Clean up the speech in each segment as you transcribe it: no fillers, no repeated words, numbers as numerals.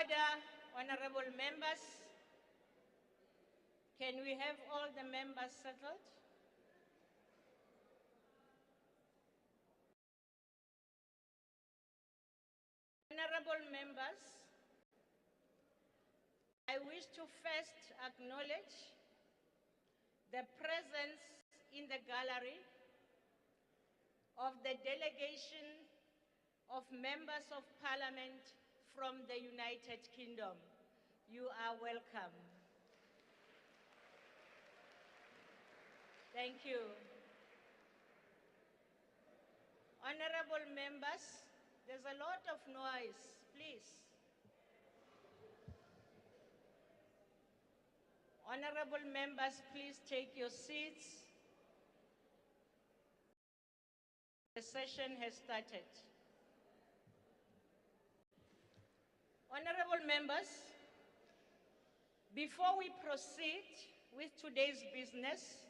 order, honorable members. Can we have all the members settled? Honorable members, I wish to first acknowledge the presence in the gallery of the delegation of members of Parliament from the United Kingdom. You are welcome. Thank you. Honorable members, there's a lot of noise, please. Honorable members, please take your seats. The session has started. Honorable members, before we proceed with today's business,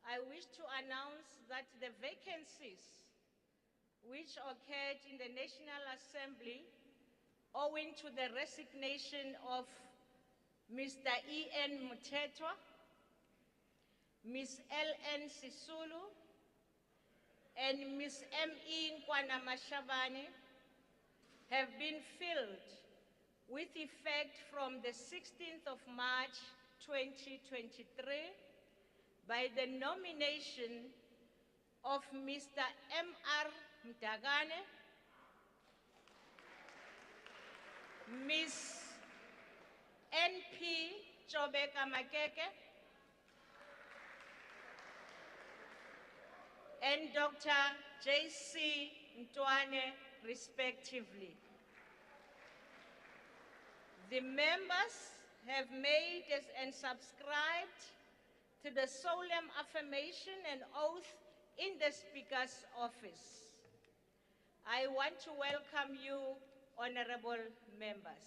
I wish to announce that the vacancies which occurred in the National Assembly owing to the resignation of Mr. E.N. Muthetwa, Ms. L.N. Sisulu, and Ms. M.E. Nkwana Mashabane have been filled with effect from the 16th of March 2023 by the nomination of Mr. M.R. Mtagane, Ms. N.P. Chobeka Makeke, and Dr. J.C. Ntwane, respectively. The members have made and subscribed to the solemn affirmation and oath in the Speaker's office. I want to welcome you, honorable members.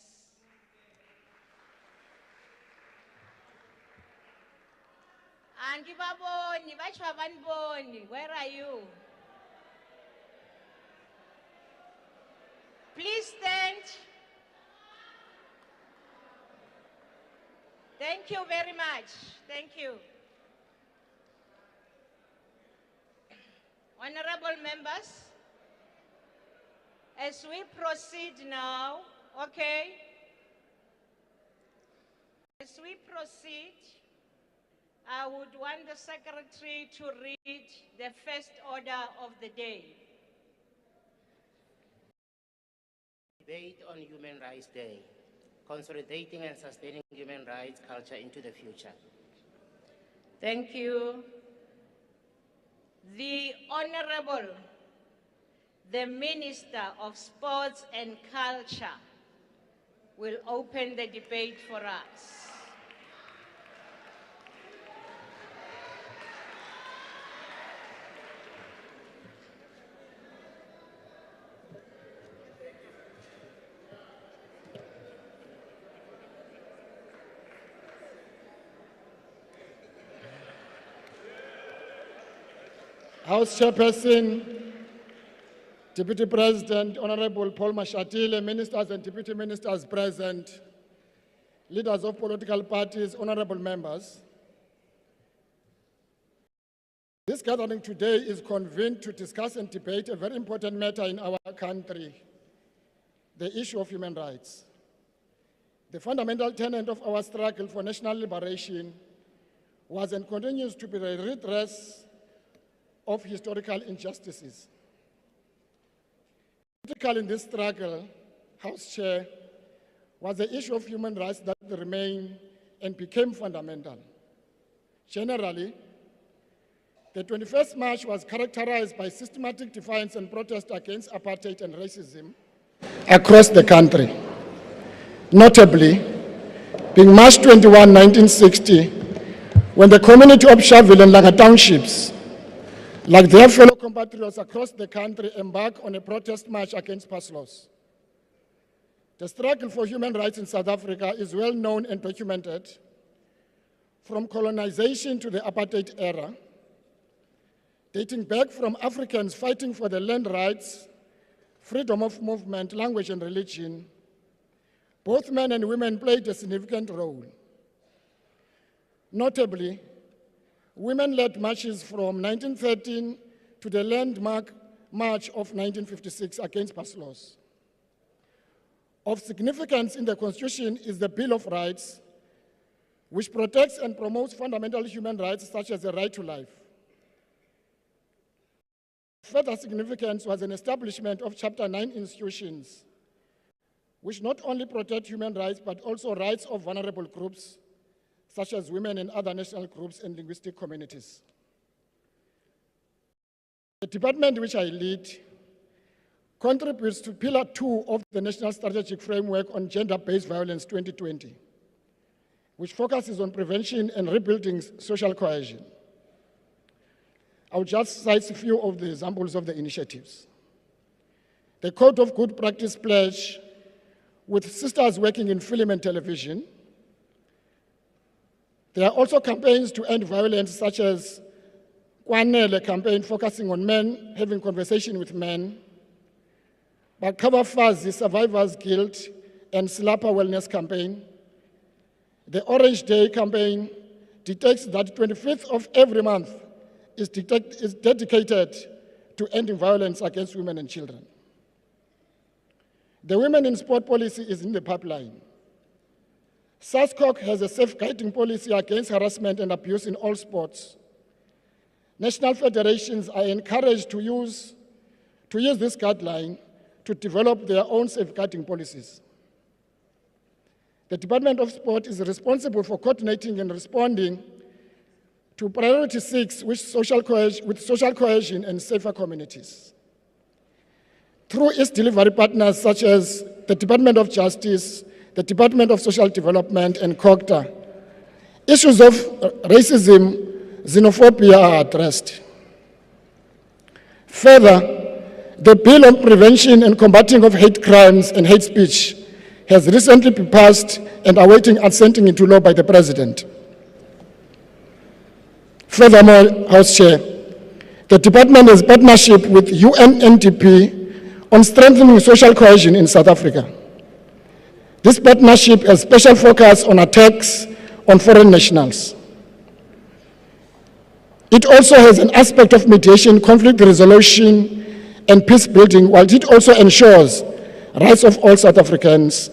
Angibaboni, bachabanboni, where are you? Please stand. Thank you very much. Thank you. Honorable members, as we proceed now, okay? As we proceed, I would want the Secretary to read the first order of the day. Debate on Human Rights Day, consolidating and sustaining human rights culture into the future. Thank you. The Honorable, the Minister of Sports and Culture, will open the debate for us. House Chairperson, Deputy President, Honorable Paul Mashatile, Ministers and Deputy Ministers present, leaders of political parties, honorable members. This gathering today is convened to discuss and debate a very important matter in our country, the issue of human rights. The fundamental tenet of our struggle for national liberation was and continues to be the redress of historical injustices. Critical in this struggle, House Chair, was the issue of human rights that remained and became fundamental. Generally, the 21st March was characterized by systematic defiance and protest against apartheid and racism across the country. Notably, being March 21, 1960, when the community of Sharpeville and Langa Townships, like their fellow compatriots across the country, embarked on a protest march against past laws. The struggle for human rights in South Africa is well known and documented, from colonization to the apartheid era, dating back from Africans fighting for the land rights, freedom of movement, language and religion, both men and women played a significant role. Notably, women led marches from 1913 to the landmark March of 1956 against past laws. Of significance in the Constitution is the Bill of Rights, which protects and promotes fundamental human rights such as the right to life. Further significance was an establishment of Chapter 9 institutions, which not only protect human rights, but also rights of vulnerable groups, such as women and other national groups and linguistic communities. The department which I lead contributes to Pillar 2 of the National Strategic Framework on Gender-Based Violence 2020, which focuses on prevention and rebuilding social cohesion. I'll just cite a few of the examples of the initiatives. The Code of Good Practice Pledge, with sisters working in film and television. There are also campaigns to end violence, such as Kwanele campaign focusing on men having conversation with men, Bakaba Fazi Survivors Guild and Slapa Wellness campaign. The Orange Day campaign detects that 25th of every month is dedicated to ending violence against women and children. The Women in Sport policy is in the pipeline. SASCOC has a safeguarding policy against harassment and abuse in all sports. National federations are encouraged to use this guideline to develop their own safeguarding policies. The Department of Sport is responsible for coordinating and responding to Priority 6 with social cohesion and safer communities. Through its delivery partners such as the Department of Justice, the Department of Social Development, and COGTA, issues of racism, xenophobia are addressed. Further, the Bill on Prevention and Combating of Hate Crimes and Hate Speech has recently been passed and awaiting assenting into law by the President. Furthermore, House Chair, the Department has partnership with UNDP on strengthening social cohesion in South Africa. This partnership has special focus on attacks on foreign nationals. It also has an aspect of mediation, conflict resolution, and peace building, while it also ensures rights of all South Africans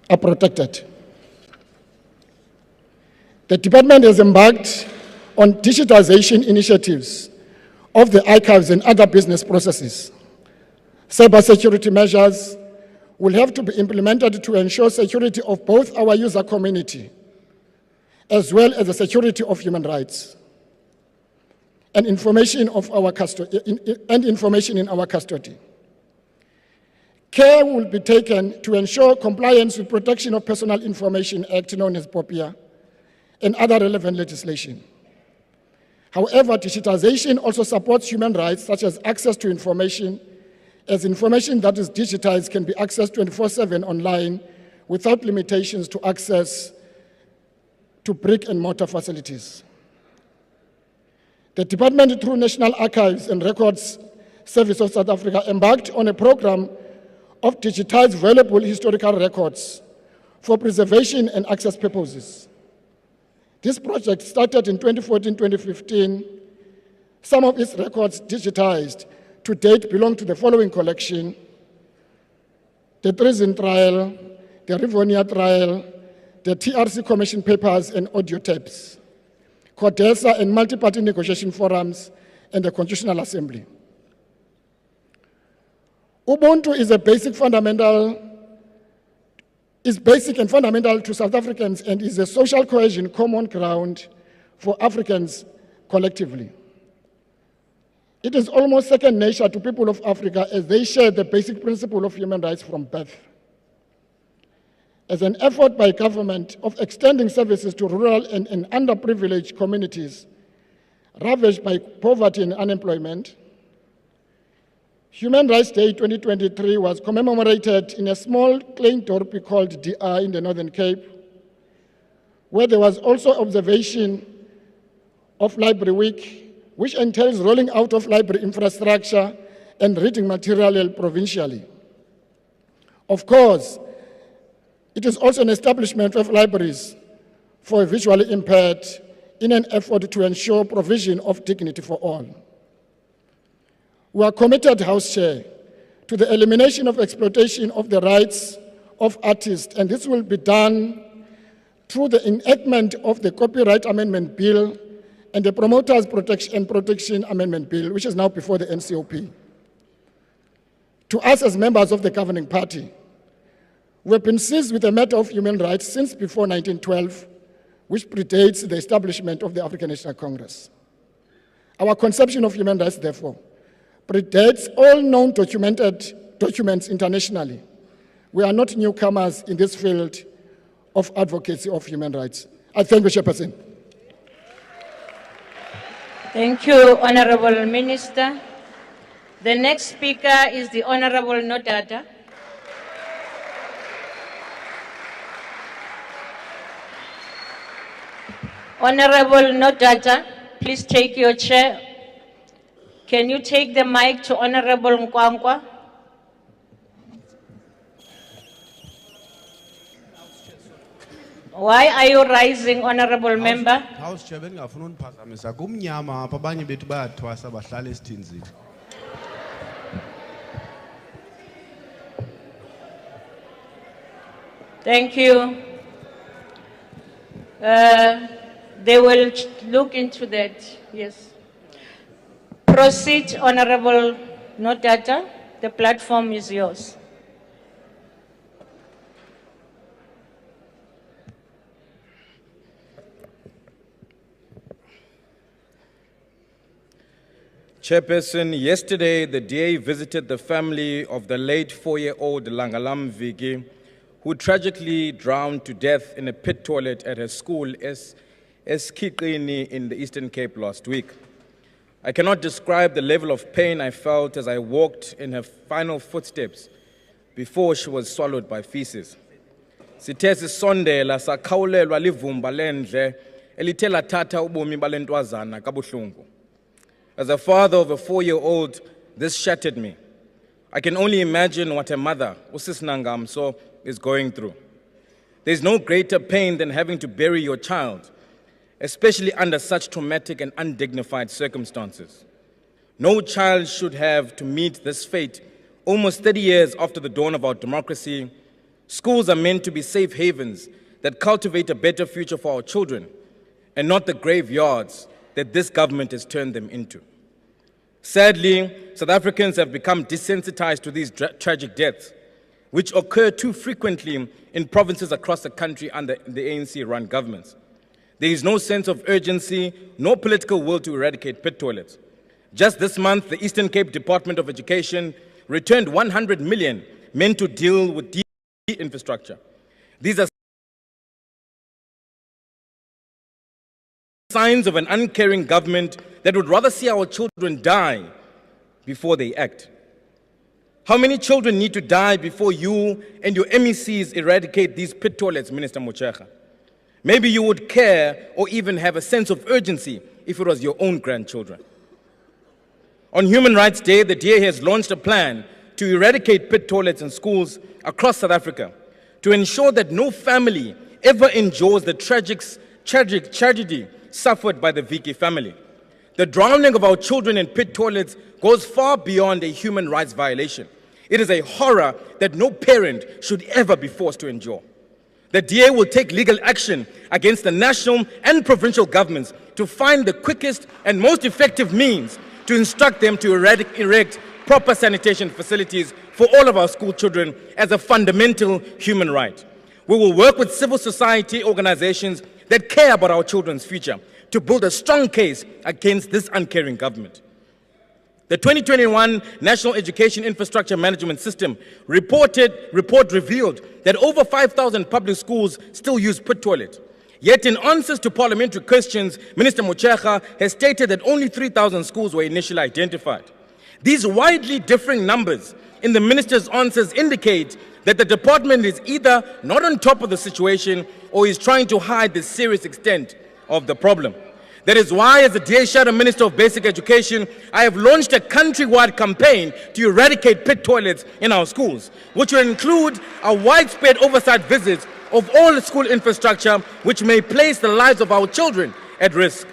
are protected. The department has embarked on digitization initiatives of the archives and other business processes. Cybersecurity measures will have to be implemented to ensure security of both our user community as well as the security of human rights and information in our custody. Care will be taken to ensure compliance with Protection of Personal Information Act, known as POPIA, and other relevant legislation. However, digitization also supports human rights, such as access to information, as information that is digitized can be accessed 24/7 online without limitations to access to brick and mortar facilities. The department, through National Archives and Records Service of South Africa, embarked on a program of digitized valuable historical records for preservation and access purposes. This project started in 2014-2015. Some of its records digitized to date belong to the following collection: the Treason Trial, the Rivonia Trial, the TRC Commission Papers and audio tapes, CODESA and multi-party negotiation forums, and the Constitutional Assembly. Ubuntu is basic and fundamental to South Africans and is a social cohesion common ground for Africans collectively. It is almost second nature to people of Africa, as they share the basic principle of human rights from birth. As an effort by government of extending services to rural and underprivileged communities ravaged by poverty and unemployment, Human Rights Day 2023 was commemorated in a small clay dorpy called DR in the Northern Cape, where there was also observation of Library Week, which entails rolling out of library infrastructure and reading material provincially. Of course, It is also an establishment of libraries for visually impaired in an effort to ensure provision of dignity for all. We are committed, House Chair, to the elimination of exploitation of the rights of artists, and this will be done through the enactment of the Copyright Amendment Bill and the Promoters Protection Amendment Bill, which is now before the NCOP. To us as members of the governing party, we have been seized with the matter of human rights since before 1912, which predates the establishment of the African National Congress. Our conception of human rights, therefore, predates all known documents internationally. We are not newcomers in this field of advocacy of human rights. I thank you, Chairperson. Thank you, Honorable Minister. The next speaker is the Honorable Nodada. Honorable Nodada, please take your chair. Can you take the mic to Honorable Nqakula? Why are you rising, Honorable Member? House Chair, bengingafuna uniphazamisa kumnyama apha abanye bethu bayathwasa bahlala esithinzini. Thank you. They will look into that, yes. Proceed, Honorable Nodada. The platform is yours. Chairperson, yesterday the DA visited the family of the late 4-year-old Langalam Viki, who tragically drowned to death in a pit toilet at her school, Eskiqini, in the Eastern Cape last week. I cannot describe the level of pain I felt as I walked in her final footsteps before she was swallowed by feces. Sithe sisondela sakhawulelwa livumba lendle elithe lathatha ubomi bale ntwazana kabuhlungu. As a father of a 4-year-old, this shattered me. I can only imagine what a mother, Usis Nangamso, is going through. There's no greater pain than having to bury your child, especially under such traumatic and undignified circumstances. No child should have to meet this fate almost 30 years after the dawn of our democracy. Schools are meant to be safe havens that cultivate a better future for our children, and not the graveyards that this government has turned them into. Sadly, South Africans have become desensitized to these tragic deaths, which occur too frequently in provinces across the country under the ANC-run governments. There is no sense of urgency, no political will to eradicate pit toilets. Just this month, the Eastern Cape Department of Education returned 100 million meant to deal with infrastructure. These are signs of an uncaring government that would rather see our children die before they act. How many children need to die before you and your MECs eradicate these pit toilets, Minister Motshekga? Maybe you would care or even have a sense of urgency if it was your own grandchildren. On Human Rights Day, the DA has launched a plan to eradicate pit toilets in schools across South Africa to ensure that no family ever endures the tragic tragedy suffered by the Viki family. The drowning of our children in pit toilets goes far beyond a human rights violation. It is a horror that no parent should ever be forced to endure. The DA will take legal action against the national and provincial governments to find the quickest and most effective means to instruct them to erect proper sanitation facilities for all of our school children as a fundamental human right. We will work with civil society organizations that care about our children's future to build a strong case against this uncaring government. The 2021 National Education Infrastructure Management System report revealed that over 5,000 public schools still use pit toilets. Yet in answers to parliamentary questions, Minister Motshekga has stated that only 3,000 schools were initially identified. These widely differing numbers in the minister's answers indicate that the department is either not on top of the situation or is trying to hide the serious extent of the problem. That is why, as the DA Shadow Minister of Basic Education, I have launched a countrywide campaign to eradicate pit toilets in our schools, which will include a widespread oversight visits of all school infrastructure, which may place the lives of our children at risk.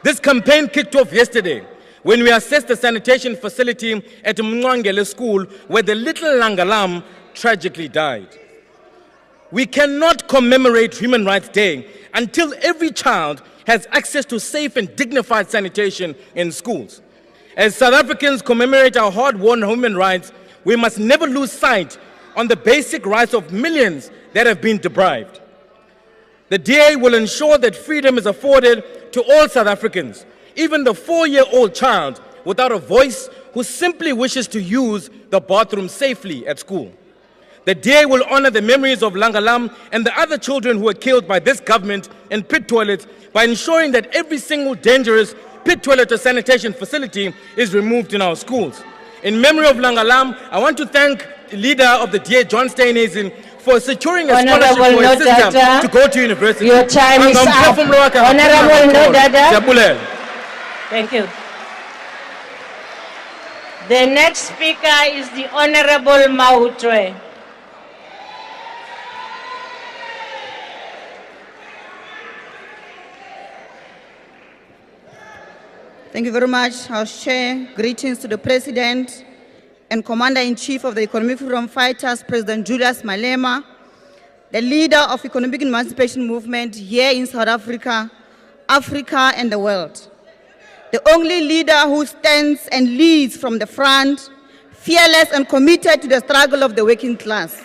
This campaign kicked off yesterday when we assessed the sanitation facility at Mngwangele School, where the little Langalam tragically died. We cannot commemorate Human Rights Day until every child has access to safe and dignified sanitation in schools. As South Africans commemorate our hard-won human rights, we must never lose sight on the basic rights of millions that have been deprived. The DA will ensure that freedom is afforded to all South Africans, even the 4-year-old child without a voice who simply wishes to use the bathroom safely at school. The DA will honor the memories of Langalam and the other children who were killed by this government in pit toilets by ensuring that every single dangerous pit toilet or sanitation facility is removed in our schools. In memory of Langalam, I want to thank the leader of the DA, John Steenhuisen, for securing a scholarship for his sister to go to university. Your time is up. Honorable Nodada. Thank you. The next speaker is the Honorable Mautwe. Thank you very much, House Chair. Greetings to the President and Commander-in-Chief of the Economic Freedom Fighters, President Julius Malema, the leader of economic emancipation movement here in South Africa, Africa and the world. The only leader who stands and leads from the front, fearless and committed to the struggle of the working class.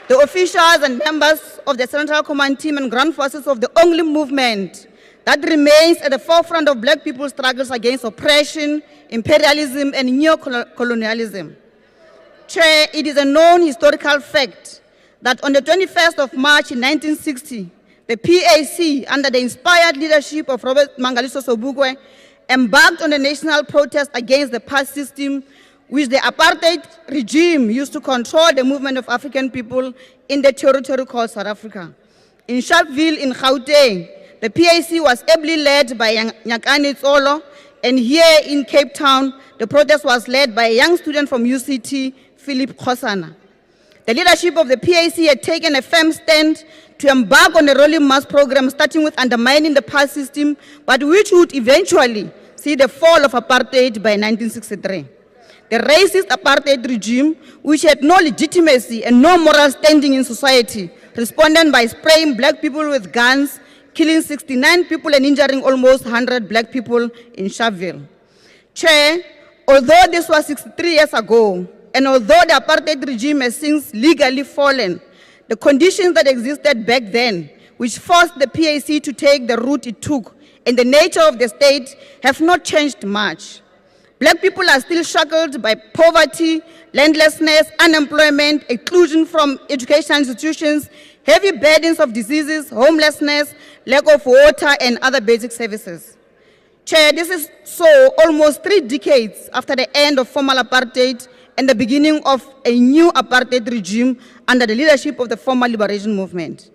The officials and members of the Central Command Team and Ground Forces of the only movement that remains at the forefront of black people's struggles against oppression, imperialism, and neo-colonialism. Chair, it is a known historical fact that on the 21st of March in 1960, the PAC, under the inspired leadership of Robert Mangaliso Sobukwe, embarked on a national protest against the past system which the apartheid regime used to control the movement of African people in the territory called South Africa. In Sharpeville in Gauteng, the PAC was ably led by Nyakani Tsolo, and here in Cape Town, the protest was led by a young student from UCT, Philip Khosana. The leadership of the PAC had taken a firm stand to embark on a rolling mass program starting with undermining the past system, but which would eventually see the fall of apartheid by 1963. The racist apartheid regime, which had no legitimacy and no moral standing in society, responded by spraying black people with guns, killing 69 people and injuring almost 100 black people in Sharpeville. Chair, although this was 63 years ago, and although the apartheid regime has since legally fallen, the conditions that existed back then, which forced the PAC to take the route it took, and the nature of the state have not changed much. Black people are still shackled by poverty, landlessness, unemployment, exclusion from educational institutions, heavy burdens of diseases, homelessness, lack of water, and other basic services. Chair, this is so almost 3 decades after the end of formal apartheid and the beginning of a new apartheid regime under the leadership of the former liberation movement.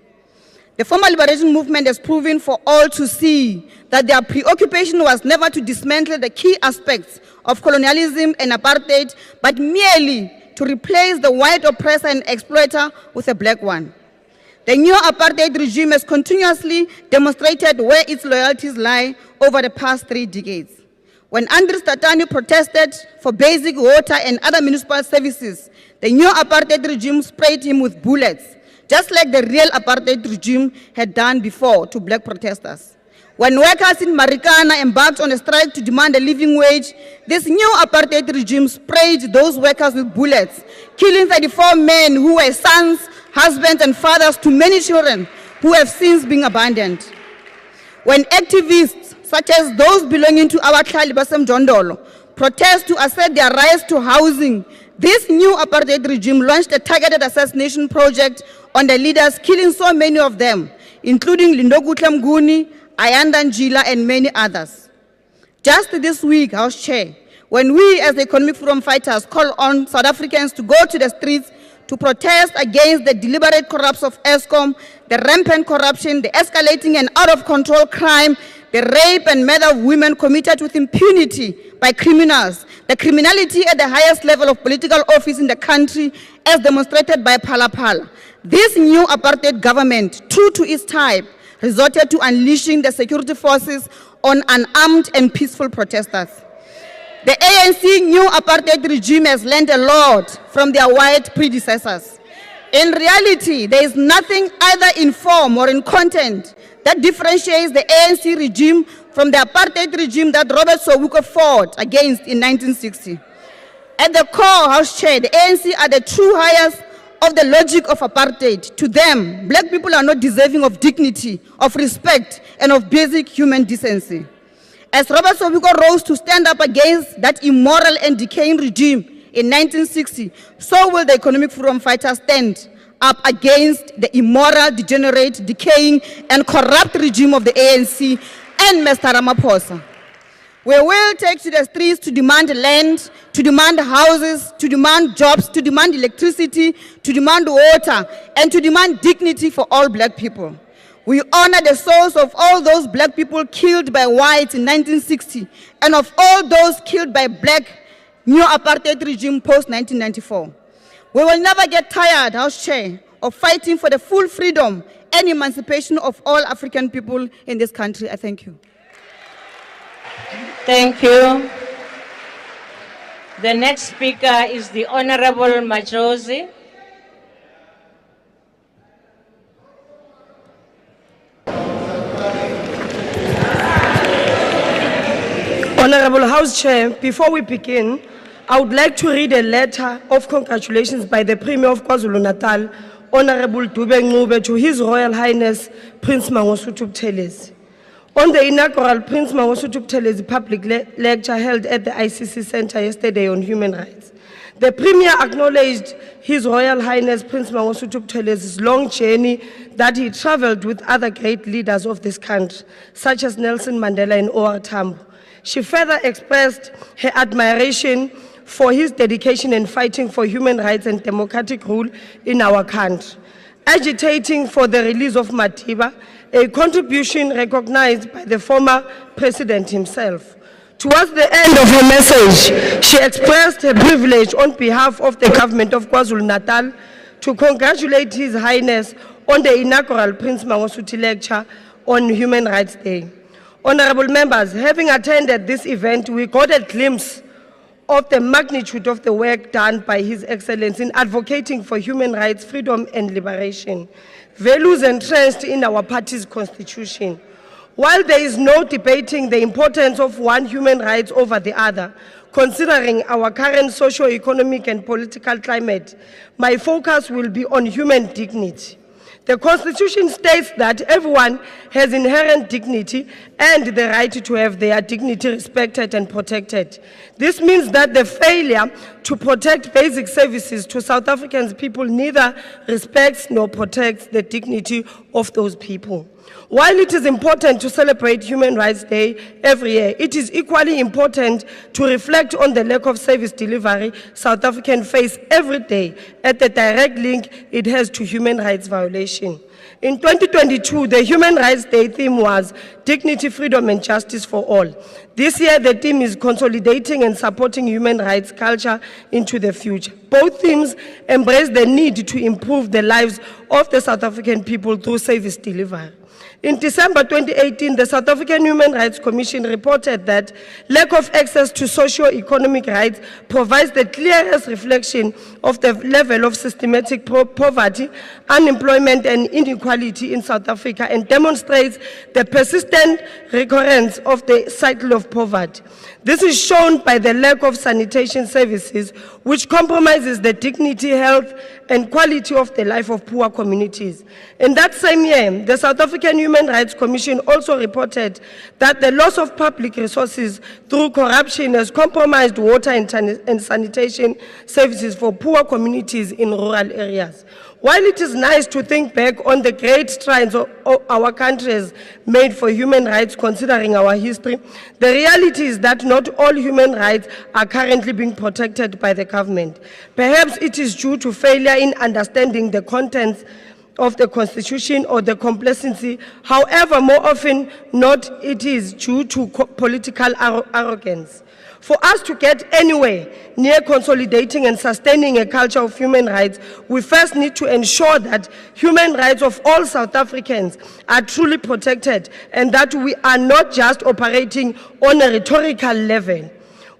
The former liberation movement has proven for all to see that their preoccupation was never to dismantle the key aspects of colonialism and apartheid, but merely to replace the white oppressor and exploiter with a black one. The new apartheid regime has continuously demonstrated where its loyalties lie over the past 3 decades. When Andries Tatani protested for basic water and other municipal services, the new apartheid regime sprayed him with bullets, just like the real apartheid regime had done before to black protesters. When workers in Marikana embarked on a strike to demand a living wage, this new apartheid regime sprayed those workers with bullets, killing 34 men who were sons, husbands, and fathers to many children who have since been abandoned. When activists, such as those belonging to our Basem Jondolo, protest to assert their rights to housing, this new apartheid regime launched a targeted assassination project on the leaders, killing so many of them, including Lindokutle Mguni, Ayanda Njila, and many others. Just this week, House Chair, when we as the Economic Freedom Fighters call on South Africans to go to the streets to protest against the deliberate corruption of ESCOM, the rampant corruption, the escalating and out-of-control crime, the rape and murder of women committed with impunity by criminals, the criminality at the highest level of political office in the country, as demonstrated by Phala Phala. This new apartheid government, true to its type, resorted to unleashing the security forces on unarmed and peaceful protesters. The ANC new apartheid regime has learned a lot from their white predecessors. In reality, there is nothing either in form or in content that differentiates the ANC regime from the apartheid regime that Robert Sobukwe fought against in 1960. At the core, House Chair, the ANC are the true heirs of the logic of apartheid. To them, black people are not deserving of dignity, of respect, and of basic human decency. As Robert Sobukwe rose to stand up against that immoral and decaying regime in 1960, so will the Economic Freedom Fighters stand up against the immoral, degenerate, decaying, and corrupt regime of the ANC and Mr. Ramaphosa. We will take to the streets to demand land, to demand houses, to demand jobs, to demand electricity, to demand water, and to demand dignity for all black people. We honor the souls of all those black people killed by whites in 1960 and of all those killed by black new apartheid regime post-1994. We will never get tired, House Chair, of fighting for the full freedom and emancipation of all African people in this country. I thank you. Thank you. The next speaker is the Honorable Majosi. Honorable House Chair, before we begin, I would like to read a letter of congratulations by the Premier of KwaZulu-Natal, Honorable Dube Ncube, to His Royal Highness Prince Mangosuthu Buthelezi. On the inaugural Prince Mangosuthu Buthelezi public lecture held at the ICC Center yesterday on human rights, the Premier acknowledged His Royal Highness Prince Mangosuthu Buthelezi's long journey that he traveled with other great leaders of this country, such as Nelson Mandela and O.R. Tambo. She further expressed her admiration for his dedication in fighting for human rights and democratic rule in our country, agitating for the release of Madiba, a contribution recognized by the former president himself. Towards the end of her message, she expressed her privilege on behalf of the government of KwaZulu-Natal to congratulate His Highness on the inaugural Prince Mangosuthu lecture on Human Rights Day. Honorable members, having attended this event, we got a glimpse of the magnitude of the work done by His Excellency in advocating for human rights, freedom, and liberation, values entrenched in our party's constitution. While there is no debating the importance of one human right over the other, considering our current socio-economic and political climate, my focus will be on human dignity. The Constitution states that everyone has inherent dignity and the right to have their dignity respected and protected. This means that the failure to protect basic services to South Africans people neither respects nor protects the dignity of those people. While it is important to celebrate Human Rights Day every year, it is equally important to reflect on the lack of service delivery South Africans face every day at the direct link it has to human rights violation. In 2022, the Human Rights Day theme was Dignity, Freedom and Justice for All. This year, the theme is consolidating and supporting human rights culture into the future. Both themes embrace the need to improve the lives of the South African people through service delivery. In December 2018, the South African Human Rights Commission reported that lack of access to socio-economic rights provides the clearest reflection of the level of systematic poverty, unemployment and inequality in South Africa and demonstrates the persistent recurrence of the cycle of poverty. This is shown by the lack of sanitation services, which compromises the dignity, health, and quality of the life of poor communities. In that same year, the South African Human Rights Commission also reported that the loss of public resources through corruption has compromised water and sanitation services for poor communities in rural areas. While it is nice to think back on the great strides our country has made for human rights considering our history, the reality is that not all human rights are currently being protected by the government. Perhaps it is due to failure in understanding the contents of the Constitution or the complacency. However, more often not, it is due to political arrogance. For us to get anywhere near consolidating and sustaining a culture of human rights, we first need to ensure that human rights of all South Africans are truly protected and that we are not just operating on a rhetorical level.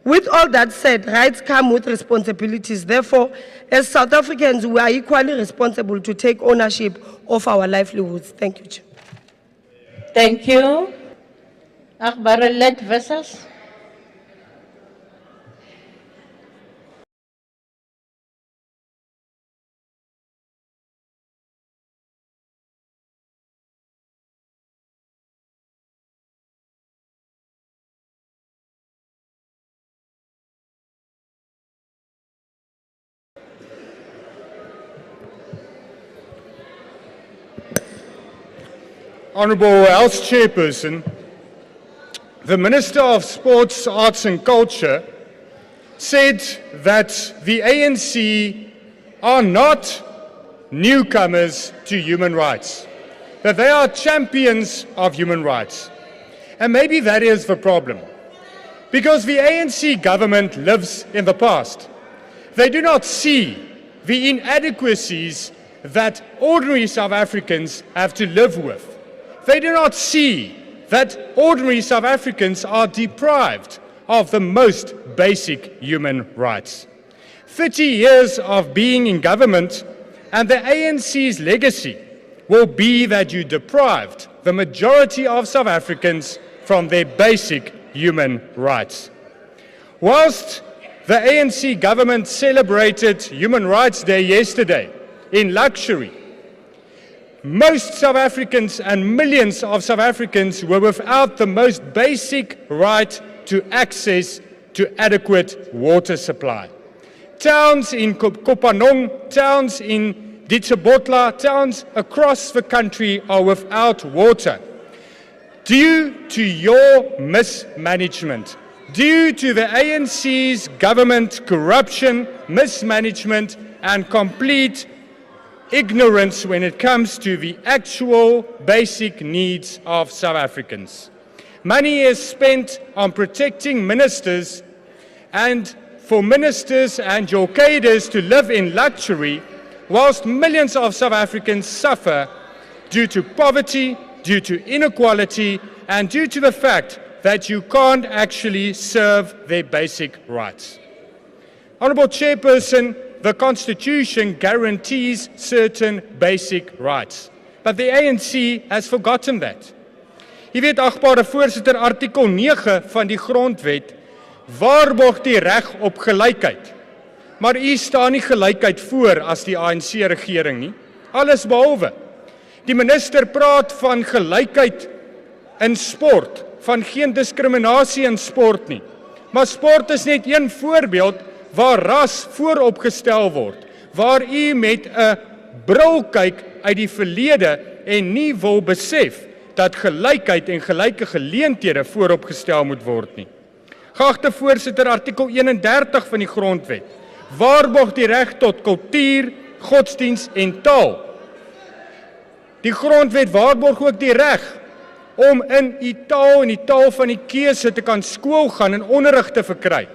With all that said, rights come with responsibilities. Therefore, as South Africans, we are equally responsible to take ownership of our livelihoods. Thank you, Chair. Thank you. Akbaralet Vessels. Honourable House Chairperson, the Minister of Sports, Arts and Culture said that the ANC are not newcomers to human rights, that they are champions of human rights. And maybe that is the problem, because the ANC government lives in the past. They do not see the inadequacies that ordinary South Africans have to live with. They do not see that ordinary South Africans are deprived of the most basic human rights. 30 years of being in government and the ANC's legacy will be that you deprived the majority of South Africans from their basic human rights. Whilst the ANC government celebrated Human Rights Day yesterday in luxury, most South Africans and millions of South Africans were without the most basic right to access to adequate water supply. Towns in Kopanong, towns in Ditsobotla, towns across the country are without water. Due to your mismanagement, due to the ANC's government corruption, mismanagement and complete ignorance when it comes to the actual basic needs of South Africans. Money is spent on protecting ministers and for ministers and your cadres to live in luxury, whilst millions of South Africans suffer due to poverty, due to inequality, and due to the fact that you can't actually serve their basic rights. Honourable Chairperson, the Constitution guarantees certain basic rights, but the ANC has forgotten that. Jy weet, agbare voorsitter, artikel 9 van die grondwet waarborg die reg op gelykheid. Maar u staan nie gelykheid voor as die ANC regering nie. Alles behalwe. Die minister praat van gelykheid in sport, van geen diskriminasie in sport nie. Maar sport is net een voorbeeld waar ras vooropgestel word, waar u met 'n bril kyk uit die verlede en nie wil besef dat gelykheid en gelyke geleenthede vooropgestel moet word nie. Geagte voorsitter, artikel 31 van die grondwet waarborg die reg tot kultuur, godsdiens en taal. Die grondwet waarborg ook die reg om in die taal van die keuse te kan skool gaan en onderrig te verkry.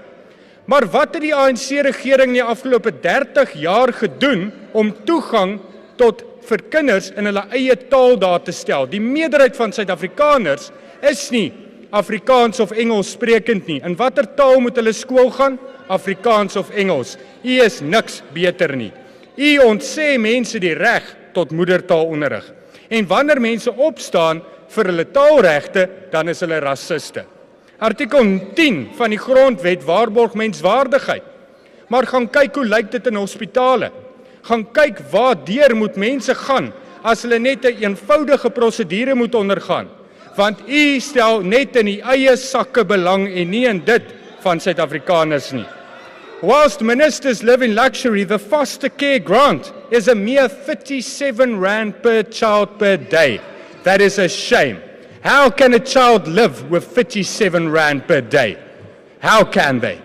Maar wat het die ANC-regering in die afgelope 30 jaar gedoen om toegang tot vir kinders in hulle eie taal daar te stel? Die meerderheid van Suid-Afrikaners is nie Afrikaans of Engels sprekend nie. In watter taal moet hulle skool gaan? Afrikaans of Engels. U is niks beter nie. U ontsê mense die reg tot moedertaalonderrig. En wanneer mense opstaan vir hulle taalregte, dan is hulle rassiste. Artikel 10 van die grondwet waarborg menswaardigheid. Maar gaan kyk hoe lyk dit in hospitale. Gaan kyk waardeur moet mense gaan as hulle net 'n eenvoudige prosedure moet ondergaan. Want u stel net in die eie sakke belang en nie in dit van Suid-Afrikaners nie. Whilst ministers live in luxury, the foster care grant is a mere 37 rand per child per day. That is a shame. How can a child live with 37 rand per day? How can they?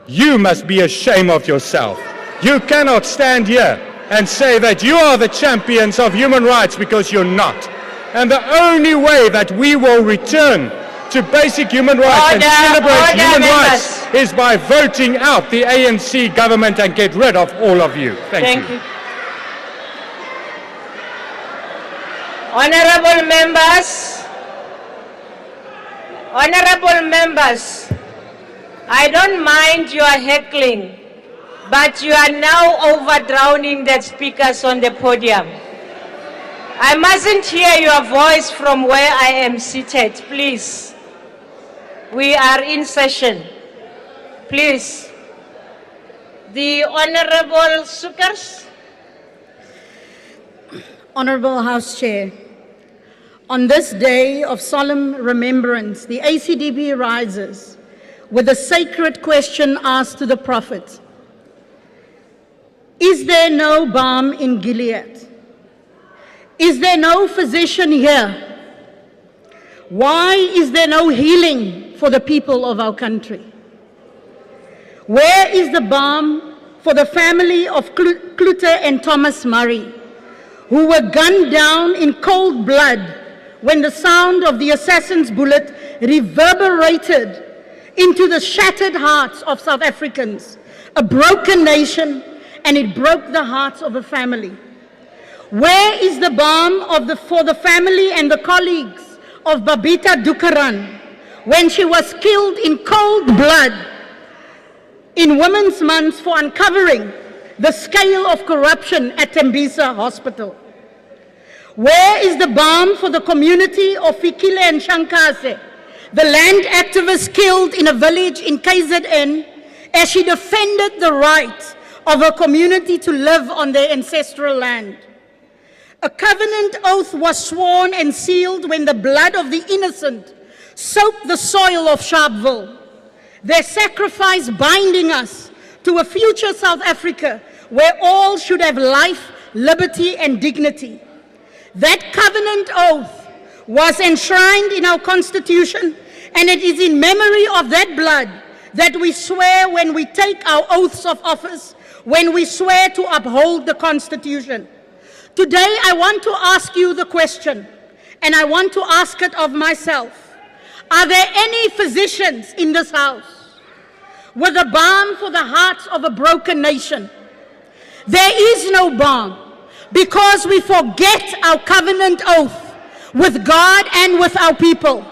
You must be ashamed of yourself. You cannot stand here and say that you are the champions of human rights, because you're not. And the only way that we will return to basic human rights and celebrate human rights is by voting out the ANC government and get rid of all of you. Thank you. Honorable members, I don't mind your heckling, but you are now overdrowning the speakers on the podium. I mustn't hear your voice from where I am seated, please. We are in session. Please. The Honorable Sukers. Honorable House Chair, on this day of solemn remembrance, the ACDP rises with a sacred question asked to the Prophet. Is there no balm in Gilead? Is there no physician here? Why is there no healing for the people of our country? Where is the balm for the family of Klute and Thomas Murray, who were gunned down in cold blood when the sound of the assassin's bullet reverberated into the shattered hearts of South Africans, a broken nation, and it broke the hearts of a family? Where is the balm for the family and the colleagues of Babita Decorum when she was killed in cold blood in Women's Month for uncovering the scale of corruption at Tembisa Hospital? Where is the balm for the community of Fikile and Shankase, the land activist killed in a village in KZN as she defended the right of her community to live on their ancestral land? A covenant oath was sworn and sealed when the blood of the innocent soaked the soil of Sharpeville. Their sacrifice binding us to a future South Africa where all should have life, liberty, and dignity. That covenant oath was enshrined in our Constitution, and it is in memory of that blood that we swear when we take our oaths of office, when we swear to uphold the Constitution. Today, I want to ask you the question, and I want to ask it of myself. Are there any physicians in this house with a balm for the hearts of a broken nation? There is no balm because we forget our covenant oath with God and with our people.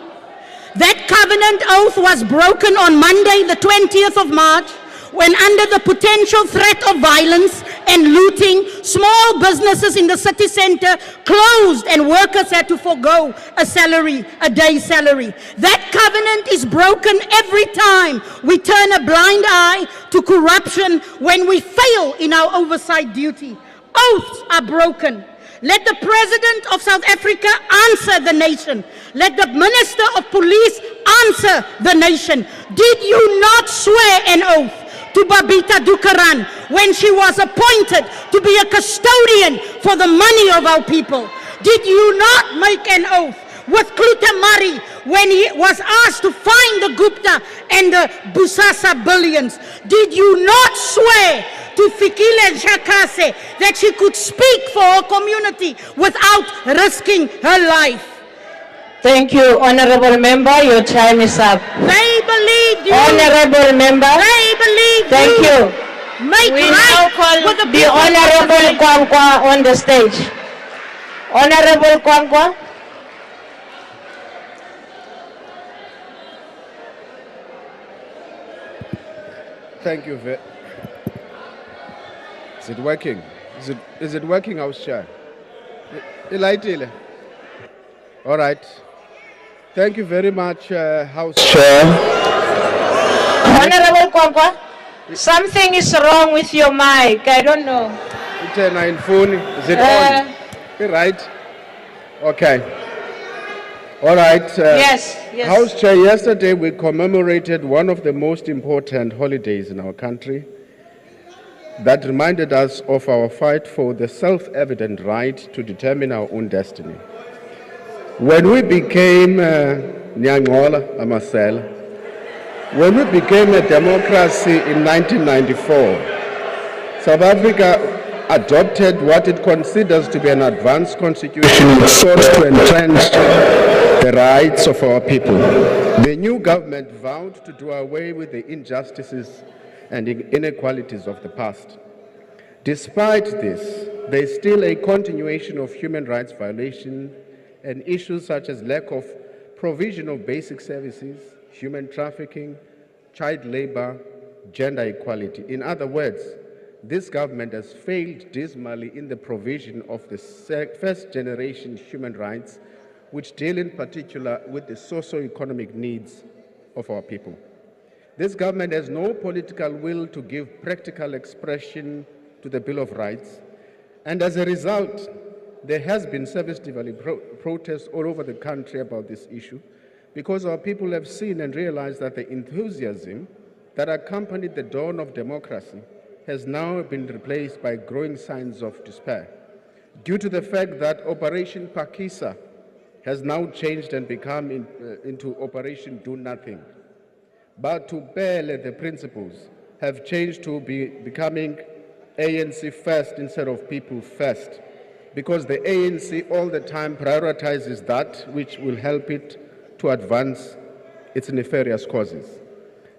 That covenant oath was broken on Monday, the 20th of March, when under the potential threat of violence and looting, small businesses in the city center closed and workers had to forego a day's salary. That covenant is broken every time we turn a blind eye to corruption when we fail in our oversight duty. Oaths are broken. Let the President of South Africa answer the nation. Let the Minister of Police answer the nation. Did you not swear an oath to Babita Decorum when she was appointed to be a custodian for the money of our people? Did you not make an oath with Klute Murray when he was asked to find the Gupta and the Busasa billions? Did you not swear to Fikile Shakase that she could speak for her community without risking her life? Thank you, Honorable Member. Your time is up. They believed you. Honorable Member. They believed Thank you. Make We right now call with the Honorable Kwankwa on the stage. Honorable Kwankwa. Thank you. Is it working? Is it working, House Chair? All right. Thank you very much, House Chair. Honorable Kwankwa, something is wrong with your mic. I don't know. Is it on? Right? Okay. All right. Yes. House Chair, yesterday we commemorated one of the most important holidays in our country, that reminded us of our fight for the self-evident right to determine our own destiny. When we became Nyangola Amasela, when we became a democracy in 1994, South Africa adopted what it considers to be an advanced constitution which sought to entrench the rights of our people. The new government vowed to do away with the injustices and inequalities of the past. Despite this, there is still a continuation of human rights violations and issues such as lack of provision of basic services, human trafficking, child labor, gender equality. In other words, this government has failed dismally in the provision of the first generation human rights, which deal in particular with the socio-economic needs of our people. This government has no political will to give practical expression to the Bill of Rights, and as a result, there has been service delivery protests all over the country about this issue, because our people have seen and realized that the enthusiasm that accompanied the dawn of democracy has now been replaced by growing signs of despair, due to the fact that Operation Pakisa has now changed and become into Operation Do Nothing. But to Pele, the principles have changed to becoming ANC first instead of people first, because the ANC all the time prioritizes that which will help it to advance its nefarious causes.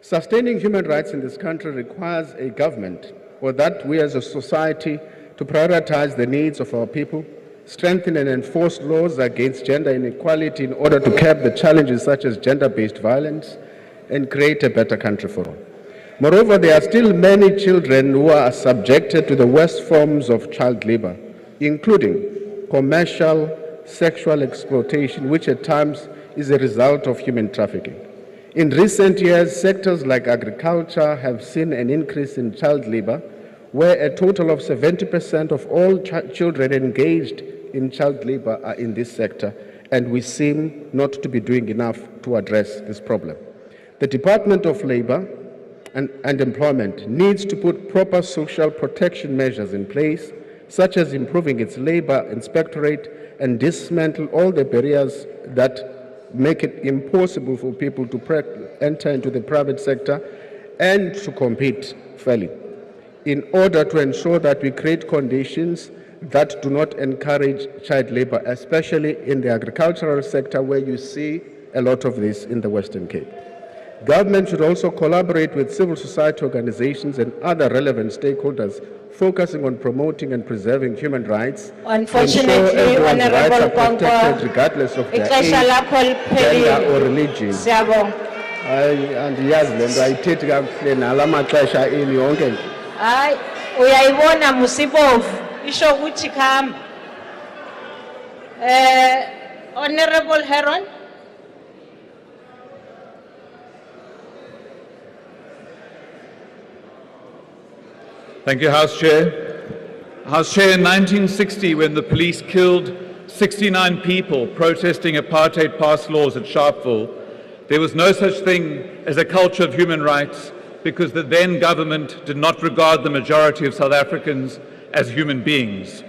Sustaining human rights in this country requires a government, or that we as a society, to prioritize the needs of our people, strengthen and enforce laws against gender inequality in order to curb the challenges such as gender-based violence, and create a better country for all. Moreover, there are still many children who are subjected to the worst forms of child labor, including commercial sexual exploitation, which at times is a result of human trafficking. In recent years, sectors like agriculture have seen an increase in child labor, where a total of 70% of all children engaged in child labor are in this sector, and we seem not to be doing enough to address this problem. The Department of Labor and Employment needs to put proper social protection measures in place, such as improving its labor inspectorate and dismantle all the barriers that make it impossible for people to enter into the private sector and to compete fairly, in order to ensure that we create conditions that do not encourage child labor, especially in the agricultural sector, where you see a lot of this in the Western Cape. Government should also collaborate with civil society organizations and other relevant stakeholders, focusing on promoting and preserving human rights. Unfortunately, Honorable Kwankwa, regardless of their ixesha age, lakho gender or liphelile. religion. Siyabonga. Andiyazi le nto ayithethi kakuhle nala maxesha ini yonke. Hayi, uyayibona musibovu, isho ukuthi khamba. Honorable Heron. Thank you, House Chair. House Chair, in 1960, when the police killed 69 people protesting apartheid pass laws at Sharpeville, there was no such thing as a culture of human rights, because the then government did not regard the majority of South Africans as human beings.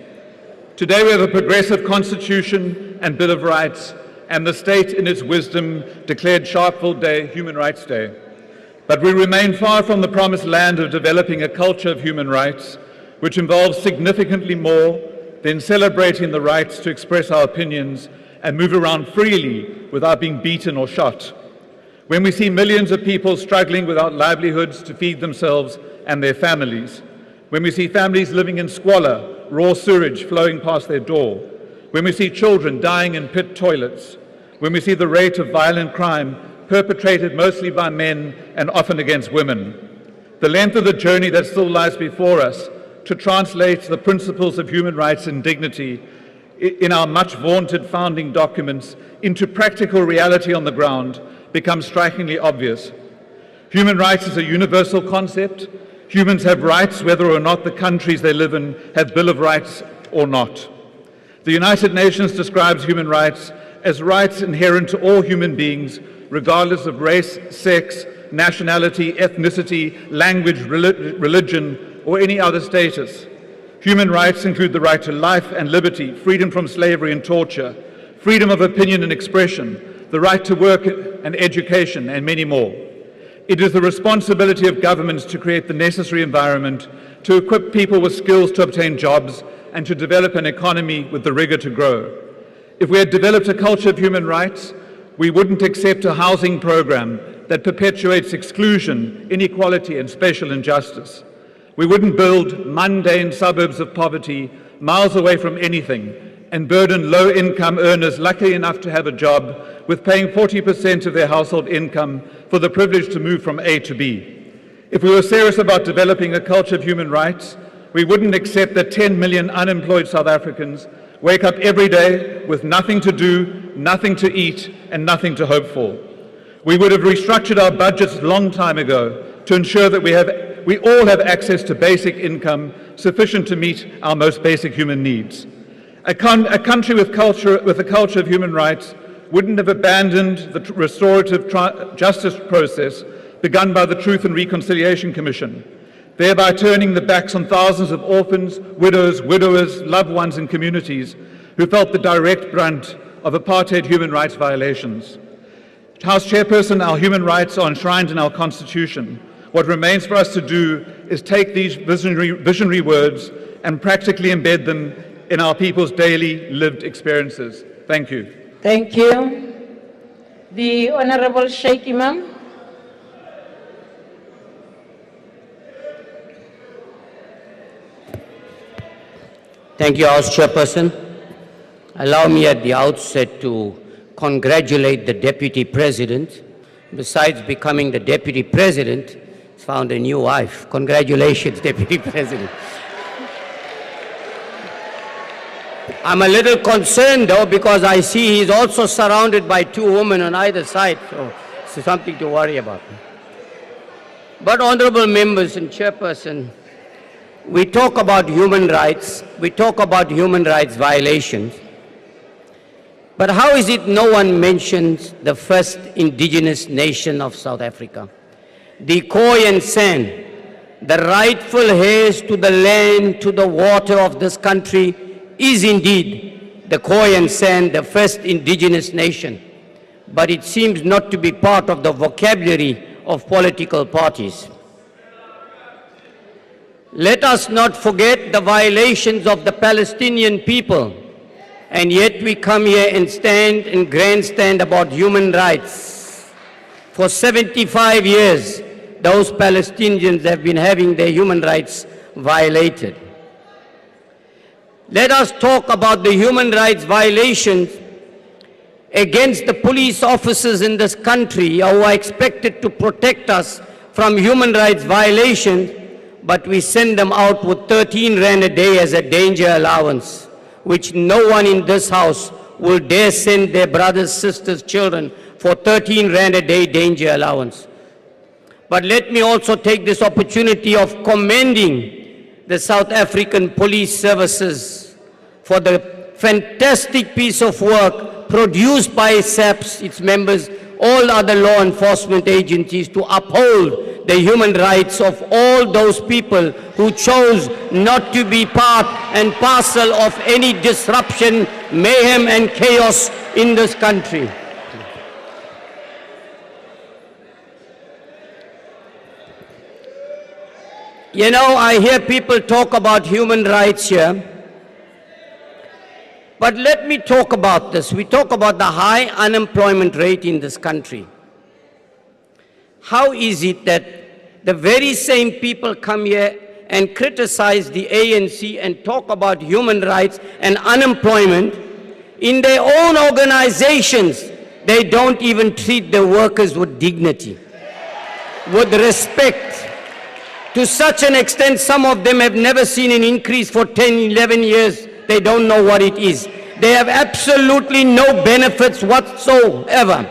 Today we have a progressive constitution and Bill of Rights, and the state in its wisdom declared Sharpeville Day Human Rights Day. But we remain far from the promised land of developing a culture of human rights, which involves significantly more than celebrating the rights to express our opinions and move around freely without being beaten or shot. When we see millions of people struggling without livelihoods to feed themselves and their families, when we see families living in squalor, raw sewage flowing past their door, when we see children dying in pit toilets, when we see the rate of violent crime perpetrated mostly by men and often against women, the length of the journey that still lies before us to translate the principles of human rights and dignity in our much vaunted founding documents into practical reality on the ground becomes strikingly obvious. Human rights is a universal concept. Humans have rights whether or not the countries they live in have Bill of Rights or not. The United Nations describes human rights as rights inherent to all human beings, regardless of race, sex, nationality, ethnicity, language, religion, or any other status. Human rights include the right to life and liberty, freedom from slavery and torture, freedom of opinion and expression, the right to work and education, and many more. It is the responsibility of governments to create the necessary environment to equip people with skills to obtain jobs and to develop an economy with the rigor to grow. If we had developed a culture of human rights, we wouldn't accept a housing program that perpetuates exclusion, inequality, and special injustice. We wouldn't build mundane suburbs of poverty miles away from anything and burden low-income earners lucky enough to have a job with paying 40% of their household income for the privilege to move from A to B. If we were serious about developing a culture of human rights, we wouldn't accept that 10 million unemployed South Africans wake up every day with nothing to do, nothing to eat, and nothing to hope for. We would have restructured our budgets a long time ago to ensure that we all have access to basic income sufficient to meet our most basic human needs. A country with a culture of human rights wouldn't have abandoned the restorative justice process begun by the Truth and Reconciliation Commission, thereby turning the backs on thousands of orphans, widows, widowers, loved ones and communities who felt the direct brunt of apartheid human rights violations. House Chairperson, our human rights are enshrined in our Constitution. What remains for us to do is take these visionary words and practically embed them in our people's daily lived experiences. Thank you. Thank you. The Honorable Sheikh Imam. Thank you, House Chairperson. Allow me at the outset to congratulate the Deputy President. Besides becoming the Deputy President, he's found a new wife. Congratulations, Deputy President. I'm a little concerned though because I see he's also surrounded by two women on either side, so it's something to worry about. But honorable members and Chairperson, we talk about human rights, we talk about human rights violations, but how is it no one mentions the first indigenous nation of South Africa? The Khoi San, the rightful heirs to the land, to the water of this country, is indeed the Khoi San, the first indigenous nation, but it seems not to be part of the vocabulary of political parties. Let us not forget the violations of the Palestinian people, and yet we come here and stand and grandstand about human rights. For 75 years, those Palestinians have been having their human rights violated. Let us talk about the human rights violations against the police officers in this country who are expected to protect us from human rights violations, but we send them out with 13 Rand a day as a danger allowance, which no one in this house will dare send their brothers, sisters, children for 13 Rand a day danger allowance. But let me also take this opportunity of commending the South African police services for the fantastic piece of work produced by SABC, its members, all other law enforcement agencies to uphold the human rights of all those people who chose not to be part and parcel of any disruption, mayhem and chaos in this country. You know, I hear people talk about human rights here, but let me talk about this. We talk about the high unemployment rate in this country. How is it that the very same people come here and criticize the ANC and talk about human rights and unemployment? In their own organizations, they don't even treat their workers with dignity, with respect. To such an extent, some of them have never seen an increase for 10, 11 years. They don't know what it is. They have absolutely no benefits whatsoever.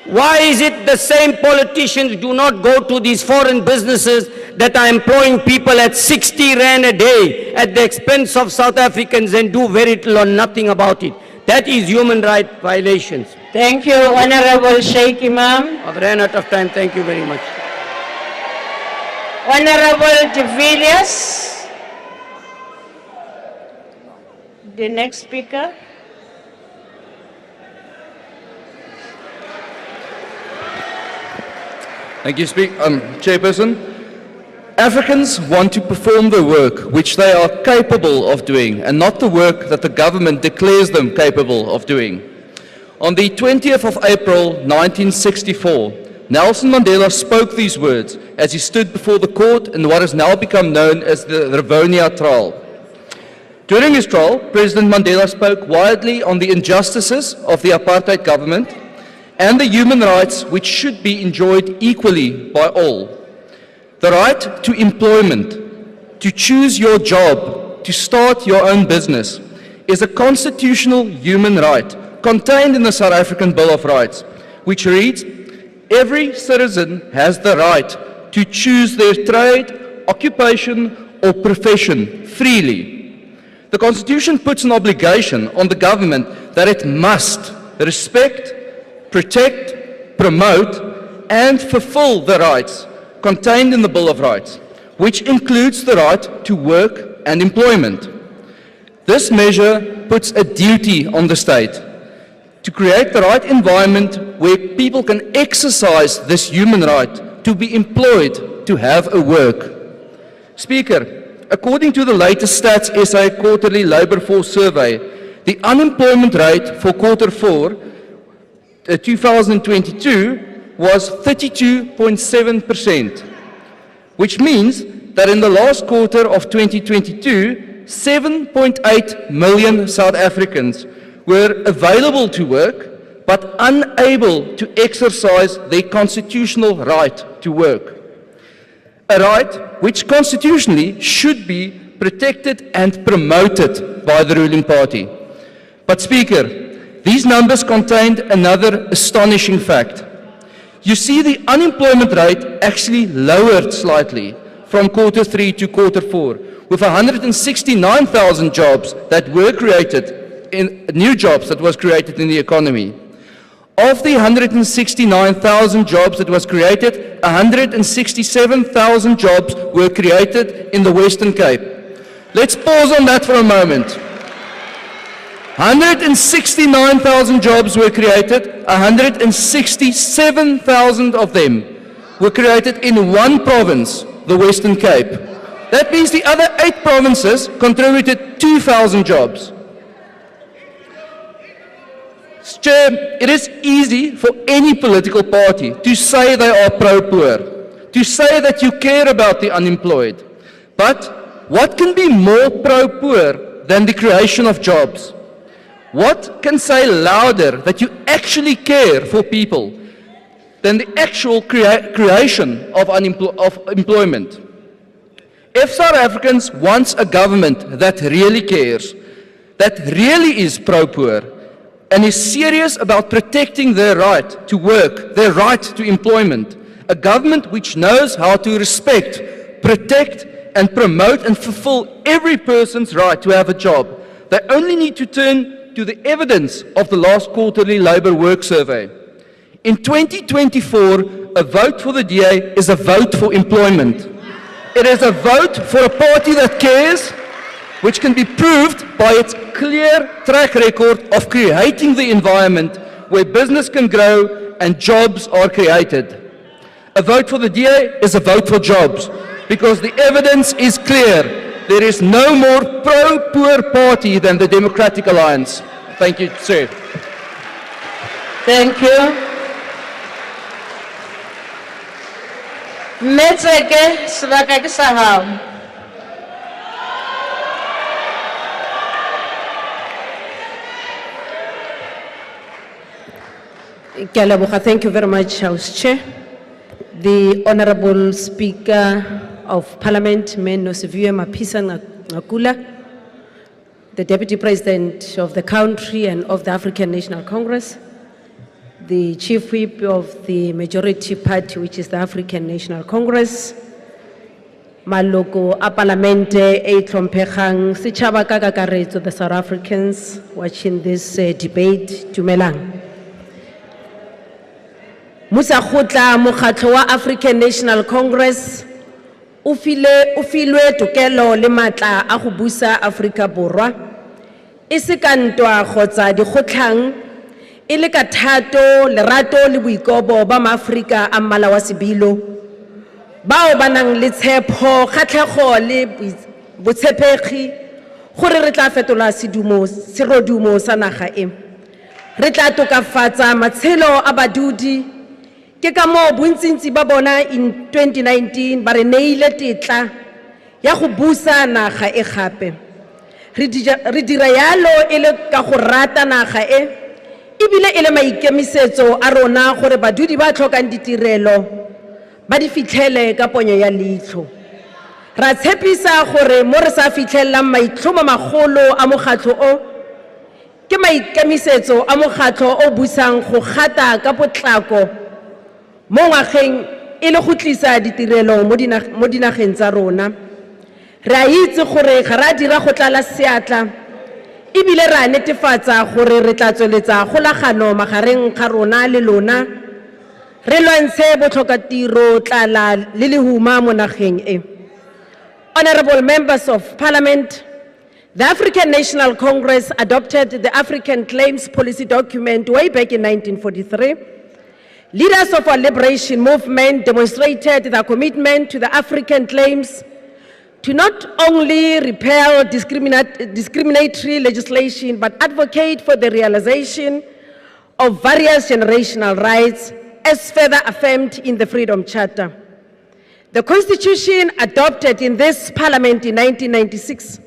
Why is it the same politicians do not go to these foreign businesses that are employing people at 60 Rand a day at the expense of South Africans and do very little or nothing about it? That is human rights violations. Thank you, Honorable Sheikh Imam. I've ran out of time. Thank you very much. Honorable de Villiers. The next speaker. Thank you, Chairperson. Africans want to perform the work which they are capable of doing and not the work that the government declares them capable of doing. On the 20th of April 1964, Nelson Mandela spoke these words as he stood before the court in what has now become known as the Rivonia trial. During his trial, President Mandela spoke widely on the injustices of the apartheid government and the human rights which should be enjoyed equally by all. The right to employment, to choose your job, to start your own business, is a constitutional human right contained in the South African Bill of Rights, which reads, "Every citizen has the right to choose their trade, occupation, or profession freely." The Constitution puts an obligation on the government that it must respect, protect, promote, and fulfill the rights contained in the Bill of Rights, which includes the right to work and employment. This measure puts a duty on the state to create the right environment where people can exercise this human right to be employed, to have a work. Speaker, according to the latest Stats SA quarterly labour force survey, the unemployment rate for quarter 4 2022 was 32.7%, which means that in the last quarter of 2022, 7.8 million South Africans were available to work but unable to exercise their constitutional right to work. A right which constitutionally should be protected and promoted by the ruling party. But Speaker, these numbers contained another astonishing fact. You see, the unemployment rate actually lowered slightly from quarter 3 to quarter 4, with 169,000 jobs that were created, new jobs that was created in the economy. Of the 169,000 jobs that was created, 167,000 jobs were created in the Western Cape. Let's pause on that for a moment. 169,000 jobs were created, 167,000 of them were created in one province, the Western Cape. That means the other 8 provinces contributed 2,000 jobs. Chair, it is easy for any political party to say they are pro-poor, to say that you care about the unemployed. But what can be more pro-poor than the creation of jobs? What can say louder that you actually care for people than the actual creation of employment? If South Africans want a government that really cares, that really is pro-poor, and is serious about protecting their right to work, their right to employment, a government which knows how to respect, protect, and promote and fulfill every person's right to have a job, they only need to turn to the evidence of the last quarterly labour work survey. In 2024, a vote for the DA is a vote for employment. It is a vote for a party that cares, which can be proved by its clear track record of creating the environment where business can grow and jobs are created. A vote for the DA is a vote for jobs, because the evidence is clear. There is no more pro-poor party than the Democratic Alliance. Thank you, sir. Thank you. Metseke sebaka ke sa hao. Thank you very much, House Chair. The Honorable Speaker of Parliament, Nosiviwe Mapisa Nqakula, the Deputy President of the country and of the African National Congress, the Chief Whip of the Majority Party, which is the African National Congress, Maloko a Parlamente e tlhomphegang setšhaba ka kakaretso, the South Africans watching this debate, dumelang. Musa khotla mokgatlo wa African National Congress o filwe tokelo le matla a go busa Afrika Borwa e se ka ntwa kgotsa dikgotlhang e le ka thato lerato le boikobo ba maAfrika a mmala wa sebilo bao ba nang le tshepo kgatlhego le botshepegi gore re tla fetola serodumo sa naga e re tla tokafatsa matshelo a badudi ke ka mo bontsintsi ba bona in 2019 ba re neile tetla ya go busa naga e gape re dira yalo e le ka go rata naga e ebile e le maikemisetso a rona gore badudi ba tlhokang ditirelo ba di fitlhele ka ponyo ya leitlho ra tshepisa gore mo re sa fitlhellang maitlhomo magolo a mogatlo o ke maikemisetso a mogatlo o busang go gata ka potlako mo ngwageng e le go tlisa ditirelo mo dinageng tsa rona re a itse gore ga ra dira go tlala seatla ebile ra netefatsa gore re tla tsweletsa golagano magareng ga rona le lona re lwantshe botlhokatiro tlala le lehuma mo nageng e. Honorable members of Parliament, the African National Congress adopted the African Claims Policy document way back in 1943. Leaders of our liberation movement demonstrated their commitment to the African claims to not only repeal discriminatory legislation, but advocate for the realization of various generational rights as further affirmed in the Freedom Charter. The Constitution adopted in this Parliament in 1996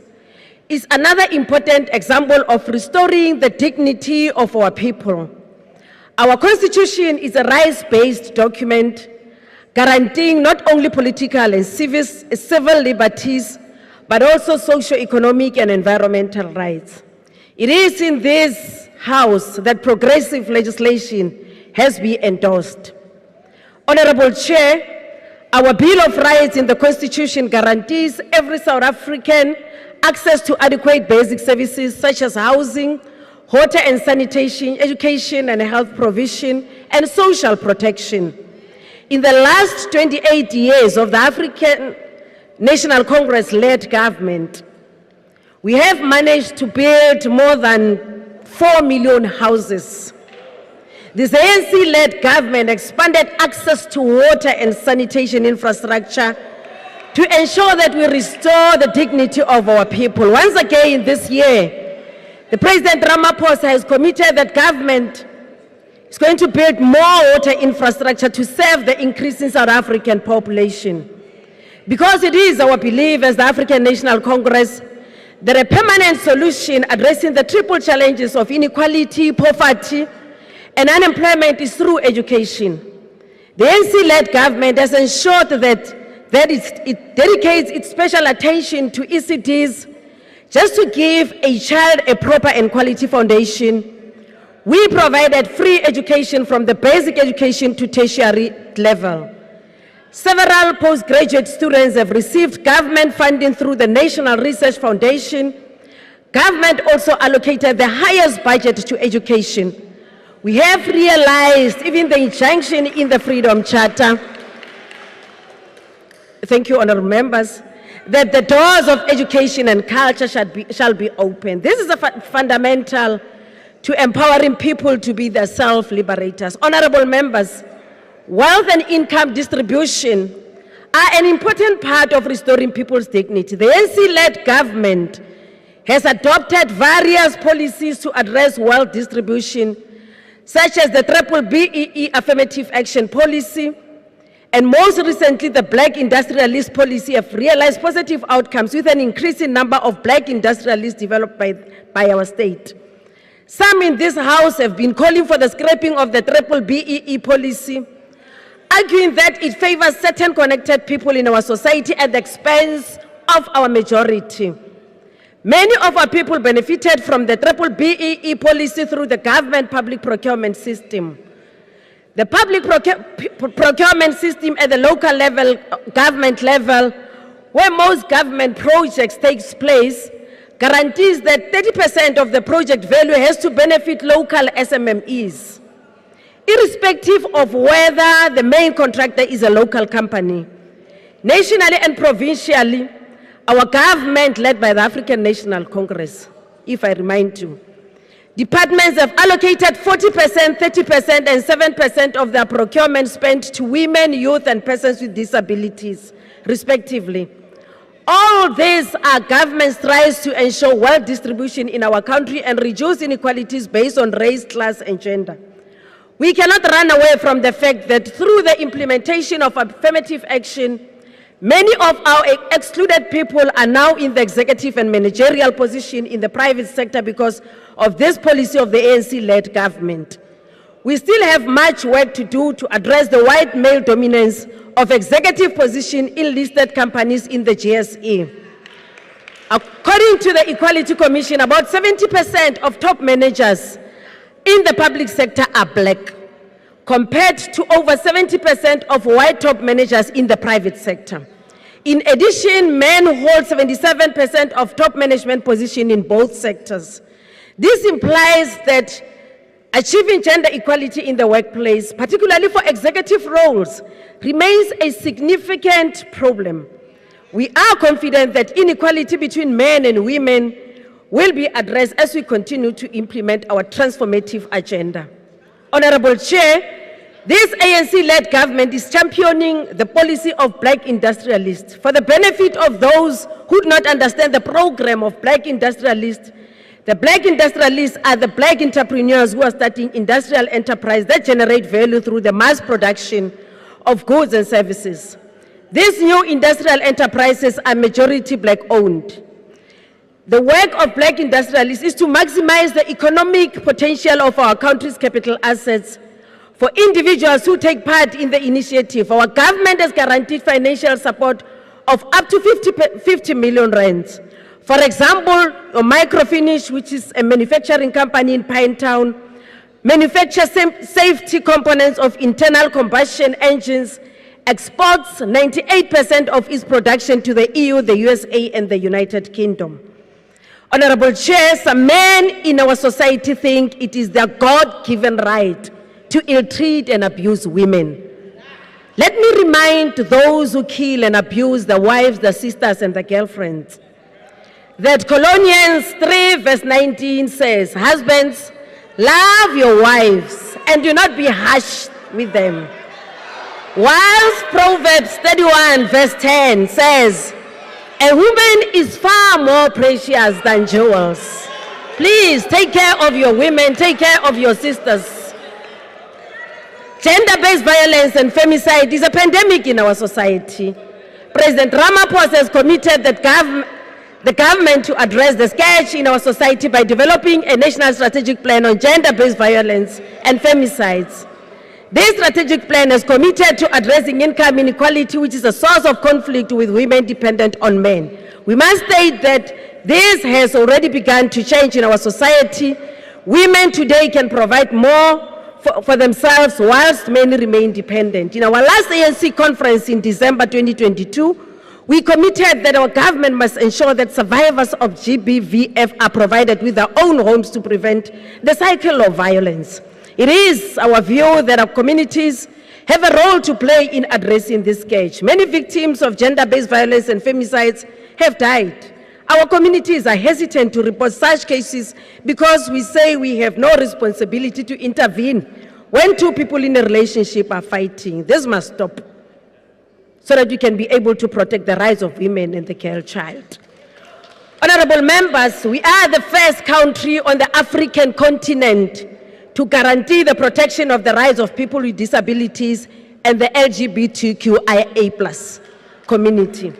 is another important example of restoring the dignity of our people. Our Constitution is a rights-based document guaranteeing not only political and civil liberties, but also socio-economic and environmental rights. It is in this House that progressive legislation has been endorsed. Honorable Chair, our Bill of Rights in the Constitution guarantees every South African access to adequate basic services such as housing, water and sanitation, education and health provision, and social protection. In the last 28 years of the African National Congress-led government, we have managed to build more than 4 million houses. This ANC-led government expanded access to water and sanitation infrastructure to ensure that we restore the dignity of our people. Once again this year, the President Ramaphosa has committed that government is going to build more water infrastructure to serve the increasing South African population. Because it is our belief as the African National Congress that a permanent solution addressing the triple challenges of inequality, poverty, and unemployment is through education. The ANC-led government has ensured that it dedicates its special attention to ECDs just to give a child a proper and quality foundation. We provided free education from the basic education to tertiary level. Several postgraduate students have received government funding through the National Research Foundation. Government also allocated the highest budget to education. We have realized, even the injunction in the Freedom Charter, thank you, honorable members, that the doors of education and culture shall be open. This is fundamental to empowering people to be their self-liberators. Honorable members, wealth and income distribution are an important part of restoring people's dignity. The ANC-led government has adopted various policies to address wealth distribution, such as the BBBEE Affirmative Action Policy, and most recently the Black Industrialist Policy have realized positive outcomes with an increasing number of Black industrialists developed by our state. Some in this House have been calling for the scrapping of the BBBEE policy, arguing that it favors certain connected people in our society at the expense of our majority. Many of our people benefited from the BBBEE policy through the government public procurement system. The public procurement system at the local level, government level, where most government projects takes place, guarantees that 30% of the project value has to benefit local SMMEs, irrespective of whether the main contractor is a local company. Nationally and provincially, our government, led by the African National Congress, if I remind you, departments have allocated 40%, 30%, and 7% of their procurement spent to women, youth, and persons with disabilities, respectively. All these are government strives to ensure wealth distribution in our country and reduce inequalities based on race, class, and gender. We cannot run away from the fact that through the implementation of affirmative action, many of our excluded people are now in the executive and managerial position in the private sector because of this policy of the ANC-led government. We still have much work to do to address the white male dominance of executive position in listed companies in the GSE. According to the Equality Commission, about 70% of top managers in the public sector are black, compared to over 70% of white top managers in the private sector. In addition, men hold 77% of top management positions in both sectors. This implies that achieving gender equality in the workplace, particularly for executive roles, remains a significant problem. We are confident that inequality between men and women will be addressed as we continue to implement our transformative agenda. Honorable Chair, this ANC-led government is championing the policy of black industrialists. For the benefit of those who do not understand the program of black industrialists, the black industrialists are the black entrepreneurs who are starting industrial enterprise that generate value through the mass production of goods and services. These new industrial enterprises are majority black owned. The work of black industrialists is to maximize the economic potential of our country's capital assets. For individuals who take part in the initiative, our government has guaranteed financial support of up to 50 million rands. For example, Microfinish, which is a manufacturing company in Pinetown, manufactures safety components of internal combustion engines, exports 98% of its production to the EU, the USA, and the United Kingdom. Honorable Chair, some men in our society think it is their God-given right to ill-treat and abuse women. Let me remind those who kill and abuse their wives, their sisters, and their girlfriends that Colossians 3 verse 19 says, husbands, love your wives and do not be harsh with them. Whilst Proverbs 31 verse 10 says, a woman is far more precious than jewels. Please take care of your women, take care of your sisters. Gender-based violence and femicide is a pandemic in our society. President Ramaphosa has committed the government to address the scourge in our society by developing a national strategic plan on gender-based violence and femicides. This strategic plan is committed to addressing income inequality, which is a source of conflict with women dependent on men. We must state that this has already begun to change in our society. Women today can provide more for themselves whilst men remain dependent. In our last ANC conference in December 2022, we committed that our government must ensure that survivors of GBVF are provided with their own homes to prevent the cycle of violence. It is our view that our communities have a role to play in addressing this scourge. Many victims of gender-based violence and femicides have died. Our communities are hesitant to report such cases because we say we have no responsibility to intervene when two people in a relationship are fighting. This must stop so that we can be able to protect the rights of women and the girl child. Honorable members, we are the first country on the African continent to guarantee the protection of the rights of people with disabilities and the LGBTQIA+ community.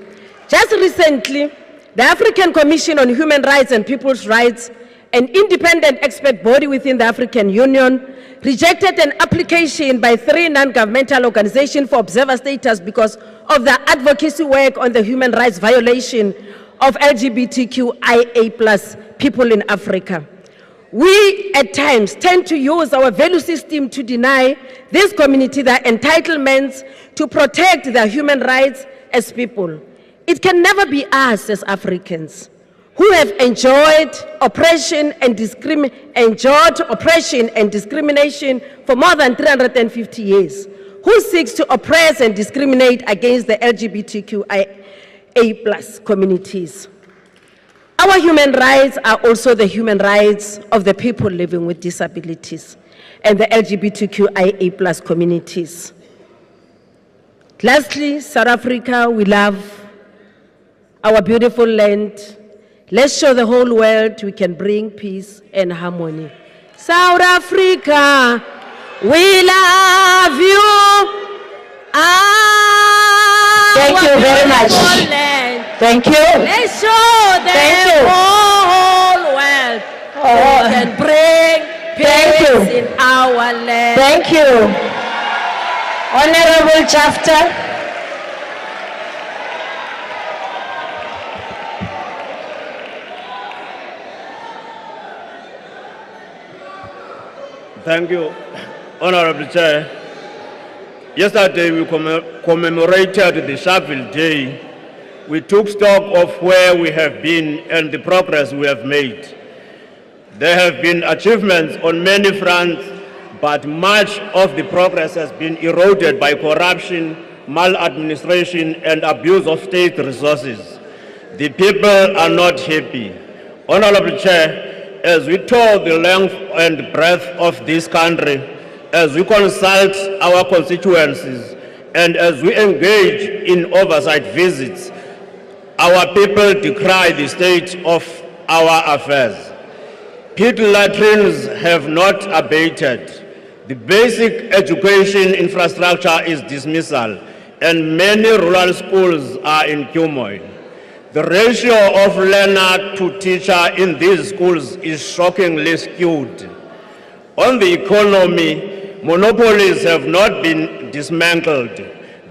Just recently, the African Commission on Human Rights and People's Rights, an independent expert body within the African Union, rejected an application by 3 non-governmental organizations for observer status because of their advocacy work on the human rights violation of LGBTQIA+ people in Africa. We at times tend to use our value system to deny this community their entitlements to protect their human rights as people. It can never be us as Africans who have enjoyed oppression and discrimination for more than 350 years, who seeks to oppress and discriminate against the LGBTQIA+ communities. Our human rights are also the human rights of the people living with disabilities and the LGBTQIA+ communities. Lastly, South Africa, we love our beautiful land. Let's show the whole world we can bring peace and harmony. South Africa, we love you. Thank you very much. Thank you. Let's show the whole world we can bring peace in our land. Thank you. Honorable Chafter. Thank you, Honorable Chair. Yesterday we commemorated the Sharpeville Day. We took stock of where we have been and the progress we have made. There have been achievements on many fronts, but much of the progress has been eroded by corruption, maladministration, and abuse of state resources. The people are not happy. Honorable Chair, as we tour the length and breadth of this country, as we consult our constituencies, and as we engage in oversight visits, our people decry the state of our affairs. Pit latrines have not abated. The basic education infrastructure is dismissal, and many rural schools are in turmoil. The ratio of learner to teacher in these schools is shockingly skewed. On the economy, monopolies have not been dismantled.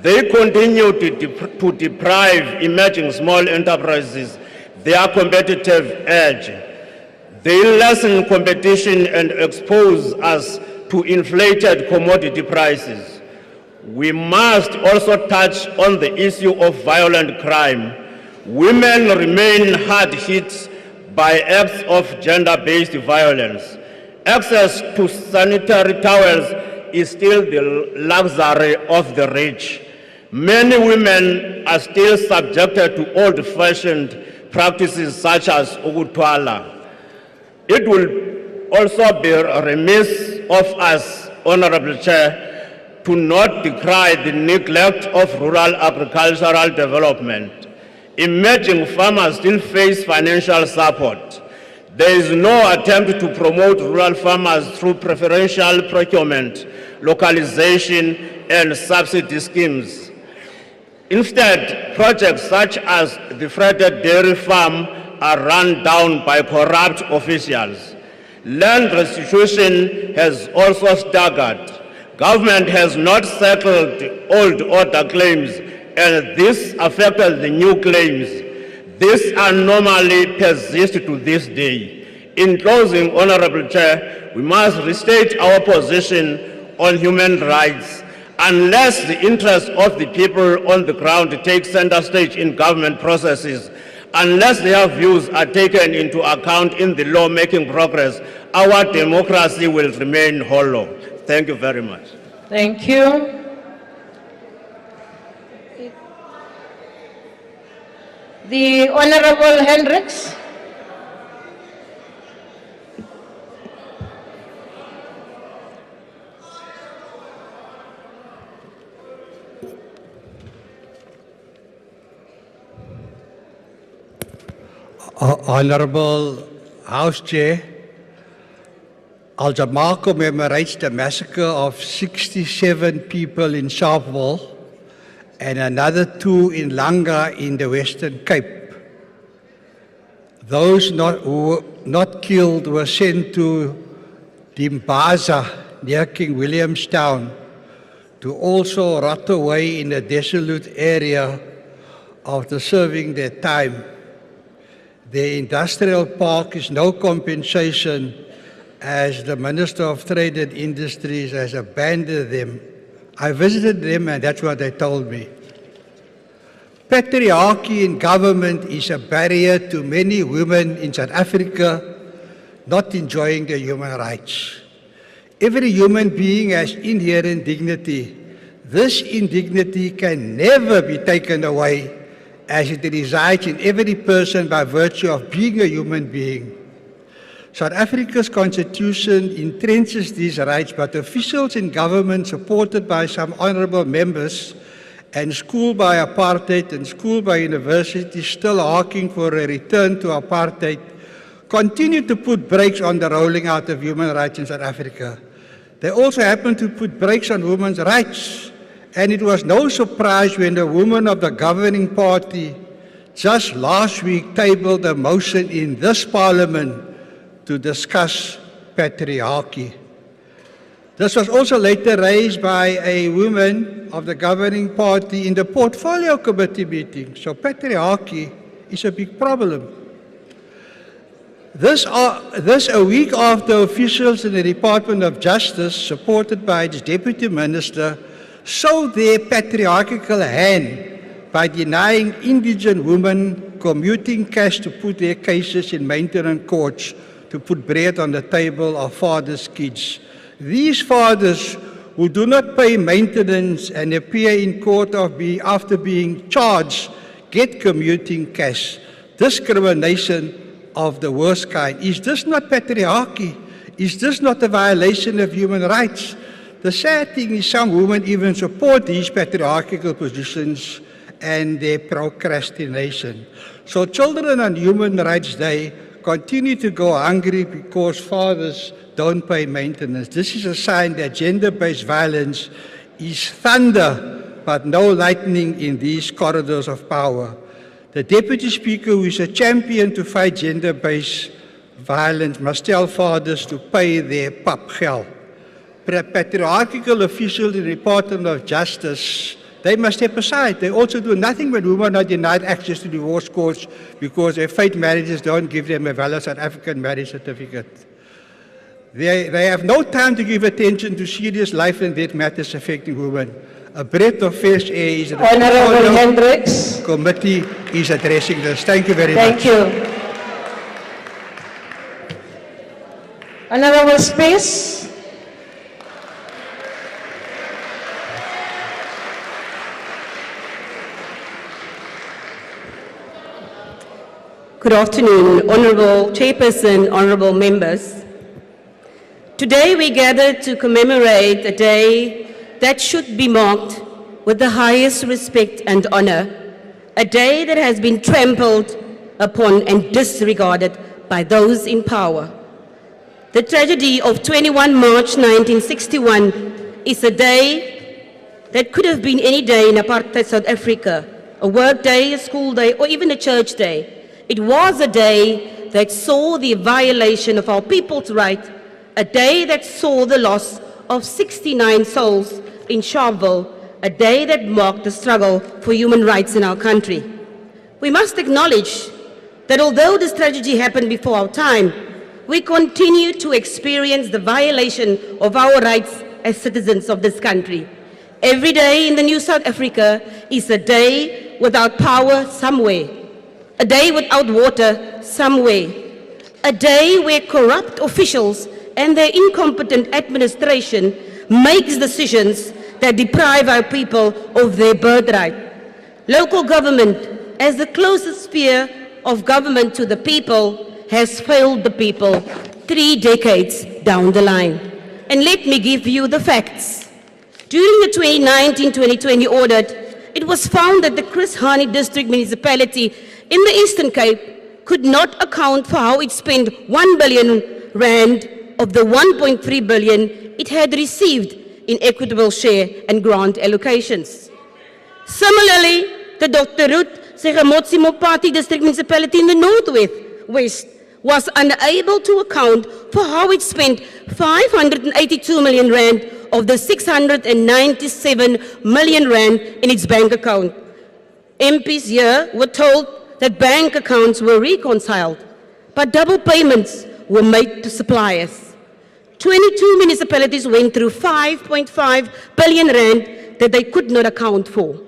They continue to deprive emerging small enterprises their competitive edge. They lessen competition and expose us to inflated commodity prices. We must also touch on the issue of violent crime. Women remain hard hit by acts of gender-based violence. Access to sanitary towels is still the luxury of the rich. Many women are still subjected to old-fashioned practices such as ukuthwala. It will also be remiss of us, Honorable Chair, to not decry the neglect of rural agricultural development. Emerging farmers still face financial support. There is no attempt to promote rural farmers through preferential procurement, localization, and subsidy schemes. Instead, projects such as the freighted dairy farm are run down by corrupt officials. Land restitution has also staggered. Government has not settled old order claims, and this affected the new claims. This anomaly persists to this day. In closing, Honorable Chair, we must restate our position on human rights. Unless the interests of the people on the ground take center stage in government processes, unless their views are taken into account in the law-making progress, our democracy will remain hollow. Thank you very much. Thank you. The Honorable Hendricks. Honorable House Chair, Al-Jamal commemorates the massacre of 67 people in Sharpeville and another 2 in Langa in the Western Cape. Those who were not killed were sent to Dimbaza near King Williamstown to also rot away in a desolate area after serving their time. The industrial park is no compensation as the Minister of Trade and Industries has abandoned them. I visited them and that's what they told me. Patriarchy in government is a barrier to many women in South Africa not enjoying their human rights. Every human being has inherent dignity. This indignity can never be taken away, as it resides in every person by virtue of being a human being. South Africa's constitution entrenches these rights, but officials in government supported by some honourable members and schooled by apartheid and schooled by universities still harking for a return to apartheid continue to put brakes on the rolling out of human rights in South Africa. They also happen to put brakes on women's rights. And it was no surprise when the women of the governing party just last week tabled a motion in this parliament to discuss patriarchy. This was also later raised by a woman of the governing party in the portfolio committee meeting. So patriarchy is a big problem. This a week after officials in the Department of Justice, supported by its deputy minister, showed their patriarchal hand by denying indigent women commuting cash to put their cases in maintenance courts to put bread on the table of fathers' kids. These fathers who do not pay maintenance and appear in court after being charged get commuting cash. Discrimination of the worst kind. Is this not patriarchy? Is this not a violation of human rights? The sad thing is some women even support these patriarchal positions and their procrastination. So children on Human Rights Day continue to go hungry because fathers don't pay maintenance. This is a sign that gender-based violence is thunder, but no lightning in these corridors of power. The Deputy Speaker, who is a champion to fight gender-based violence, must tell fathers to pay their papgeld. Patriarchal officials in the Department of Justice, they must step aside. They also do nothing when women are denied access to divorce courts because their faith marriages don't give them a valid South African marriage certificate. They have no time to give attention to serious life and death matters affecting women. A breath of fresh air is the Honourable Hendricks. Committee is addressing this. Thank you very much. Thank you. Honourable Space. Good afternoon, Honourable Chairperson, Honourable Members. Today we gather to commemorate a day that should be marked with the highest respect and honour, a day that has been trampled upon and disregarded by those in power. The tragedy of 21 March 1961 is a day that could have been any day in apartheid South Africa, a work day, a school day, or even a church day. It was a day that saw the violation of our people's right, a day that saw the loss of 69 souls in Sharpeville, a day that marked the struggle for human rights in our country. We must acknowledge that although this tragedy happened before our time, we continue to experience the violation of our rights as citizens of this country. Every day in the new South Africa is a day without power somewhere, a day without water somewhere, a day where corrupt officials and their incompetent administration makes decisions that deprive our people of their birthright. Local government, as the closest sphere of government to the people, has failed the people 3 decades down the line. And let me give you the facts. During the 2019-2020 audit, it was found that the Chris Hani District Municipality in the Eastern Cape could not account for how it spent 1 billion rand of the 1.3 billion it had received in equitable share and grant allocations. Similarly, the Dr. Ruth Segamotsi Mopati District Municipality in the Northwest was unable to account for how it spent 582 million rand of the 697 million rand in its bank account. MPs here were told that bank accounts were reconciled, but double payments were made to suppliers. 22 municipalities went through 5.5 billion rand that they could not account for.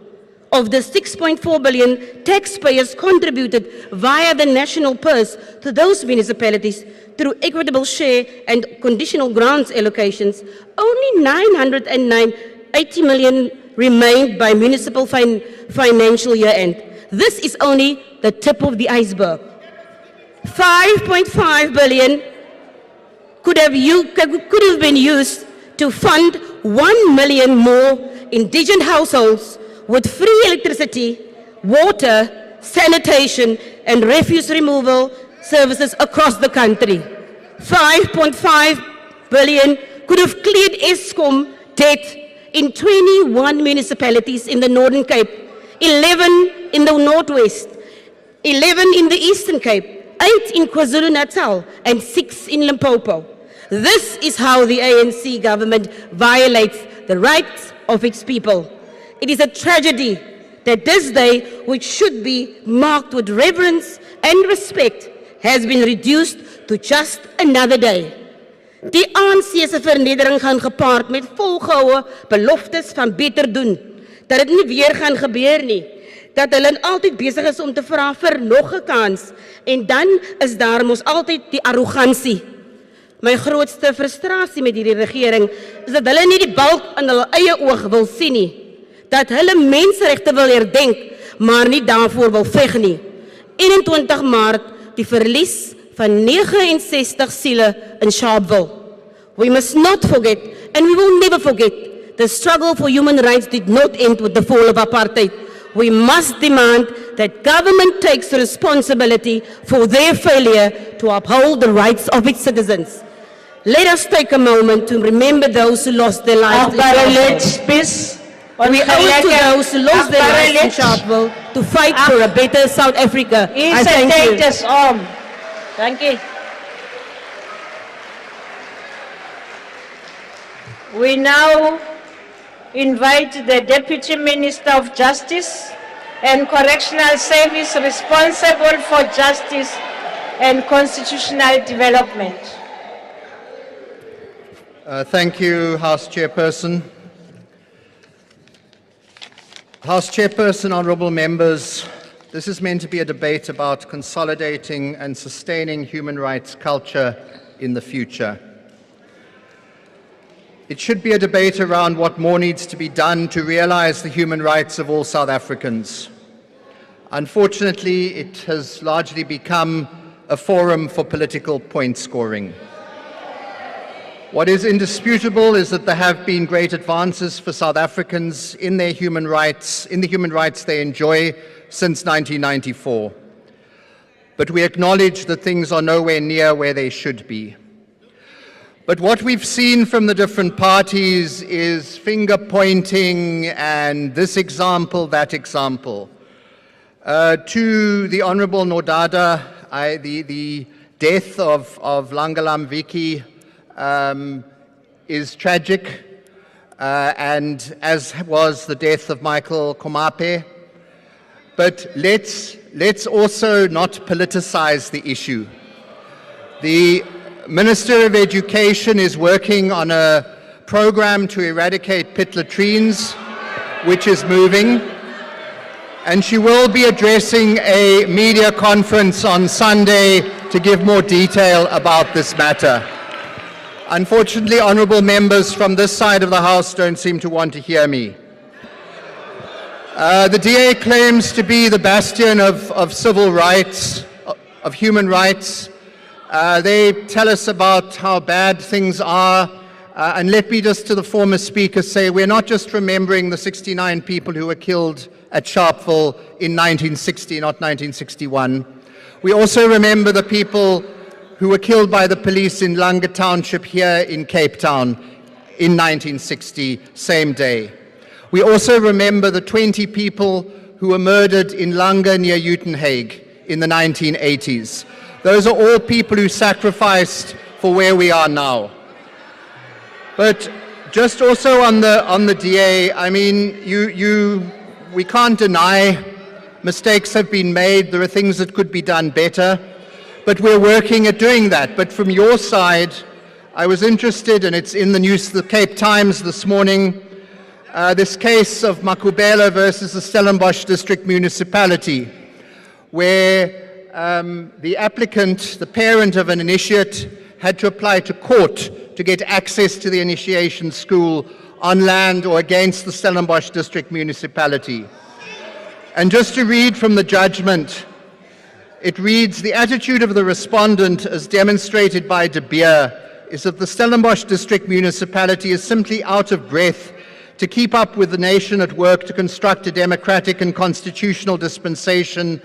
Of the 6.4 billion taxpayers contributed via the national purse to those municipalities through equitable share and conditional grants allocations, only 980 million remained by municipal financial year end. This is only the tip of the iceberg. 5.5 billion could have been used to fund 1 million more indigent households with free electricity, water, sanitation, and refuse removal services across the country. 5.5 billion could have cleared ESCOM debt in 21 municipalities in the Northern Cape, 11 in the Northwest, 11 in the Eastern Cape, 8 in KwaZulu-Natal, and 6 in Limpopo. This is how the ANC government violates the rights of its people. It is a tragedy that this day, which should be marked with reverence and respect, has been reduced to just another day. Die ANC se vernedering gaan gepaard met volgehoue beloftes van beter doen, dat dit nie weer gaan gebeur nie, dat hulle altyd besig is om te vra vir nog 'n kans, en dan is daar mos altyd die arrogansie. My grootste frustrasie met hierdie regering is dat hulle nie die balk in hulle eie oog wil sien nie, dat hulle menseregte wil herdenk, maar nie daarvoor wil veg nie. 21 Maart, die verlies van 69 siele in Sharpeville. We must not forget, and we will never forget, the struggle for human rights did not end with the fall of apartheid. We must demand that government takes responsibility for their failure to uphold the rights of its citizens. Let us take a moment to remember those who lost their lives in Sharpeville. We owe it to those who lost their lives in Sharpeville to fight for a better South Africa. I thank you. Thank you. We now invite the Deputy Minister of Justice and Correctional Service responsible for justice and constitutional development. Thank you, House Chairperson. House Chairperson, honourable members, this is meant to be a debate about consolidating and sustaining human rights culture in the future. It should be a debate around what more needs to be done to realise the human rights of all South Africans. Unfortunately, it has largely become a forum for political point scoring. What is indisputable is that there have been great advances for South Africans in their human rights, in the human rights they enjoy since 1994. But we acknowledge that things are nowhere near where they should be. But what we've seen from the different parties is finger pointing and this example, that example. To the Honourable Nodada, the death of Langalam Viki is tragic, and as was the death of Michael Komape. But let's also not politicize the issue. The Minister of Education is working on a program to eradicate pit latrines, which is moving, and she will be addressing a media conference on Sunday to give more detail about this matter. Unfortunately, honourable members from this side of the House don't seem to want to hear me. The DA claims to be the bastion of civil rights, of human rights. They tell us about how bad things are. And let me just to the former speaker say, we're not just remembering the 69 people who were killed at Sharpeville in 1960, not 1961. We also remember the people who were killed by the police in Langa Township here in Cape Town in 1960, same day. We also remember the 20 people who were murdered in Langa near Uitenhage in the 1980s. Those are all people who sacrificed for where we are now. But just also on the DA, I mean, we can't deny mistakes have been made. There are things that could be done better. But we're working at doing that. But from your side, I was interested, and it's in the news, the Cape Times this morning, this case of Makubela versus the Stellenbosch District Municipality, where the applicant, the parent of an initiate, had to apply to court to get access to the initiation school on land or against the Stellenbosch District Municipality. And just to read from the judgment, it reads, the attitude of the respondent as demonstrated by De Beer is that the Stellenbosch District Municipality is simply out of breath to keep up with the nation at work to construct a democratic and constitutional dispensation,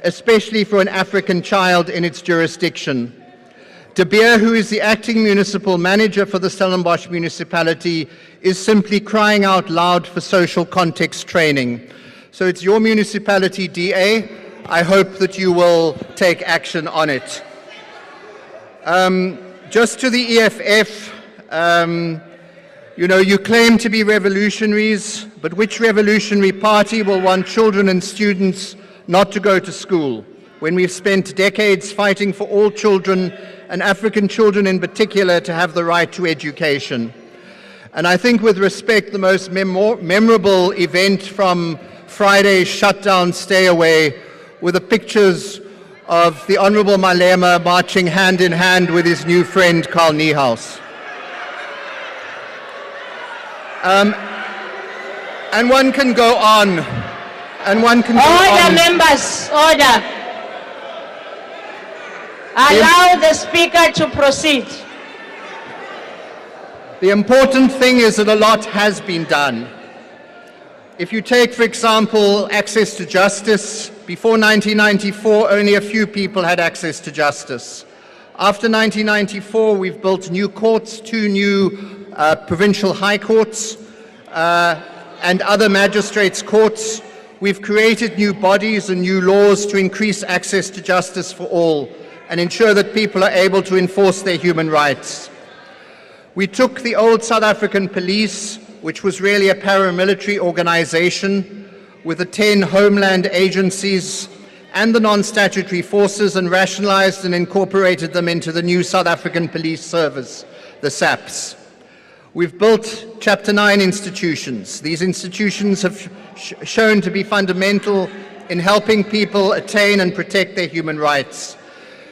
especially for an African child in its jurisdiction. De Beer, who is the acting municipal manager for the Stellenbosch municipality, is simply crying out loud for social context training. So it's your municipality, DA. I hope that you will take action on it. Just to the EFF, you claim to be revolutionaries, but which revolutionary party will want children and students not to go to school when we've spent decades fighting for all children, and African children in particular, to have the right to education? And I think, with respect, the most memorable event from Friday's shutdown stay away were the pictures of the Honourable Malema marching hand in hand with his new friend Carl Niehaus. And one can go on. And one can go on. Order, members, order. Allow the Speaker to proceed. The important thing is that a lot has been done. If you take, for example, access to justice, before 1994, only a few people had access to justice. After 1994, we've built new courts, 2 new provincial high courts, and other magistrates' courts. We've created new bodies and new laws to increase access to justice for all and ensure that people are able to enforce their human rights. We took the old South African police, which was really a paramilitary organization, with the 10 homeland agencies and the non-statutory forces, and rationalized and incorporated them into the new South African Police Service, the SAPS. We've built Chapter 9 institutions. These institutions have shown to be fundamental in helping people attain and protect their human rights.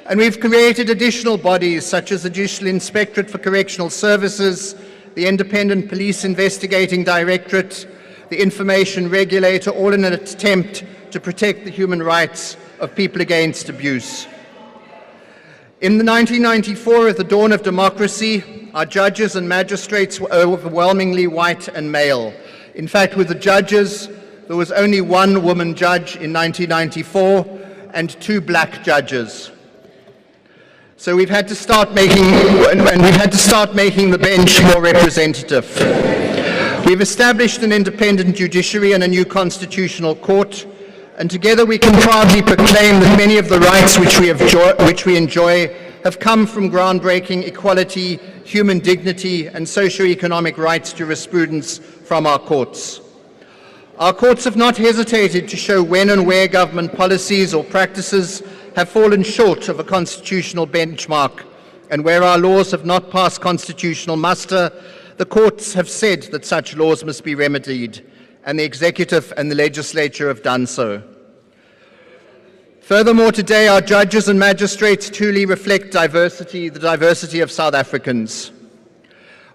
And we've created additional bodies such as the Judicial Inspectorate for Correctional Services, the Independent Police Investigating Directorate, the Information Regulator, all in an attempt to protect the human rights of people against abuse. In 1994, at the dawn of democracy, our judges and magistrates were overwhelmingly white and male. In fact, with the judges, there was only 1 woman judge in 1994 and 2 black judges. So we've had to start making the bench more representative. We've established an independent judiciary and a new constitutional court, and together we can proudly proclaim that many of the rights which we enjoy have come from groundbreaking equality, human dignity, and socio-economic rights jurisprudence from our courts. Our courts have not hesitated to show when and where government policies or practices have fallen short of a constitutional benchmark, and where our laws have not passed constitutional muster, the courts have said that such laws must be remedied, and the executive and the legislature have done so. Furthermore, today our judges and magistrates truly reflect diversity, the diversity of South Africans.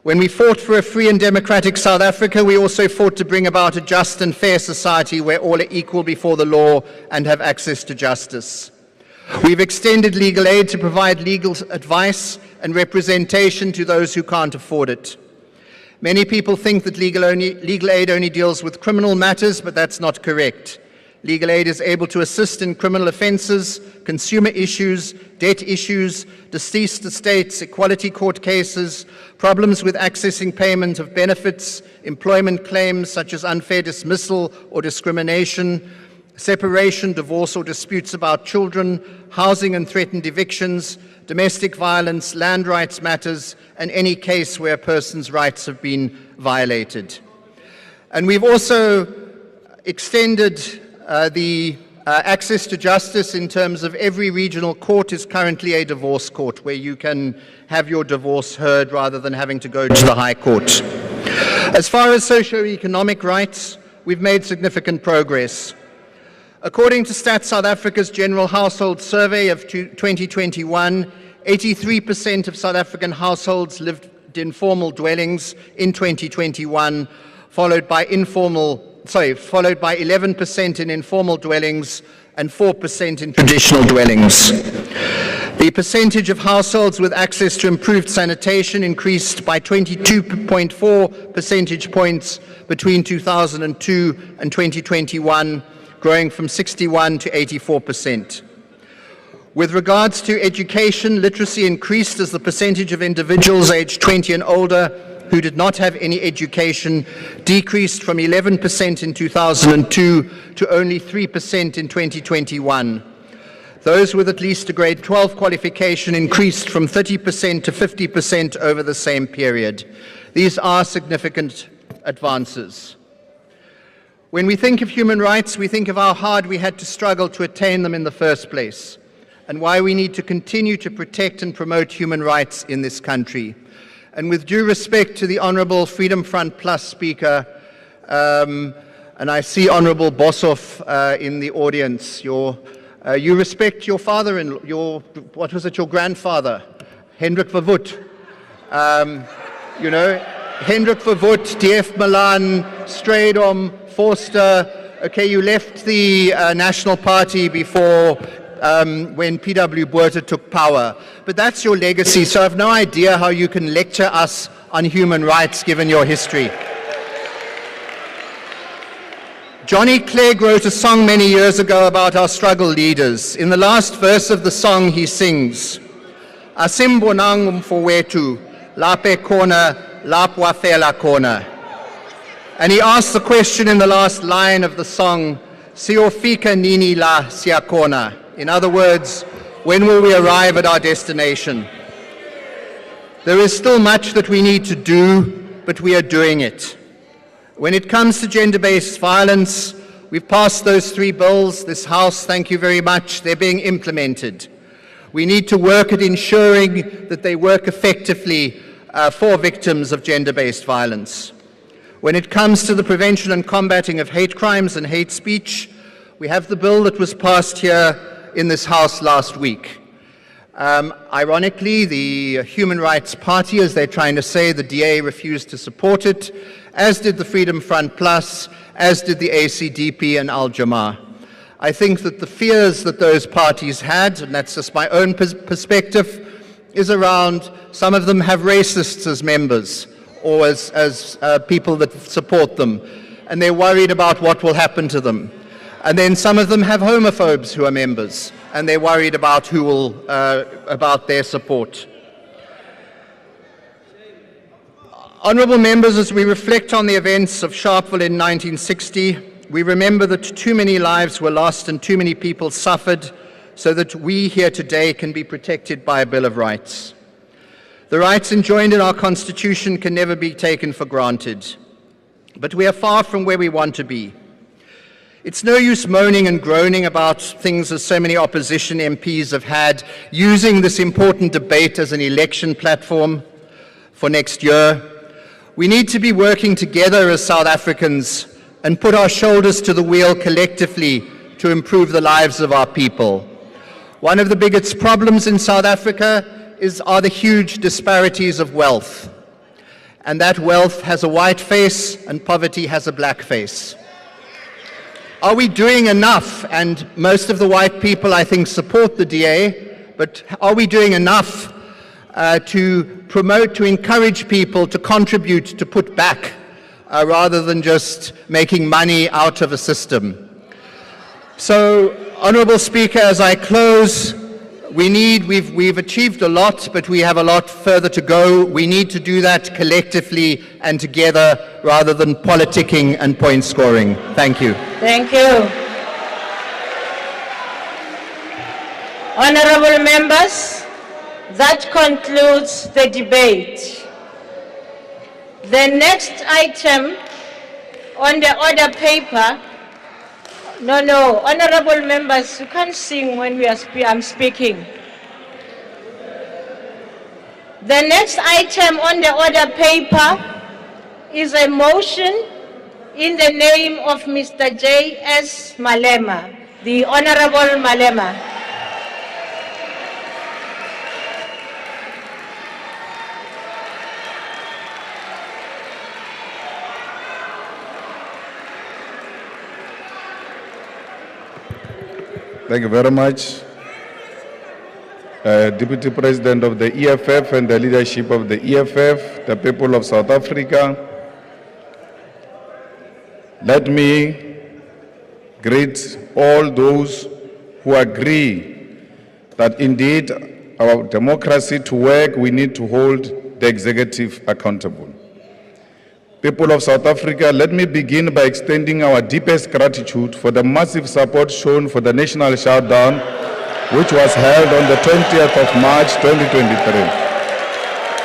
When we fought for a free and democratic South Africa, we also fought to bring about a just and fair society where all are equal before the law and have access to justice. We've extended legal aid to provide legal advice and representation to those who can't afford it. Many people think that legal aid only deals with criminal matters, but that's not correct. Legal aid is able to assist in criminal offences, consumer issues, debt issues, deceased estates, equality court cases, problems with accessing payment of benefits, employment claims such as unfair dismissal or discrimination, separation, divorce or disputes about children, housing and threatened evictions, domestic violence, land rights matters, and any case where a person's rights have been violated. And we've also extended the access to justice in terms of every regional court is currently a divorce court where you can have your divorce heard rather than having to go to the High Court. As far as socio-economic rights, we've made significant progress. According to Stats South Africa's General Household Survey of 2021, 83% of South African households lived informal dwellings in 2021, followed by 11% in informal dwellings and 4% in traditional dwellings. The percentage of households with access to improved sanitation increased by 22.4 percentage points between 2002 and 2021, growing from 61 to 84%. With regards to education, literacy increased as the percentage of individuals aged 20 and older who did not have any education decreased from 11% in 2002 to only 3% in 2021. Those with at least a grade 12 qualification increased from 30% to 50% over the same period. These are significant advances. When we think of human rights, we think of how hard we had to struggle to attain them in the first place, and why we need to continue to protect and promote human rights in this country. And with due respect to the Honourable Freedom Front Plus Speaker, and I see Honourable Boshoff in the audience, you respect your father and your grandfather, Hendrik Verwoerd. Hendrik Verwoerd, D.F. Malan, Strydom, Forster. Okay, you left the National Party before when P.W. Botha took power. But that's your legacy, so I have no idea how you can lecture us on human rights given your history. Johnny Clegg wrote a song many years ago about our struggle leaders. In the last verse of the song, he sings, Asimbonang umfowethu, lape khona, lapwa fela khona. And he asks the question in the last line of the song, Siyofika nini la siyakhona. In other words, when will we arrive at our destination? There is still much that we need to do, but we are doing it. When it comes to gender-based violence, we've passed those 3 bills. This House, thank you very much, they're being implemented. We need to work at ensuring that they work effectively for victims of gender-based violence. When it comes to the prevention and combating of hate crimes and hate speech, we have the bill that was passed here in this House last week. Ironically, the Human Rights Party, as they're trying to say, the DA refused to support it, as did the Freedom Front Plus, as did the ACDP and Al-Jamaa. I think that the fears that those parties had, and that's just my own perspective, is around some of them have racists as members or as people that support them, and they're worried about what will happen to them. And then some of them have homophobes who are members, and they're worried about who will, about their support. Honourable members, as we reflect on the events of Sharpeville in 1960, we remember that too many lives were lost and too many people suffered so that we here today can be protected by a Bill of Rights. The rights enjoined in our Constitution can never be taken for granted, but we are far from where we want to be. It's no use moaning and groaning about things as so many opposition MPs have had, using this important debate as an election platform for next year. We need to be working together as South Africans and put our shoulders to the wheel collectively to improve the lives of our people. One of the biggest problems in South Africa are the huge disparities of wealth. And that wealth has a white face and poverty has a black face. Are we doing enough? And most of the white people, I think, support the DA, but are we doing enough to promote, to encourage people to contribute, to put back, rather than just making money out of a system? So, Honourable Speaker, as I close, we've achieved a lot, but we have a lot further to go. We need to do that collectively and together rather than politicking and point scoring. Thank you. Thank you. Honourable members, that concludes the debate. The next item on the order paper. No, honourable members, you can't sing when I'm speaking. The next item on the order paper is a motion in the name of Mr. J.S. Malema, the Honourable Malema. Thank you very much. Deputy President of the EFF and the leadership of the EFF, the people of South Africa, let me greet all those who agree that indeed our democracy to work, we need to hold the executive accountable. People of South Africa, let me begin by extending our deepest gratitude for the massive support shown for the national shutdown, which was held on the 20th of March 2023.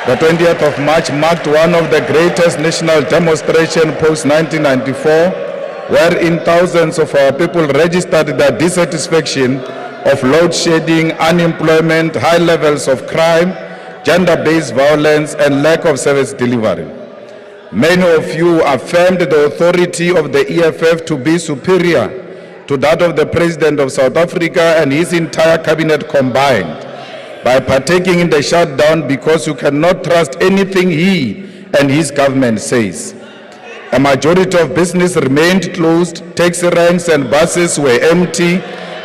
The 20th of March marked one of the greatest national demonstrations post-1994, wherein thousands of our people registered their dissatisfaction of load shedding, unemployment, high levels of crime, gender-based violence, and lack of service delivery. Many of you affirmed the authority of the EFF to be superior to that of the President of South Africa and his entire cabinet combined by partaking in the shutdown because you cannot trust anything he and his government says. A majority of business remained closed, taxi ranks and buses were empty,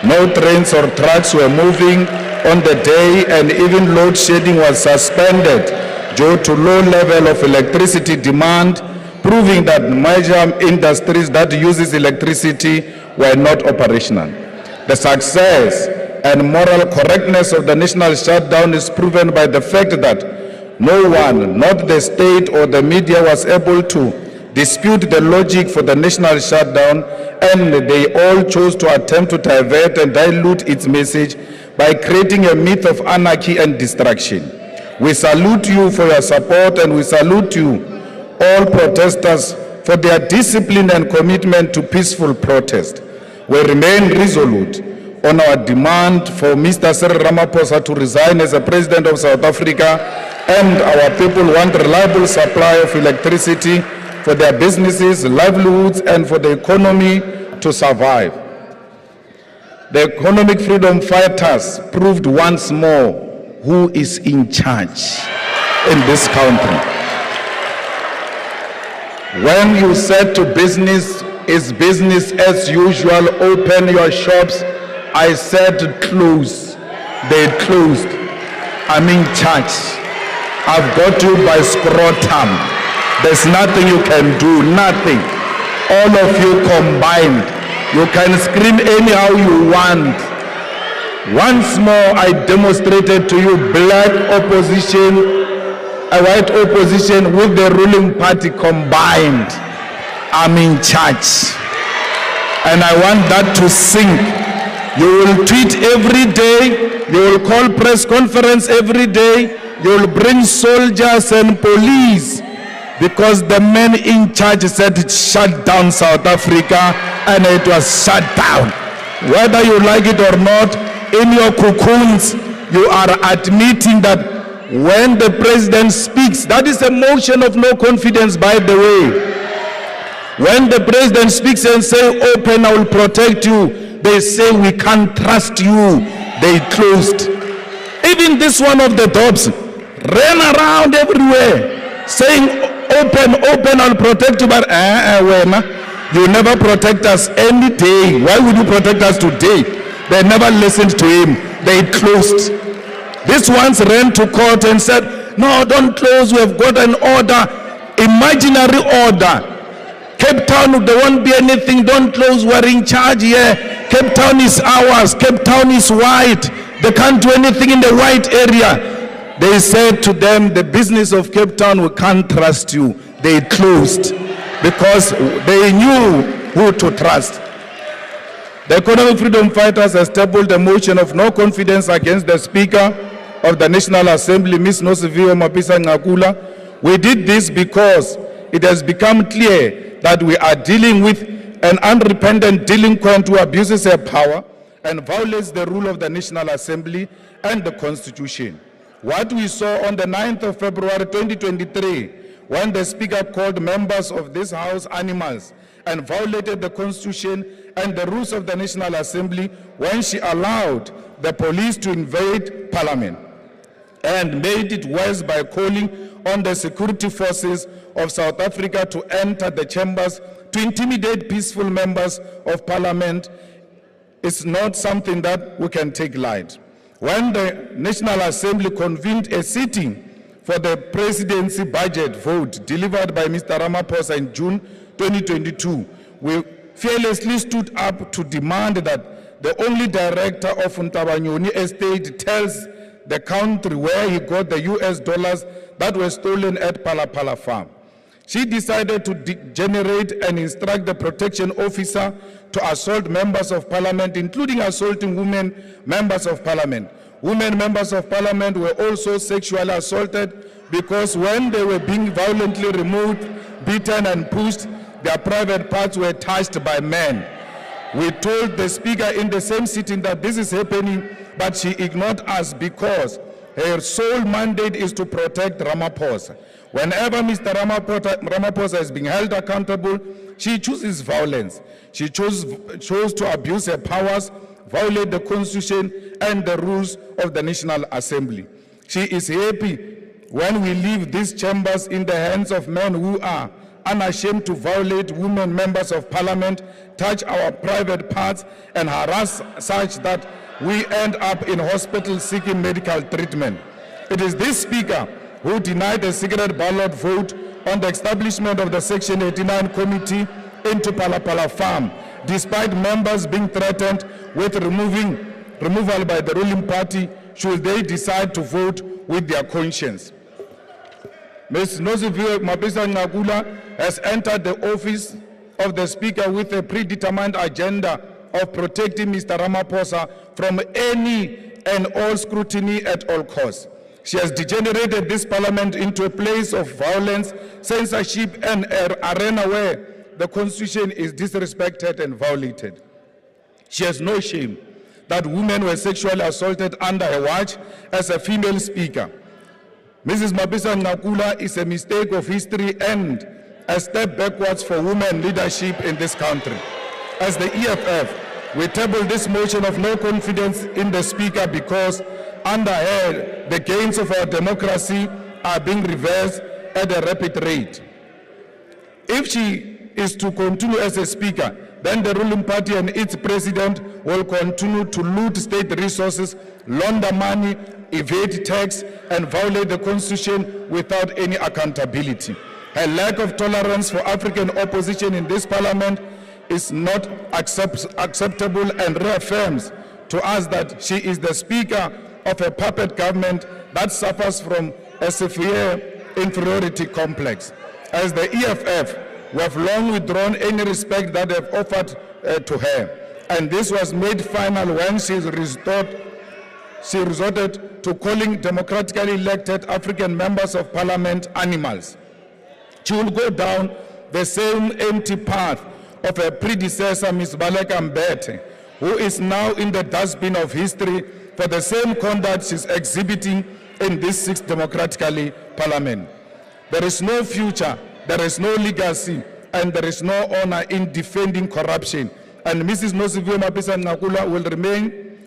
no trains or trucks were moving on the day, and even load shedding was suspended due to low level of electricity demand, proving that major industries that uses electricity were not operational. The success and moral correctness of the national shutdown is proven by the fact that no one, not the state or the media, was able to dispute the logic for the national shutdown, and they all chose to attempt to divert and dilute its message by creating a myth of anarchy and destruction. We salute you for your support, and we salute you, all protesters, for their discipline and commitment to peaceful protest. We remain resolute on our demand for Mr. Cyril Ramaphosa to resign as the President of South Africa, and our people want reliable supply of electricity for their businesses, livelihoods, and for the economy to survive. The economic freedom fighters proved once more who is in charge in this country. When you said to business, is business as usual, open your shops, I said close. They closed. I'm in charge. I've got you by scrotum. There's nothing you can do, nothing. All of you combined. You can scream anyhow you want. Once more, I demonstrated to you black opposition, a white opposition with the ruling party combined. I'm in charge. And I want that to sink. You will tweet every day. You will call press conference every day. You will bring soldiers and police, because the man in charge said shut down South Africa, and it was shut down. Whether you like it or not, in your cocoons, you are admitting that when the president speaks, that is a motion of no confidence, by the way. When the president speaks and say, open, I will protect you, they say, we can't trust you. They closed. Even this one of the dogs ran around everywhere saying, open, open, I'll protect you, but you never protect us any day. Why would you protect us today? They never listened to him. They closed. This ones ran to court and said, no, don't close, we have got an order, imaginary order. Cape Town, there won't be anything, don't close, we're in charge here. Cape Town is ours, Cape Town is white. They can't do anything in the white area. They said to them, the business of Cape Town, we can't trust you. They closed because they knew who to trust. The economic freedom fighters established a motion of no confidence against the Speaker of the National Assembly, Ms. Nosiviwe Mapisa Nqakula. We did this because it has become clear that we are dealing with an unrepentant delinquent who abuses her power and violates the rule of the National Assembly and the Constitution. What we saw on the 9th of February 2023, when the Speaker called members of this House animals and violated the Constitution and the rules of the National Assembly, when she allowed the police to invade Parliament and made it worse by calling on the security forces of South Africa to enter the chambers to intimidate peaceful members of Parliament is not something that we can take light. When the National Assembly convened a sitting for the presidency budget vote delivered by Mr. Ramaphosa in June 2022, we fearlessly stood up to demand that the only director of Ntabanyoni estate tells the country where he got the US dollars that were stolen at Phala Phala farm. She decided to generate and instruct the protection officer to assault members of parliament, including assaulting women members of parliament. Women members of parliament were also sexually assaulted because when they were being violently removed, beaten and pushed, their private parts were touched by men. We told the speaker in the same sitting that this is happening, but she ignored us because her sole mandate is to protect Ramaphosa. Whenever Mr. Ramaphosa is being held accountable, she chooses violence. She chose to abuse her powers, violate the Constitution and the rules of the National Assembly. She is happy when we leave these chambers in the hands of men who are unashamed to violate women members of parliament, touch our private parts, and harass such that we end up in hospitals seeking medical treatment. It is this speaker who denied a secret ballot vote on the establishment of the Section 89 committee into Phala Phala farm, despite members being threatened with removal by the ruling party should they decide to vote with their conscience. Ms. Nosiviwe Mapisa Nqakula has entered the office of the Speaker with a predetermined agenda of protecting Mr. Ramaphosa from any and all scrutiny at all costs. She has degenerated this parliament into a place of violence, censorship, and an arena where the Constitution is disrespected and violated. She has no shame that women were sexually assaulted under her watch as a female speaker. Mrs. Mapisa Nqakula is a mistake of history and a step backwards for women leadership in this country. As the EFF, we table this motion of no confidence in the speaker because under her, the gains of our democracy are being reversed at a rapid rate. If she is to continue as a speaker, then the ruling party and its president will continue to loot state resources, launder money, evade tax, and violate the Constitution without any accountability. Her lack of tolerance for African opposition in this parliament is not acceptable and reaffirms to us that she is the speaker of a puppet government that suffers from a severe inferiority complex. As the EFF, we have long withdrawn any respect that they have offered to her. And this was made final when she resorted to calling democratically elected African members of parliament animals. She will go down the same empty path of her predecessor, Ms. Baleka Mbete, who is now in the dustbin of history for the same conduct she's exhibiting in this 6th democratically parliament. There is no future, there is no legacy, and there is no honor in defending corruption. And Mrs. Nosiviwe Mapisa Nqakula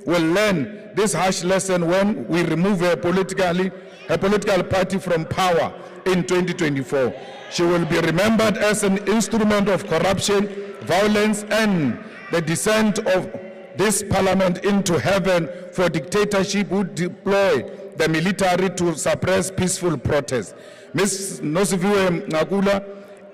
will learn this harsh lesson when we remove her political party from power in 2024. She will be remembered as an instrument of corruption, violence, and the descent of this parliament into heaven for dictatorship who deploy the military to suppress peaceful protests. Ms. Nosiviwe Nqakula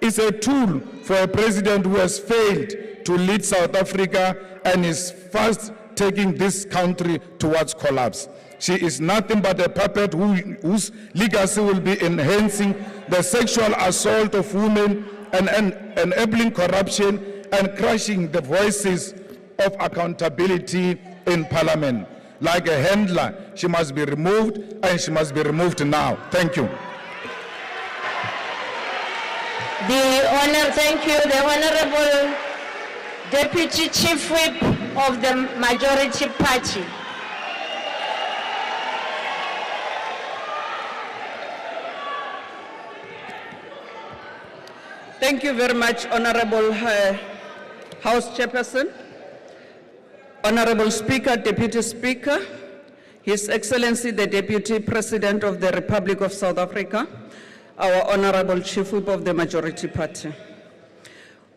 is a tool for a president who has failed to lead South Africa and is fast taking this country towards collapse. She is nothing but a puppet whose legacy will be enhancing the sexual assault of women and enabling corruption and crushing the voices of accountability in parliament. Like a handler, she must be removed, and she must be removed now. Thank you. Thank you. The Honorable Deputy Chief Whip of the Majority Party. Thank you very much, Honorable House Chairperson, Honorable Speaker, Deputy Speaker, His Excellency the Deputy President of the Republic of South Africa, our Honorable Chief Whip of the Majority Party.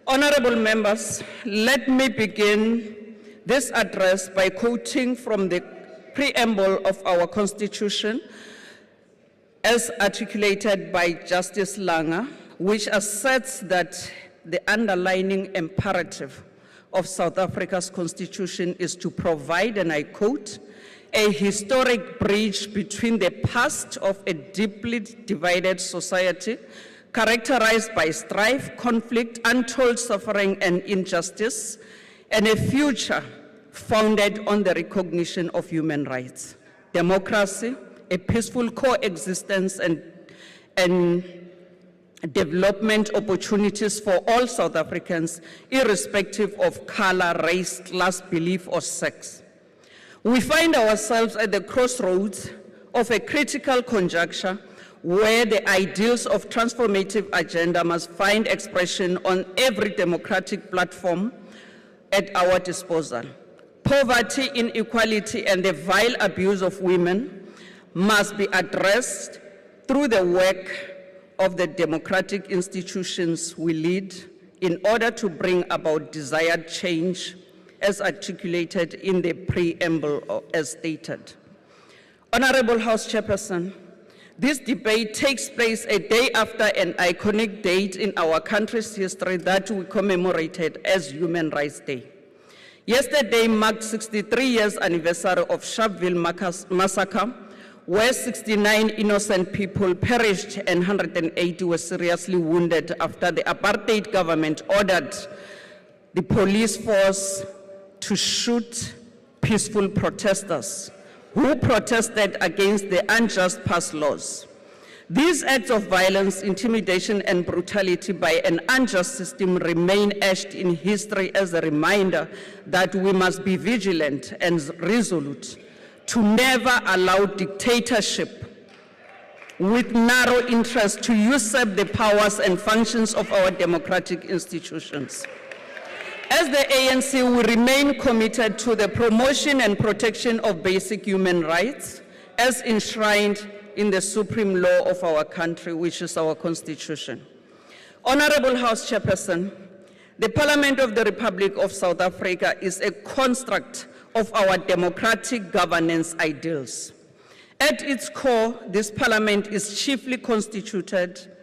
Honorable members, let me begin this address by quoting from the preamble of our Constitution as articulated by Justice Langa, which asserts that the underlying imperative of South Africa's Constitution is to provide, and I quote, a historic bridge between the past of a deeply divided society characterized by strife, conflict, untold suffering, and injustice, and a future founded on the recognition of human rights, democracy, a peaceful coexistence, and development opportunities for all South Africans, irrespective of color, race, class, belief, or sex. We find ourselves at the crossroads of a critical conjuncture where the ideals of transformative agenda must find expression on every democratic platform at our disposal. Poverty, inequality, and the vile abuse of women must be addressed through the work of the democratic institutions we lead in order to bring about desired change as articulated in the preamble as stated. Honorable House Chairperson, this debate takes place a day after an iconic date in our country's history that we commemorated as Human Rights Day. Yesterday marked 63 years anniversary of Sharpeville massacre, where 69 innocent people perished and 180 were seriously wounded after the apartheid government ordered the police force to shoot peaceful protesters who protested against the unjust pass laws. These acts of violence, intimidation, and brutality by an unjust system remain etched in history as a reminder that we must be vigilant and resolute to never allow dictatorship with narrow interest to usurp the powers and functions of our democratic institutions. As the ANC, we remain committed to the promotion and protection of basic human rights as enshrined in the supreme law of our country, which is our Constitution. Honorable House Chairperson, the Parliament of the Republic of South Africa is a construct of our democratic governance ideals. At its core, this Parliament is chiefly constituted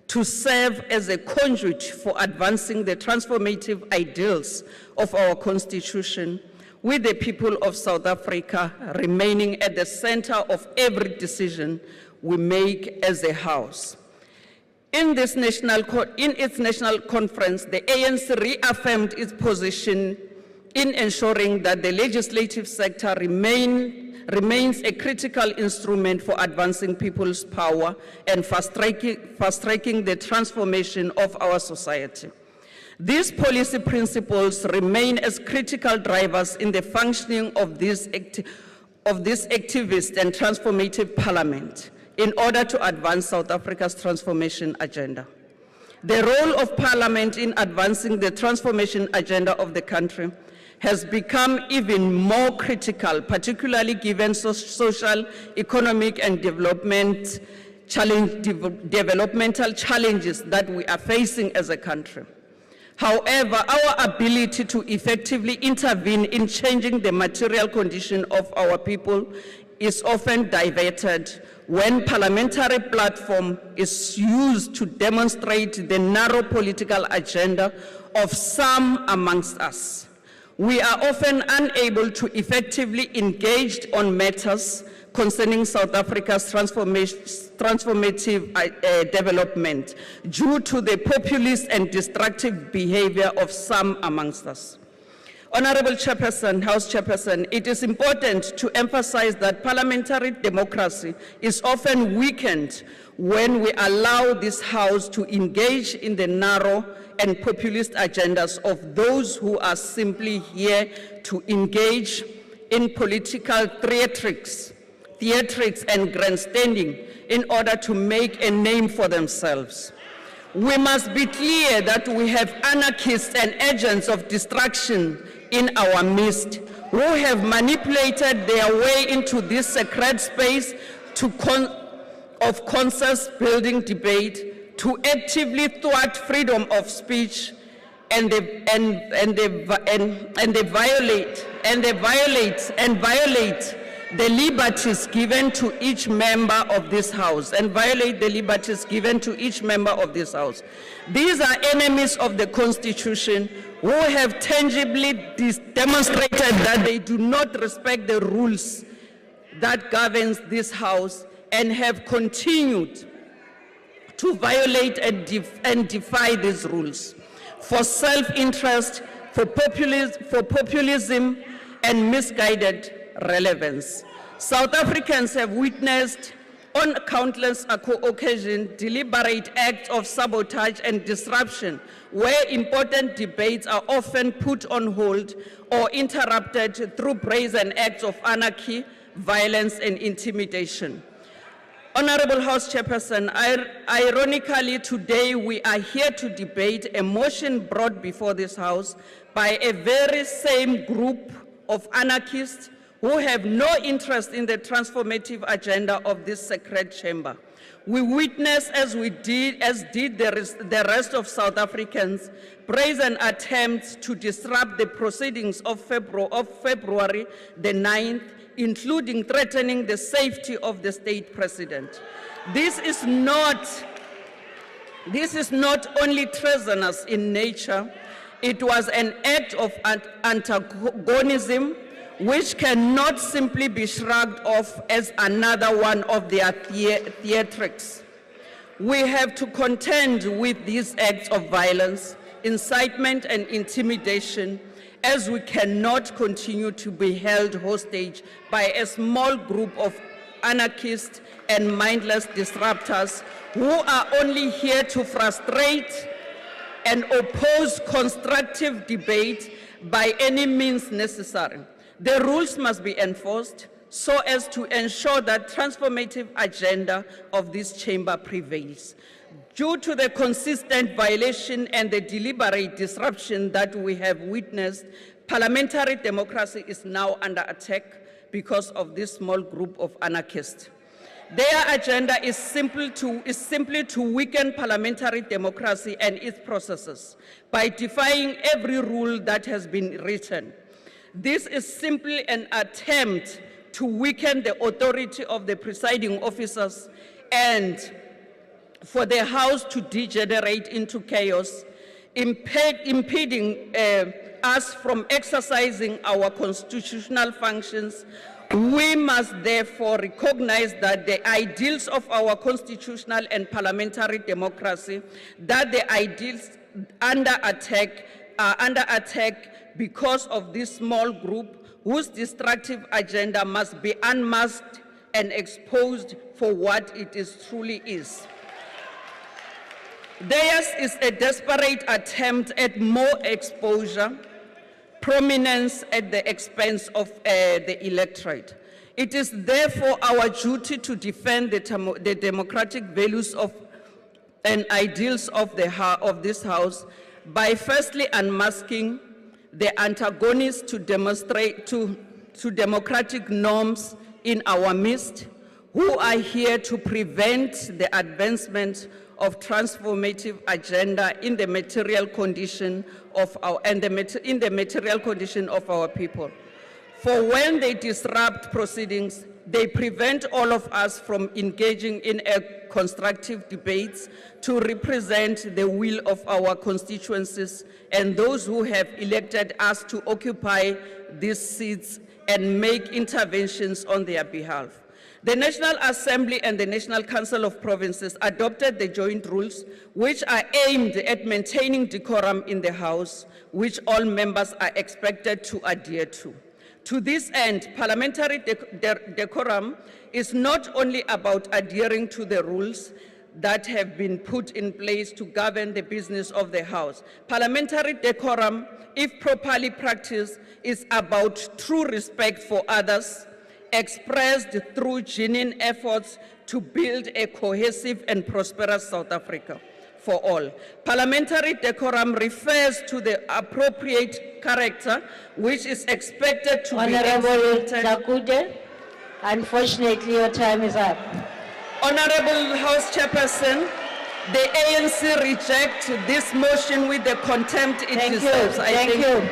to serve as a conduit for advancing the transformative ideals of our Constitution, with the people of South Africa remaining at the center of every decision we make as a House. In its national conference, the ANC reaffirmed its position in ensuring that the legislative sector remains a critical instrument for advancing people's power and fast-tracking the transformation of our society. These policy principles remain as critical drivers in the functioning of this activist and transformative parliament in order to advance South Africa's transformation agenda. The role of Parliament in advancing the transformation agenda of the country has become even more critical, particularly given social, economic, and developmental challenges that we are facing as a country. However, our ability to effectively intervene in changing the material condition of our people is often diverted when parliamentary platform is used to demonstrate the narrow political agenda of some amongst us. We are often unable to effectively engage on matters concerning South Africa's transformative development due to the populist and destructive behavior of some amongst us. Honorable Chairperson, House Chairperson, it is important to emphasize that parliamentary democracy is often weakened when we allow this House to engage in the narrow and populist agendas of those who are simply here to engage in political theatrics and grandstanding in order to make a name for themselves. We must be clear that we have anarchists and agents of destruction in our midst who have manipulated their way into this sacred space of consensus-building debate to actively thwart freedom of speech and they violate and violate the liberties given to each member of this House, These are enemies of the Constitution who have tangibly demonstrated that they do not respect the rules that governs this House and have continued to violate and defy these rules for self-interest, for populism and misguided relevance. South Africans have witnessed on countless occasions deliberate acts of sabotage and disruption where important debates are often put on hold or interrupted through brazen acts of anarchy, violence and intimidation. Honorable House Chairperson, ironically today we are here to debate a motion brought before this House by a very same group of anarchists who have no interest in the transformative agenda of this sacred chamber. We witness, as did the rest of South Africans, brazen attempts to disrupt the proceedings of February the 9th, including threatening the safety of the state president. This is not only treasonous in nature, it was an act of antagonism which cannot simply be shrugged off as another one of their theatrics. We have to contend with these acts of violence, incitement and intimidation, as we cannot continue to be held hostage by a small group of anarchists and mindless disruptors who are only here to frustrate and oppose constructive debate by any means necessary. The rules must be enforced so as to ensure that transformative agenda of this chamber prevails. Due to the consistent violation and the deliberate disruption that we have witnessed, parliamentary democracy is now under attack because of this small group of anarchists. Their agenda is simply to weaken parliamentary democracy and its processes by defying every rule that has been written. This is simply an attempt to weaken the authority of the presiding officers and for the House to degenerate into chaos, impeding us from exercising our constitutional functions. We must therefore recognize that the ideals of our constitutional and parliamentary democracy, that the ideals are under attack because of this small group whose destructive agenda must be unmasked and exposed for what it truly is. Theirs is a desperate attempt at more exposure, prominence at the expense of the electorate. It is therefore our duty to defend the democratic values and ideals of this House by firstly unmasking the antagonists to democratic norms in our midst, who are here to prevent the advancement of transformative agenda in the material condition of our people. For when they disrupt proceedings, they prevent all of us from engaging in a constructive debates to represent the will of our constituencies and those who have elected us to occupy these seats and make interventions on their behalf. The National Assembly and the National Council of Provinces adopted the joint rules, which are aimed at maintaining decorum in the House, which all members are expected to adhere to. To this end, parliamentary decorum is not only about adhering to the rules that have been put in place to govern the business of the House. Parliamentary decorum, if properly practiced, is about true respect for others, expressed through genuine efforts to build a cohesive and prosperous South Africa for all. Parliamentary decorum refers to the appropriate character which is expected to Honorable be Nqakula, unfortunately your time is up. Honorable House Chairperson, the ANC reject this motion with the contempt it deserves. Thank you.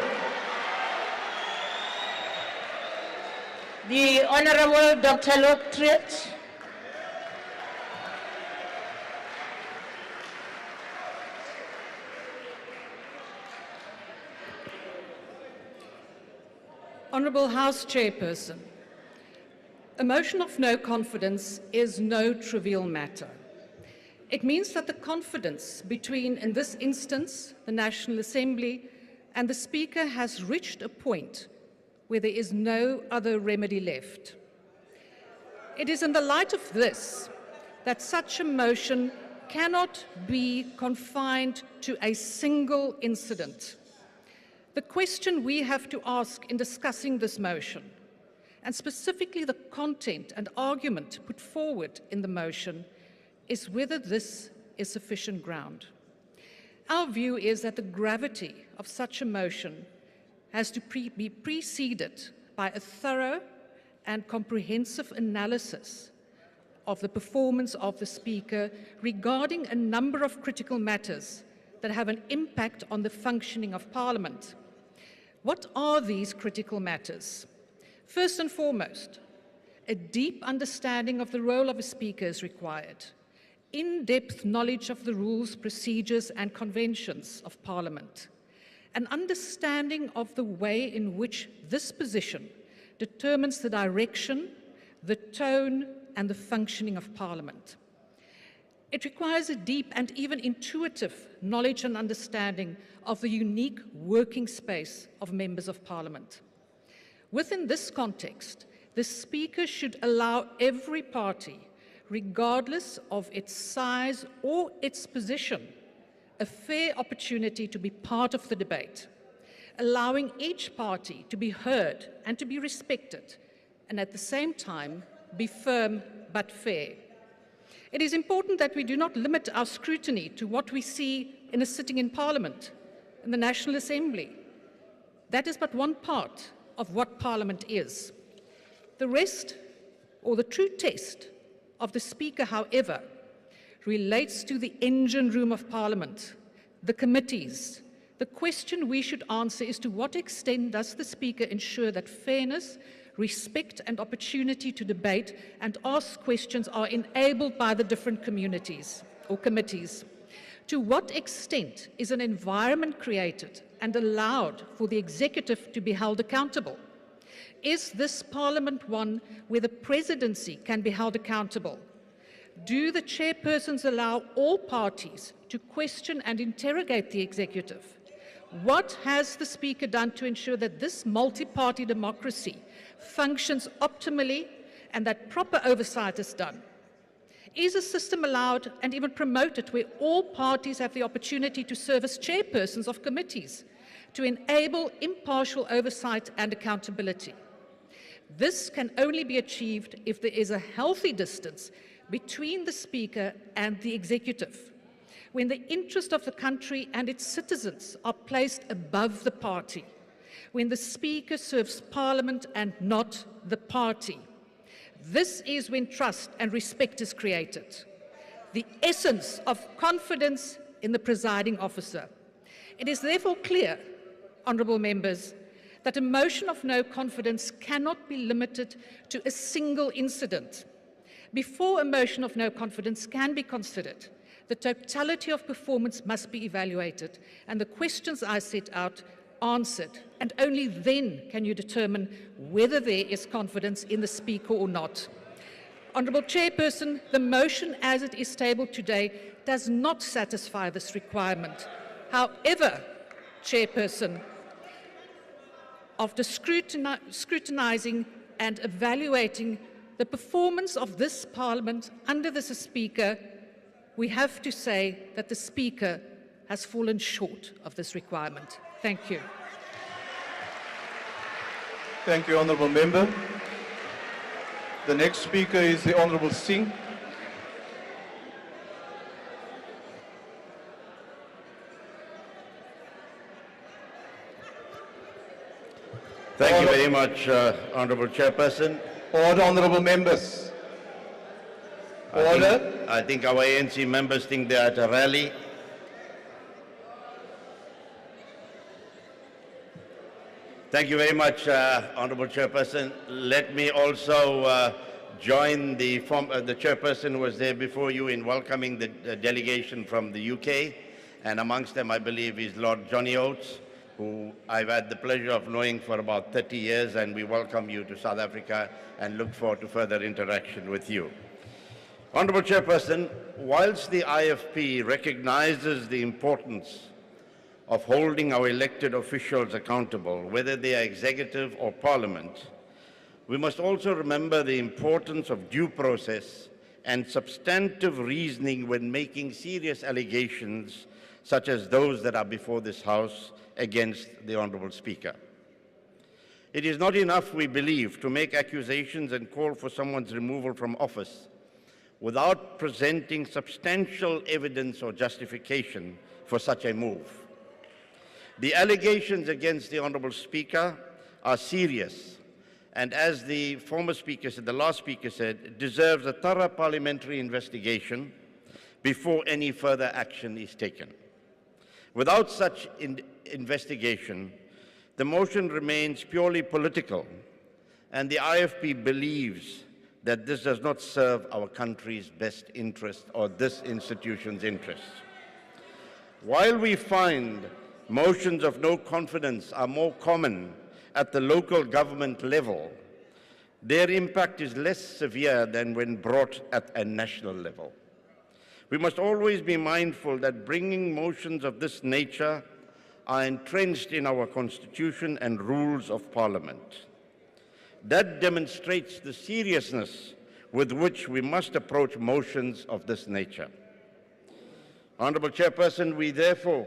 The Honorable Dr. Luke Triet. Honourable House Chairperson, a motion of no confidence is no trivial matter. It means that the confidence between, in this instance, the National Assembly and the Speaker has reached a point where there is no other remedy left. It is in the light of this that such a motion cannot be confined to a single incident. The question we have to ask in discussing this motion, and specifically the content and argument put forward in the motion, is whether this is sufficient ground. Our view is that the gravity of such a motion has to be preceded by a thorough and comprehensive analysis of the performance of the Speaker regarding a number of critical matters that have an impact on the functioning of Parliament. What are these critical matters? First and foremost, a deep understanding of the role of a Speaker is required. In-depth knowledge of the rules, procedures, and conventions of Parliament. An understanding of the way in which this position determines the direction, the tone, and the functioning of Parliament. It requires a deep and even intuitive knowledge and understanding of the unique working space of members of Parliament. Within this context, the Speaker should allow every party, regardless of its size or its position, a fair opportunity to be part of the debate, allowing each party to be heard and to be respected, and at the same time, be firm but fair. It is important that we do not limit our scrutiny to what we see in a sitting in Parliament, in the National Assembly. That is but one part of what Parliament is. The rest, or the true test of the Speaker, however, relates to the engine room of Parliament, the committees. The question we should answer is to what extent does the Speaker ensure that fairness, respect and opportunity to debate and ask questions are enabled by the different communities or committees? To what extent is an environment created and allowed for the executive to be held accountable? Is this Parliament one where the presidency can be held accountable? Do the chairpersons allow all parties to question and interrogate the executive? What has the Speaker done to ensure that this multi-party democracy functions optimally and that proper oversight is done? Is a system allowed and even promoted where all parties have the opportunity to serve as chairpersons of committees to enable impartial oversight and accountability? This can only be achieved if there is a healthy distance between the Speaker and the executive, when the interest of the country and its citizens are placed above the party, when the Speaker serves Parliament and not the party. This is when trust and respect is created, the essence of confidence in the presiding officer. It is therefore clear, honourable members, that a motion of no confidence cannot be limited to a single incident. Before a motion of no confidence can be considered, the totality of performance must be evaluated and the questions I set out answered, and only then can you determine whether there is confidence in the Speaker or not. Honourable Chairperson, the motion as it is tabled today does not satisfy this requirement. However, Chairperson, after scrutinising and evaluating the performance of this Parliament under this Speaker, we have to say that the Speaker has fallen short of this requirement. Thank you. Thank you, Honourable Member. The next speaker is the Honourable Singh. Thank you very much, Honourable Chairperson. Order, Honourable Members. Order. I think our ANC members think they are at a rally. Thank you very much, Honorable Chairperson. Let me also join the chairperson who was there before you in welcoming the delegation from the UK. And amongst them, I believe, is Lord Johnny Oates, who I've had the pleasure of knowing for about 30 years, and we welcome you to South Africa and look forward to further interaction with you. Honorable Chairperson, whilst the IFP recognizes the importance of holding our elected officials accountable, whether they are executive or parliament, we must also remember the importance of due process and substantive reasoning when making serious allegations such as those that are before this House against the Honourable Speaker. It is not enough, we believe, to make accusations and call for someone's removal from office without presenting substantial evidence or justification for such a move. The allegations against the Honourable Speaker are serious, and as the former speaker said, the last speaker said, it deserves a thorough parliamentary investigation before any further action is taken. Without such investigation, the motion remains purely political, and the IFP believes that this does not serve our country's best interest or this institution's interests. While we find motions of no confidence are more common at the local government level, their impact is less severe than when brought at a national level. We must always be mindful that bringing motions of this nature are entrenched in our Constitution and rules of Parliament. That demonstrates the seriousness with which we must approach motions of this nature. Honourable Chairperson, we therefore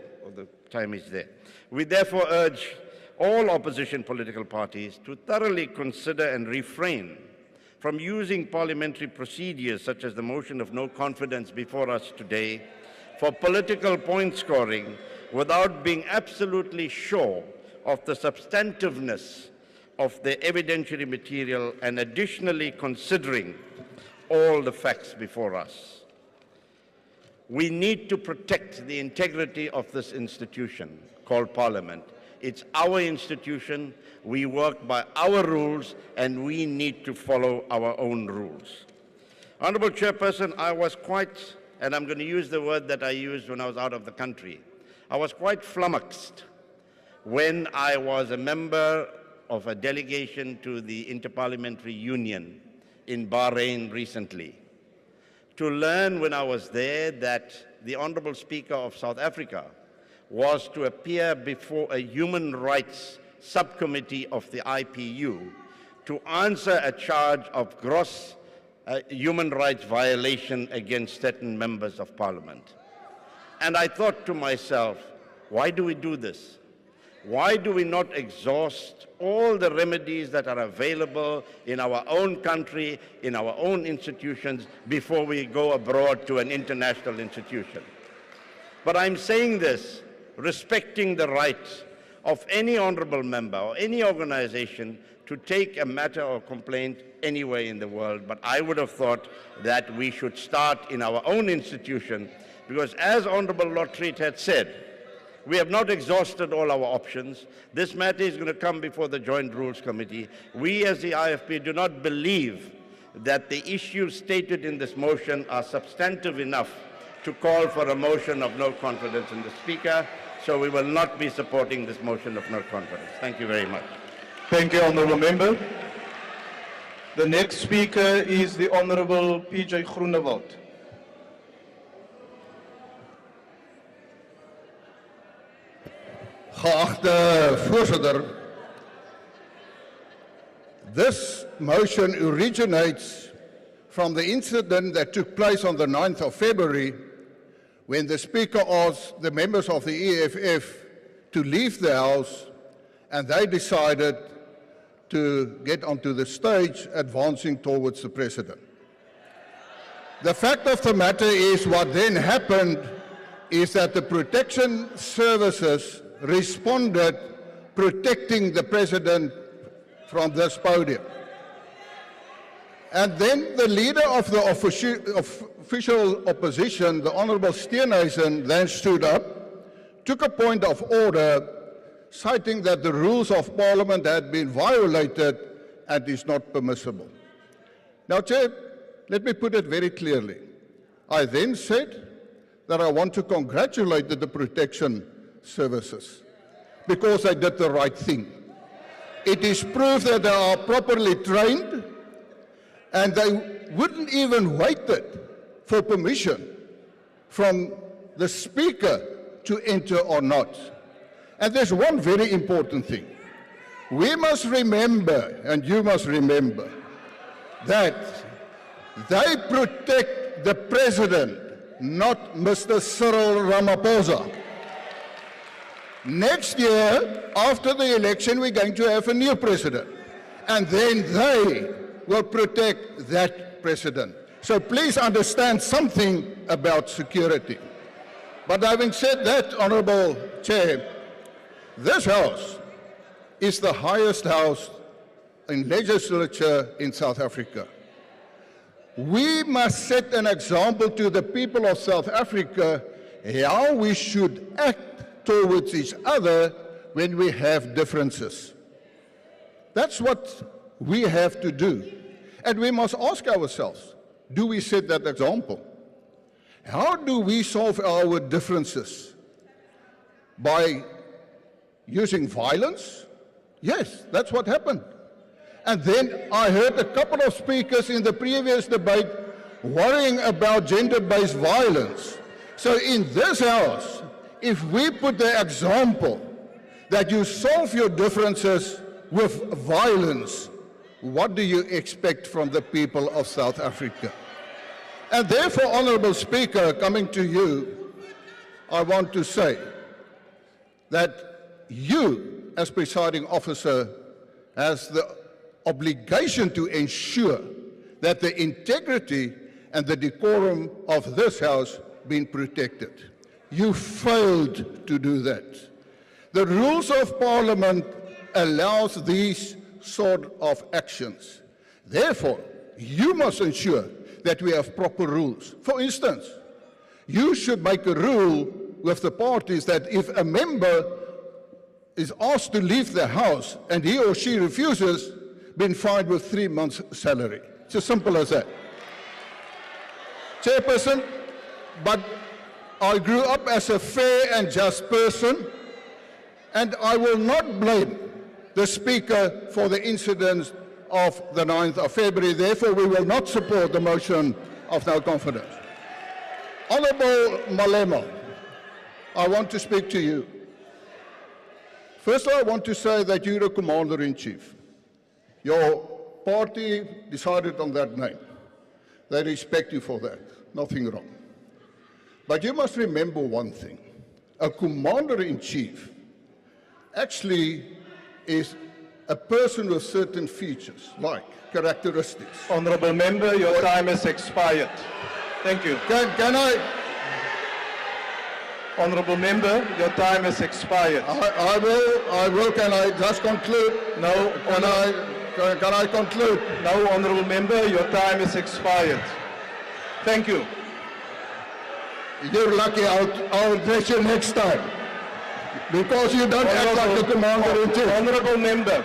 urge all opposition political parties to thoroughly consider and refrain from using parliamentary procedures such as the motion of no confidence before us today for political point scoring without being absolutely sure of the substantiveness of the evidentiary material and additionally considering all the facts before us. We need to protect the integrity of this institution called Parliament. It's our institution, we work by our rules, and we need to follow our own rules. Honourable Chairperson, I was quite, and I'm going to use the word that I used when I was out of the country, I was quite flummoxed when I was a member of a delegation to the Interparliamentary Union in Bahrain recently, to learn when I was there that the Honourable Speaker of South Africa was to appear before a human rights subcommittee of the IPU to answer a charge of gross human rights violation against certain members of Parliament. And I thought to myself, why do we do this? Why do we not exhaust all the remedies that are available in our own country, in our own institutions, before we go abroad to an international institution? But I'm saying this respecting the rights of any honourable member or any organization to take a matter or complaint anywhere in the world. But I would have thought that we should start in our own institution, because as Honourable Lord Treat had said, we have not exhausted all our options. This matter is going to come before the Joint Rules Committee. We as the IFP do not believe that the issues stated in this motion are substantive enough to call for a motion of no confidence in the Speaker, so we will not be supporting this motion of no confidence. Thank you very much. Thank you, Honourable Member. The next speaker is the Honourable PJ Groenewald. Geachte voorzitter, this motion originates from the incident that took place on the 9th of February when the Speaker asked the members of the EFF to leave the House, and they decided to get onto the stage advancing towards the President. The fact of the matter is, what then happened is that the protection services responded protecting the President from this podium. And then the leader of the official opposition, the Honourable Steenhuisen, then stood up, took a point of order, citing that the rules of Parliament had been violated and is not permissible. Now, Chair, let me put it very clearly. I then said that I want to congratulate the protection services because they did the right thing. It is proof that they are properly trained and they wouldn't even wait for permission from the Speaker to enter or not. And there's one very important thing. We must remember, and you must remember, that they protect the President, not Mr. Cyril Ramaphosa. Next year, after the election, we're going to have a new president. And then they will protect that president. So please understand something about security. But having said that, Honourable Chair, this House is the highest house in legislature in South Africa. We must set an example to the people of South Africa how we should act towards each other when we have differences. That's what we have to do. And we must ask ourselves, do we set that example? How do we solve our differences? By using violence? Yes, that's what happened. And then I heard a couple of speakers in the previous debate worrying about gender-based violence. So in this House, if we put the example that you solve your differences with violence, what do you expect from the people of South Africa? And therefore, Honourable Speaker, coming to you, I want to say that you, as presiding officer, has the obligation to ensure that the integrity and the decorum of this House being protected. You failed to do that. The rules of Parliament allows these sort of actions. Therefore, you must ensure that we have proper rules. For instance, you should make a rule with the parties that if a member is asked to leave the House and he or she refuses, been fined with 3 months' salary. It's as simple as that. Chairperson, but I grew up as a fair and just person, and I will not blame the Speaker for the incidents of the 9th of February. Therefore, we will not support the motion of no confidence. Honourable Malema, I want to speak to you. Firstly, I want to say that you're a Commander-in-Chief. Your party decided on that name. They respect you for that. Nothing wrong. But you must remember one thing. A Commander-in-Chief actually is a person with certain features, like characteristics. Honourable Member, your time has expired. Thank you. Can I? Honourable Member, your time has expired. I will. Can I just conclude? No. Can I conclude? No, Honourable Member, your time has expired. Thank you. You're lucky. I'll address you next time. Because you don't act like the Commander-in-Chief. Honourable Member.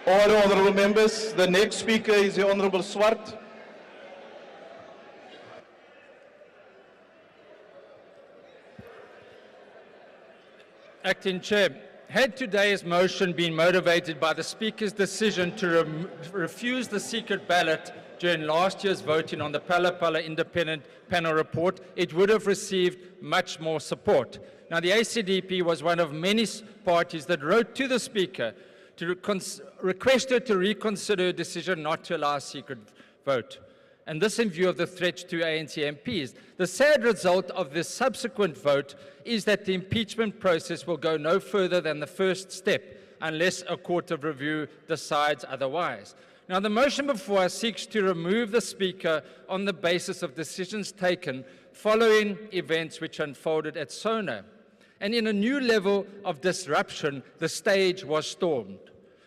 Order, Honourable Members. The next speaker is the Honourable Swart. Acting Chair, had today's motion been motivated by the Speaker's decision to refuse the secret ballot during last year's voting on the Phala Phala independent panel report, it would have received much more support. Now, the ACDP was one of many parties that wrote to the Speaker to request her to reconsider her decision not to allow a secret vote. And this in view of the threats to ANC MPs. The sad result of this subsequent vote is that the impeachment process will go no further than the first step unless a court of review decides otherwise. Now, the motion before us seeks to remove the Speaker on the basis of decisions taken following events which unfolded at SONA. And in a new level of disruption, the stage was stormed.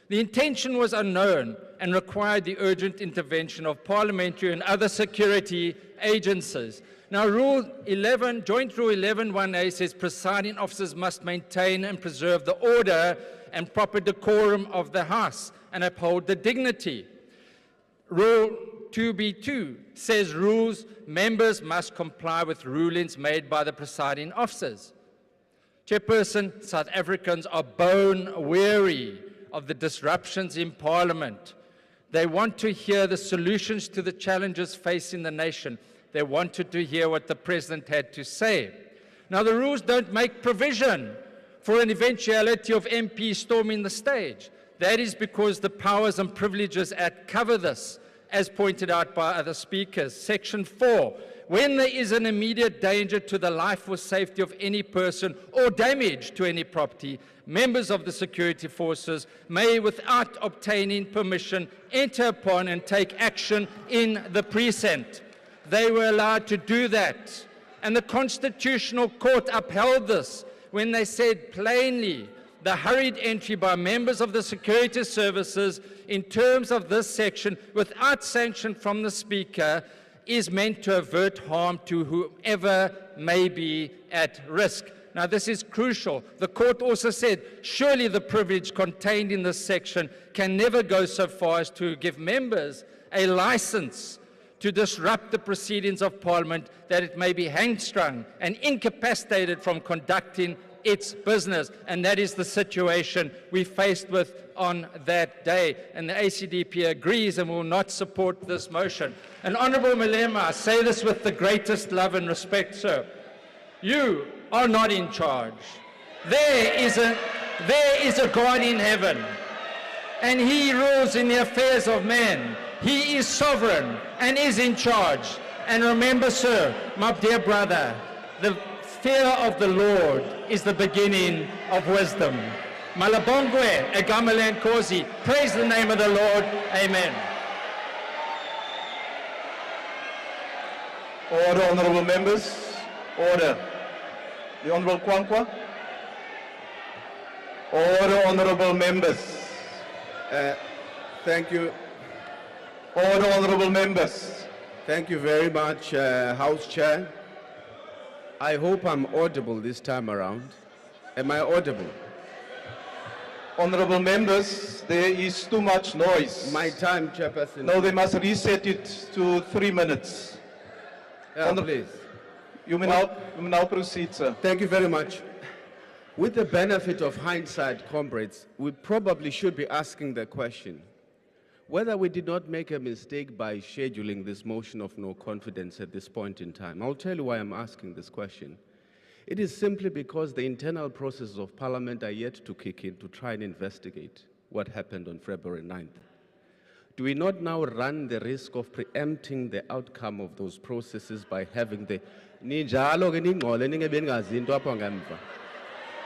The intention was unknown and required the urgent intervention of parliamentary and other security agencies. Now, Rule 11, Joint Rule 11.1a says presiding officers must maintain and preserve the order and proper decorum of the House and uphold the dignity. Rule 2b2 says members must comply with rulings made by the presiding officers. Chairperson, South Africans are bone weary of the disruptions in Parliament. They want to hear the solutions to the challenges facing the nation. They wanted to hear what the President had to say. Now, the rules don't make provision for an eventuality of MPs storming the stage. That is because the Powers and Privileges Act cover this, as pointed out by other speakers. Section 4, when there is an immediate danger to the life or safety of any person or damage to any property, members of the security forces may, without obtaining permission, enter upon and take action in the precinct. They were allowed to do that. And the Constitutional Court upheld this when they said plainly the hurried entry by members of the security services in terms of this section without sanction from the Speaker is meant to avert harm to whoever may be at risk. Now, this is crucial. The court also said, surely the privilege contained in this section can never go so far as to give members a license to disrupt the proceedings of Parliament, that it may be hamstrung and incapacitated from conducting its business. And that is the situation we faced with on that day. And the ACDP agrees and will not support this motion. And Honourable Malema, I say this with the greatest love and respect, sir. You are not in charge. There is a God in heaven, and He rules in the affairs of men. He is sovereign and is in charge. And remember, sir, my dear brother, the fear of the Lord is the beginning of wisdom. Malabongwe, Egamalan Kosi, praise the name of the Lord. Amen. Order, honourable members. Order. The Honourable Kwankwa. Order, honourable members. Thank you. Order, honourable members. Thank you very much, House Chair. I hope I'm audible this time around. Am I audible? Honourable members, there is too much noise. My time, Chairperson. No, they must reset it to 3 minutes. Yeah, please. You may now proceed, sir. Thank you very much. With the benefit of hindsight, comrades, we probably should be asking the question whether we did not make a mistake by scheduling this motion of no confidence at this point in time. I'll tell you why I'm asking this question. It is simply because the internal processes of Parliament are yet to kick in to try and investigate what happened on February 9th. Do we not now run the risk of preempting the outcome of those processes by having the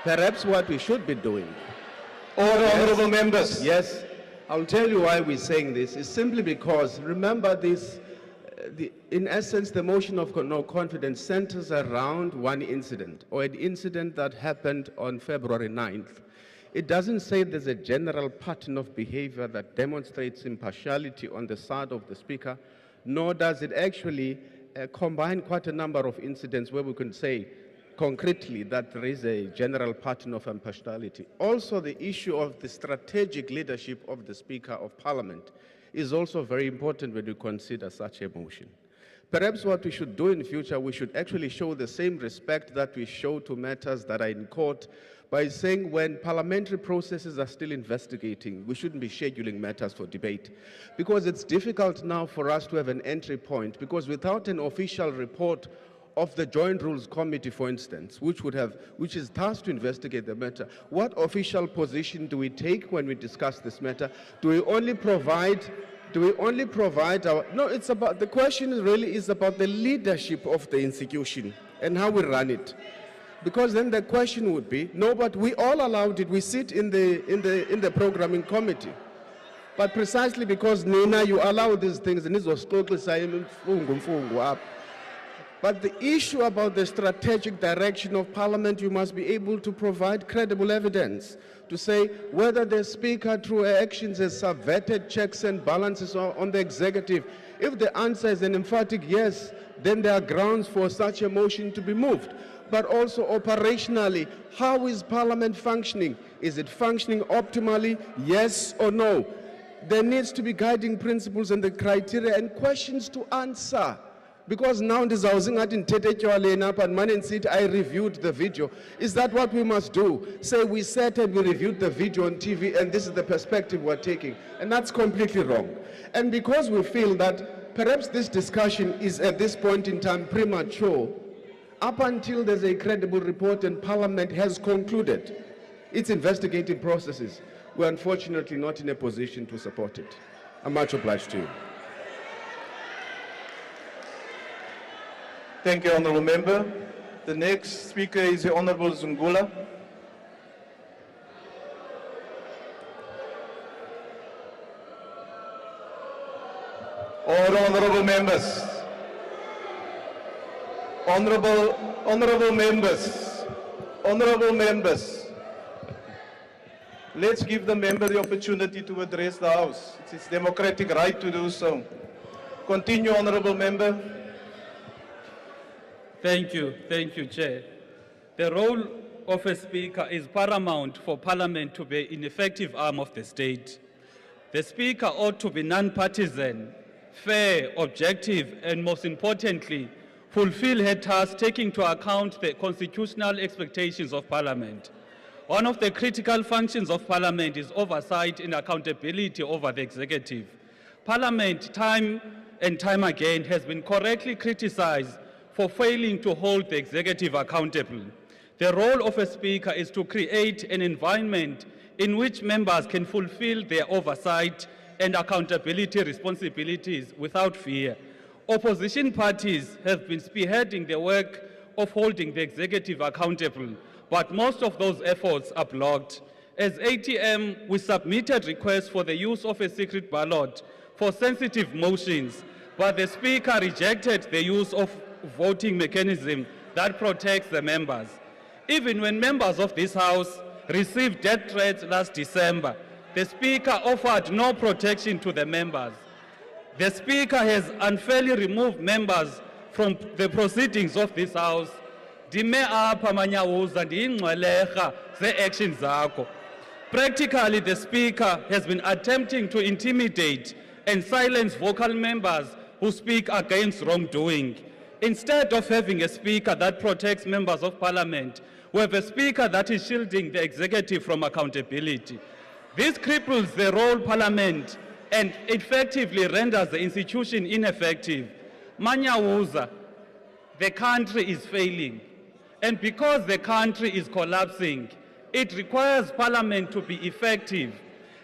perhaps what we should be doing? Order, honourable members. Yes, I'll tell you why we're saying this. It's simply because, remember this, in essence, the motion of no confidence centers around one incident, or an incident that happened on February 9th. It doesn't say there's a general pattern of behavior that demonstrates impartiality on the side of the Speaker, nor does it actually combine quite a number of incidents where we can say concretely that there is a general pattern of impartiality. Also, the issue of the strategic leadership of the Speaker of Parliament is also very important when you consider such a motion. Perhaps what we should do in future, we should actually show the same respect that we show to matters that are in court by saying when parliamentary processes are still investigating, we shouldn't be scheduling matters for debate. Because it's difficult now for us to have an entry point, because without an official report of the Joint Rules Committee, for instance, which is tasked to investigate the matter, what official position do we take when we discuss this matter? Do we only provide our, no, it's about, the question really is about the leadership of the institution and how we run it. Because then the question would be, no, but we all allowed it, we sit in the programming committee. But precisely because Nina, you allow these things, and but the issue about the strategic direction of Parliament, you must be able to provide credible evidence to say whether the Speaker, through her actions, has subverted checks and balances on the executive. If the answer is an emphatic yes, then there are grounds for such a motion to be moved. But also operationally, how is Parliament functioning? Is it functioning optimally, yes or no? There needs to be guiding principles and the criteria and questions to answer. Because now I reviewed the video. Is that what we must do? Say we sat and we reviewed the video on TV and this is the perspective we're taking. And that's completely wrong. And because we feel that perhaps this discussion is at this point in time premature, up until there's a credible report and Parliament has concluded its investigative processes, we're unfortunately not in a position to support it. I'm much obliged to you. Thank you, Honourable Member. The next speaker is the Honourable Zungula. Honourable members. Honourable members. Let's give the member the opportunity to address the House. It's his democratic right to do so. Continue, Honourable Member. Thank you, Chair. The role of a Speaker is paramount for Parliament to be an effective arm of the state. The Speaker ought to be non-partisan, fair, objective, and most importantly, fulfill her task taking into account the constitutional expectations of Parliament. One of the critical functions of Parliament is oversight and accountability over the executive. Parliament, time and time again, has been correctly criticized for failing to hold the executive accountable. The role of a Speaker is to create an environment in which members can fulfill their oversight and accountability responsibilities without fear. Opposition parties have been spearheading the work of holding the executive accountable, but most of those efforts are blocked. As ATM, we submitted requests for the use of a secret ballot for sensitive motions, but the Speaker rejected the use of voting mechanism that protects the members. Even when members of this House received death threats last December, the Speaker offered no protection to the members. The Speaker has unfairly removed members from the proceedings of this House. Practically, the Speaker has been attempting to intimidate and silence vocal members who speak against wrongdoing. Instead of having a Speaker that protects members of Parliament, we have a Speaker that is shielding the executive from accountability. This cripples the role Parliament and effectively renders the institution ineffective. Manyawuza, the country is failing. And because the country is collapsing, it requires Parliament to be effective.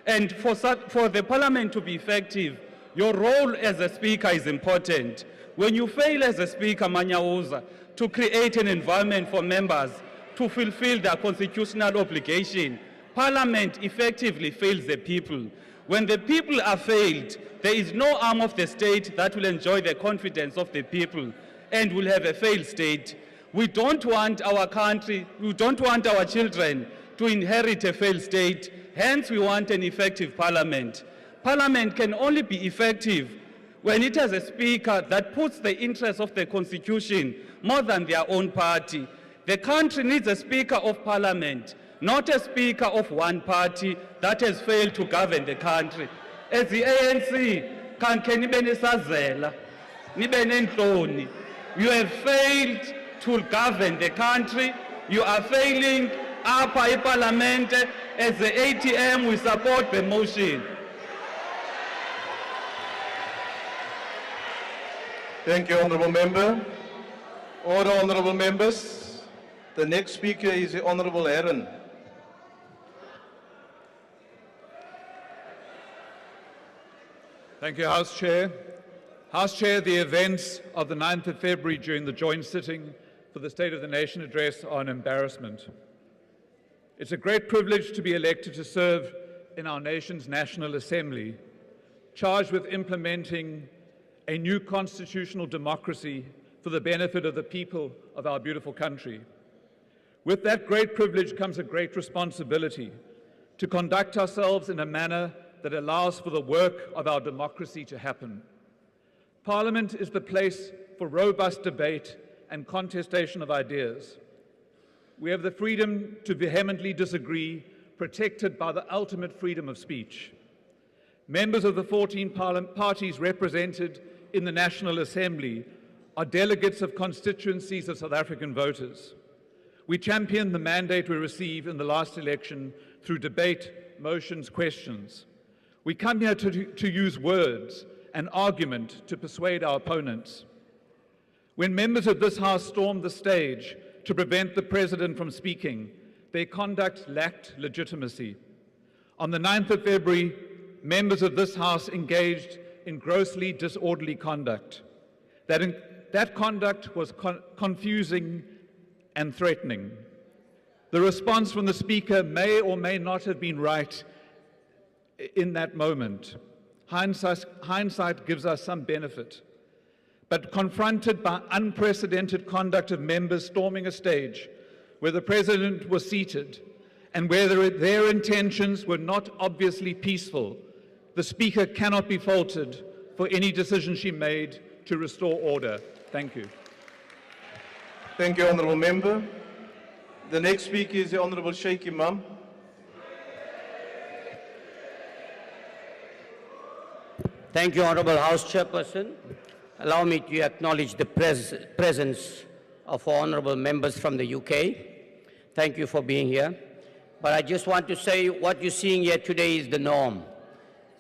And for the Parliament to be effective, your role as a Speaker is important. When you fail as a Speaker, Manyawuza, to create an environment for members to fulfill their constitutional obligation, Parliament effectively fails the people. When the people are failed, there is no arm of the state that will enjoy the confidence of the people and will have a failed state. We don't want our country, we don't want our children to inherit a failed state. Hence, we want an effective Parliament. Parliament can only be effective when it has a Speaker that puts the interests of the Constitution more than their own party. The country needs a Speaker of Parliament, not a Speaker of one party that has failed to govern the country. As the ANC, you have failed to govern the country. You are failing upper Parliament. As the ATM, we support the motion. Thank you, Honourable Member. Order, Honourable Members. The next speaker is the Honourable Heron. Thank you, House Chair. House Chair, the events of the 9th of February during the joint sitting for the State of the Nation address are an embarrassment. It's a great privilege to be elected to serve in our nation's National Assembly, charged with implementing a new constitutional democracy for the benefit of the people of our beautiful country. With that great privilege comes a great responsibility to conduct ourselves in a manner that allows for the work of our democracy to happen. Parliament is the place for robust debate and contestation of ideas. We have the freedom to vehemently disagree, protected by the ultimate freedom of speech. Members of the 14 parties represented in the National Assembly are delegates of constituencies of South African voters. We champion the mandate we received in the last election through debate, motions, questions. We come here to use words and argument to persuade our opponents. When members of this House stormed the stage to prevent the President from speaking, their conduct lacked legitimacy. On the 9th of February, members of this House engaged in grossly disorderly conduct. That conduct was confusing and threatening. The response from the Speaker may or may not have been right in that moment. Hindsight gives us some benefit. But confronted by unprecedented conduct of members storming a stage where the President was seated and where their intentions were not obviously peaceful, the Speaker cannot be faulted for any decision she made to restore order. Thank you. Thank you, Honourable Member. The next speaker is the Honourable Sheikh Imam. Thank you, Honourable House Chairperson. Allow me to acknowledge the presence of honourable members from the UK. Thank you for being here. But I just want to say what you're seeing here today is the norm.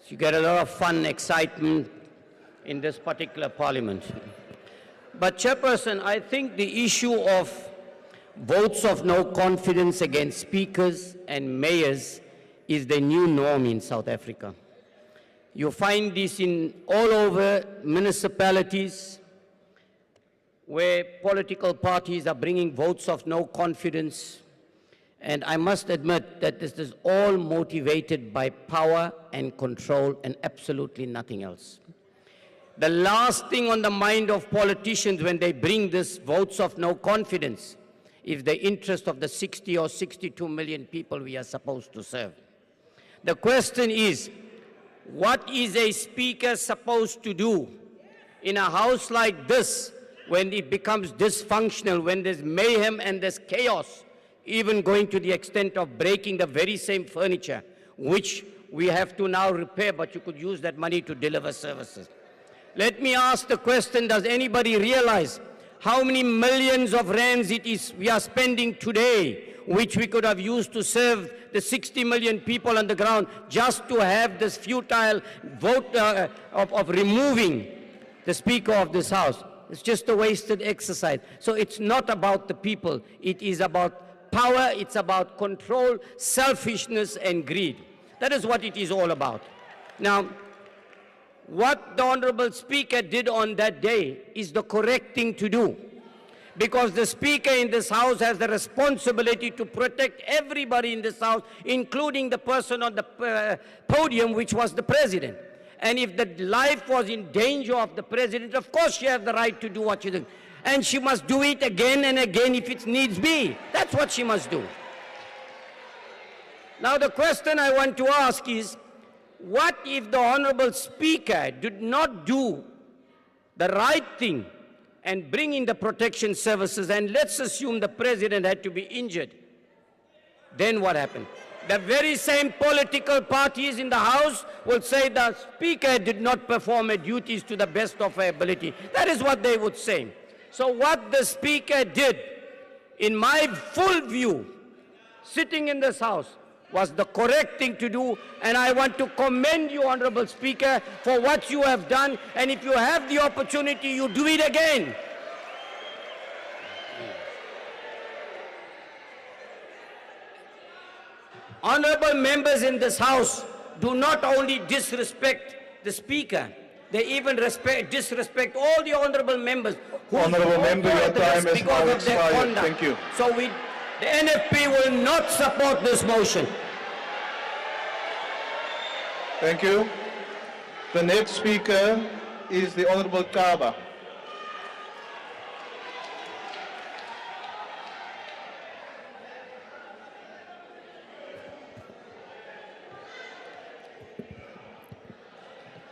You get a lot of fun, excitement in this particular parliament. But Chairperson, I think the issue of votes of no confidence against speakers and mayors is the new norm in South Africa. You find this in all over municipalities where political parties are bringing votes of no confidence. And I must admit that this is all motivated by power and control and absolutely nothing else. The last thing on the mind of politicians when they bring this votes of no confidence is the interest of the 60 or 62 million people we are supposed to serve. The question is, what is a speaker supposed to do in a house like this when it becomes dysfunctional, when there's mayhem and there's chaos, even going to the extent of breaking the very same furniture, which we have to now repair, but you could use that money to deliver services. Let me ask the question, does anybody realize how many millions of rands it is we are spending today, which we could have used to serve the 60 million people on the ground, just to have this futile vote of removing the Speaker of this House? It's just a wasted exercise. So it's not about the people. It is about power, it's about control, selfishness, and greed. That is what it is all about. Now, what the Honorable Speaker did on that day is the correct thing to do, because the Speaker in this House has the responsibility to protect everybody in this House, including the person on the podium, which was the President. And if the life was in danger of the President, of course she has the right to do what she did. And she must do it again and again if it needs be. That's what she must do. Now the question I want to ask is, what if the Honorable Speaker did not do the right thing and bring in the protection services, and let's assume the President had to be injured? Then what happened? The very same political parties in the House will say the Speaker did not perform her duties to the best of her ability. That is what they would say. So what the Speaker did, in my full view, sitting in this House, was the correct thing to do, and I want to commend you, Honorable Speaker, for what you have done, and if you have the opportunity, you do it again. Honorable members in this House do not only disrespect the Speaker, they even disrespect all the honorable members. Honorable member, your time has now expired. Thank you. So the NFP will not support this motion. Thank you. The next speaker is the Honorable Kaba.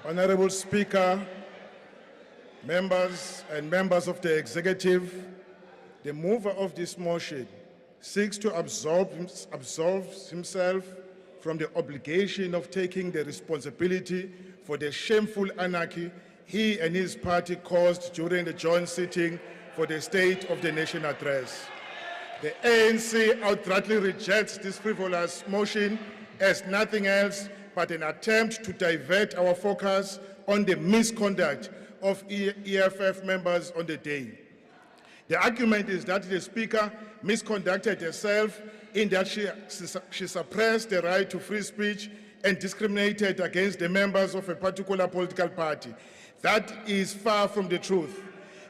Honorable Speaker, Members and members of the executive, the mover of this motion seeks to absolve himself from the obligation of taking the responsibility for the shameful anarchy he and his party caused during the joint sitting for the State of the Nation address. The ANC outrightly rejects this frivolous motion as nothing else but an attempt to divert our focus on the misconduct of EFF members on the day. The argument is that the Speaker misconducted herself in that she suppressed the right to free speech and discriminated against the members of a particular political party. That is far from the truth.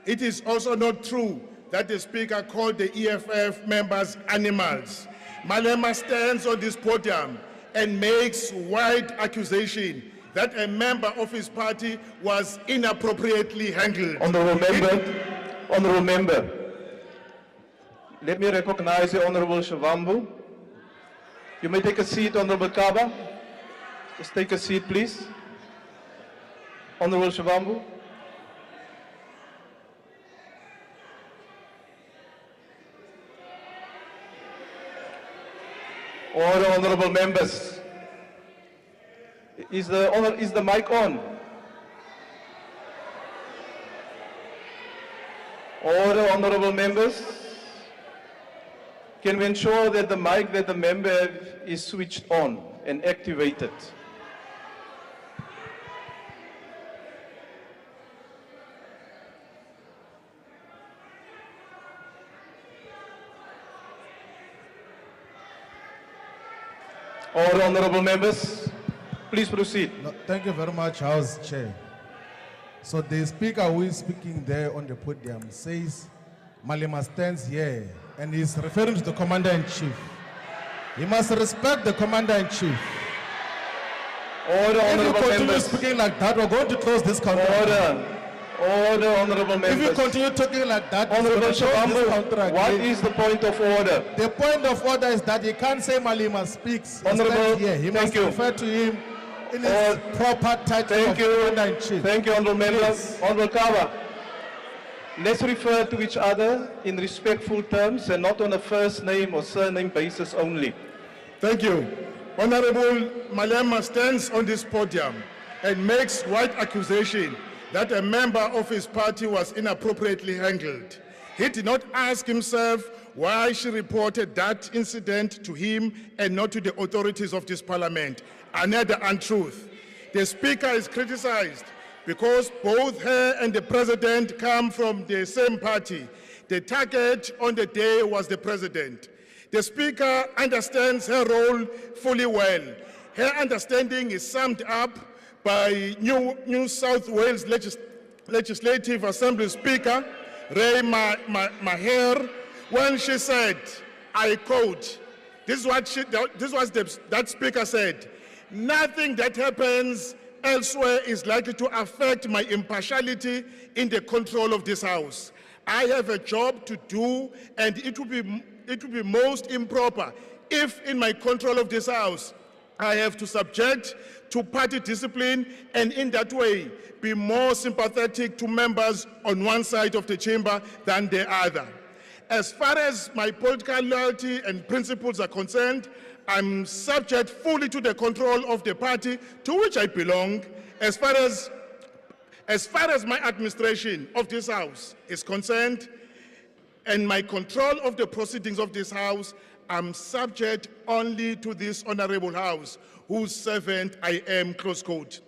It is also not true that the Speaker called the EFF members animals. Malema stands on this podium and makes wide accusation that a member of his party was inappropriately handled. Honourable member, let me recognize the Honourable Shavambu. You may take a seat, Honourable Kaba. Just take a seat, please. Honourable Shavambu. Order, honourable members. Is the mic on? Order, honourable members. Can we ensure that the mic that the member is switched on and activated? Order, honourable members. Please proceed. No, thank you very much, House Chair. So the Speaker who is speaking there on the podium says Malema stands here and is referring to the Commander-in-Chief. He must respect the Commander-in-Chief. Order, if honourable you continue members. speaking like that, we're going to close this contract. Order, honourable members. If you continue talking like that, Honourable Shabambu, what is the point of order? The point of order is that you can't say Malema speaks. Honourable, Here. He must thank you. refer to him in his proper title of Commander-in-Chief. Thank you, honourable members. Honourable Kaba. Let's refer to each other in respectful terms and not on a first name or surname basis only. Thank you. Honorable Malema stands on this podium and makes wide accusation that a member of his party was inappropriately handled. He did not ask himself why she reported that incident to him and not to the authorities of this parliament. Another untruth. The Speaker is criticized because both her and the President come from the same party. The target on the day was the President. The Speaker understands her role fully well. Her understanding is summed up by New South Wales Legislative Assembly Speaker Ray Maher when she said, I quote, this is what that Speaker said, nothing that happens elsewhere is likely to affect my impartiality in the control of this House. I have a job to do, and it would be most improper if in my control of this House I have to subject to party discipline and in that way be more sympathetic to members on one side of the chamber than the other. As far as my political loyalty and principles are concerned, I'm subject fully to the control of the party to which I belong. As far as my administration of this House is concerned and my control of the proceedings of this House, I'm subject only to this honorable House, whose servant I am, close quote.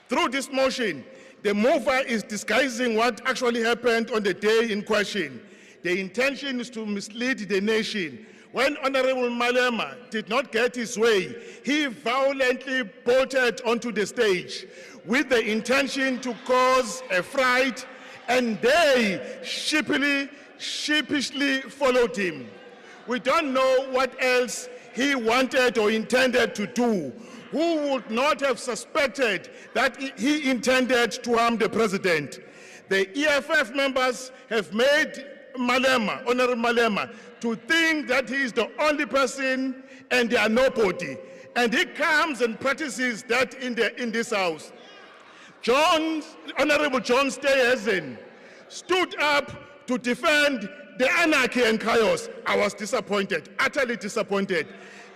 Through this motion, the mover is disguising what actually happened on the day in question. The intention is to mislead the nation. When Honorable Malema did not get his way, he violently bolted onto the stage with the intention to cause a fright, and they sheepishly followed him. We don't know what else he wanted or intended to do. Who would not have suspected that he intended to harm the president? The EFF members have made Malema, Honorable Malema, to think that he is the only person and they are nobody. And he comes and practices that in this House. Honorable John Stayerson stood up to defend the anarchy and chaos. I was disappointed, utterly disappointed.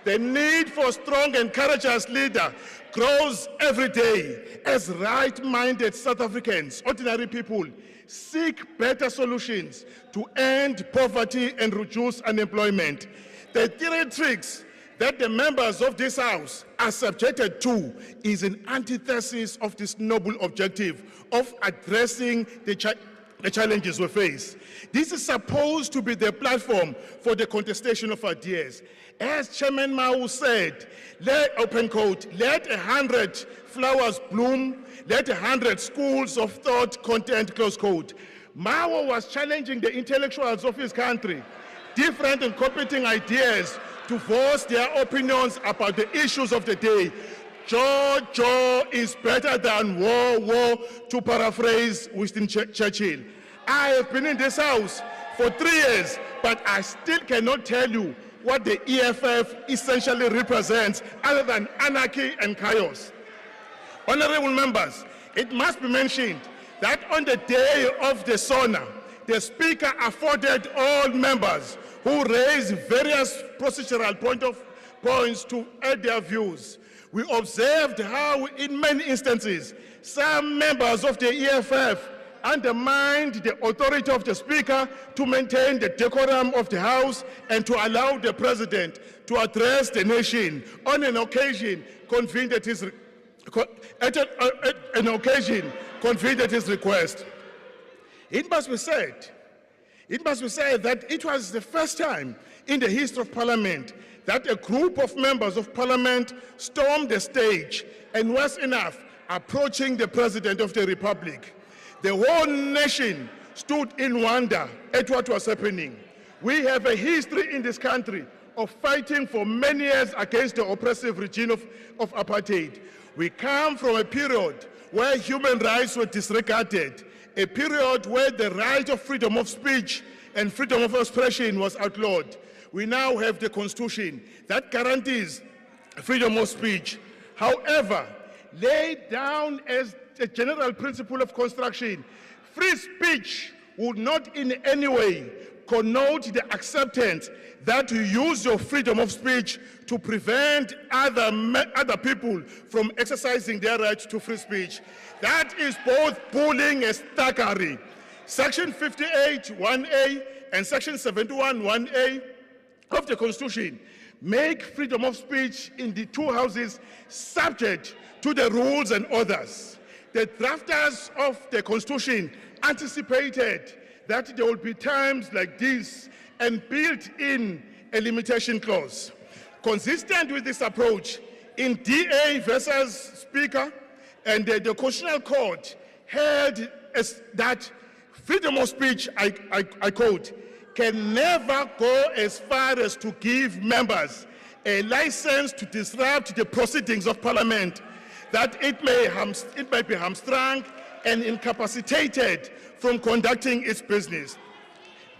The need for strong and courageous leader grows every day as right-minded South Africans, ordinary people, seek better solutions to end poverty and reduce unemployment. The three tricks that the members of this House are subjected to is an antithesis of this noble objective of addressing the challenges we face. This is supposed to be the platform for the contestation of ideas. As Chairman Mao said, open quote, let 100 flowers bloom, let 100 schools of thought content, close quote. Mao was challenging the intellectuals of his country, different and competing ideas, to voice their opinions about the issues of the day. Joe is better than war, to paraphrase Winston Churchill. I have been in this House for 3 years, but I still cannot tell you what the EFF essentially represents other than anarchy and chaos. Honorable members, it must be mentioned that on the day of the SONA, the Speaker afforded all members who raised various procedural points to add their views. We observed how, in many instances, some members of the EFF undermined the authority of the Speaker to maintain the decorum of the House and to allow the President to address the nation on an occasion convened at his request. It must be said that it was the first time in the history of Parliament that a group of members of Parliament stormed the stage and, worse enough, approaching the President of the Republic. The whole nation stood in wonder at what was happening. We have a history in this country of fighting for many years against the oppressive regime of apartheid. We come from a period where human rights were disregarded, a period where the right of freedom of speech and freedom of expression was outlawed. We now have the Constitution that guarantees freedom of speech. However, laid down as a general principle of construction, free speech would not in any way connote the acceptance that you use your freedom of speech to prevent other people from exercising their right to free speech. That is both bullying and thuggery. Section 58(1)(a) and Section 71(1)(a) of the Constitution make freedom of speech in the two houses subject to the rules and orders. The drafters of the Constitution anticipated that there will be times like this and built in a limitation clause. Consistent with this approach, in DA versus Speaker, and the Constitutional Court held that freedom of speech, I quote, can never go as far as to give members a license to disrupt the proceedings of Parliament, that it may be hamstrung and incapacitated from conducting its business.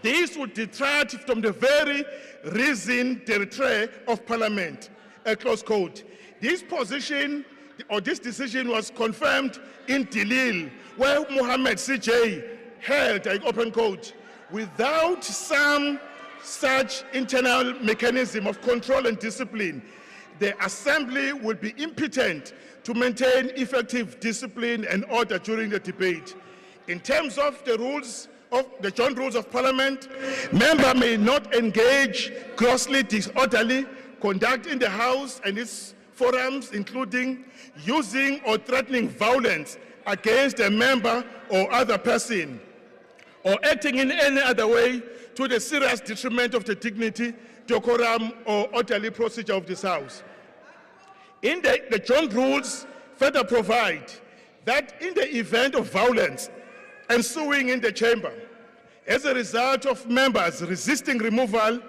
This would detract from the very reason d'etre of Parliament, close quote. This position or this decision was confirmed in Delil, where Mohammed CJ held, open quote, without some such internal mechanism of control and discipline, the Assembly will be impotent to maintain effective discipline and order during the debate. In terms of the rules of the Joint Rules of Parliament, member may not engage grossly disorderly conduct in the House and its forums, including using or threatening violence against a member or other person, or acting in any other way to the serious detriment of the dignity, decorum, or orderly procedure of this House. In the Joint Rules further provide that in the event of violence ensuing in the chamber, as a result of members resisting removal,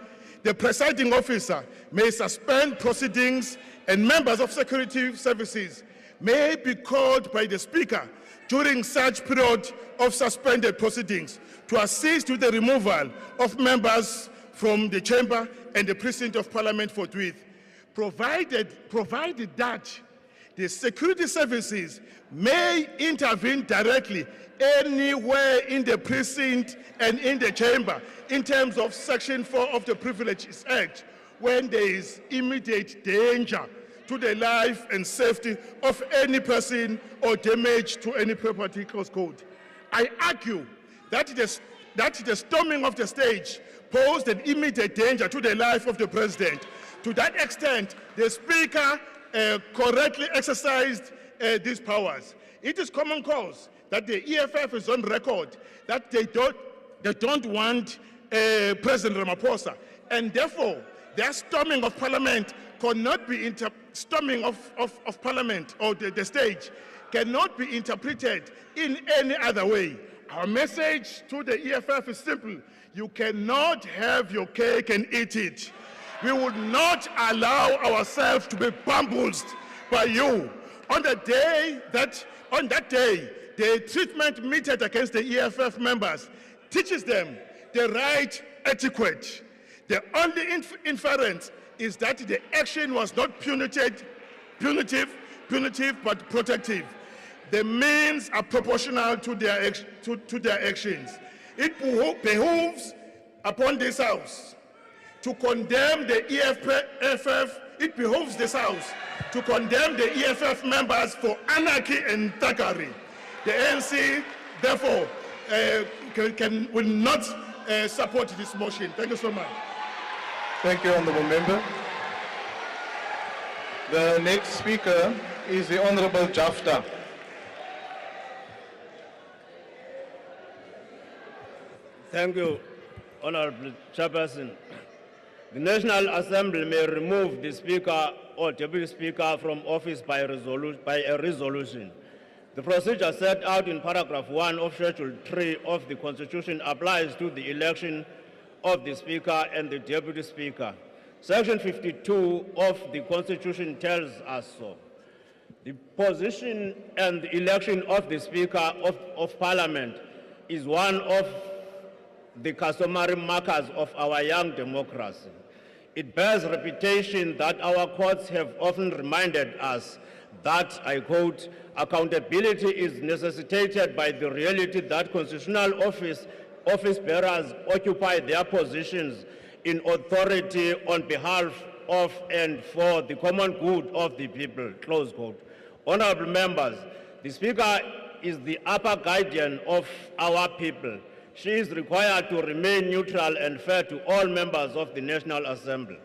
the presiding officer may suspend proceedings and members of security services may be called by the Speaker during such period of suspended proceedings to assist with the removal of members from the chamber and the precinct of Parliament forthwith, provided that the security services may intervene directly anywhere in the precinct and in the chamber in terms of Section 4 of the Privileges Act when there is immediate danger to the life and safety of any person or damage to any property, close quote. I argue that the storming of the stage posed an immediate danger to the life of the president. To that extent, the Speaker correctly exercised these powers. It is common cause that the EFF is on record that they don't want President Ramaphosa, and therefore their storming of Parliament cannot be storming of Parliament or the stage cannot be interpreted in any other way. Our message to the EFF is simple: you cannot have your cake and eat it. We would not allow ourselves to be bamboozled by you. On that day, the treatment meted against the EFF members teaches them the right etiquette. The only inference is that the action was not punitive, but protective. The means are proportional to their actions. It behooves upon this House to condemn the EFF. It behooves this House to condemn the EFF members for anarchy and thuggery. The ANC, therefore, will not support this motion. Thank you so much. Thank you, Honourable Member. The next speaker is the Honourable Jafta. Thank you, Honourable Chairperson. The National Assembly may remove the Speaker or Deputy Speaker from office by a resolution. The procedure set out in paragraph 1 of Schedule 3 of the Constitution applies to the election of the Speaker and the Deputy Speaker. Section 52 of the Constitution tells us so. The position and the election of the Speaker of Parliament is one of the customary markers of our young democracy. It bears reputation that our courts have often reminded us that, I quote, accountability is necessitated by the reality that constitutional office bearers occupy their positions in authority on behalf of and for the common good of the people, close quote. Honorable members, the Speaker is the upper guardian of our people. She is required to remain neutral and fair to all members of the National Assembly.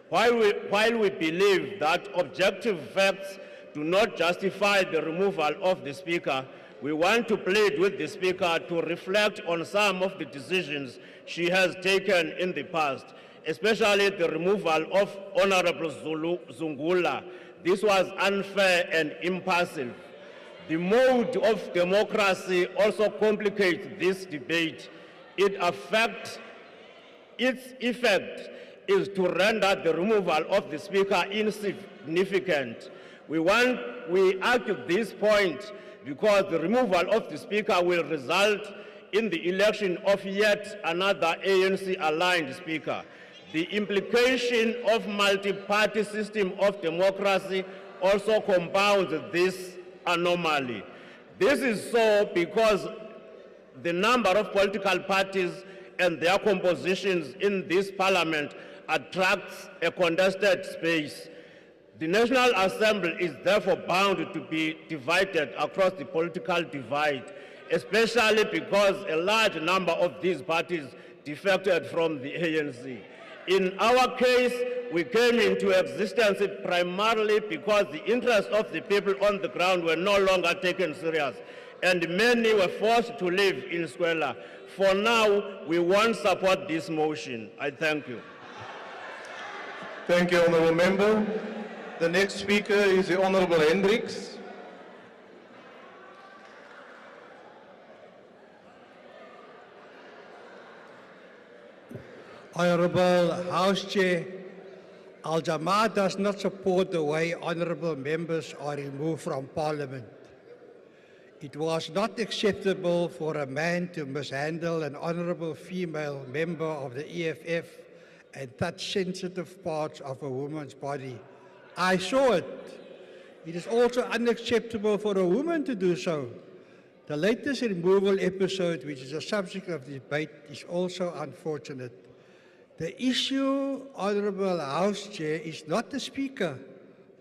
While we believe that objective facts do not justify the removal of the Speaker, we want to plead with the Speaker to reflect on some of the decisions she has taken in the past, especially the removal of Honorable Zungula. This was unfair and impassive. The mode of democracy also complicates this debate. Its effect is to render the removal of the Speaker insignificant. We argue this point because the removal of the Speaker will result in the election of yet another ANC-aligned Speaker. The implication of multi-party system of democracy also compounds this anomaly. This is so because the number of political parties and their compositions in this parliament attracts a contested space. The National Assembly is therefore bound to be divided across the political divide, especially because a large number of these parties defected from the ANC. In our case, we came into existence primarily because the interests of the people on the ground were no longer taken serious, and many were forced to live in squalor. For now, we won't support this motion. I thank you. Thank you, Honourable Member. The next speaker is the Honourable Hendricks. Honourable House Chair, Al-Jamaat does not support the way honourable members are removed from Parliament. It was not acceptable for a man to mishandle an honourable female member of the EFF and touch sensitive parts of a woman's body. I saw it. It is also unacceptable for a woman to do so. The latest removal episode, which is a subject of debate, is also unfortunate. The issue, Honourable House Chair, is not the Speaker,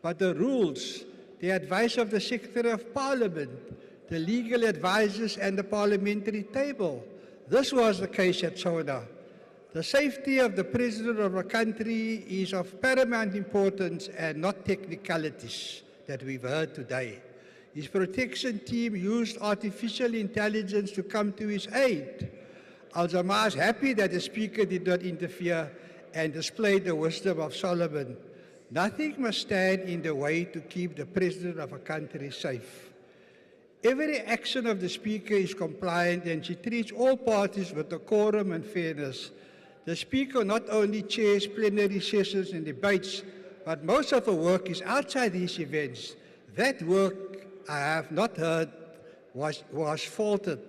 but the rules, the advice of the Secretary of Parliament, the legal advisers and the parliamentary table. This was the case at SONA. The safety of the President of a country is of paramount importance and not technicalities that we've heard today. His protection team used artificial intelligence to come to his aid. Al-Jamaa is happy that the Speaker did not interfere and displayed the wisdom of Solomon. Nothing must stand in the way to keep the President of a country safe. Every action of the Speaker is compliant and she treats all parties with decorum and fairness. The Speaker not only chairs plenary sessions and debates, but most of her work is outside these events. That work, I have not heard, was faulted.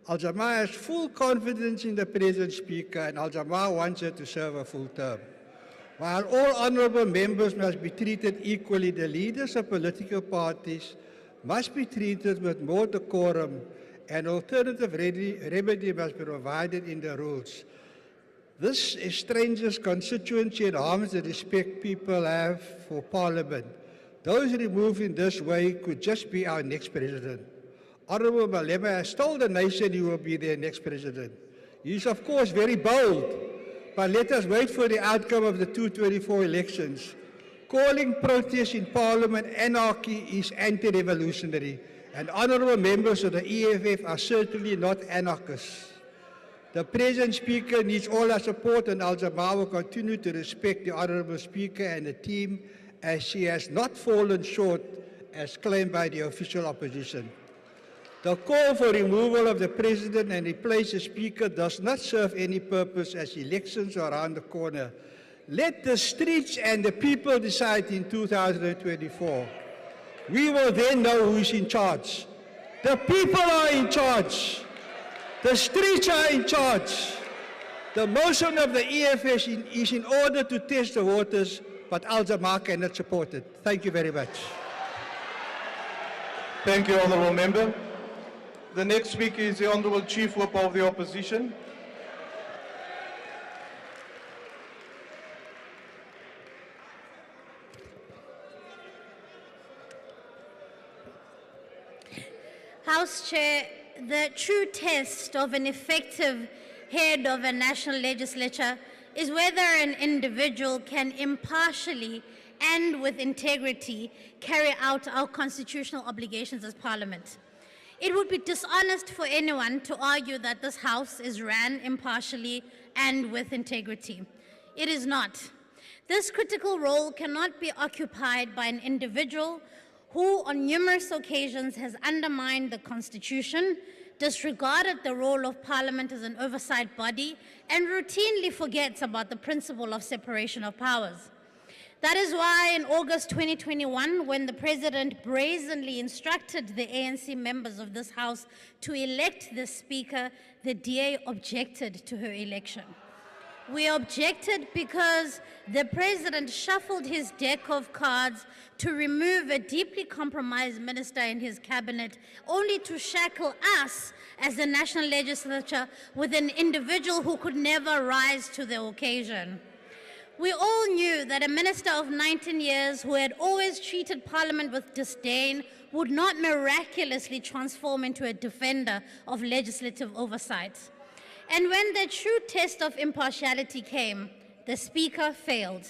Al-Jamaa has full confidence in the present Speaker, and Al-Jamaa wants her to serve a full term. While all honourable members must be treated equally, the leaders of political parties must be treated with more decorum, and alternative remedy must be provided in the rules. This estranges constituency and harms the respect people have for Parliament. Those removed in this way could just be our next president. Honourable Malema has told the nation he will be their next president. He is, of course, very bold, but let us wait for the outcome of the 2024 elections. Calling protests in Parliament anarchy is anti-revolutionary, and honourable members of the EFF are certainly not anarchists. The present Speaker needs all our support, and Al-Jamaa will continue to respect the Honourable Speaker and the team, as she has not fallen short as claimed by the official opposition. The call for removal of the President and replace the Speaker does not serve any purpose as elections are around the corner. Let the streets and the people decide in 2024. We will then know who is in charge. The people are in charge. The streets are in charge. The motion of the EFF is in order to test the waters, but Al-Jamaa cannot support it. Thank you very much. Thank you, Honourable Member. The next speaker is the Honourable Chief Whip of the Opposition. House Chair, the true test of an effective head of a national legislature is whether an individual can impartially and with integrity carry out our constitutional obligations as Parliament. It would be dishonest for anyone to argue that this House is ran impartially and with integrity. It is not. This critical role cannot be occupied by an individual who on numerous occasions has undermined the Constitution, disregarded the role of Parliament as an oversight body, and routinely forgets about the principle of separation of powers. That is why in August 2021, when the President brazenly instructed the ANC members of this House to elect the Speaker, the DA objected to her election. We objected because the President shuffled his deck of cards to remove a deeply compromised minister in his cabinet, only to shackle us as the national legislature with an individual who could never rise to the occasion. We all knew that a minister of 19 years who had always treated Parliament with disdain would not miraculously transform into a defender of legislative oversight. And when the true test of impartiality came, the Speaker failed.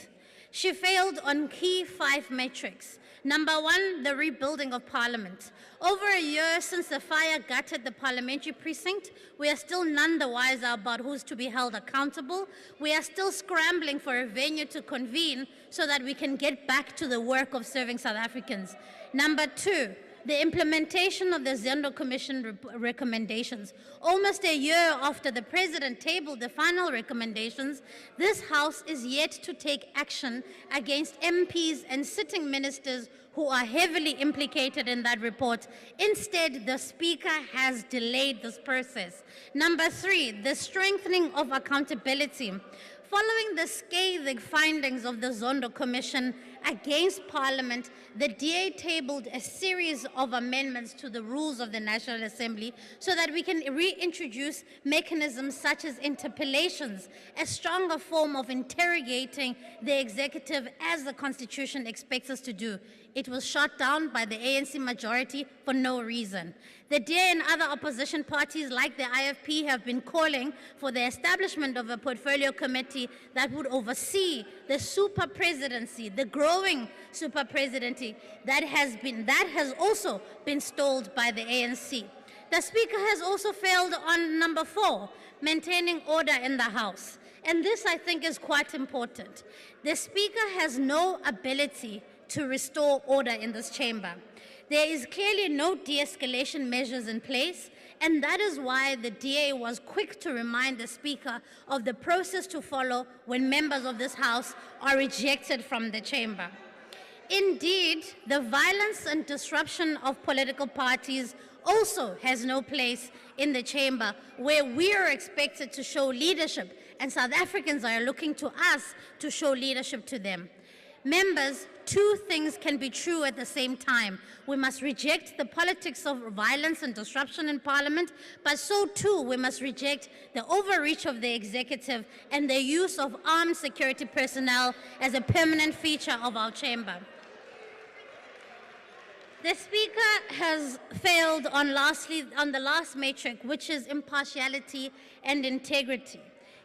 She failed on key 5 metrics. Number 1, the rebuilding of Parliament. Over a year since the fire gutted the parliamentary precinct, we are still none the wiser about who's to be held accountable. We are still scrambling for a venue to convene so that we can get back to the work of serving South Africans. Number 2, the implementation of the Zondo Commission recommendations. Almost a year after the President tabled the final recommendations, this House is yet to take action against MPs and sitting ministers who are heavily implicated in that report. Instead, the Speaker has delayed this process. Number 3, the strengthening of accountability. Following the scathing findings of the Zondo Commission against Parliament, the DA tabled a series of amendments to the rules of the National Assembly so that we can reintroduce mechanisms such as interpellations, a stronger form of interrogating the executive as the Constitution expects us to do. It was shot down by the ANC majority for no reason. The DA and other opposition parties like the IFP have been calling for the establishment of a portfolio committee that would oversee the super presidency, the growing super presidency that has also been stalled by the ANC. The Speaker has also failed on number 4, maintaining order in the House. And this, I think, is quite important. The Speaker has no ability to restore order in this chamber. There is clearly no de-escalation measures in place, and that is why the DA was quick to remind the Speaker of the process to follow when members of this House are rejected from the chamber. Indeed, the violence and disruption of political parties also has no place in the chamber, where we are expected to show leadership, and South Africans are looking to us to show leadership to them. Members, two things can be true at the same time. We must reject the politics of violence and disruption in Parliament, but so too we must reject the overreach of the executive and the use of armed security personnel as a permanent feature of our chamber. The Speaker has failed on the last metric, which is impartiality and integrity.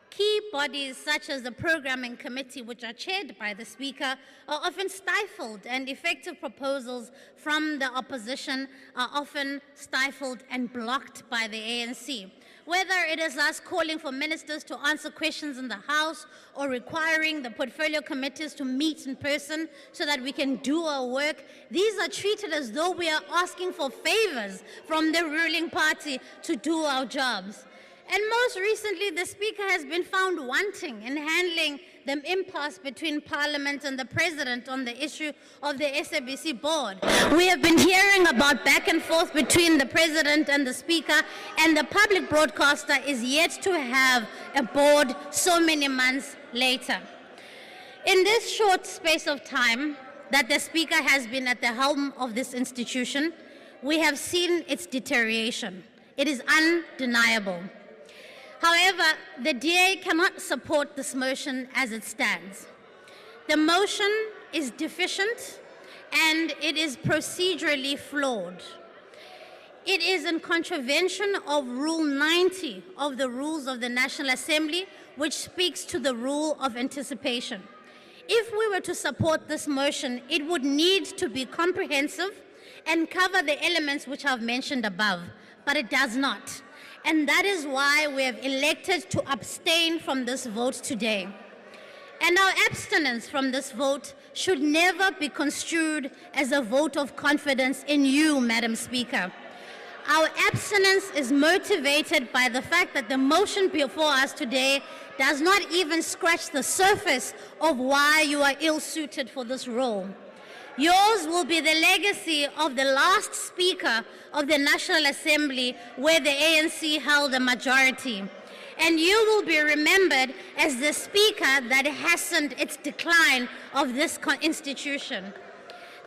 Key bodies such as the Programming Committee, which are chaired by the Speaker, are often stifled, and effective proposals from the opposition are often stifled and blocked by the ANC. Whether it is us calling for ministers to answer questions in the House or requiring the portfolio committees to meet in person so that we can do our work, these are treated as though we are asking for favors from the ruling party to do our jobs. And most recently, the Speaker has been found wanting in handling the impasse between Parliament and the President on the issue of the SABC board. We have been hearing about back and forth between the President and the Speaker, and the public broadcaster is yet to have a board so many months later. In this short space of time that the Speaker has been at the helm of this institution, we have seen its deterioration. It is undeniable. However, the DA cannot support this motion as it stands. The motion is deficient and it is procedurally flawed. It is in contravention of Rule 90 of the Rules of the National Assembly, which speaks to the rule of anticipation. If we were to support this motion, it would need to be comprehensive and cover the elements which I've mentioned above, but it does not. And that is why we have elected to abstain from this vote today. And our abstinence from this vote should never be construed as a vote of confidence in you, Madam Speaker. Our abstinence is motivated by the fact that the motion before us today does not even scratch the surface of why you are ill-suited for this role. Yours will be the legacy of the last Speaker of the National Assembly, where the ANC held a majority. And you will be remembered as the Speaker that hastened its decline of this institution.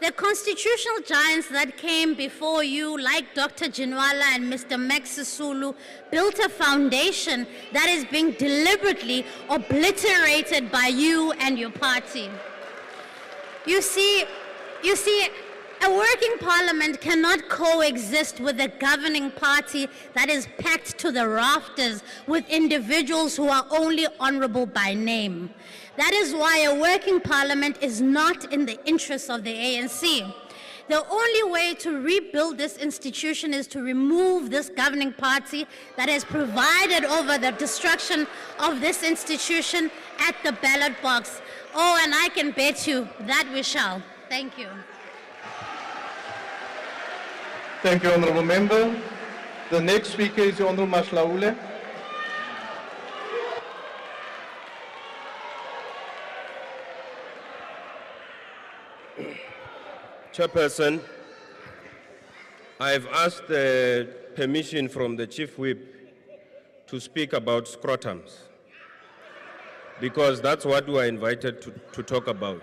The constitutional giants that came before you, like Dr. Jinwala and Mr. Max Sisulu, built a foundation that is being deliberately obliterated by you and your party. You see, a working parliament cannot coexist with a governing party that is packed to the rafters with individuals who are only honorable by name. That is why a working parliament is not in the interests of the ANC. The only way to rebuild this institution is to remove this governing party that has provided over the destruction of this institution at the ballot box. Oh, and I can bet you that we shall. Thank you. Thank you, Honourable Member. The next speaker is the Honourable Mashlaule. Chairperson, I have asked permission from the Chief Whip to speak about scrotums, because that's what we are invited to talk about.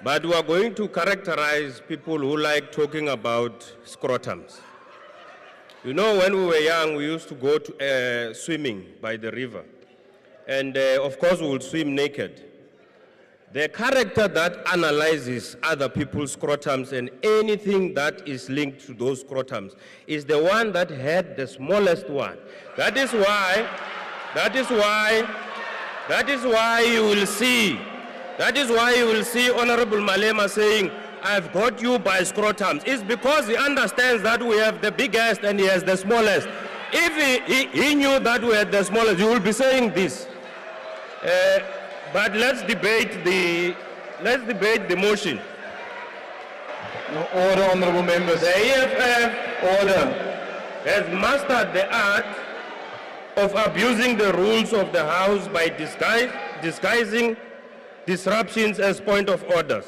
But we are going to characterize people who like talking about scrotums. You know, when we were young, we used to go to swimming by the river. And of course, we would swim naked. The character that analyzes other people's scrotums and anything that is linked to those scrotums is the one that had the smallest one. That is why you will see Honorable Malema saying, I've got you by scrotums. It's because he understands that we have the biggest and he has the smallest. If he knew that we had the smallest, he will be saying this. But let's debate the motion. Order, honorable members. The EFF has mastered the art of abusing the rules of the House by disguising disruptions as point of orders.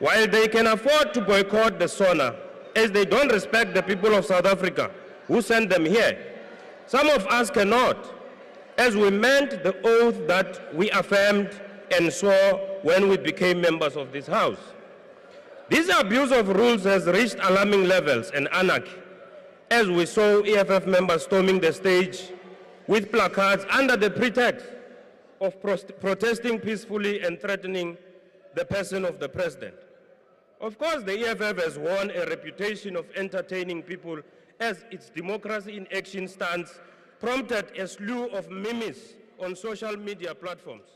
While they can afford to boycott the SONA, as they don't respect the people of South Africa who sent them here, some of us cannot, as we meant the oath that we affirmed and swore when we became members of this House. This abuse of rules has reached alarming levels and anarchy, as we saw EFF members storming the stage with placards under the pretext of protesting peacefully and threatening the person of the president. Of course, the EFF has won a reputation of entertaining people as its democracy in action stance prompted a slew of memes on social media platforms.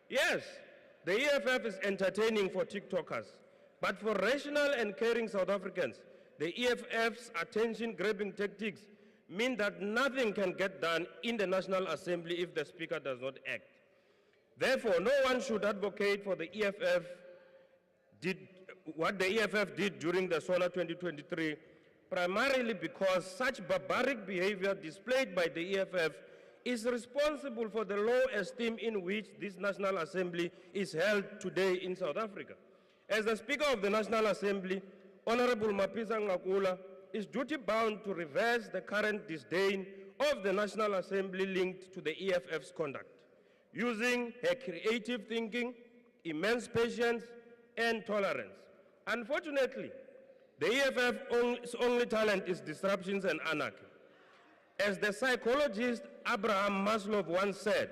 Yes, the EFF is entertaining for TikTokers, but for rational and caring South Africans, the EFF's attention-grabbing tactics mean that nothing can get done in the National Assembly if the Speaker does not act. Therefore, no one should advocate for the EFF what the EFF did during the SONA 2023, primarily because such barbaric behavior displayed by the EFF is responsible for the low esteem in which this National Assembly is held today in South Africa. As the Speaker of the National Assembly, Honorable Mapisa Nqakula is duty-bound to reverse the current disdain of the National Assembly linked to the EFF's conduct, using her creative thinking, immense patience, and tolerance. Unfortunately, the EFF's only talent is disruptions and anarchy. As the psychologist Abraham Maslow once said,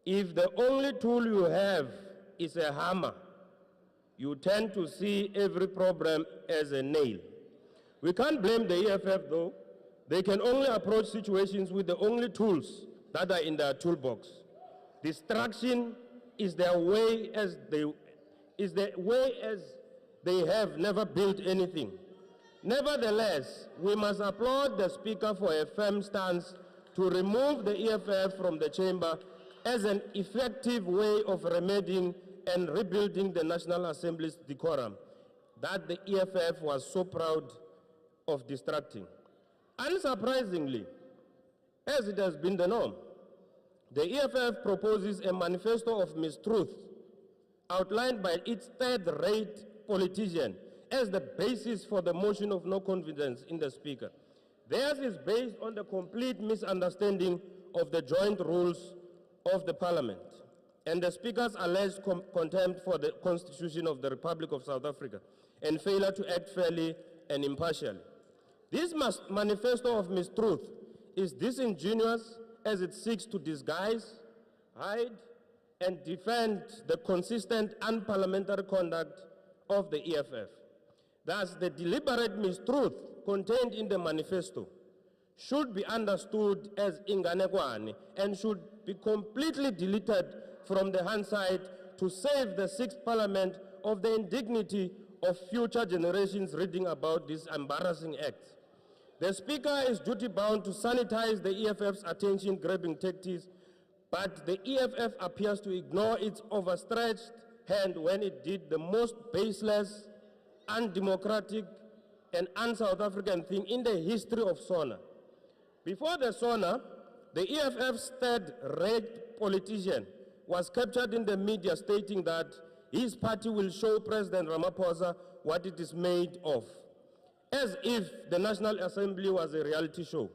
if the only tool you have is a hammer, you tend to see every problem as a nail. We can't blame the EFF though. They can only approach situations with the only tools that are in their toolbox. Distraction is their way as they have never built anything. Nevertheless, we must applaud the Speaker for a firm stance to remove the EFF from the chamber as an effective way of remedying and rebuilding the National Assembly's decorum that the EFF was so proud of distracting. Unsurprisingly, as it has been the norm, the EFF proposes a manifesto of mistruth outlined by its third-rate politician as the basis for the motion of no confidence in the Speaker. Theirs is based on the complete misunderstanding of the joint rules of the Parliament and the Speaker's alleged contempt for the Constitution of the Republic of South Africa and failure to act fairly and impartially. This manifesto of mistruth is disingenuous as it seeks to disguise, hide, and defend the consistent unparliamentary conduct of the EFF. Thus, the deliberate mistruth contained in the manifesto should be understood as inganekwane and should be completely deleted from the hindsight to save the 6th Parliament of the indignity of future generations reading about these embarrassing acts. The Speaker is duty-bound to sanitize the EFF's attention-grabbing tactics, but the EFF appears to ignore its overstretched hand when it did the most baseless, undemocratic, and un-South African thing in the history of SONA. Before the SONA, the EFF's third-rate politician was captured in the media stating that his party will show President Ramaphosa what it is made of, as if the National Assembly was a reality show.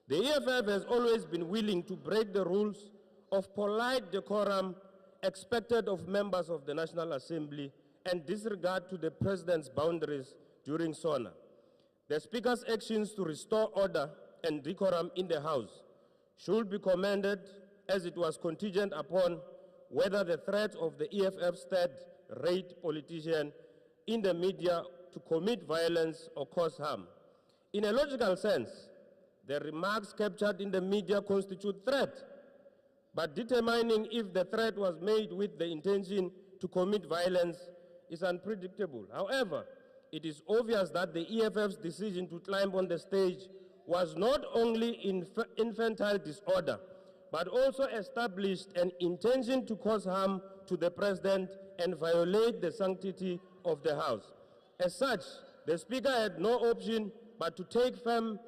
The EFF has always been willing to break the rules of polite decorum expected of members of the National Assembly and disregard to the President's boundaries during SONA. The Speaker's actions to restore order and decorum in the House should be commended, as it was contingent upon whether the threat of the EFF's third-rate politician in the media to commit violence or cause harm. In a logical sense, the remarks captured in the media constitute threat, but determining if the threat was made with the intention to commit violence is unpredictable. However, it is obvious that the EFF's decision to climb on the stage was not only infantile disorder, but also established an intention to cause harm to the President and violate the sanctity of the House. As such, the Speaker had no option but to take firm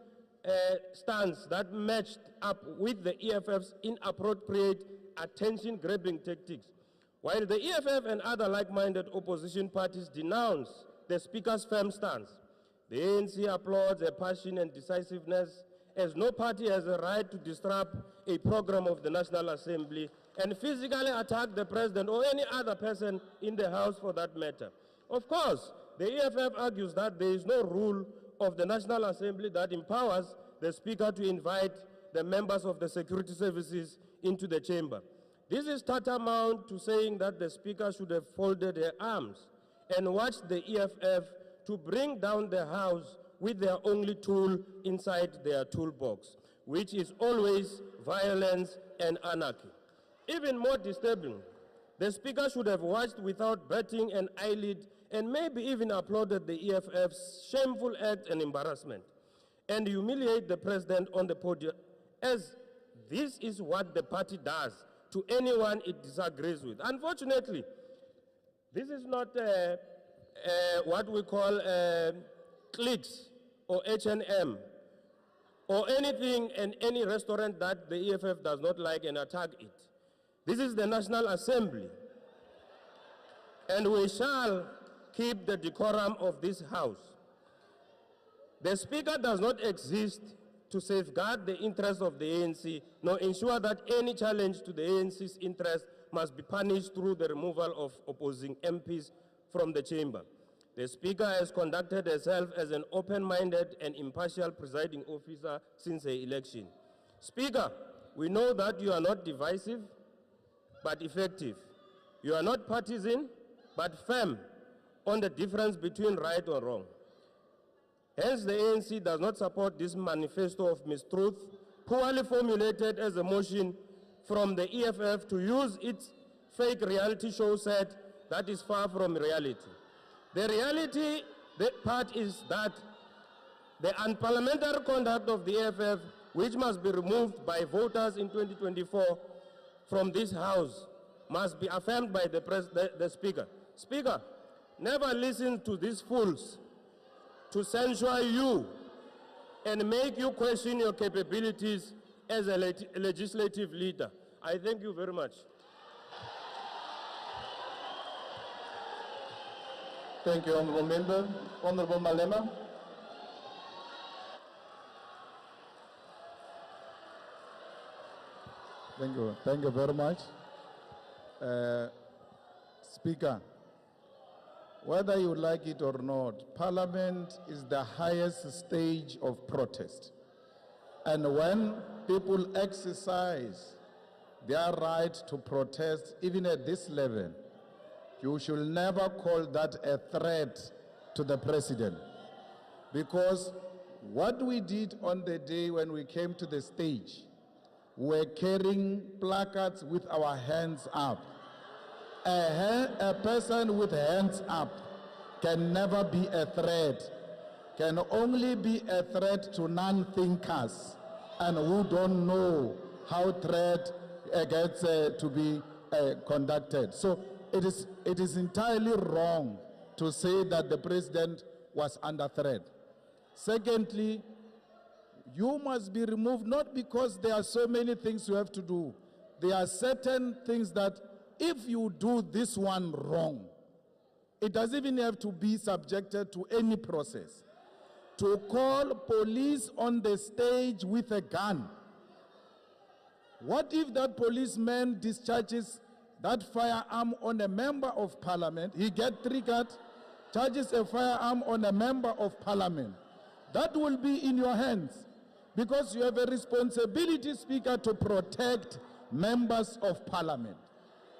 stance that matched up with the EFF's inappropriate attention-grabbing tactics. While the EFF and other like-minded opposition parties denounce the Speaker's firm stance, the ANC applauds her passion and decisiveness, as no party has a right to disrupt a program of the National Assembly and physically attack the President or any other person in the House for that matter. Of course, the EFF argues that there is no rule of the National Assembly that empowers the Speaker to invite the members of the security services into the chamber. This is tantamount to saying that the Speaker should have folded her arms and watched the EFF to bring down the House with their only tool inside their toolbox, which is always violence and anarchy. Even more disturbing, the Speaker should have watched without batting an eyelid and maybe even applauded the EFF's shameful act and embarrassment and humiliate the President on the podium, as this is what the party does to anyone it disagrees with. Unfortunately, this is not what we call cliques or H&M or anything in any restaurant that the EFF does not like and attack it. This is the National Assembly, and we shall keep the decorum of this House. The Speaker does not exist to safeguard the interests of the ANC, nor ensure that any challenge to the ANC's interest must be punished through the removal of opposing MPs from the chamber. The Speaker has conducted herself as an open-minded and impartial presiding officer since her election. Speaker, we know that you are not divisive, but effective. You are not partisan, but firm on the difference between right or wrong. Hence, the ANC does not support this manifesto of mistruth, poorly formulated as a motion from the EFF to use its fake reality show set that is far from reality. The reality part is that the unparliamentary conduct of the EFF, which must be removed by voters in 2024 from this House, must be affirmed by the Speaker. Speaker, never listen to these fools to censure you and make you question your capabilities as a legislative leader. I thank you very much. Thank you, Honourable Member. Honourable Malema. Thank you very much. Speaker, whether you like it or not, Parliament is the highest stage of protest. And when people exercise their right to protest, even at this level, you should never call that a threat to the President. Because what we did on the day when we came to the stage, we were carrying placards with our hands up. A person with hands up can never be a threat, can only be a threat to non-thinkers and who don't know how threat gets to be conducted. So it is entirely wrong to say that the President was under threat. Secondly, you must be removed not because there are so many things you have to do. There are certain things that if you do this one wrong, it doesn't even have to be subjected to any process. To call police on the stage with a gun. What if that policeman discharges that firearm on a member of parliament, he get triggered, charges a firearm on a member of parliament, that will be in your hands, because you have a responsibility, Speaker, to protect members of parliament.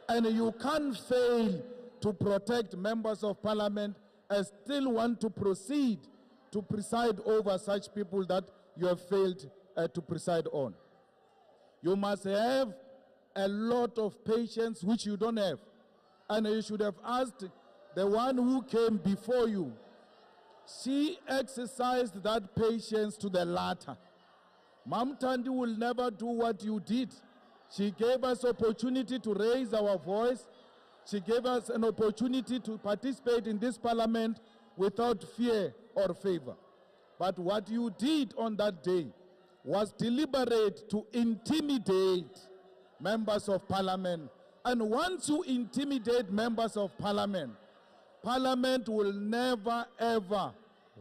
And you can't fail to protect members of parliament and still want to proceed to preside over such people that you have failed to preside on. You must have a lot of patience, which you don't have. And you should have asked the one who came before you. She exercised that patience to the latter. Mam Tandi will never do what you did. She gave us opportunity to raise our voice. She gave us an opportunity to participate in this parliament without fear or favor. But what you did on that day was deliberate to intimidate members of parliament. And once you intimidate members of parliament, parliament will never ever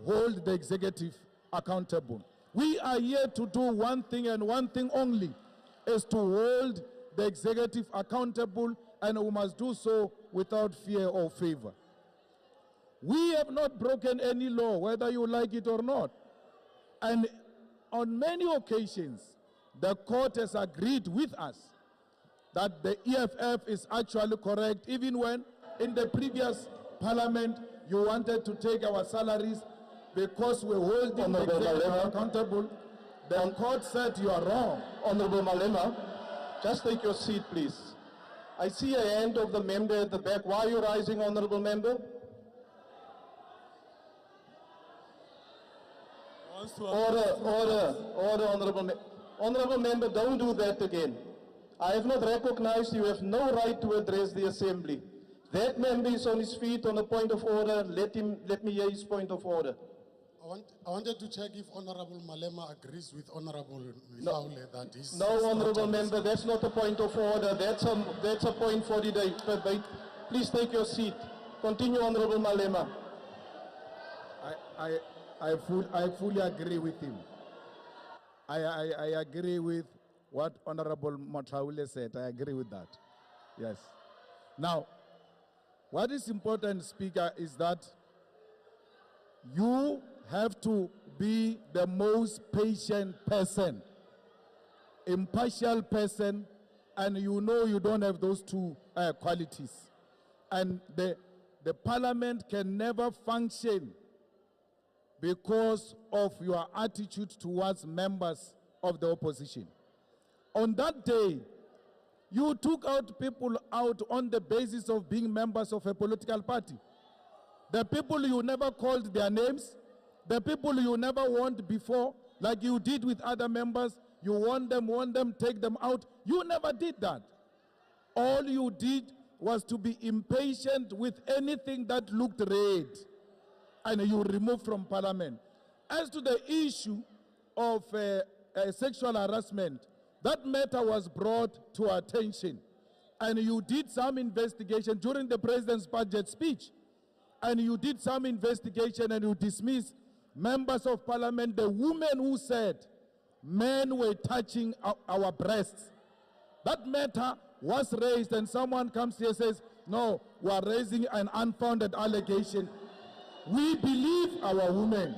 hold the executive accountable. We are here to do one thing and one thing only, is to hold the executive accountable, and we must do so without fear or favor. We have not broken any law, whether you like it or not. And on many occasions, the court has agreed with us that the EFF is actually correct, even when in the previous parliament you wanted to take our salaries because we're holding the executive accountable. The court said you are wrong. Honorable Malema, just take your seat, please. I see a hand of the member at the back. Why are you rising, honorable member? Order, honorable member, don't do that again. I have not recognized you have no right to address the assembly. That member is on his feet on a point of order. Let me hear his point of order. I wanted to check if Honorable Malema agrees with Honorable Mifawule that is... No, honorable member, that's not a point of order. That's a point for the debate. Please take your seat. Continue, Honorable Malema. I fully agree with him. I agree with what Honorable Mataule said. I agree with that. Yes. Now, what is important, Speaker, is that you have to be the most patient person, impartial person, and you know you don't have those two qualities. And the parliament can never function because of your attitude towards members of the opposition. On that day, you took out people out on the basis of being members of a political party. The people you never called their names, the people you never warned before, like you did with other members, you warn them, take them out. You never did that. All you did was to be impatient with anything that looked red, and you removed from parliament. As to the issue of sexual harassment, that matter was brought to our attention, and you did some investigation during the president's budget speech, and you did some investigation and you dismissed members of parliament, the women who said men were touching our breasts. That matter was raised, and someone comes here and says, no, we are raising an unfounded allegation. We believe our women.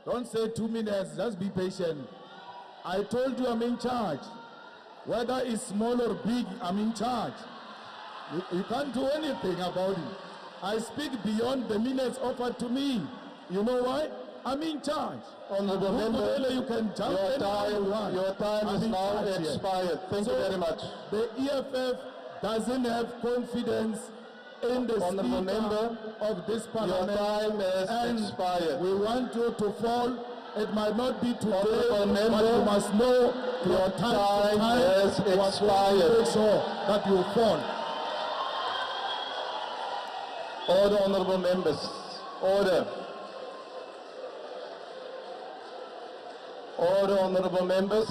Don't say 2 minutes, just be patient. I told you I'm in charge. Whether it's small or big, I'm in charge. You can't do anything about it. I speak beyond the minutes offered to me. You know why? I'm in charge. Honorable member, you can jump your time is now expired. Thank you very much. The EFF doesn't have confidence in the Honorable Speaker member, of this parliament. your time has expired. We want you to fall. It might not be today, Honorable member, but you must know your time has expired. Make sure that you fall. Order, honorable members. Order. Order, honorable members.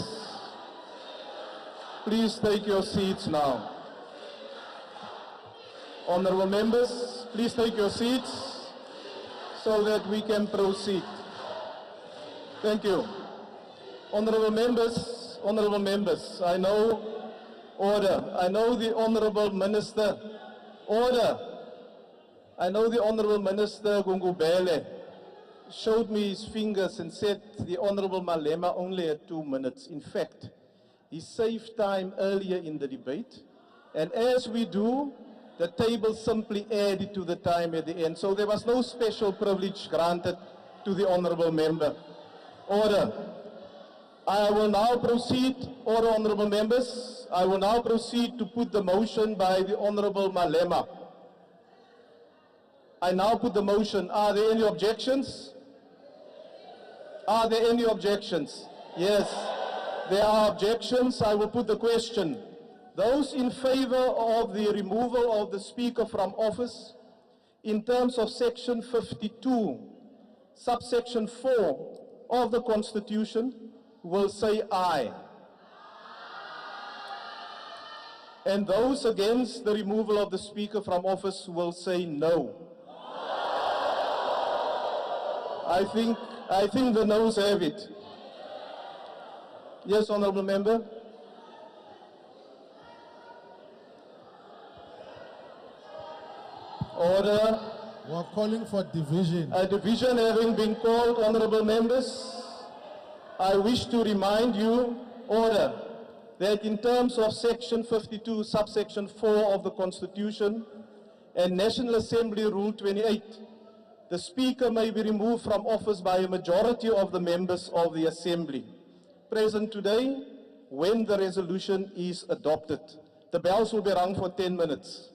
Please take your seats now. Honorable members, please take your seats so that we can proceed. Thank you. Honorable members, I know Order. I know the Honorable Minister. Order. I know the Honorable Minister Gungubele showed me his fingers and said the Honorable Malema only had 2 minutes. In fact, he saved time earlier in the debate. And as we do, the table simply added to the time at the end. So there was no special privilege granted to the Honorable Member. Order. I will now proceed, order Honorable Members, I will now proceed to put the motion by the Honorable Malema. I now put the motion. Are there any objections? Are there any objections? Yes, there are objections. I will put the question. Those in favor of the removal of the Speaker from office in terms of Section 52, subsection 4 of the Constitution will say aye. And those against the removal of the Speaker from office will say no. I think the noes have it. Yes, Honourable Member. Order. We are calling for division. A division having been called, Honourable Members, I wish to remind you, order, that in terms of Section 52, subsection 4 of the Constitution and National Assembly Rule 28, the Speaker may be removed from office by a majority of the members of the Assembly present today when the resolution is adopted. The bells will be rung for 10 minutes.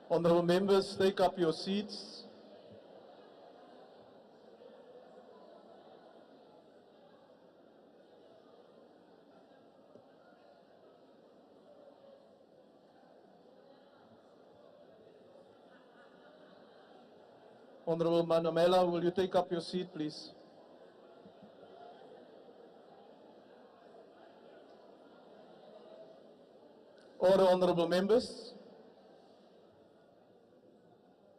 Honorable members, take up your seats. Honorable Manamela, will you take up your seat, please? Order, honorable members.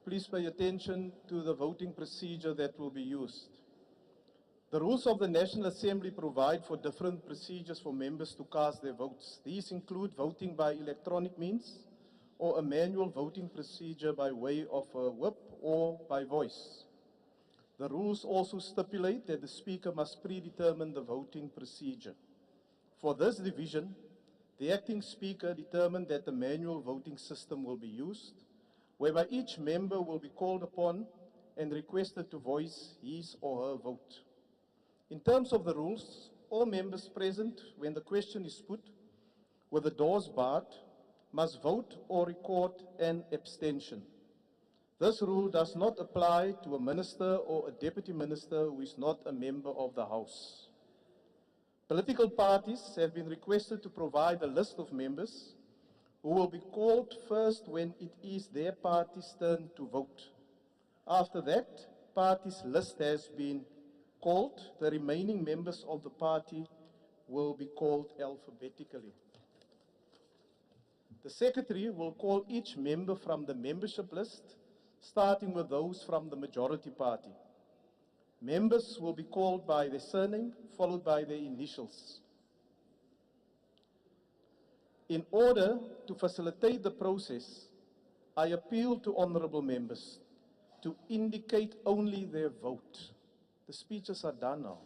Please pay attention to the voting procedure that will be used. The rules of the National Assembly provide for different procedures for members to cast their votes. These include voting by electronic means or a manual voting procedure by way of a whip or by voice. The rules also stipulate that the Speaker must predetermine the voting procedure. For this division, the acting Speaker determined that the manual voting system will be used, whereby each member will be called upon and requested to voice his or her vote. In terms of the rules, all members present when the question is put, with the doors barred, must vote or record an abstention. This rule does not apply to a minister or a deputy minister who is not a member of the House. Political parties have been requested to provide a list of members who will be called first when it is their party's turn to vote. After that party's list has been called, the remaining members of the party will be called alphabetically. The Secretary will call each member from the membership list, starting with those from the majority party. Members will be called by their surname, followed by their initials. In order to facilitate the process, I appeal to honorable members to indicate only their vote. The speeches are done now.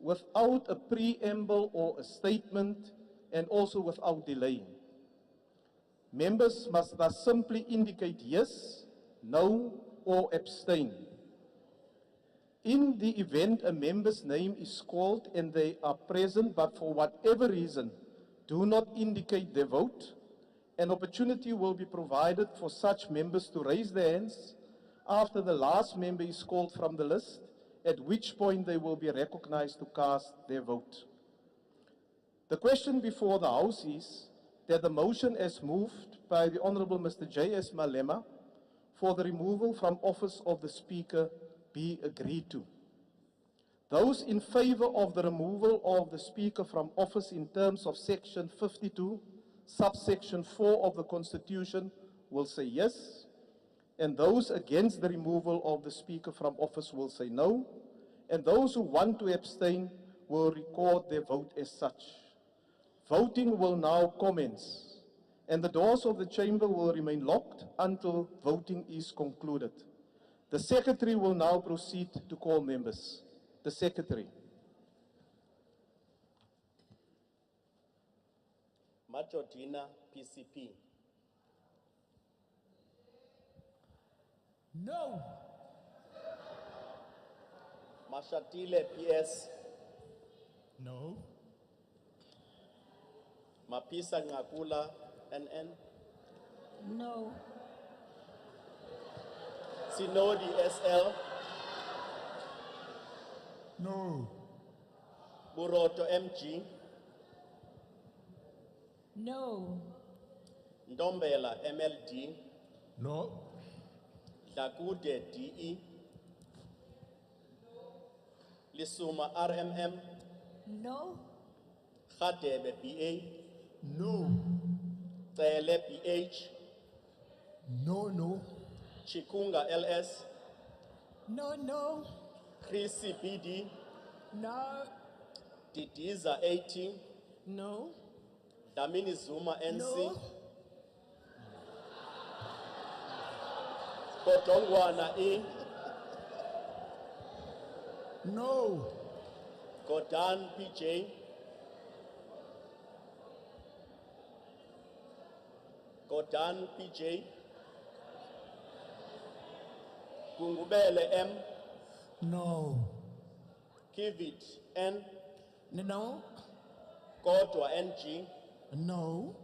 Without a preamble or a statement, and also without delaying. Members must thus simply indicate yes, no, or abstain. In the event a member's name is called and they are present, but for whatever reason do not indicate their vote, an opportunity will be provided for such members to raise their hands after the last member is called from the list, at which point they will be recognized to cast their vote. The question before the House is that the motion as moved by the Honorable Mr. J.S. Malema for the removal from office of the Speaker be agreed to. Those in favor of the removal of the Speaker from office in terms of Section 52, subsection 4 of the Constitution will say yes, and those against the removal of the Speaker from office will say no, and those who want to abstain will record their vote as such. Voting will now commence, and the doors of the chamber will remain locked until voting is concluded. The Secretary will now proceed to call members. The Secretary. Majordina, PCP. No. Mashatile, PS. No. Mapisa Nqakula, NN. No. Sinodi, SL. No. Buroto, MG. No. Ndombela, MLD. No. Dlakude, DE. Lisuma, RMM. No. Khadebe, BA. No. Tsele, PH. No. Chikunga, LS. No. Chrissy, BD. No. Didiza, 18. No. Damini Zuma, NC. No. Kotongwana, E. No. Godan, PJ. Godan, PJ. Gungubele, M. No. Kivit, N. No. Kodwa, NG. No.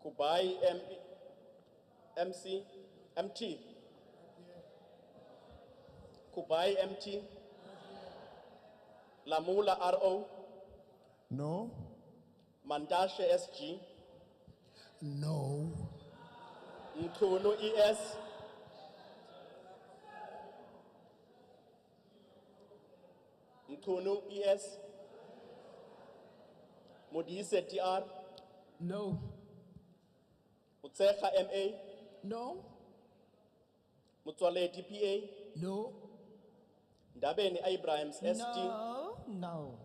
Kubai, MC, MT. Kubai MT. Lamula RO. No. Mandashe SG. No. Mkhunu ES. Mkhunu ES. Modise TR. No. Utsecha MA. No. Mutwaleti PA. No. Ndabeni Abrahams ST. No.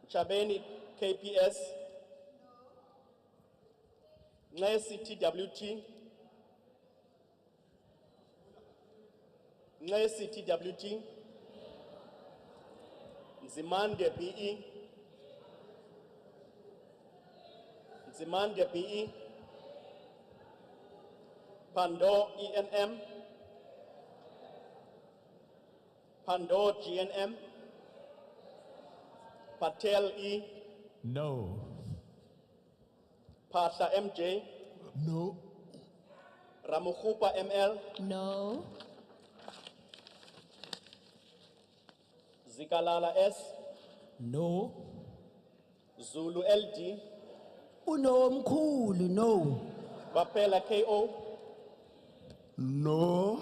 Chabeni KPS. Nxesi TWT. Nxesi TWT. Nzimande BE. Nzimande BE. Pando ENM. Pando GNM. Patel E. No. Phala MJ. No. Ramukhupa ML. No. Zikalala S. No. Zulu LD. Unomkhulu, no. Bapela KO. No.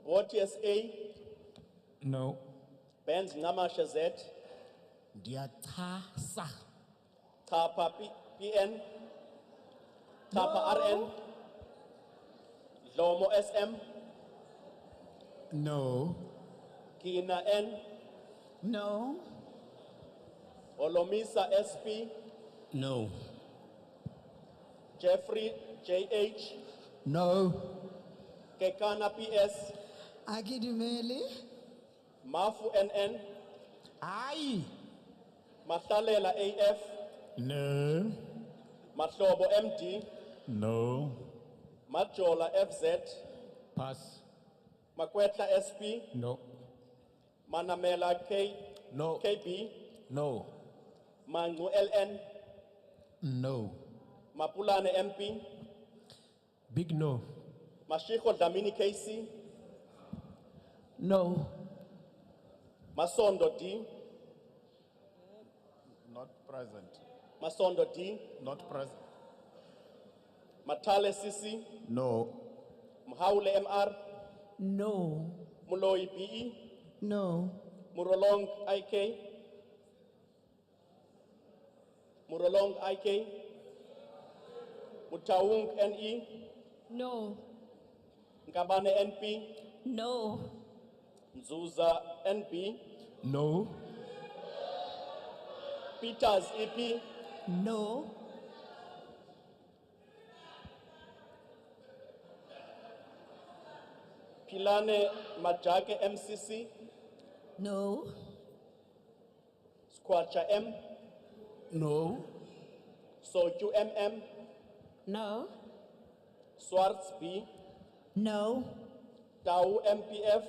Waters A. No. Benz Namasha Z. Ndiyachasa. Tapa PN. Tapa RN. Lomo SM. No. Kina N. No. Olomisa SP. No. Jeffrey JH. No. Kekana PS. Akidumeli. Mafu NN. Aye. Mathalela AF. No. Matlobo MD. No. Majola FZ. Pass. Makwetla SP. No. Manamela K. No. KB. No. Mangu LN. No. Mapulane MP. Big no. Mashiko Dlamini KC. No. Masondo D. Not present. Masondo D. Not present. Matale CC. No. Mhaule MR. No. Muloi PE. No. Murolong IK. Murolong IK. Mutaung NE. No. Nkabane NP. No. Nzuza NP. No. Peters EP. No. Pilane Majake MCC. No. Squacha M. No. Soju MM. No. Swartz B. No. Tau MPF.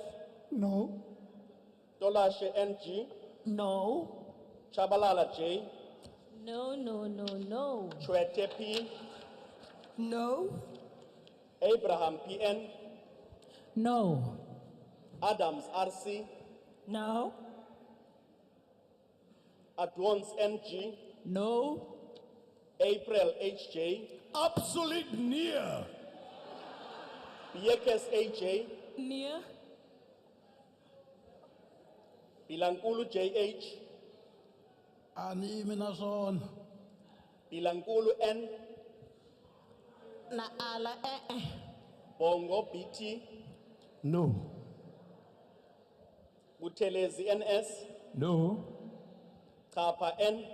No. Tolashe NG. No. Chabalala J. No, no, no, no. Chwete P. No. Abraham PN. No. Adams RC. No. Adwans NG. No. April HJ. Absolute near. Biekes AJ. Near. Bilankulu JH. Ani minason. Bilankulu N. Na ala Bongo BT. No. Butelezi NS. No. Kapa N.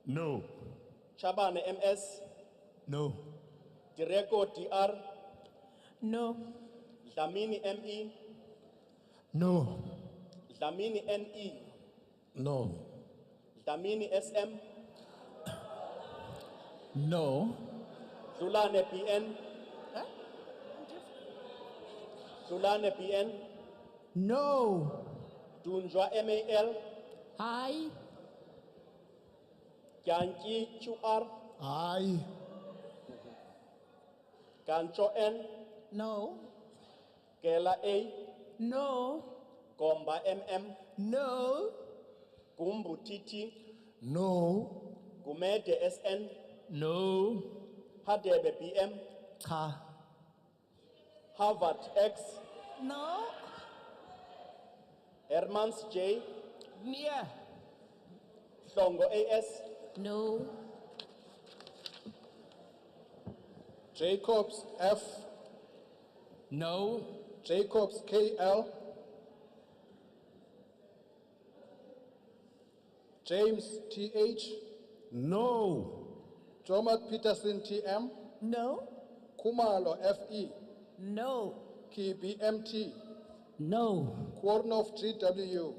No. Chabane MS. No. Direko DR. No. Dlamini ME. No. Dlamini NE. No. Dlamini SM. No. Zulane PN. Zulane PN. No. Dunjwa MAL. Hi. Kyanki QR. Aye. Kancho N. No. Kela A, No. Komba MM, No. Gumbu TT, No. Gumede SN, No. Hadebe BM, Cha. Harvard X, No. Hermans J, Yeah. Hlongo AS, No. Jacobs F, No. Jacobs KL, James TH, No. Jomat Peterson TM, No. Kumalo FE, No. KBMT, No. Kornov GW,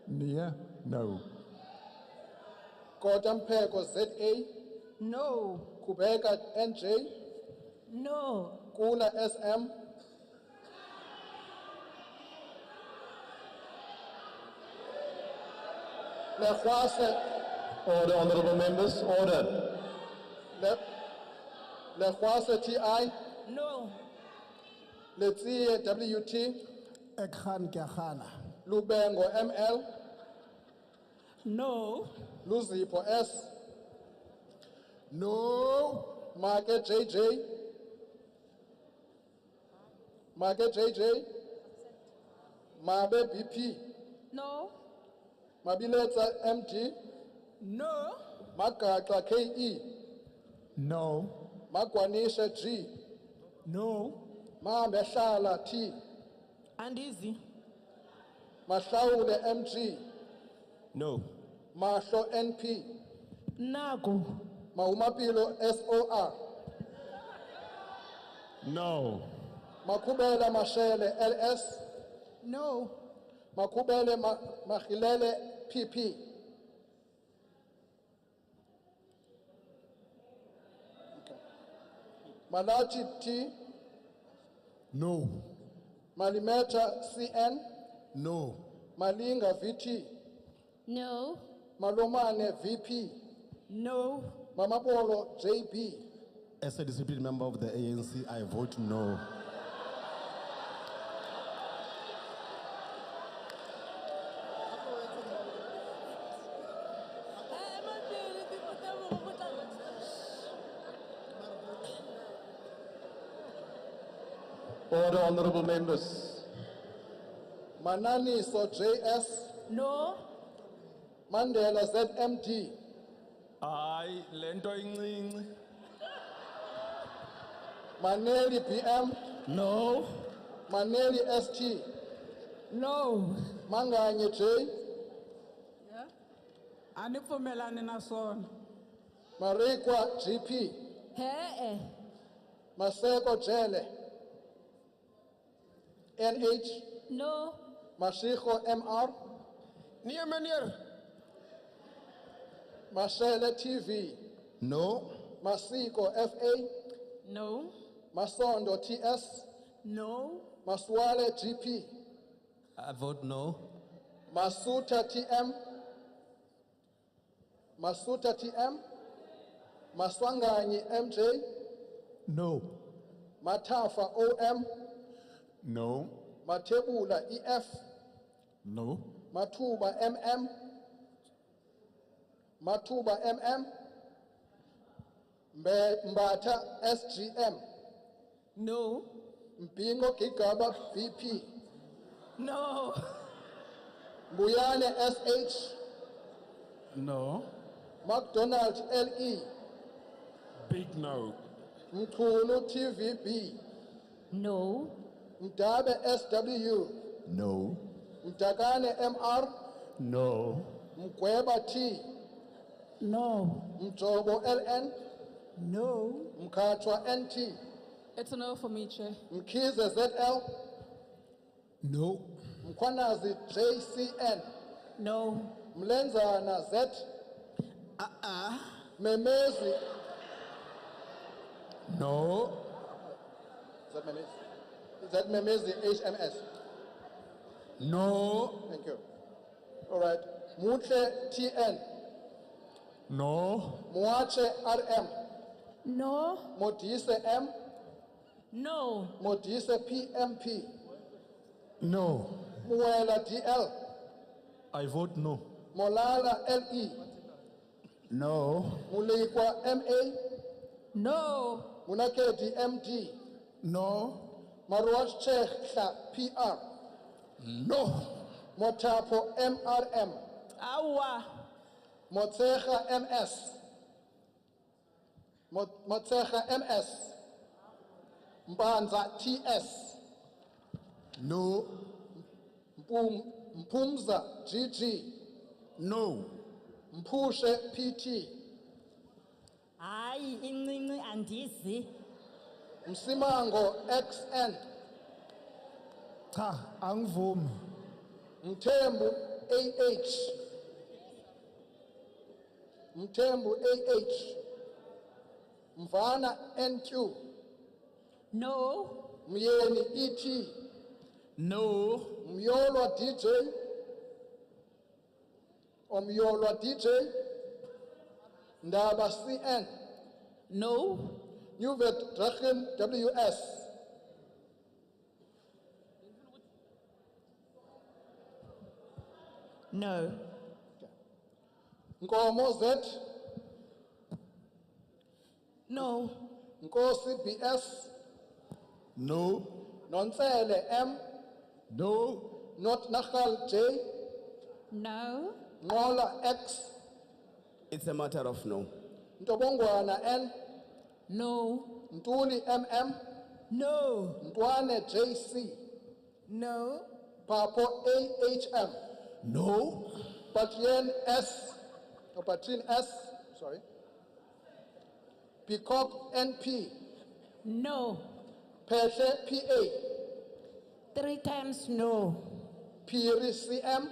Nia? No. Kodampeko ZA, No. Kubeka NJ, No. Kula SM, Lechwase, Order, honorable members, order. Lechwase TI, No. Letsie WT, Ekhan Kiachana. Lubengo ML, No. Luzipo S, No. Market JJ, Mabe BP, No. Mabiletsa MD, No. Magaxa KE, No. Magwanisha G, No. Mamehlala T, And easy. Mahlawule MG, No. Mahlo NP, Nago. Mahumapilo SOR, No. Makubela Mashele LS, No. Makubele Mahilele PP, Malachi T, No. Malimeta CN, No. Malinga VT, No. Malomane VP, No. Mamabolo JB, As a disciplined member of the ANC, I vote no. Order, honorable members. Mananiso JS, No. Mandela ZMD, Aye, lento incinci. Maneli BM, No. Maneli ST, No. Manganye J, Anipfumelani na swona. Marikwa GP, Maseko Jele, NH, No. Mashiko MR, Niemenier. Mashele TV, No. Masiko FA, No. Masondo TS, No. Maswale GP, I vote no. Masuta TM, Maswanganyi MJ, No. Matafa OM, No. Matebula EF, No. Matuba MM, Mbata SGM, No. Mpingo Kigaba BP, No. Mbuyane SH, No. McDonald LE, Big no. Mkulu TVB, No. Mdabe SW, No. Mdakane MR, No. Mgweba T, No. Mjobo LN, No. Mkatwa NT, It's a no for me, Chair. Mkize ZL, No. Mkwanazi JCN, No. Mlenzana Z, Memezi, No. Is that Memezi HMS? No. Thank you. All right. Mutle TN, No. Muache RM, No. Modise M, No. Modise PMP. No. Muela DL. I vote no. Molala LE. No. Mulikwa MA. No. Munakedi MD. No. Marwash Cheh PR. No. Motapo MRM. Awa. Motsecha MS. Motsecha MS. Mbanza TS. No. Mpumza GG. No. Mpushe PT. Hayi incinci andizi. Msimango XN. Cha, angivumi. Mthembu AH. Mthembu AH. Mvana NQ. No. Myeni ET. No. Myolwa DJ. Omyolwa DJ. Ndaba CN. No. Nuvet Drachen WS. No. Nkomo Z. No. Nkosi BS. No. Nonsele M. No. Not Nahal J. No. Ngola X. It's a matter of no. Ntobongwana N. No. Ntuli MM. No. Ntwane JC. No. Papo AHM. No. Patrien S. Or Patrien S. Sorry. Peacock NP. No. Peshe PA. 3 times no. Piri CM.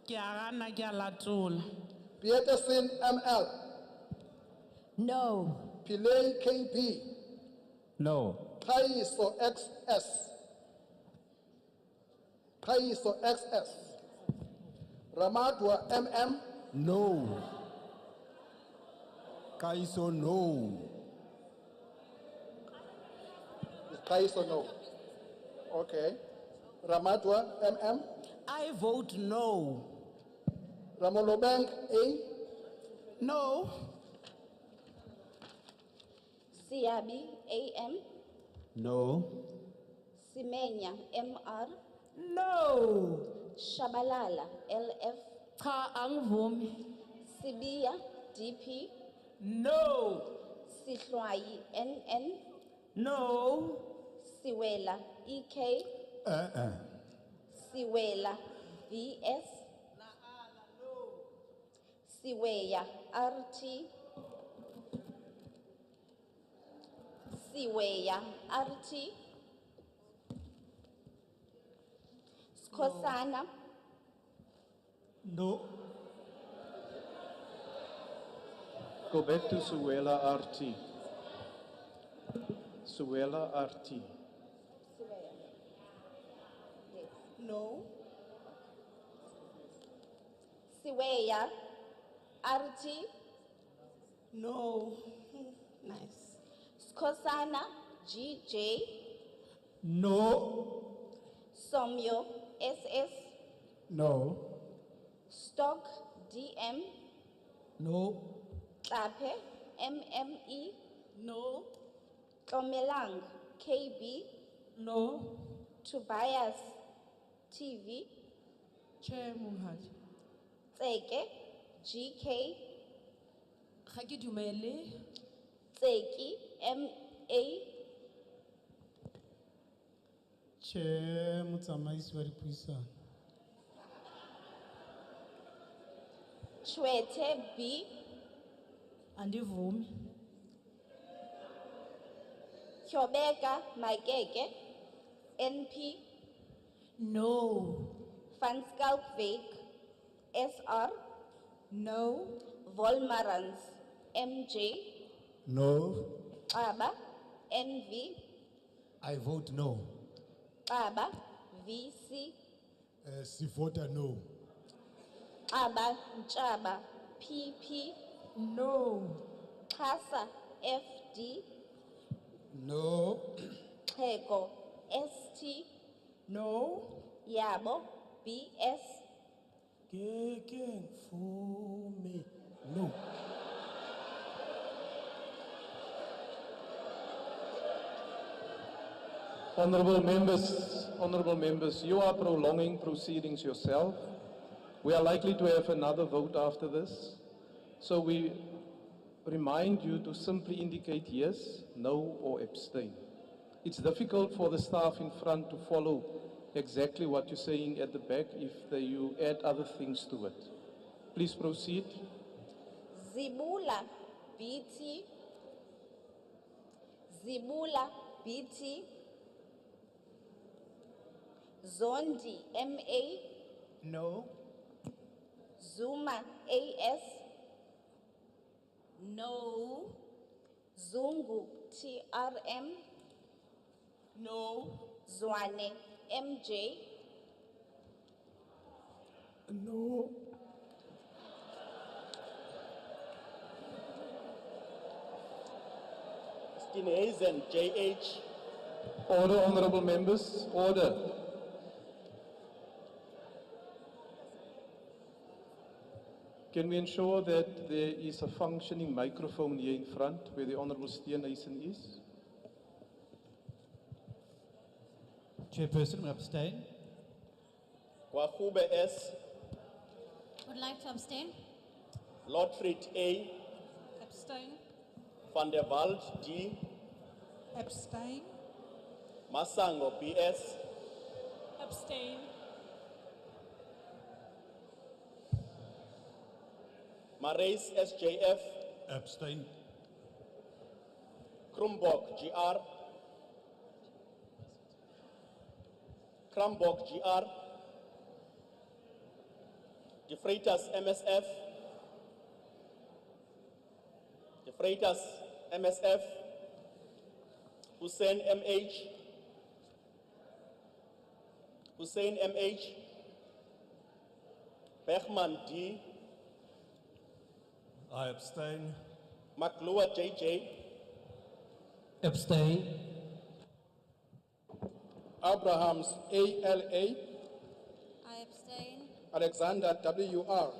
Kiagana kialatul. Peterson ML. No. Pillay KB. No. Kaiso XS. Kaiso XS. Ramadwa MM. No. Kaiso no. Is Kaiso no? Okay. Ramadwa MM. I vote no. Ramolobank A. No. Siabi AM. No. Simenya MR. No. Shabalala LF. Cha angivumi. Sibia DP. No. Sihlwayi NN. No. Siwela EK. Siwela VS. Siweya RT. Siweya RT. Skosana. No. Go back to Suela RT. Suela RT. No. Siweya RT. No. Nice. Skosana GJ. No. Somyo SS. No. Stock DM. No. Tape MME. No. Tomelang KB. No. Tobias TV. Chair Monghadi. Tseke GK. Ga ke dumele. Tseki MA. Chair Motsamaisi wa dipuisano. Chwete B. Andivumi. Kyobeka Magege NP. No. Van Skalkwyk SR. No. Volmarans MJ. No. Aba NV. I vote no. Aba VC. Sivota no. Aba Nchaba PP. No. Xhasa FD. No. Mashego, ST. No. Yabo, BS. Keke ngivumi. No. Honorable members, you are prolonging proceedings yourself. We are likely to have another vote after this. So we remind you to simply indicate yes, no, or abstain. It's difficult for the staff in front to follow exactly what you're saying at the back if you add other things to it. Please proceed. Zibula, BT. Zibula, BT. Zondi, MA. No. Zuma, AS. No. Zungu, TRM. No. Zwane, MJ. No. Hayes JH. Order, honorable members, order. Can we ensure that there is a functioning microphone here in front where the Honorable Steenhuisen is? Chairperson, will abstain. Kwahube S. Would like to abstain. Lotfried A. Abstain. Van der Wald D. Abstain. Masango BS. Abstain. Marais SJF. Abstain. Krumbok GR. Krambok GR. De Freitas MSF. De Freitas MSF. Hussein MH. Hussein MH. Bechman D. I abstain. McLuhan JJ. Abstain. Abrahams ALA. I abstain. Alexander WR.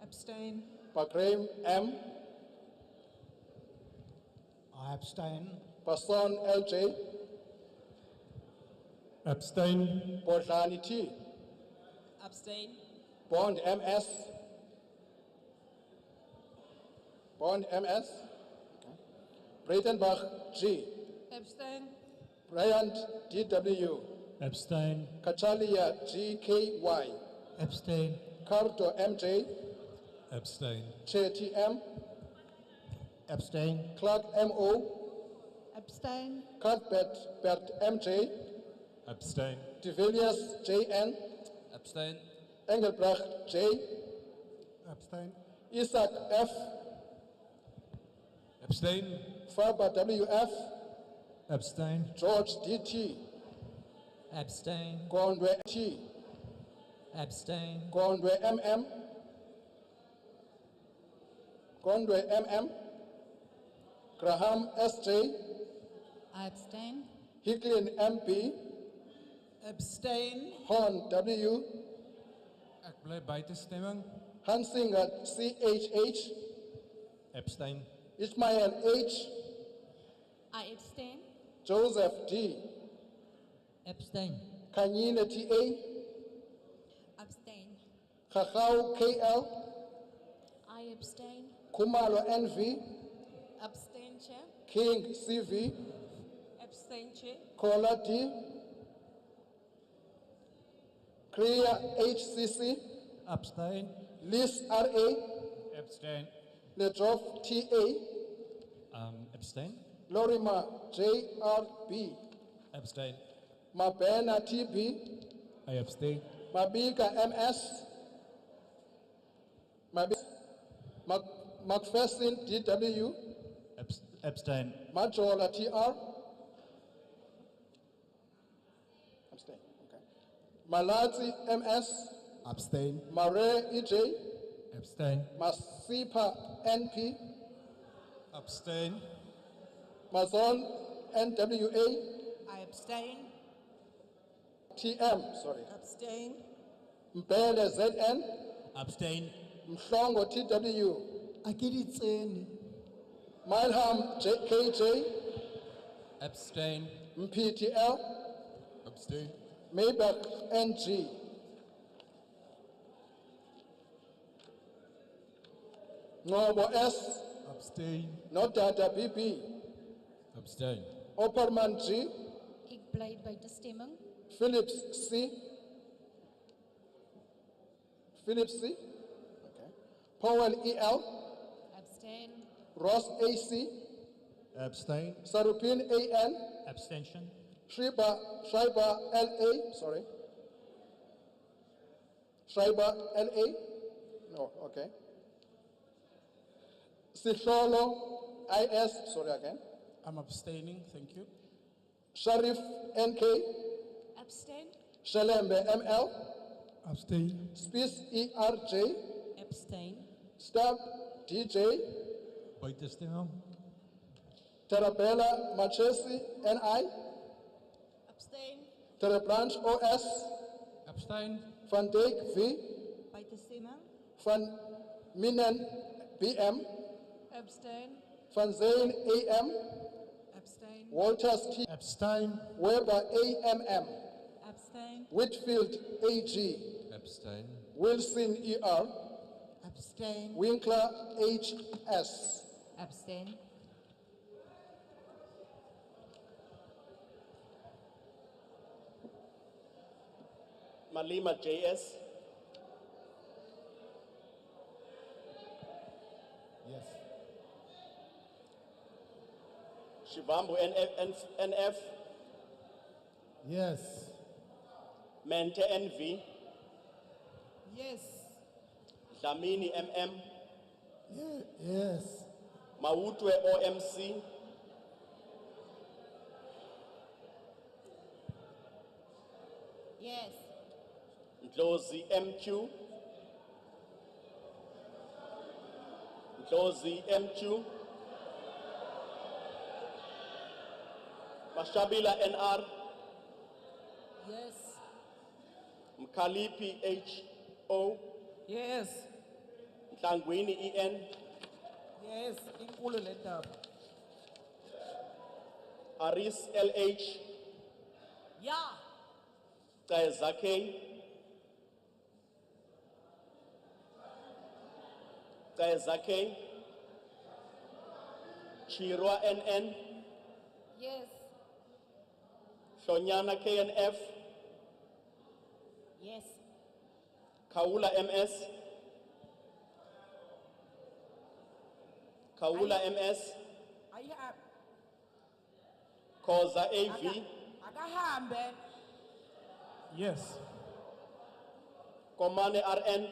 Abstain. Pagraham M. I abstain. Passon LJ. Abstain. Bodlani T. Abstain. Bond MS. Bond MS. Breitenbach G. Abstain. Bryant DW. Abstain. Kachalia GKY. Abstain. Cardo MJ. Abstain. JTM. Abstain. Clark MO. Abstain. Cuthbert Bert MJ. Abstain. De Villiers JN. Abstain. Engelbrecht J. Abstain. Isaac F. Abstain. Faber WF. Abstain. George DT. Abstain. Gondwe T. Abstain. Gondwe MM. Gondwe MM. Graham SJ. I abstain. Hicklin MP. Abstain. Horn W. Ek bly buitestemming. Hansinger CHH. Abstain. Ismail H. I abstain. Joseph D. Abstain. Kanyine TA. Abstain. Khachau KL. I abstain. Kumalo NV. Abstain, Chair. King CV. Abstain, Chair. Kola D. Kriya HCC. Abstain. Liz RA. Abstain. Lejof TA. Abstain. Lorima JRB. Abstain. Mabena TB. I abstain. Mabika MS. Macpherson DW. Abstain. Majola TR. Abstain. Okay. Malazi MS. Abstain. Mare EJ. Abstain. Masipa NP. Abstain. Mazon NWA. Abstain. TM, sorry. Abstain. Mbele ZN, Abstain. Mhlongo TW, Akilitseni. Malham KJ, Abstain. MPTL, Abstain. Maybach NG. Ngobo S, Abstain. Nodata BP, Abstain. Opperman G, Ik bly by die stemming. Phillips C, Phillips C, okay. Powell EL, Abstain. Ross AC, Abstain. Sarupin AN, Abstention. Schreiber LA, sorry. Schreiber LA, no, okay. Sihlolo IS, sorry again. I'm abstaining, thank you. Sharif NK, Abstain. Shalembe ML, Abstain. Spies ERJ, Abstain. Stab DJ, Buiten stemmen. Terabella Machesi NI, Abstain. Terebranch OS, Abstain. Van Dijk V, By die stemming. Van Minen BM, Abstain. Van Zeen AM, Abstain. Walters T, Abstain. Weber AMM, Abstain. Whitfield AG, Abstain. Wilson ER, Abstain. Winkler HS. Abstain. Malima JS. Yes. Shivambu NF. Yes. Mente NV. Yes. Dlamini MM. Yes. Mautwe OMC. Yes. Ndlozi MQ. Ndlozi MQ. Mashabila NR. Yes. Mkalipi HO. Yes. Ntlangwini EN. Yes. Inkulu le ndaba. Aris LH. Yeah. Zake. Zake. Chirwa NN. Yes. Shonyana KNF. Yes. Kaula MS. Kaula MS. Ayihamba. Koza AV. Akahambe. Yes. Komane RN.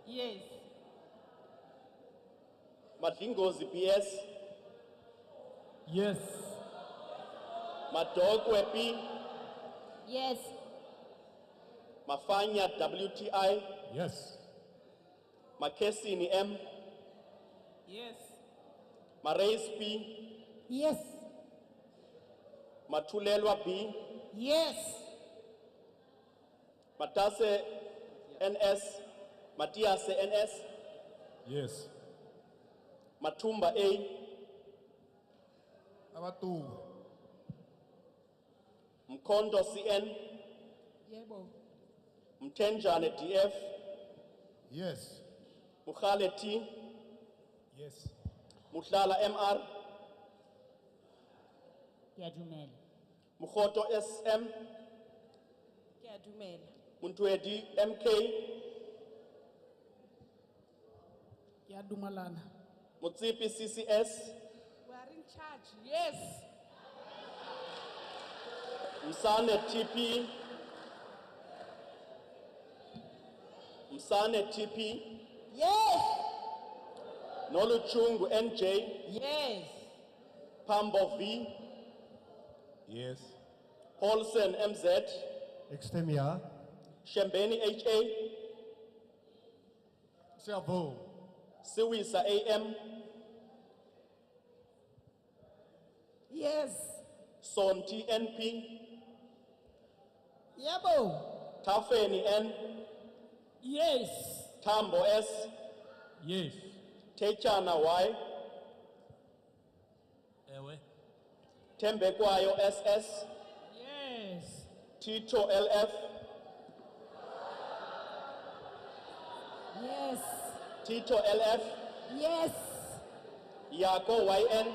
Yes. Madlingozi BS. Yes. Madogwe P. Yes. Mafanya WTI. Yes. Makesini M. Yes. Marais P. Yes. Matulelwa B. Yes. Matase NS. Matiase NS. Yes. Matumba A. Abatu. Mkondo CN. Yebo. Mtenjane DF. Yes. Mukhale T. Yes. Muhlala MR. Kuyadumela. Mukhoto SM. Kuyadumela. Muntwedi MK. Kuyadumalana. Mutsipi CCS. We are in charge. Yes. Msane TP. Msane TP. Yes. Noluchungu NJ. Yes. Pambo V. Yes. Paulsen MZ. Extemia. Shembeni HA. Servo. Siwisa AM. Yes. Son TNP, Yebo. Tafeni N, Yes. Tambo S, Yes. Techana Y, Ewe. Tembekwayo SS, Yes. Tito LF, Yes. Tito LF, Yes. Yako YN,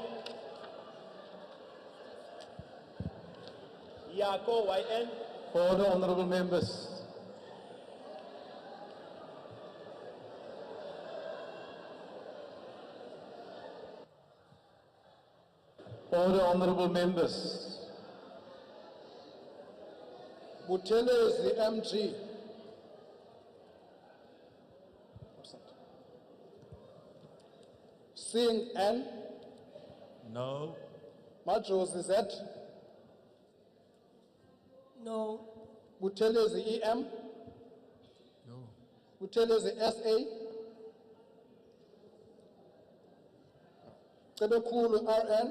Yako YN, Order, honorable members. Order, honorable members. Buthelezi MG. Singh N. No. Majosi Z. No. Buthelezi EM. No. Buthelezi SA. Cebekhulu RN.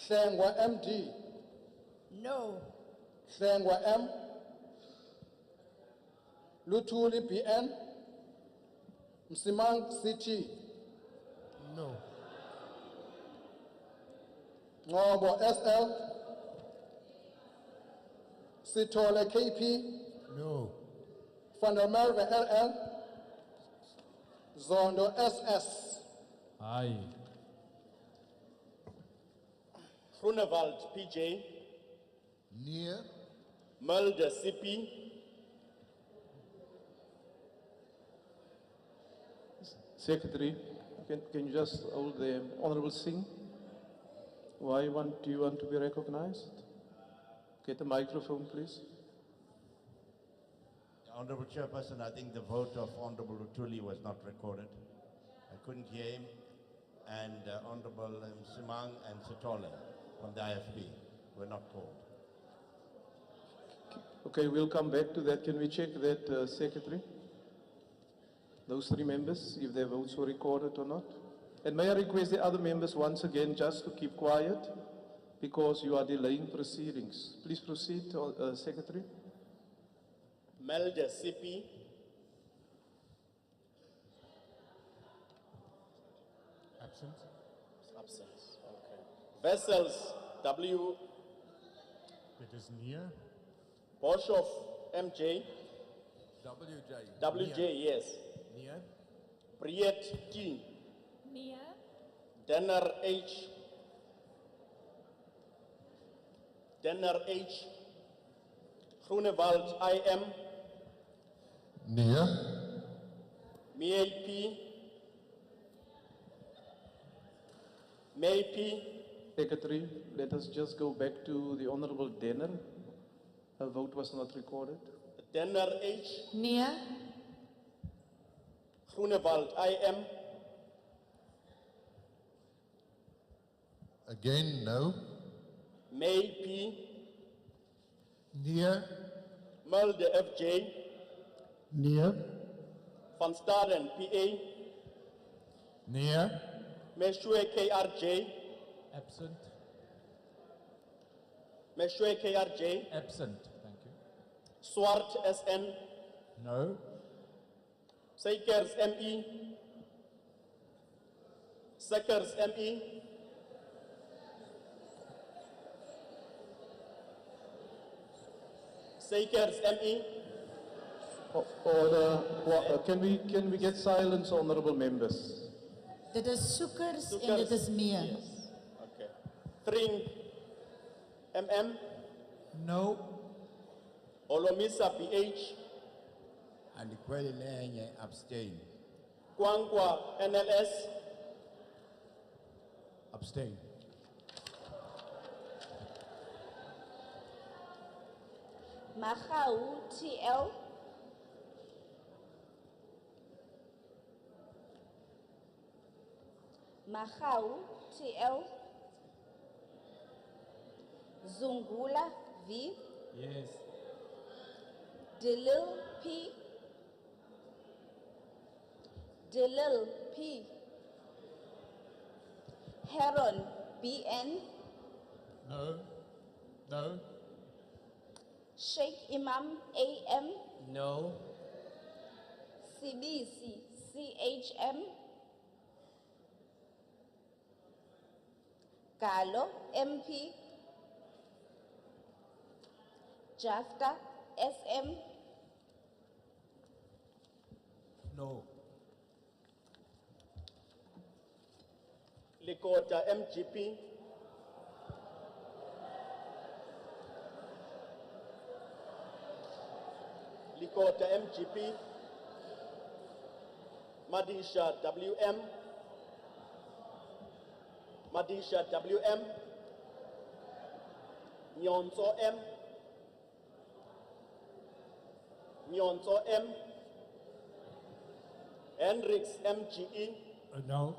Hlengwa MD. No. Hlengwa M. Luthuli BN. Msimang CT. No. Ngobo SL. Sithole KP. No. Van der Merwe LL. Zondo SS. Aye. Groenewald PJ, Near. Mulder CP, Secretary, can you just hold the Honorable Singh? Do you want to be recognized? Get the microphone, please. Honorable Chairperson, I think the vote of Honorable Luthuli was not recorded. I couldn't hear him. And Honorable Simang and Sitole from the IFP were not called. Okay, we'll come back to that. Can we check that, Secretary? Those three members, if their votes were recorded or not? And may I request the other members once again just to keep quiet because you are delaying proceedings. Please proceed, Secretary. Mulder CP, Absent. absence, okay. Vessels W, It is near. Boshoff MJ, WJ. WJ, yes. Near. Priet T, Near. Denner H, Groenewald IM, Near. May P, Secretary, let us just go back to the Honorable Denner. Her vote was not recorded. Denner H, Near. Groenewald IM, Again, no. May P, Near. Mulder FJ, Near. Van Staden PA, Near. Meshwe KRJ, Absent. Meshwe KRJ, Absent. Thank you. Swart SN, No. Seekers ME, Seekers ME, Seekers ME, Order. Can we get silence, honorable members? Dit is soekers en dit is meer. Yes. Okay. Tring MM, No. Olomisa PH, And Kweli Lenye abstain. Kwangwa NLS, Abstain. Mahau TL. Mahau TL. Zungula V. Yes. Delil P. Delil P. Heron BN. No. No. Sheikh Imam AM. No. SABC CHM. Galo MP. Jafta SM. No. Likota MGP. Likota MGP. Madisha WM. Madisha WM. Nyonso M. Nyonso M. Hendrix MGE. No.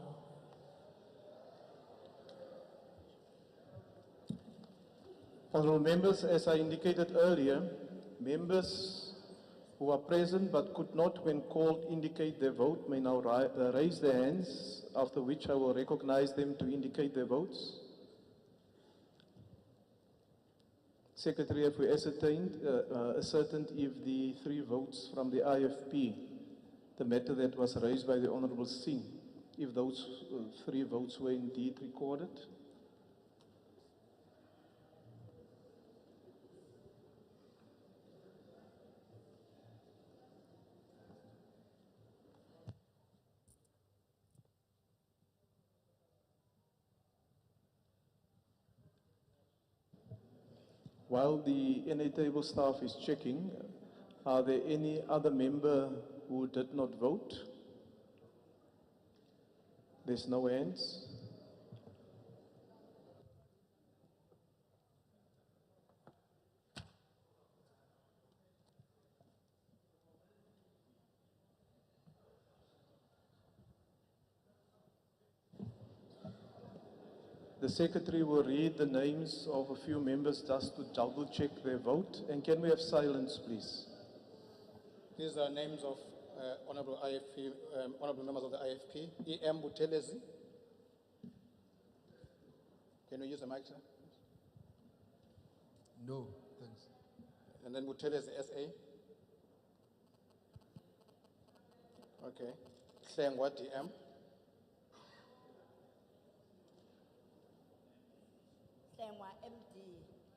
Honourable members, as I indicated earlier, members who are present but could not, when called, indicate their vote may now raise their hands, after which I will recognize them to indicate their votes. Secretary, have we ascertained if the 3 votes from the IFP, the matter that was raised by the Honourable Singh, if those 3 votes were indeed recorded? While the NA table staff is checking, are there any other member who did not vote? There's no hands. The Secretary will read the names of a few members just to double check their vote. And can we have silence, please? These are names of honorable members of the IFP. E.M. Buthelezi. Can we use the mic, sir? No, thanks. And then Buthelezi SA. Okay. Hlengwa DM.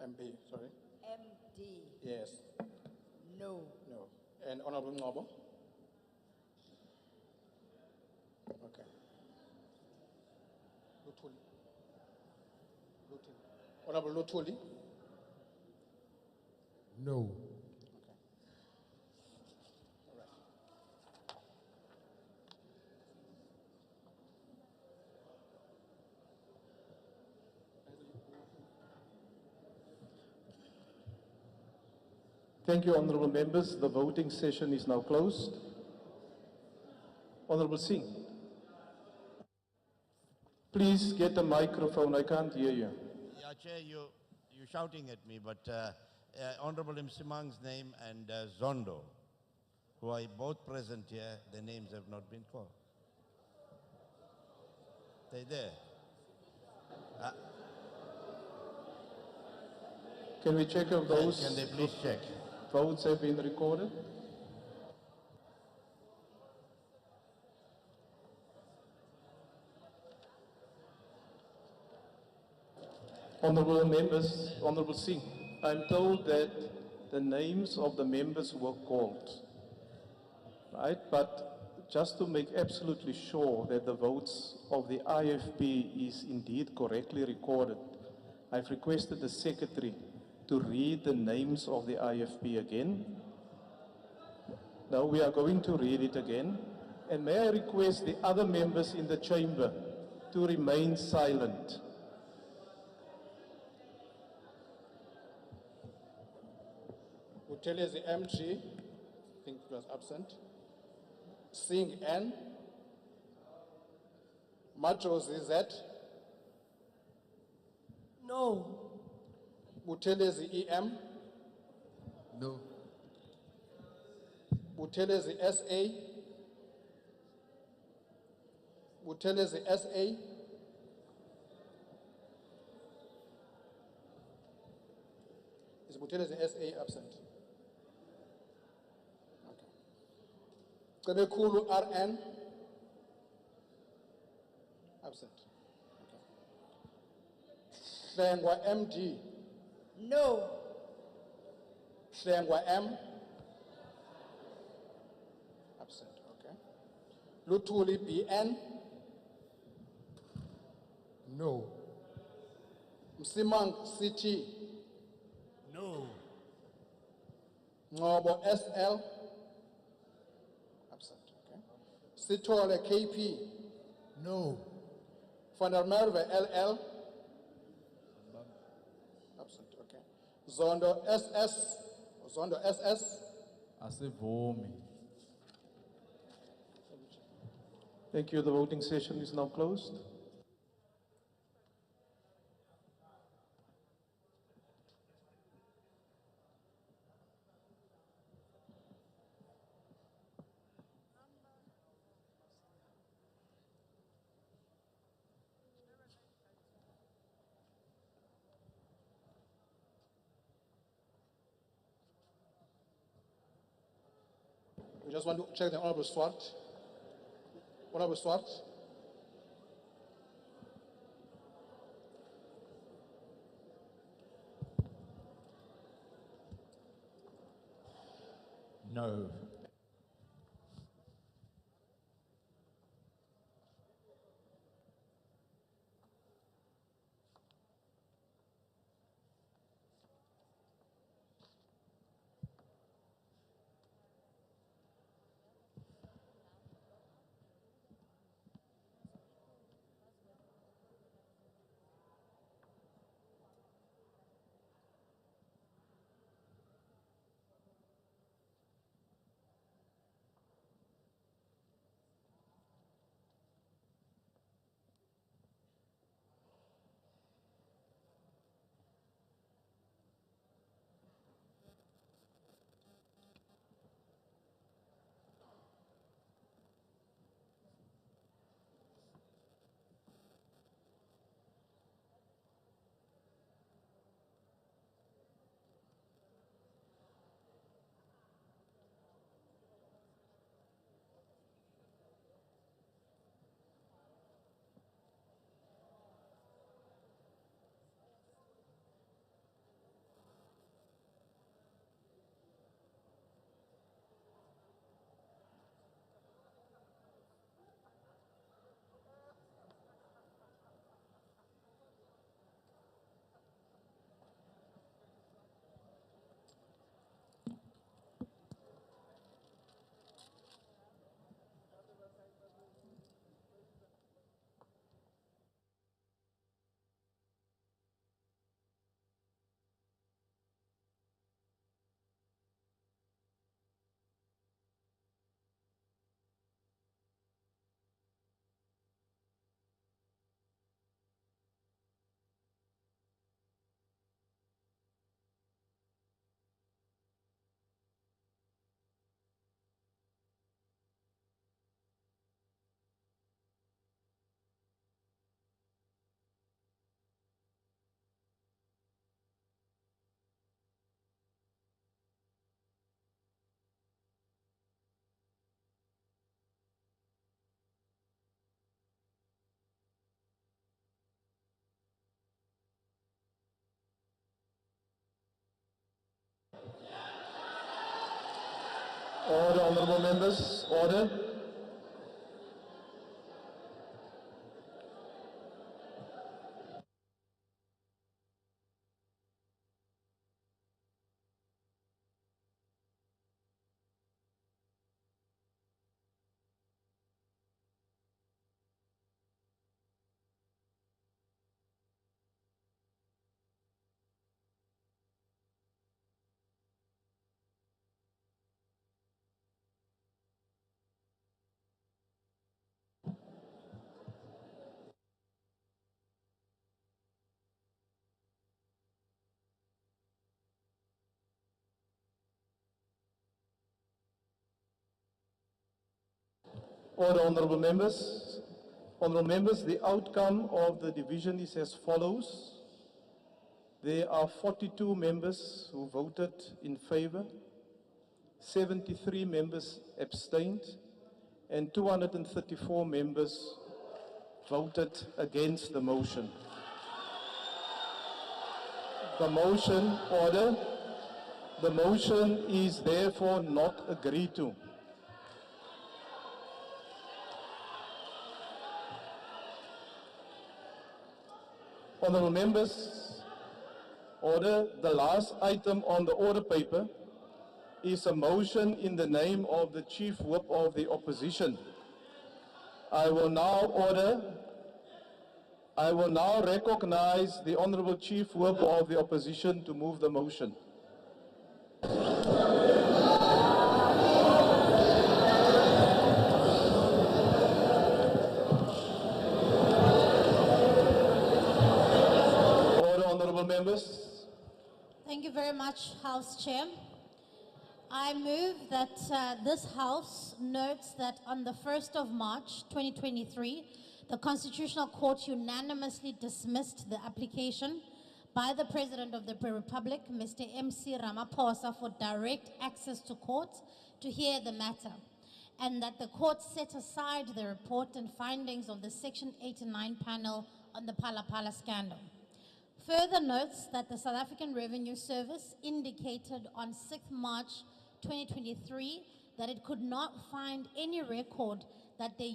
MP, sorry. MD. Yes. No. No. And Honorable Ngobo? Okay. Lutuli. Honorable Lutuli? No. Thank you, honourable members. The voting session is now closed. Honourable Singh, please get a microphone. I can't hear you. Yeah, Chair, you're shouting at me, but Honorable Msimang's name and Zondo, who are both present here, their names have not been called. They're there. Can we check if those Can they please check? votes have been recorded? Honourable members, Honourable Singh, I'm told that the names of the members were called, right? But just to make absolutely sure that the votes of the IFP is indeed correctly recorded, I've requested the Secretary to read the names of the IFP again. Now we are going to read it again. And may I request the other members in the chamber to remain silent. Buthelezi MG, I think he was absent. Singh N. Majosi Z. No. Buthelezi EM. No. Buthelezi SA. Buthelezi SA. Ms. Butele is SA absent. Okay. Kulu RN absent. Okay. Hlengwa MG. No. Hlengwa M absent. Okay. Lutuli BN. No. Msimang CT. No. Ngobo SL. Absent. Okay. Sitole KP. No. Van der Merwe LL. Absent. Okay. Zondo SS. Zondo SS. Asivumi. Thank you. The voting session is now closed. We just want to check the Honorable Swart. Honorable Swart. No. Order, honorable members. Order. Order, honorable members. Honorable members, the outcome of the division is as follows. There are 42 members who voted in favor, 73 members abstained, and 234 members voted against the motion. The motion, order. The motion is therefore not agreed to. Honourable members, order. The last item on the order paper is a motion in the name of the Chief Whip of the Opposition. I will now recognize the Honourable Chief Whip of the Opposition to move the motion. Order, Honourable members. Thank you very much, House Chair. I move that this House notes that on the 1st of March 2023, the Constitutional Court unanimously dismissed the application by the President of the Republic, Mr. MC Ramaphosa, for direct access to court to hear the matter, and that the court set aside the report and findings of the Section 89 panel on the Phala Phala scandal. Further notes that the South African Revenue Service indicated on 6th March 2023 that it could not find any record that the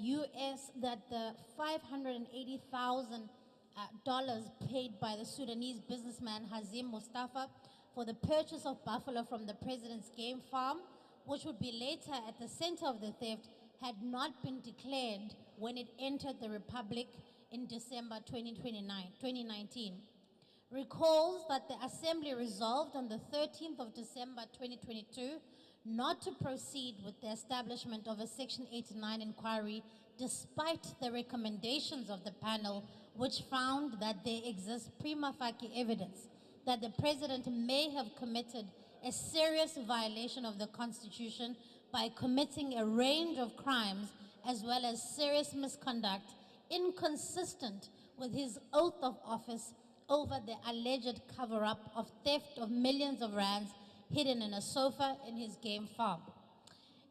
$580,000 paid by the Sudanese businessman Hazim Mustafa for the purchase of buffalo from the president's game farm, which would be later at the center of the theft, had not been declared when it entered the Republic in December 2019. Recalls that the Assembly resolved on the 13th of December 2022 not to proceed with the establishment of a Section 89 inquiry despite the recommendations of the panel, which found that there exists prima facie evidence that the President may have committed a serious violation of the Constitution by committing a range of crimes as well as serious misconduct inconsistent with his oath of office over the alleged cover-up of theft of millions of rands hidden in a sofa in his game farm.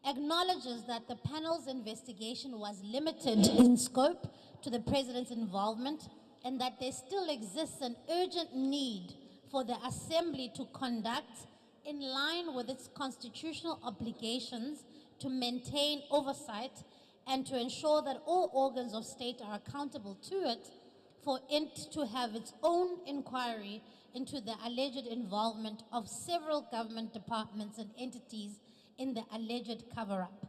Acknowledges that the panel's investigation was limited in scope to the President's involvement and that there still exists an urgent need for the Assembly to conduct, in line with its constitutional obligations, to maintain oversight and to ensure that all organs of state are accountable to it, for it to have its own inquiry into the alleged involvement of several government departments and entities in the alleged cover-up.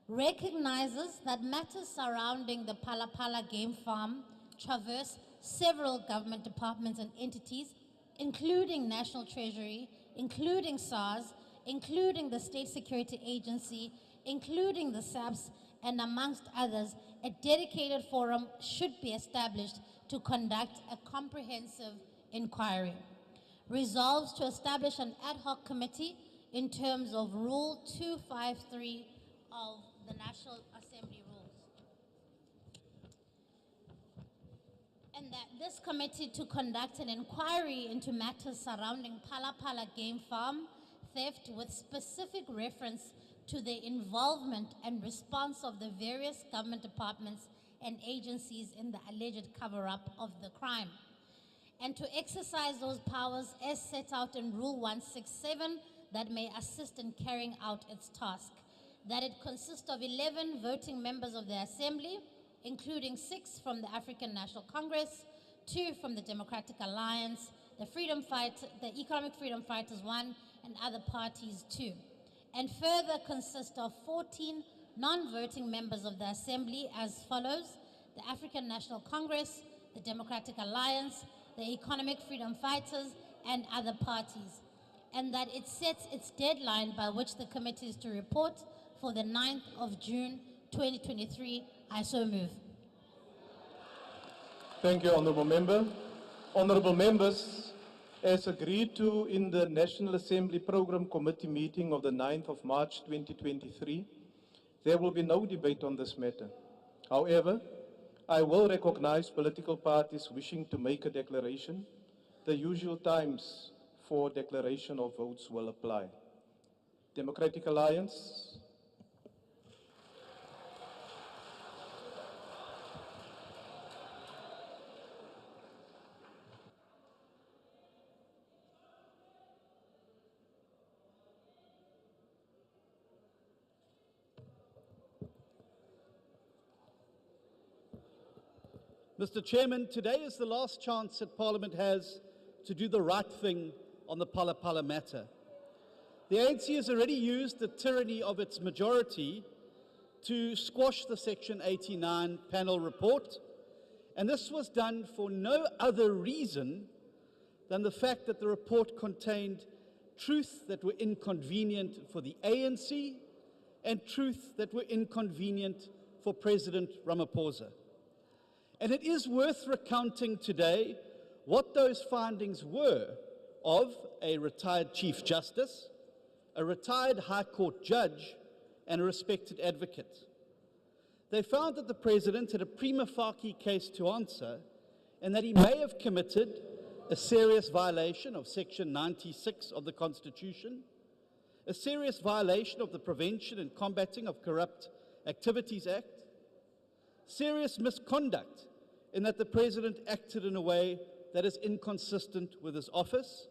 Recognizes that matters surrounding the Phala Phala game farm traverse several government departments and entities, including National Treasury, including SARS, including the State Security Agency, including the SABC, and amongst others. A dedicated forum should be established to conduct a comprehensive inquiry. Resolves to establish an ad hoc committee in terms of Rule 253 of the National Assembly rules. And that this committee to conduct an inquiry into matters surrounding Phala Phala game farm theft with specific reference to the involvement and response of the various government departments and agencies in the alleged cover-up of the crime, and to exercise those powers as set out in Rule 167 that may assist in carrying out its task. That it consists of 11 voting members of the Assembly, including 6 from the African National Congress, 2 from the Democratic Alliance, the Economic Freedom Fighters 1, and other parties 2. And further consist of 14 non-voting members of the Assembly as follows: the African National Congress, the Democratic Alliance, the Economic Freedom Fighters, and other parties. And that it sets its deadline by which the committee is to report for the 9th of June 2023. I so move. Thank you, Honourable Member. Honourable Members, as agreed to in the National Assembly Programme Committee meeting of the 9th of March 2023, there will be no debate on this matter. However, I will recognize political parties wishing to make a declaration. The usual times for declaration of votes will apply. Democratic Alliance. Mr. Chairman, today is the last chance that Parliament has to do the right thing on the Phala Phala matter. The ANC has already used the tyranny of its majority to squash the Section 89 panel report, and this was done for no other reason than the fact that the report contained truth that were inconvenient for the ANC and truth that were inconvenient for President Ramaphosa. And it is worth recounting today what those findings were of a retired Chief Justice, a retired High Court judge, and a respected advocate. They found that the President had a prima facie case to answer and that he may have committed a serious violation of Section 96 of the Constitution, a serious violation of the Prevention and Combating of Corrupt Activities Act, serious misconduct in that the President acted in a way that is inconsistent with his office,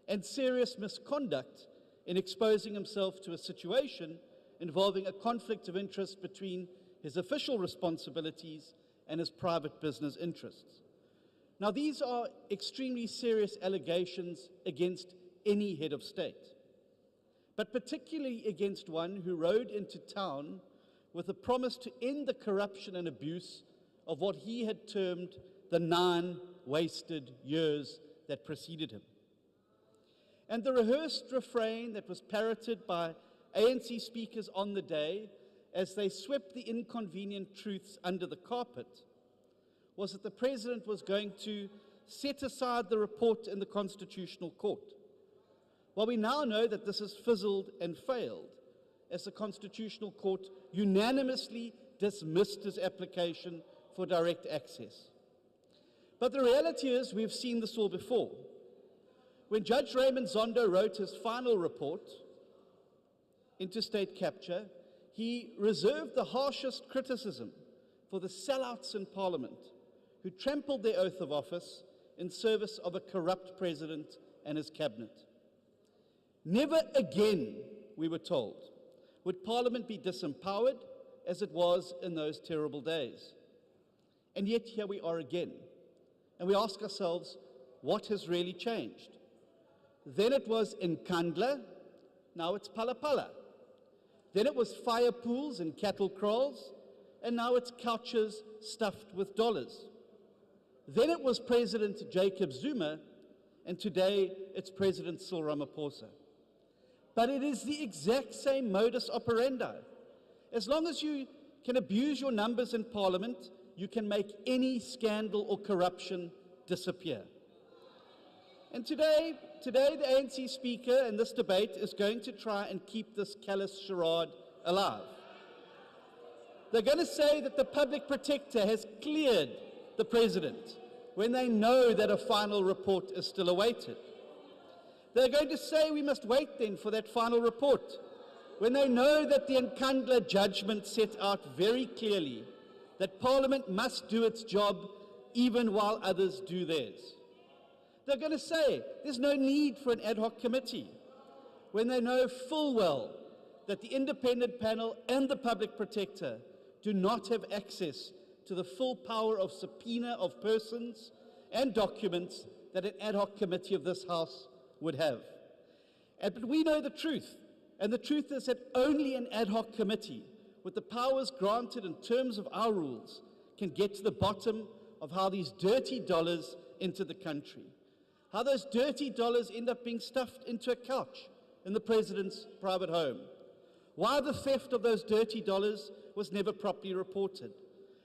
and serious misconduct in exposing himself to a situation involving a conflict of interest between his official responsibilities and his private business interests. Now, these are extremely serious allegations against any head of state, but particularly against one who rode into town with a promise to end the corruption and abuse of what he had termed the 9 wasted years that preceded him. And the rehearsed refrain that was parroted by ANC speakers on the day as they swept the inconvenient truths under the carpet was that the President was going to set aside the report in the Constitutional Court. Well, we now know that this has fizzled and failed, as the Constitutional Court unanimously dismissed his application for direct access. But the reality is we've seen this all before. When Judge Raymond Zondo wrote his final report, Interstate Capture, he reserved the harshest criticism for the sellouts in Parliament who trampled their oath of office in service of a corrupt President and his cabinet. Never again, we were told, would Parliament be disempowered as it was in those terrible days. And yet here we are again, and we ask ourselves, what has really changed? Then it was Nkandla, now it's Phala Phala. Then it was fire pools and cattle kraals, and now it's couches stuffed with dollars. Then it was President Jacob Zuma, and today it's President Cyril Ramaphosa. But it is the exact same modus operandi. As long as you can abuse your numbers in Parliament, you can make any scandal or corruption disappear. And today the ANC Speaker in this debate is going to try and keep this callous charade alive. They're going to say that the Public Protector has cleared the President when they know that a final report is still awaited. They're going to say we must wait then for that final report when they know that the Nkandla judgment set out very clearly that Parliament must do its job even while others do theirs. They're going to say there's no need for an ad hoc committee when they know full well that the independent panel and the Public Protector do not have access to the full power of subpoena of persons and documents that an ad hoc committee of this House would have. But we know the truth, and the truth is that only an ad hoc committee with the powers granted in terms of our rules can get to the bottom of how these dirty dollars entered the country, how those dirty dollars end up being stuffed into a couch in the President's private home, why the theft of those dirty dollars was never properly reported,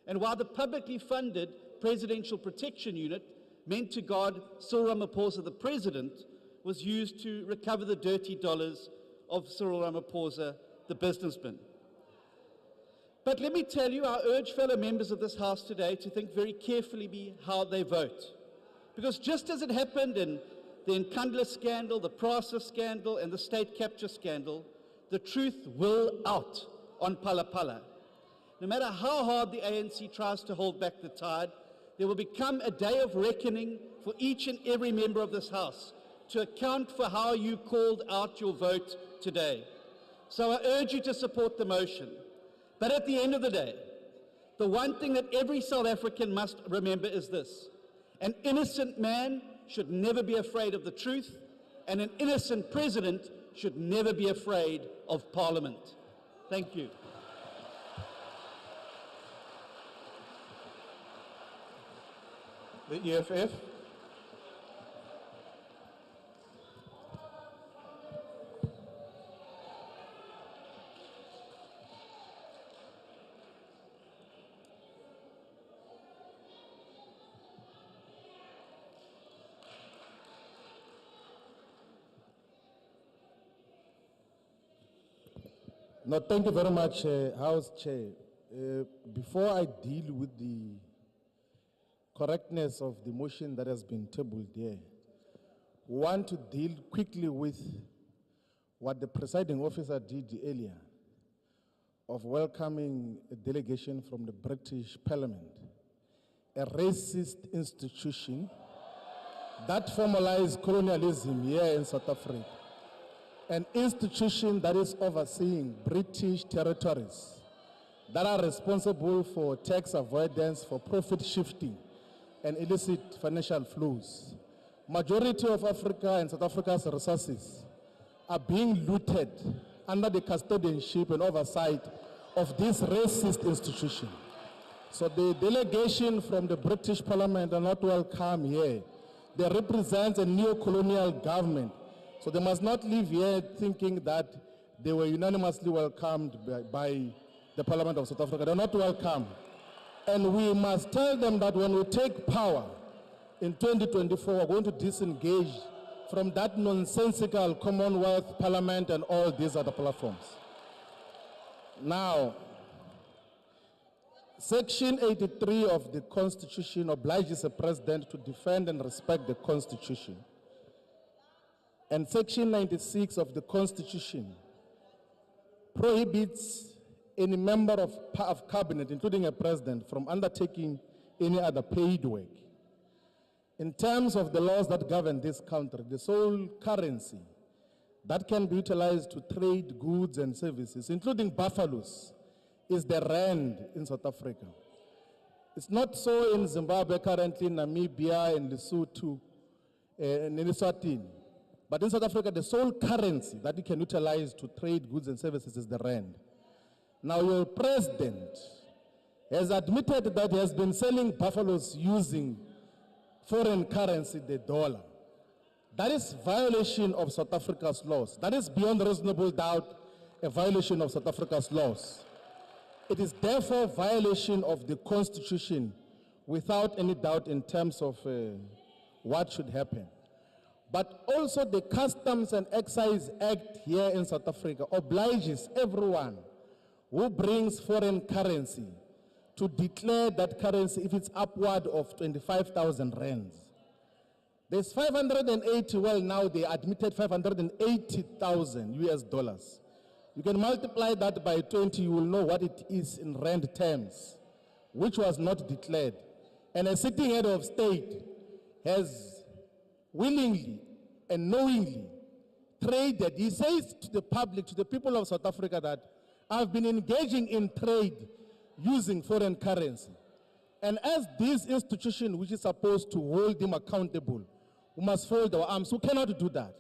and why the publicly funded Presidential Protection Unit meant to guard Cyril Ramaphosa, the President, was used to recover the dirty dollars of Cyril Ramaphosa, the businessman. But let me tell you, I urge fellow members of this House today to think very carefully how they vote, Because just as it happened in the Nkandla scandal, the Prasa scandal, and the state capture scandal, the truth will out on Phala Phala. No matter how hard the ANC tries to hold back the tide, there will become a day of reckoning for each and every member of this House to account for how you called out your vote today. So I urge you to support the motion. But at the end of the day, the one thing that every South African must remember is this: an innocent man should never be afraid of the truth, and an innocent president should never be afraid of Parliament. Thank you. The EFF. No, thank you very much, House Chair. Before I deal with the correctness of the motion that has been tabled here, we want to deal quickly with what the presiding officer did earlier of welcoming a delegation from the British Parliament, a racist institution that formalized colonialism here in South Africa, an institution that is overseeing British territories that are responsible for tax avoidance, for profit shifting, and illicit financial flows. Majority of Africa and South Africa's resources are being looted under the custodianship and oversight of this racist institution. So the delegation from the British Parliament are not welcome here. They represent a neo-colonial government. So they must not leave here thinking that they were unanimously welcomed by the Parliament of South Africa. They're not welcome. And we must tell them that when we take power in 2024, we're going to disengage from that nonsensical Commonwealth Parliament and all these other platforms. Now, Section 83 of the Constitution obliges a president to defend and respect the Constitution. And Section 96 of the Constitution prohibits any member of cabinet, including a president, from undertaking any other paid work. In terms of the laws that govern this country, the sole currency that can be utilized to trade goods and services, including buffaloes, is the rand in South Africa. It's not so in Zimbabwe currently, Namibia, and Lesotho, and Eswatini. But in South Africa, the sole currency that you can utilize to trade goods and services is the rand. Now, your president has admitted that he has been selling buffaloes using foreign currency, the dollar. That is violation of South Africa's laws. That is beyond reasonable doubt a violation of South Africa's laws. It is therefore a violation of the Constitution without any doubt in terms of what should happen. But also the Customs and Excise Act here in South Africa obliges everyone who brings foreign currency to declare that currency if it's upward of 25,000 rands. There's 580, well now they admitted 580,000 US dollars. You can multiply that by 20, you will know what it is in rand terms, which was not declared. And a sitting head of state has willingly and knowingly traded. He says to the public, to the people of South Africa, that I've been engaging in trade using foreign currency. And as this institution, which is supposed to hold him accountable, we must fold our arms. We cannot do that.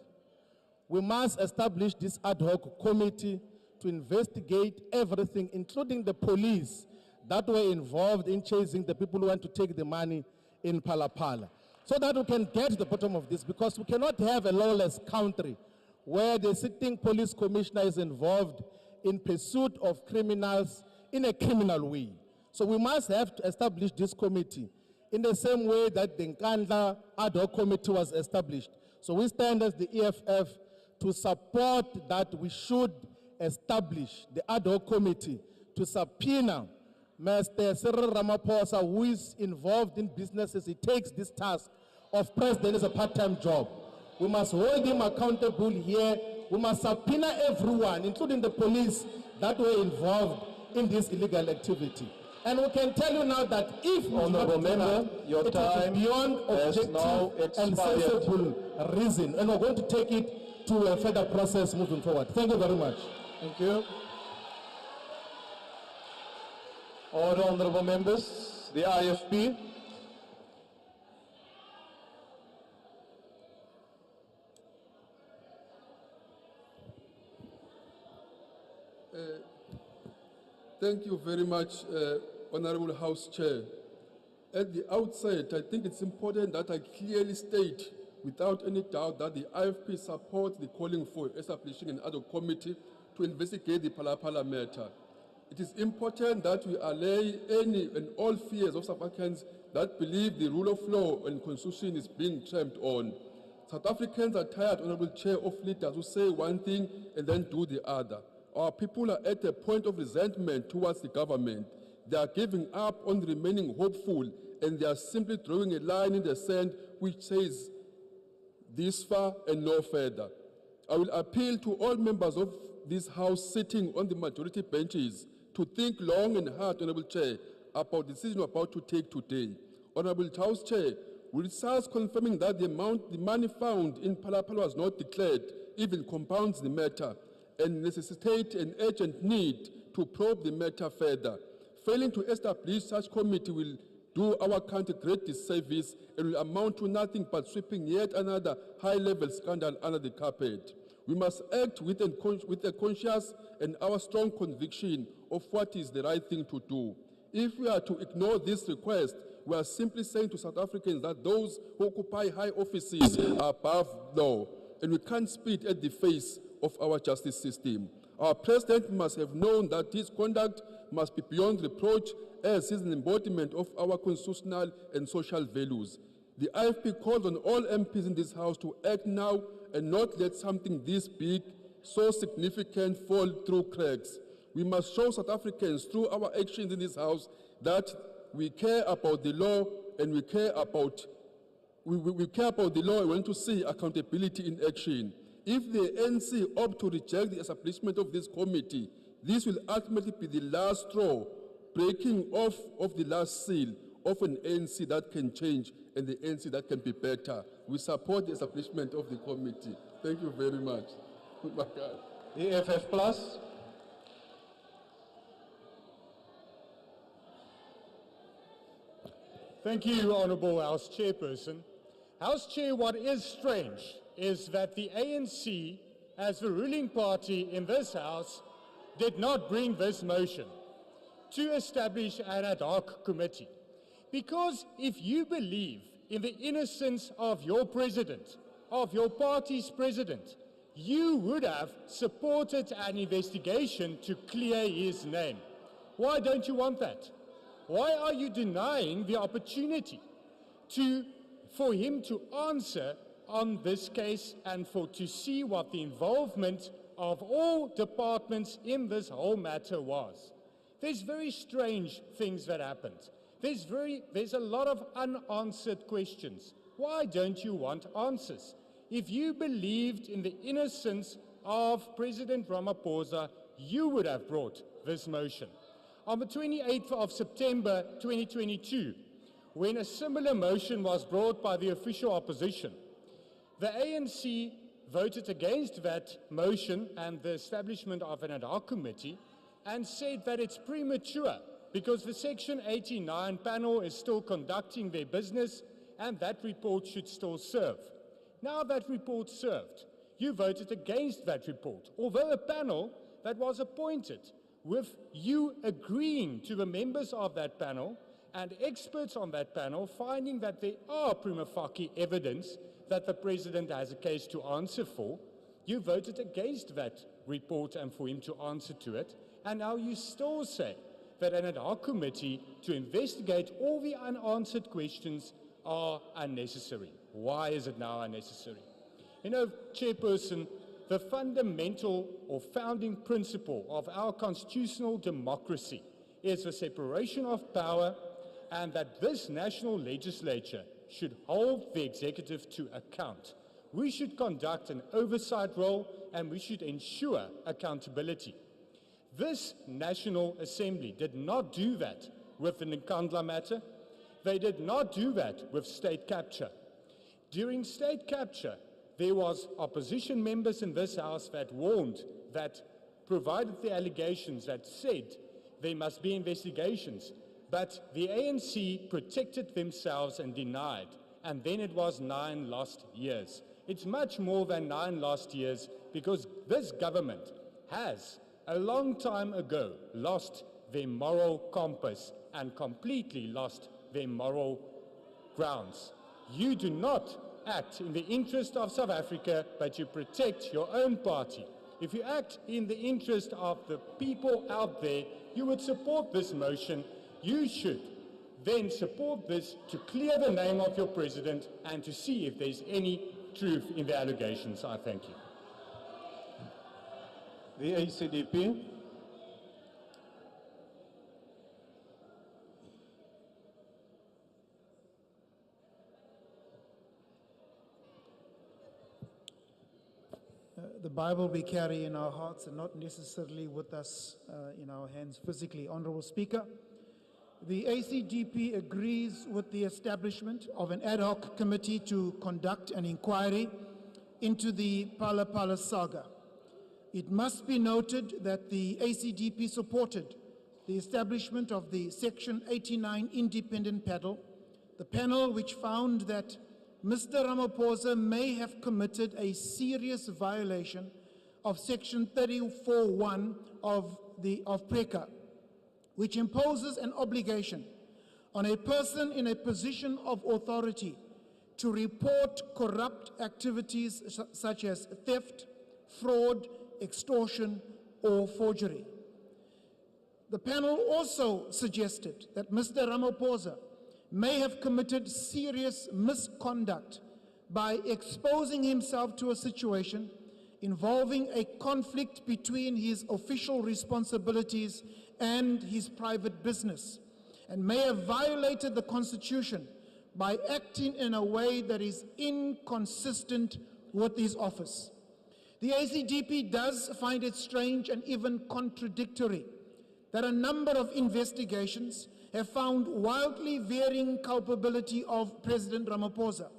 We must establish this ad hoc committee to investigate everything, including the police that were involved in chasing the people who want to take the money in Phala Phala, so that we can get to the bottom of this, because we cannot have a lawless country where the sitting police commissioner is involved in pursuit of criminals in a criminal way. So we must have to establish this committee in the same way that the Nkandla ad hoc committee was established. So we stand as the EFF to support that we should establish the ad hoc committee to subpoena Mr. Cyril Ramaphosa, who is involved in businesses. He takes this task of president as a part-time job. We must hold him accountable here. We must subpoena everyone, including the police, that were involved in this illegal activity. And we can tell you now that if we Honourable Member, your time is beyond has now objective and expired. sensible reason, and we're going to take it to a further process moving forward. Thank you very much. Thank you. Order, honourable members. The IFP. Thank you very much, Honorable House Chair. At the outset, I think it's important that I clearly state without any doubt that the IFP supports the calling for establishing an ad hoc committee to investigate the Phala Phala matter. It is important that we allay any and all fears of South Africans that believe the rule of law and constitution is being trampled on. South Africans are tired, Honorable Chair, of leaders who say one thing and then do the other. Our people are at a point of resentment towards the government. They are giving up on remaining hopeful, and they are simply drawing a line in the sand which says this far and no further. I will appeal to all members of this House sitting on the majority benches to think long and hard, Honourable Chair, about the decision we're about to take today. Honourable House Chair, with results confirming that the money found in Phala Phala was not declared even compounds the matter and necessitate an urgent need to probe the matter further. Failing to establish such committee will do our country great disservice and will amount to nothing but sweeping yet another high-level scandal under the carpet. We must act with a conscious and our strong conviction of what is the right thing to do. If we are to ignore this request, we are simply saying to South Africans that those who occupy high offices are above law, and we can't spit at the face of our justice system. Our president must have known that his conduct must be beyond reproach, as is an embodiment of our constitutional and social values. The IFP calls on all MPs in this House to act now and not let something this big, so significant, fall through cracks. We must show South Africans through our actions in this House that we care about the law and we care about the law and want to see accountability in action. If the ANC opt to reject the establishment of this committee, this will ultimately be the last straw, breaking off of the last seal of an ANC that can change and the ANC that can be better. We support the establishment of the committee. Thank you very much. Oh my God. EFF Plus. Thank you, Honourable House Chairperson. House Chair, what is strange is that the ANC, as the ruling party in this House, did not bring this motion to establish an ad hoc committee. Because if you believe in the innocence of your president, of your party's president, you would have supported an investigation to clear his name. Why don't you want that? Why are you denying the opportunity for him to answer on this case and to see what the involvement of all departments in this whole matter was? There's very strange things that happened. There's a lot of unanswered questions. Why don't you want answers? If you believed in the innocence of President Ramaphosa, you would have brought this motion. On the 28th of September 2022, when a similar motion was brought by the official opposition, the ANC voted against that motion and the establishment of an ad hoc committee and said that it's premature because the Section 89 panel is still conducting their business and that report should still serve. Now that report served, you voted against that report, although a panel that was appointed with you agreeing to the members of that panel and experts on that panel finding that there are prima facie evidence that the president has a case to answer for, you voted against that report and for him to answer to it, and now you still say that an ad hoc committee to investigate all the unanswered questions are unnecessary. Why is it now unnecessary? You know, Chairperson, the fundamental or founding principle of our constitutional democracy is the separation of power, and that this national legislature should hold the executive to account. We should conduct an oversight role and we should ensure accountability. This National Assembly did not do that with the Nkandla matter. They did not do that with state capture. During state capture, there was opposition members in this House that warned, that provided the allegations, that said there must be investigations. But the ANC protected themselves and denied, and then it was 9 lost years. It's much more than 9 lost years because this government has, a long time ago, lost their moral compass and completely lost their moral grounds. You do not act in the interest of South Africa, but you protect your own party. If you act in the interest of the people out there, you would support this motion. You should then support this to clear the name of your president and to see if there's any truth in the allegations. I thank you. The ACDP. The Bible we carry in our hearts and not necessarily with us in our hands physically. Honorable Speaker, the ACDP agrees with the establishment of an ad hoc committee to conduct an inquiry into the Phala Phala saga. It must be noted that the ACDP supported the establishment of the Section 89 independent panel, the panel which found that Mr. Ramaphosa may have committed a serious violation of Section 34(1) of PRECA, which imposes an obligation on a person in a position of authority to report corrupt activities such as theft, fraud, extortion, or forgery. The panel also suggested that Mr. Ramaphosa may have committed serious misconduct by exposing himself to a situation involving a conflict between his official responsibilities and his private business, and may have violated the Constitution by acting in a way that is inconsistent with his office. The ACDP does find it strange and even contradictory that a number of investigations have found wildly varying culpability of President Ramaphosa,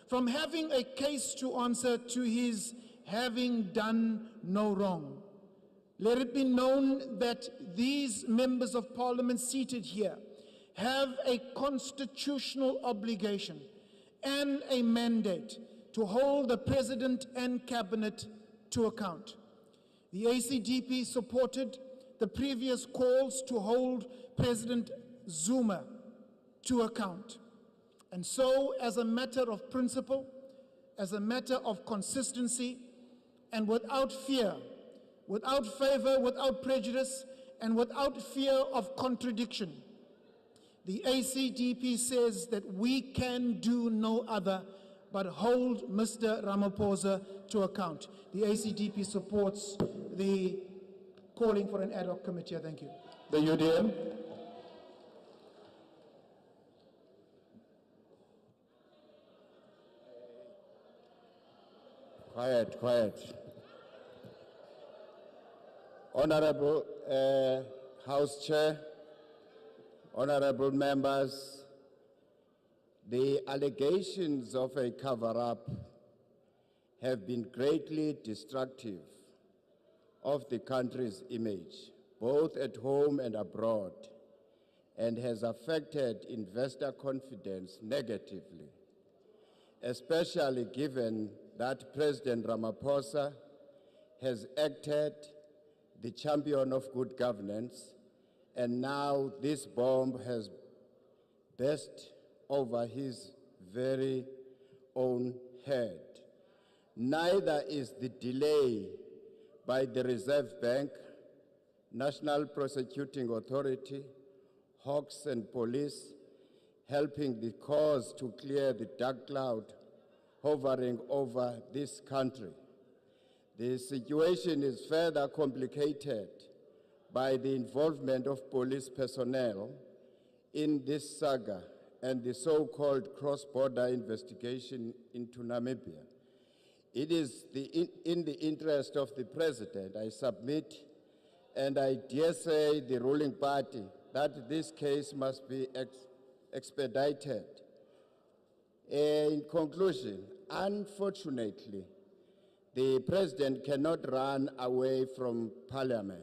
from having a case to answer to his having done no wrong. Let it be known that these members of parliament seated here have a constitutional obligation and a mandate to hold the president and cabinet to account. The ACDP supported the previous calls to hold President Zuma to account. And so, as a matter of principle, as a matter of consistency, and without fear, without favor, without prejudice, and without fear of contradiction, the ACDP says that we can do no other but hold Mr. Ramaphosa to account. The ACDP supports the calling for an ad hoc committee. Thank you. The UDM. Quiet, quiet. Honorable House Chair, honorable members, the allegations of a cover-up have been greatly destructive of the country's image, both at home and abroad, and has affected investor confidence negatively, especially given that President Ramaphosa has acted the champion of good governance, and now this bomb has burst over his very own head. Neither is the delay by the Reserve Bank, National Prosecuting Authority, Hawks and police helping the cause to clear the dark cloud hovering over this country. The situation is further complicated by the involvement of police personnel in this saga and the so-called cross-border investigation into Namibia. It is in the interest of the President, I submit, and I dare say the ruling party, that this case must be expedited. In conclusion, unfortunately, the President cannot run away from Parliament,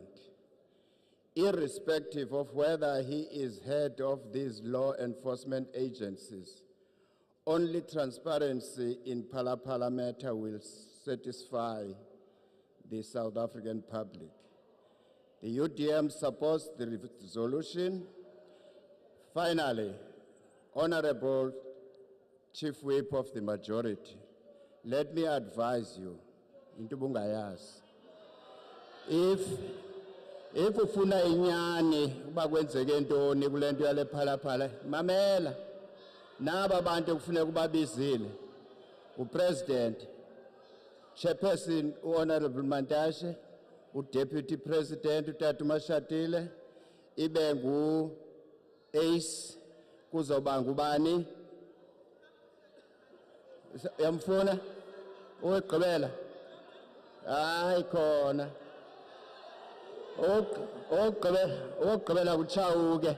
irrespective of whether he is head of these law enforcement agencies. Only transparency in Phala Phala matter will satisfy the South African public. The UDM supports the resolution. Finally, Honorable Chief Whip of the majority, let me advise you, into bungayas, if ufuna inyani uba kwenzeke ntoni kule nto yale Phala Phala, mamela naba bantu kufuneka ubabizile uPresident, Chairperson uHonorable Mantashe, uDeputy President uTata Mashatile, ibe ngu Ace, kuzoba ngubani yamfuna owegqibela hayi khona owegqibela kutshawuke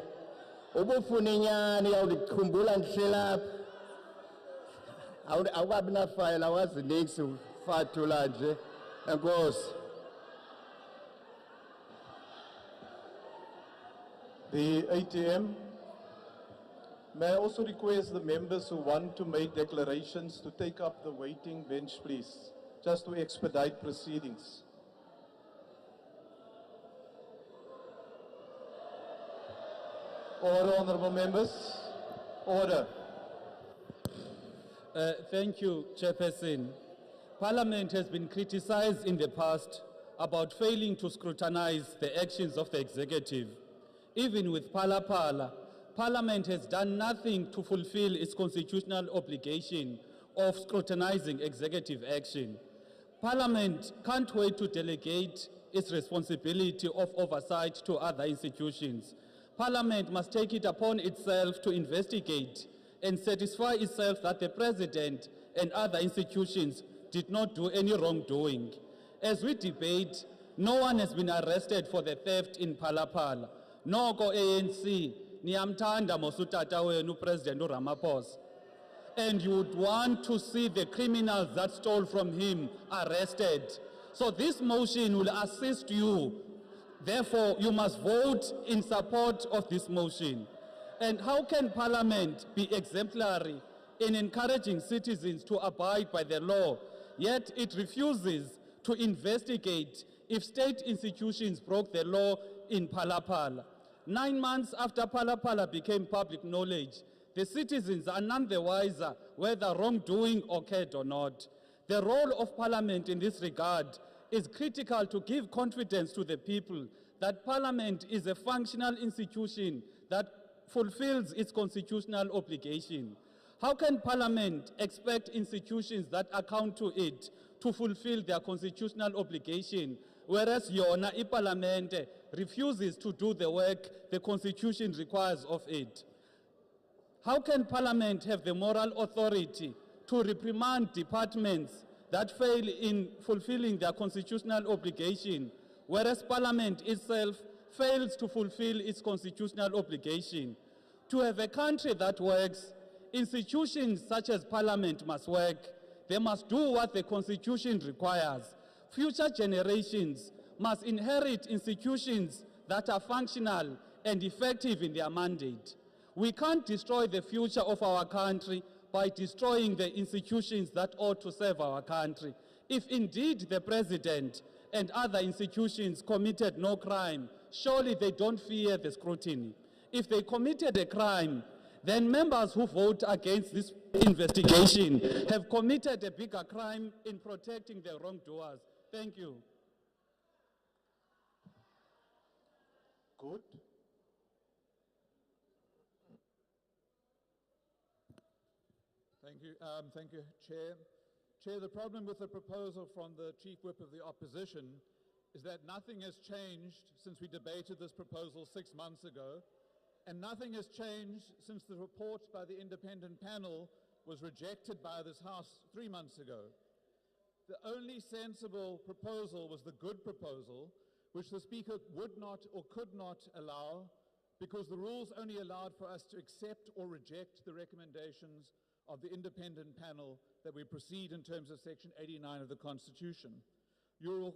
ubufuna inyani yawulikhumbula ndihle lapha awukabi nafayela awazi nix ufathula nje enkosi. The ATM. May I also request the members who want to make declarations to take up the waiting bench, please, just to expedite proceedings. Order, honorable members. Order. Thank you, Chairperson. Parliament has been criticized in the past about failing to scrutinize the actions of the executive. Even with Phala Phala, Parliament has done nothing to fulfill its constitutional obligation of scrutinizing executive action. Parliament can't wait to delegate its responsibility of oversight to other institutions. Parliament must take it upon itself to investigate and satisfy itself that the President and other institutions did not do any wrongdoing. As we debate, no one has been arrested for the theft in Phala Phala. Noko ANC, niyamthanda mosutata wenu President Ramaphosa. And you would want to see the criminals that stole from him arrested. So this motion will assist you. Therefore, you must vote in support of this motion. And how can Parliament be exemplary in encouraging citizens to abide by the law, yet it refuses to investigate if state institutions broke the law in Phala Phala? 9 months after Phala Phala became public knowledge, the citizens are none the wiser whether wrongdoing occurred or not. The role of Parliament in this regard is critical to give confidence to the people that Parliament is a functional institution that fulfills its constitutional obligation. How can Parliament expect institutions that account to it to fulfill their constitutional obligation, whereas Yona Parliament refuses to do the work the Constitution requires of it? How can Parliament have the moral authority to reprimand departments that fail in fulfilling their constitutional obligation, whereas Parliament itself fails to fulfill its constitutional obligation? To have a country that works, institutions such as Parliament must work. They must do what the Constitution requires. Future generations must inherit institutions that are functional and effective in their mandate. We can't destroy the future of our country by destroying the institutions that ought to serve our country. If indeed the President and other institutions committed no crime, surely they don't fear the scrutiny. If they committed a crime, then members who vote against this investigation have committed a bigger crime in protecting the wrongdoers. Thank you. Good. Thank you, Chair. Chair, the problem with the proposal from the Chief Whip of the Opposition is that nothing has changed since we debated this proposal 6 months ago. And nothing has changed since the report by the independent panel was rejected by this House 3 months ago. The only sensible proposal was the good proposal, which the Speaker would not or could not allow, because the rules only allowed for us to accept or reject the recommendations of the independent panel that we proceed in terms of Section 89 of the Constitution. You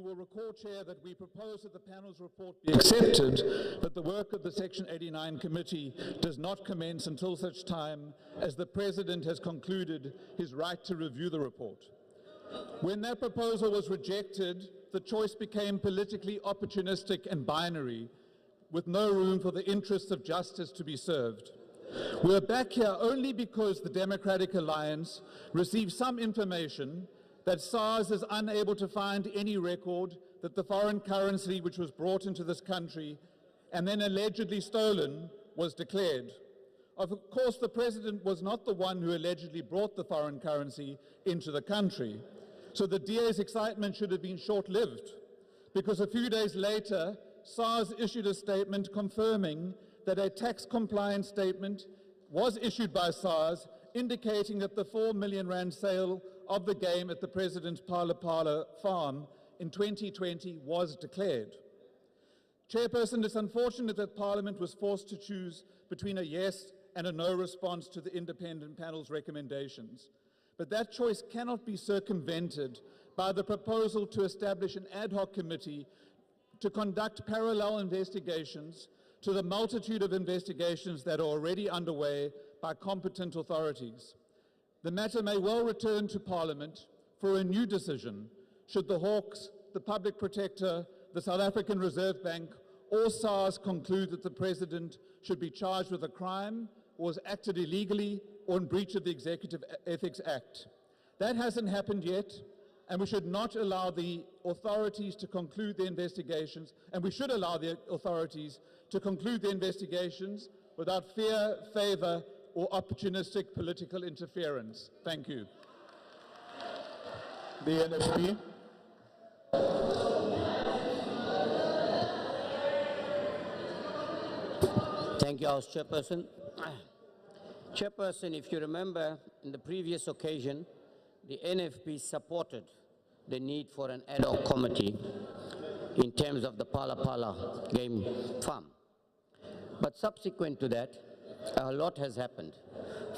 will recall, Chair, that we proposed that the panel's report be accepted, but the work of the Section 89 committee does not commence until such time as the President has concluded his right to review the report. When that proposal was rejected, the choice became politically opportunistic and binary, with no room for the interests of justice to be served. We're back here only because the Democratic Alliance received some information that SARS is unable to find any record that the foreign currency which was brought into this country and then allegedly stolen was declared. Of course, the President was not the one who allegedly brought the foreign currency into the country. So the DA's excitement should have been short-lived, because a few days later, SARS issued a statement confirming that a tax compliance statement was issued by SARS indicating that the 4 million rand sale of the game at the President's Phala Phala farm in 2020 was declared. Chairperson, it's unfortunate that Parliament was forced to choose between a yes and a no response to the independent panel's recommendations. But that choice cannot be circumvented by the proposal to establish an ad hoc committee to conduct parallel investigations to the multitude of investigations that are already underway by competent authorities. The matter may well return to Parliament for a new decision should the Hawks, the Public Protector, the South African Reserve Bank, or SARS conclude that the President should be charged with a crime or has acted illegally or in breach of the Executive Ethics Act. That hasn't happened yet, and we should not allow the authorities to conclude the investigations, and we should allow the authorities to conclude the investigations without fear, favor, or opportunistic political interference. Thank you. The NFP. Thank you, House Chairperson. Chairperson, if you remember, in the previous occasion, the NFP supported the need for an ad hoc committee in terms of the Phala Phala game farm. But subsequent to that, a lot has happened.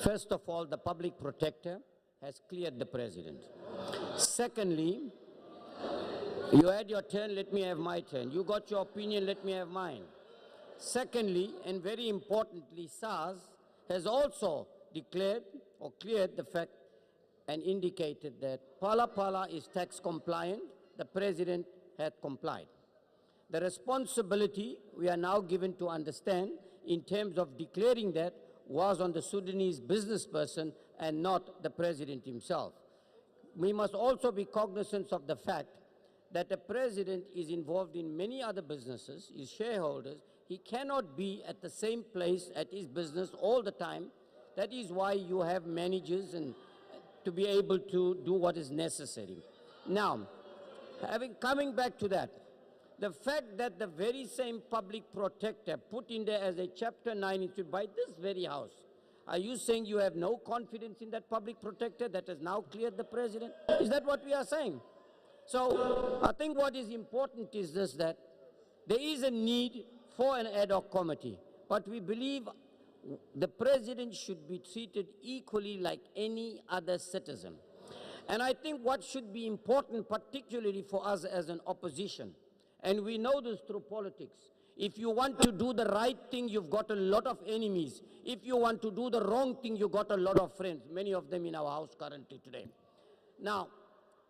First of all, the Public Protector has cleared the President. Secondly, you had your turn, let me have my turn. You got your opinion, let me have mine. Secondly, and very importantly, SARS has also declared or cleared the fact and indicated that Phala Phala is tax compliant. The President had complied. The responsibility we are now given to understand in terms of declaring that was on the Sudanese business person and not the President himself. We must also be cognizant of the fact that the President is involved in many other businesses, his shareholders. He cannot be at the same place at his business all the time. That is why you have managers and to be able to do what is necessary. Now, coming back to that, the fact that the very same Public Protector put in there as a Chapter 9 institute by this very House, are you saying you have no confidence in that Public Protector that has now cleared the President? Is that what we are saying? So I think what is important is this, that there is a need for an ad hoc committee, but we believe the President should be treated equally like any other citizen. And I think what should be important, particularly for us as an opposition, and we know this through politics, if you want to do the right thing, you've got a lot of enemies. If you want to do the wrong thing, you've got a lot of friends, many of them in our House currently today. Now,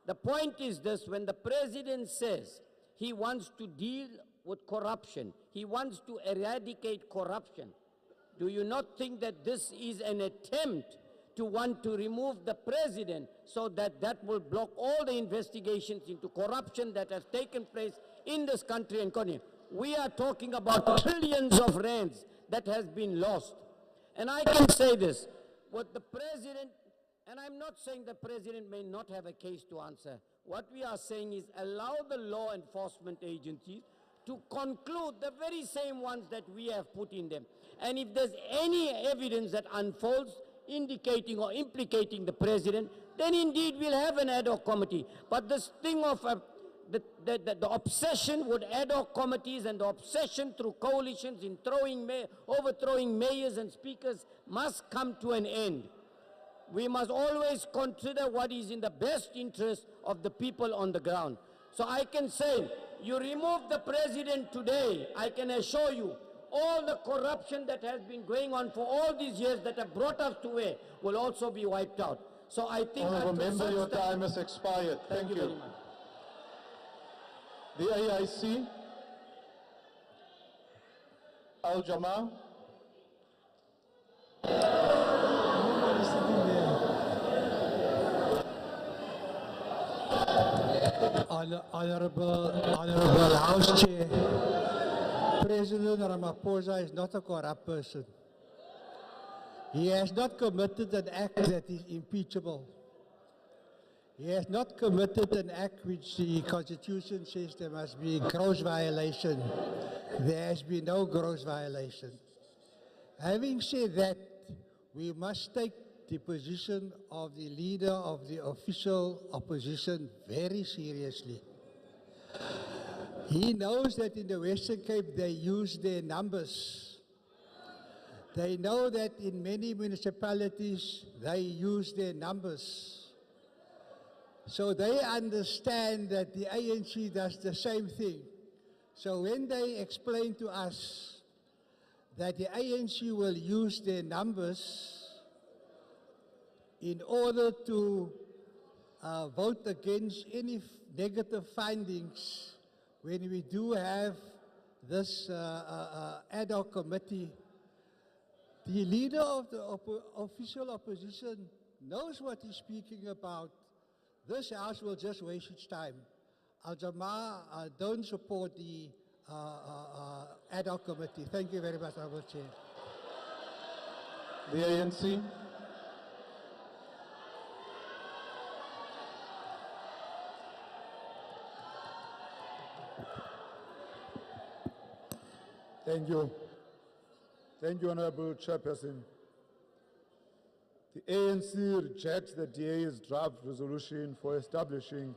the point is this: when the President says he wants to deal with corruption, he wants to eradicate corruption, do you not think that this is an attempt to want to remove the President so that that will block all the investigations into corruption that has taken place in this country and continue? We are talking about trillions of rands that has been lost. And I can say this, what the President, and I'm not saying the President may not have a case to answer. What we are saying is allow the law enforcement agencies to conclude the very same ones that we have put in them. And if there's any evidence that unfolds indicating or implicating the president, then indeed we'll have an ad hoc committee. But this thing of the obsession with ad hoc committees and the obsession through coalitions in overthrowing mayors and speakers must come to an end. We must always consider what is in the best interest of the people on the ground. So I can say, you remove the president today, I can assure you, all the corruption that has been going on for all these years that have brought us to where will also be wiped out. So I think... Honourable Member, your time has expired. Thank you. Very much. The AIC, Al-Jamaa. Honorable House Chair, President Ramaphosa is not a corrupt person. He has not committed an act that is impeachable. He has not committed an act which the Constitution says there must be a gross violation. There has been no gross violation. Having said that, we must take the position of the leader of the official opposition very seriously. He knows that in the Western Cape they use their numbers. They know that in many municipalities they use their numbers. So they understand that the ANC does the same thing. So when they explain to us that the ANC will use their numbers in order to vote against any negative findings, when we do have this ad hoc committee, the leader of the official opposition knows what he's speaking about. This House will just waste its time. Al-Jamaa don't support the ad hoc committee. Thank you very much, Honourable Chair. The ANC. Thank you. Thank you, Honorable Chairperson. The ANC rejects the DA's draft resolution for establishing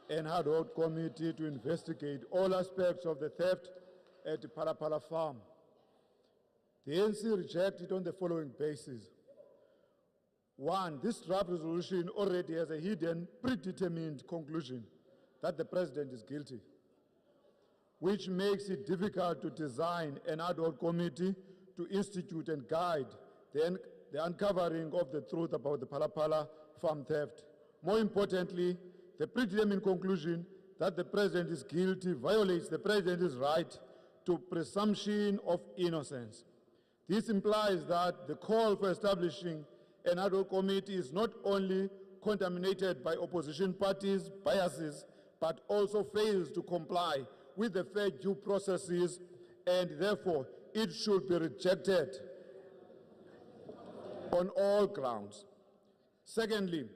an ad hoc committee to investigate all aspects of the theft at the Phala Phala farm. The ANC rejects it on the following basis. One, this draft resolution already has a hidden, predetermined conclusion that the president is guilty, which makes it difficult to design an ad hoc committee to institute and guide the uncovering of the truth about the Phala Phala farm theft. More importantly, the predetermined conclusion that the president is guilty violates the president's right to presumption of innocence. This implies that the call for establishing an ad hoc committee is not only contaminated by opposition parties' biases, but also fails to comply with the fair due processes, and therefore it should be rejected on all grounds. Secondly,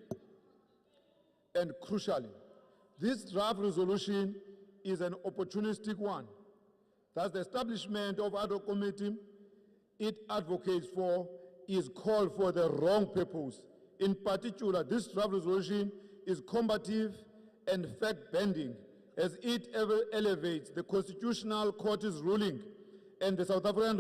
and crucially, this draft resolution is an opportunistic one. Thus, the establishment of ad hoc committee it advocates for is called for the wrong purpose. In particular, this draft resolution is combative and fact-bending, as it elevates the Constitutional Court's ruling and the South African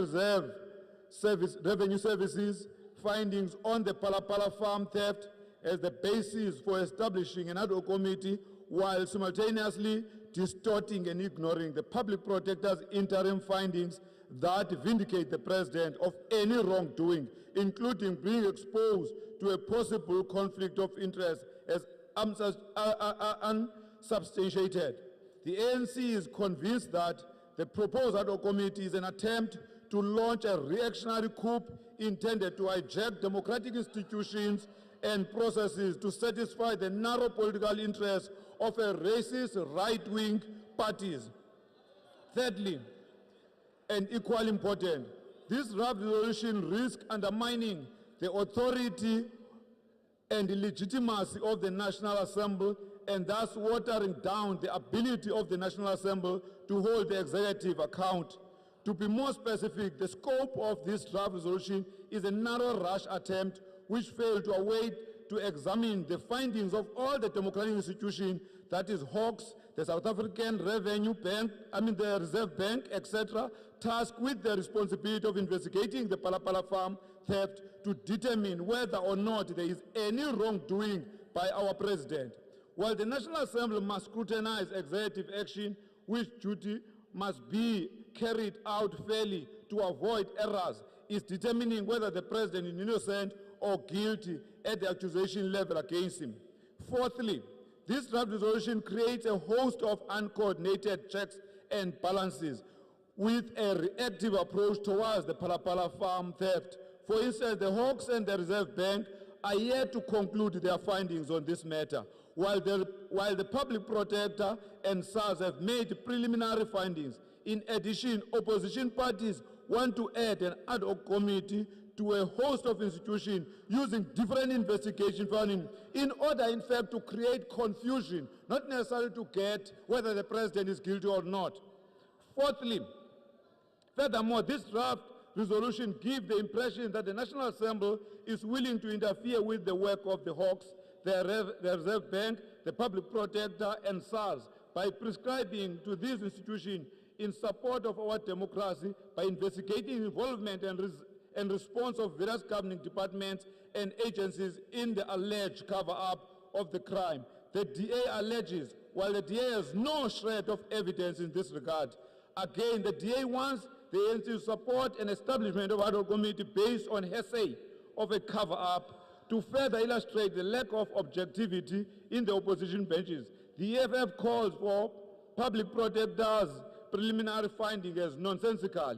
Revenue Service's findings on the Phala Phala farm theft as the basis for establishing an ad hoc committee, while simultaneously distorting and ignoring the public protector's interim findings that vindicate the president of any wrongdoing, including being exposed to a possible conflict of interest as unsubstantiated. The ANC is convinced that the proposed ad hoc committee is an attempt to launch a reactionary coup intended to hijack democratic institutions and processes to satisfy the narrow political interests of a racist right-wing parties. Thirdly, and equally important, this draft resolution risks undermining the authority and the legitimacy of the National Assembly, and thus watering down the ability of the National Assembly to hold the executive account. To be more specific, the scope of this draft resolution is a narrow rush attempt which failed to await to examine the findings of all the democratic institutions, that is Hawks, the South African Revenue Bank, the Reserve Bank, etc., tasked with the responsibility of investigating the Phala Phala farm theft to determine whether or not there is any wrongdoing by our president. While the National Assembly must scrutinize executive action, which duty must be carried out fairly to avoid errors, is determining whether the president is innocent or guilty at the accusation level against him. Fourthly, this draft resolution creates a host of uncoordinated checks and balances with a reactive approach towards the Phala Phala farm theft. For instance, the Hawks and the Reserve Bank are yet to conclude their findings on this matter, while the Public Protector and SARS have made preliminary findings. In addition, opposition parties want to add an ad hoc committee to a host of institutions using different investigation findings in order, in fact, to create confusion, not necessarily to get whether the president is guilty or not. Fourthly, furthermore, this draft resolution gives the impression that the National Assembly is willing to interfere with the work of the Hawks, the Reserve Bank, the Public Protector, and SARS by prescribing to these institutions in support of our democracy by investigating involvement and response of various governing departments and agencies in the alleged cover-up of the crime. The DA alleges, while the DA has no shred of evidence in this regard. Again, the DA wants the ANC to support an establishment of ad hoc committee based on hearsay of a cover-up to further illustrate the lack of objectivity in the opposition benches. The EFF calls for Public Protector's preliminary finding as nonsensical,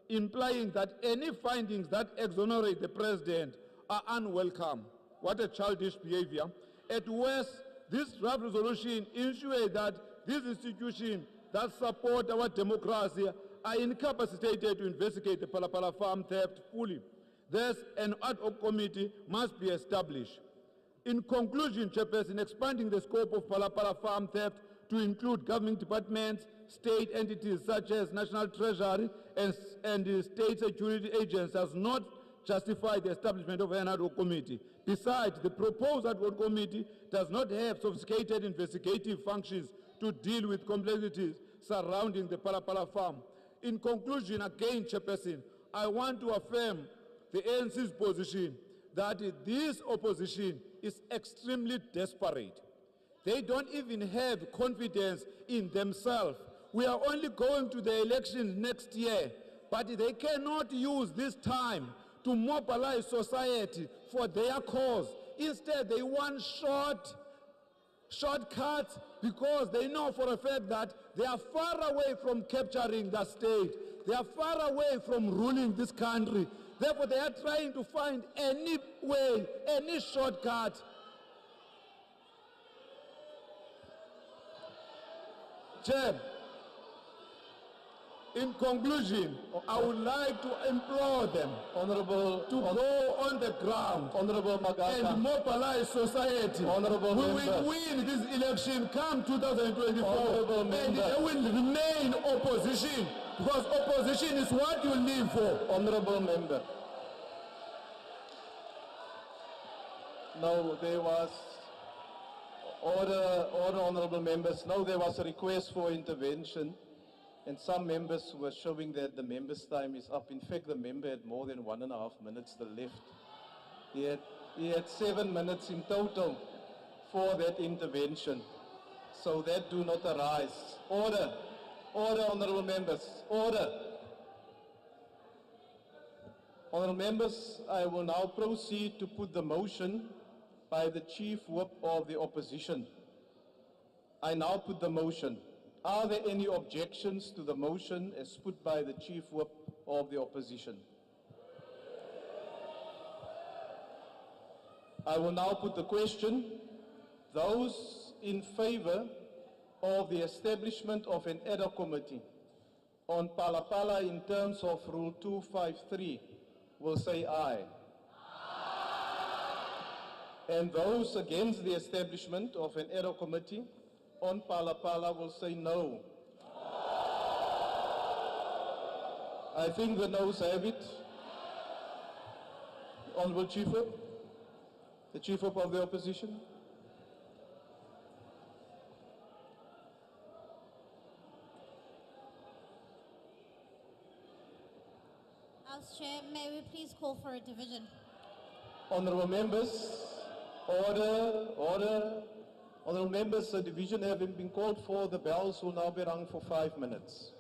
implying that any findings that exonerate the president are unwelcome. What a childish behavior. At worst, this draft resolution ensures that these institutions that support our democracy are incapacitated to investigate the Phala Phala farm theft fully. Thus, an ad hoc committee must be established. In conclusion, Chairperson, expanding the scope of Phala Phala farm theft to include government departments, state entities such as National Treasury and the state security agents does not justify the establishment of an ad hoc committee. Besides, the proposed ad hoc committee does not have sophisticated investigative functions to deal with complexities surrounding the Phala Phala farm. In conclusion, again, Chairperson, I want to affirm the ANC's position that this opposition is extremely desperate. They don't even have confidence in themselves. We are only going to the elections next year, but they cannot use this time to mobilize society for their cause. Instead, they want shortcuts because they know for a fact that they are far away from capturing the state. They are far away from ruling this country. Therefore, they are trying to find any way, any shortcut. Chair, in conclusion, I would like to implore them to go on the ground and mobilize society. We will win this election come 2024 and they will remain opposition because opposition is what you live for. Honourable Member. No, there was order, honourable members. No, there was a request for intervention, and some members were showing that the member's time is up. In fact, the member had more than 1.5 minutes left. He had 7 minutes in total for that intervention. So that do not arise. Order. Order, honourable members. Order. Honourable members, I will now proceed to put the motion by the Chief Whip of the Opposition. I now put the motion. Are there any objections to the motion as put by the Chief Whip of the Opposition? I will now put the question. Those in favour of the establishment of an ad hoc committee on Phala Phala in terms of Rule 253 will say aye. And those against the establishment of an ad hoc committee on Phala Phala will say no. I think the noes have it. Honorable Chief Whip, the Chief Whip of the Opposition. House Chair, may we please call for a division? Honorable members, order, order. Honorable members, a division having been called for, the bells will now be rung for 5 minutes.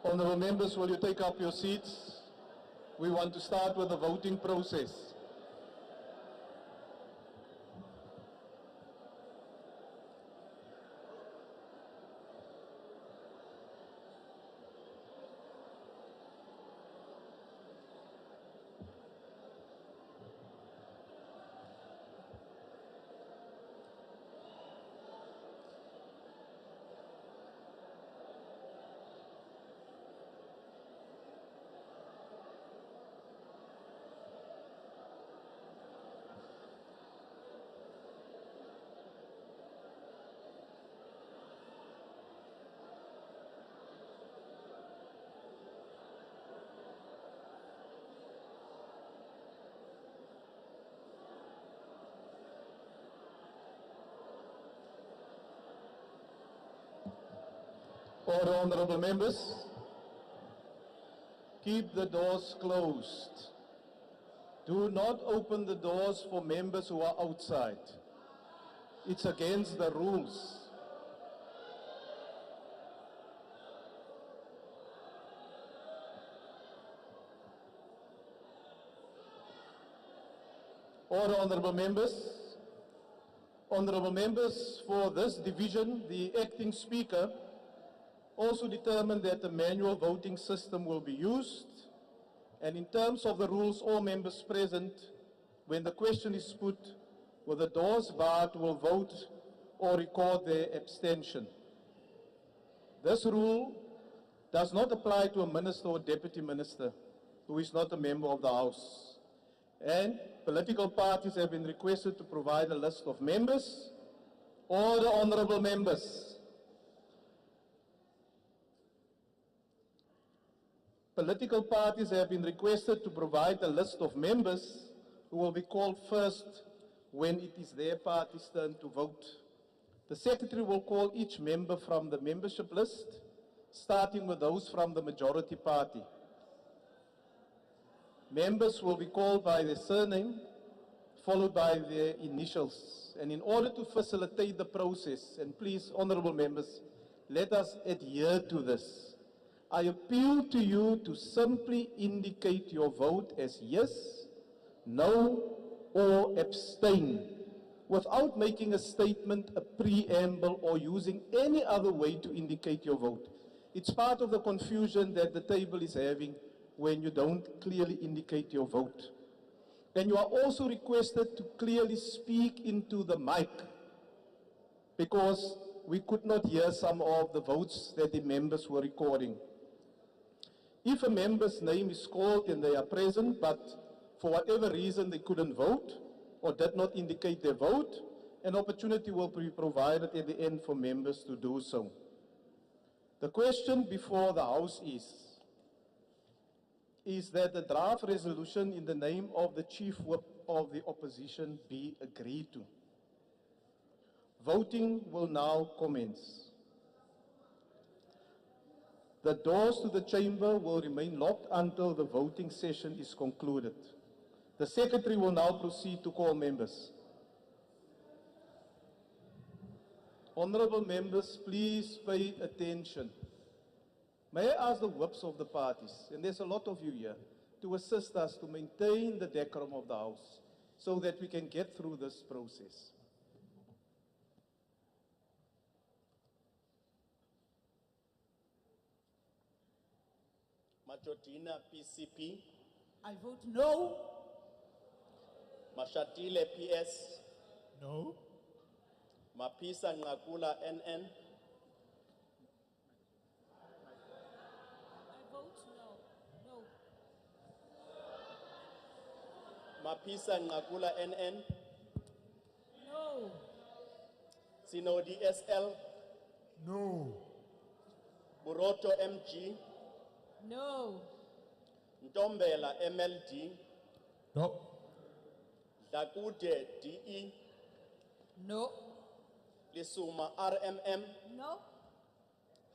Honorable members, will you take up your seats? We want to start with the voting process. Order, honorable members. Keep the doors closed. Do not open the doors for members who are outside. It's against the rules. Order, honorable members. Honorable members, for this division, the acting speaker also determined that a manual voting system will be used, and in terms of the rules, all members present, when the question is put, with the doors barred, will vote or record their abstention. This rule does not apply to a minister or deputy minister who is not a member of the House. And political parties have been requested to provide a list of members. Order, honorable members. Political parties have been requested to provide a list of members who will be called first when it is their party's turn to vote. The Secretary will call each member from the membership list, starting with those from the majority party. Members will be called by their surname, followed by their initials. And in order to facilitate the process, and please, honorable members, let us adhere to this. I appeal to you to simply indicate your vote as yes, no, or abstain, without making a statement, a preamble, or using any other way to indicate your vote. It's part of the confusion that the table is having when you don't clearly indicate your vote. And you are also requested to clearly speak into the mic, because we could not hear some of the votes that the members were recording. If a member's name is called and they are present, but for whatever reason they couldn't vote or did not indicate their vote, an opportunity will be provided at the end for members to do so. The question before the House is that the draft resolution in the name of the Chief Whip of the Opposition be agreed to. Voting will now commence. The doors to the chamber will remain locked until the voting session is concluded. The Secretary will now proceed to call members. Honorable members, please pay attention. May I ask the whips of the parties, and there's a lot of you here, to assist us to maintain the decorum of the House so that we can get through this process. Majorina PCP. I vote no. Mashatile PS. No. Mapisa Nqakula NN. I vote no. No. Mapisa Nqakula NN. No. Sinodi SL. No. Buroto MG. No. Ntombela MLD. No. Dakude DE. No. Lisuma RMM. No.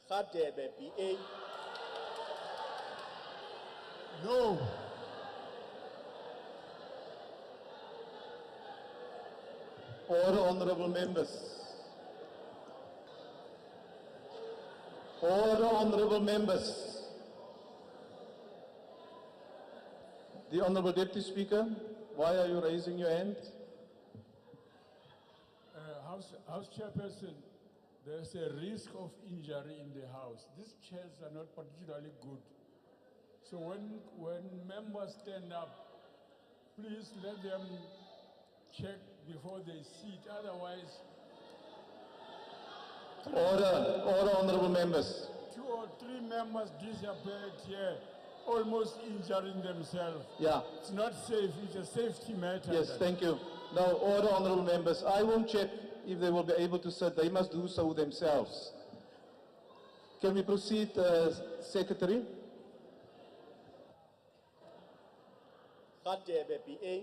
Khadebe BA. No. Order, honorable members. Order, honorable members. The Honorable Deputy Speaker, why are you raising your hand? House Chairperson, there's a risk of injury in the House. These chairs are not particularly good. So when members stand up, please let them check before they sit. Otherwise, Order, honorable members. 2 or 3 members disappeared here, almost injuring themselves. Yeah. It's not safe. It's a safety matter. Yes, thank you. Now, order, honorable members. I won't check if they will be able to sit. They must do so themselves. Can we proceed, Secretary? Gadebe BA.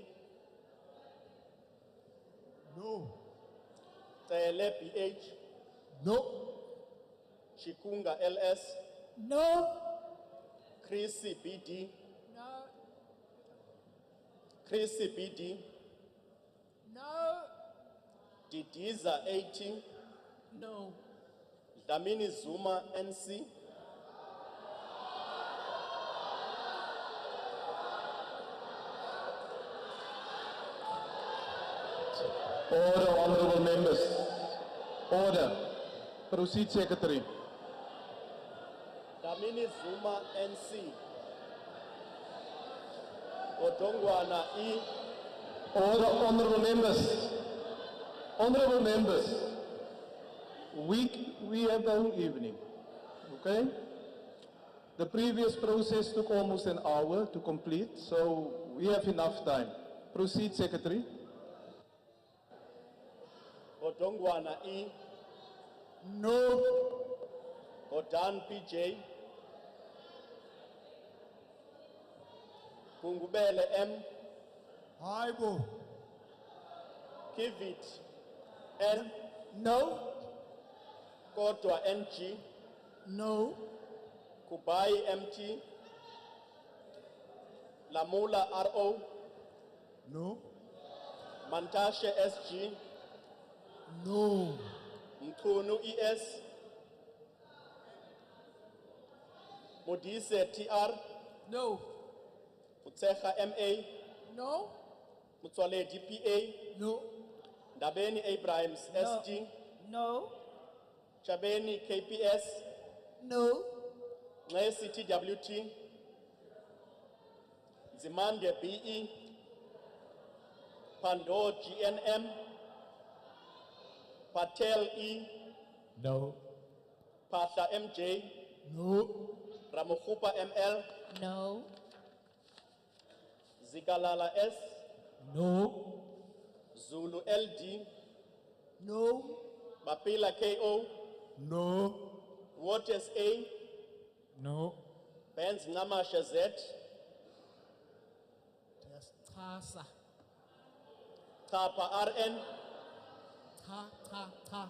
No. Tele PH. No. Chikunga LS. No. Chrissy BD. No. Chrissy BD. No. Didiza 18. No. Dlamini Zuma NC. Order, honorable members. Order. Proceed, Secretary. Dlamini Zuma NC. Odongwana E. Order, honorable members. Honorable members. We have the whole evening, okay? The previous process took almost an hour to complete, so we have enough time. Proceed, Secretary. Odongwana E. No. Godan PJ. Kungubele M. Aibo. Kivit N. No. Kodwa NG. No. Kubai MT. Lamula RO. No. Mantashe SG. No. Mkunu ES. Modise TR. No. Utsecha MA. No. Mutswale DPA. No. Dabeni Abrahams SG. No. Chabeni KPS. No. Ngesi TWT. Zimande BE. Pando GNM. Patel E. No. Phala MJ. No. Ramokhupa ML. No. Zikalala S. No. Zulu LD. No. Mapila KO. No. Waters A. No. Benz Namasha Z. Tasa. Tapa RN. Ta.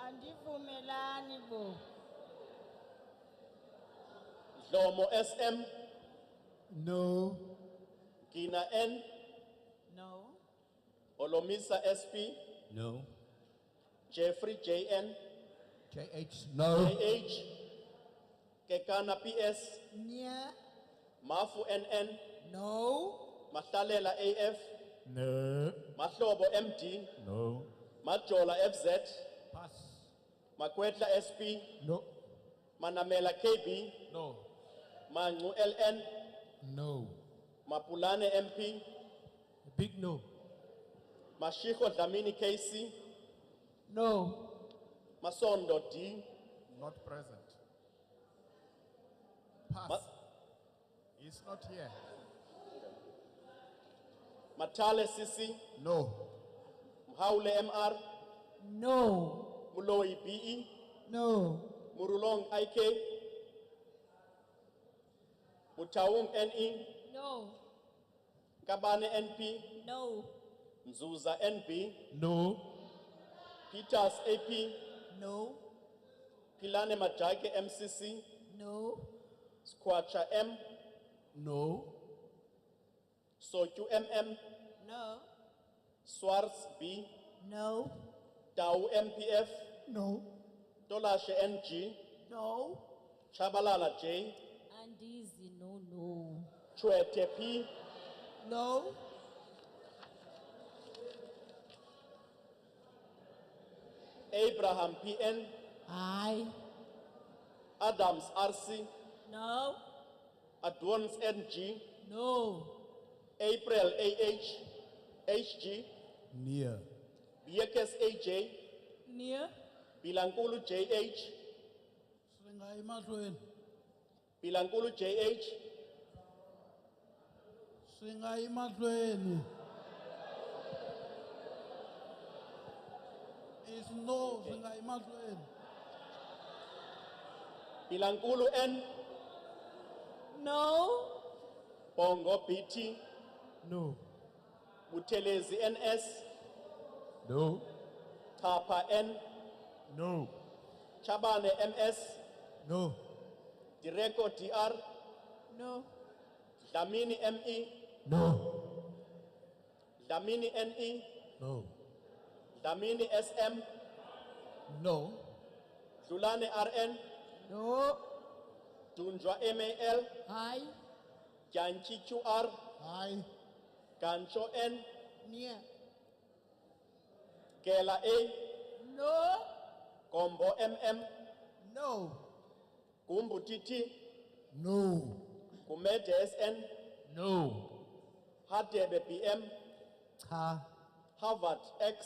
Andivumelani bo. Dlomo SM. No. Gina N. No. Olomisa SP. No. Jeffrey JN. JH. No. JH. Kekana PS. Nya. Mafu NN. No. Mahlalela AF. No. Mahlobo MD. No. Majola FZ. Pass. Makwetla SP. No. Manamela KB. No. Mangu LN. No. Mapulane MP. Big no. Mashiko Dlamini KC. No. Masondo D. Not present. Pass. He's not here. Matale CC. No. Mhaule MR. No. Muloi BE. No. Murulong IK. Mutaung NE. No. Kabane NP. No. Mzuza NB. No. Peters AP. No. Pilane Majake MCC. No. Squacha M. No. Soju MM. No. Swars B. No. Tau MPF. No. Tolashe NG. No. Chabalala J. Andizi, no. Chwete P. No. Abraham PN. Aye. Adams RC. No. Adwans NG. No. April AH. HG. Near. Biekes AJ. Near. Bilankulu JH. Bilankulu JH. Is no, Bilankulu N. No. Bongo BT. No. Butelezi NS. No. Tapa N. No. Chabane MS. No. Direko DR. No. Damini ME. No. Damini NE. No. Damini SM. No. Dulane RN. No. Dunjwa MAL. Aye. Ganchi QR. Aye. Gancho N. Near. Kela A. No. Combo MM. No. Kumbu TT. No. Kumete SN. No. Hatebe PM. Ha. Harvard X.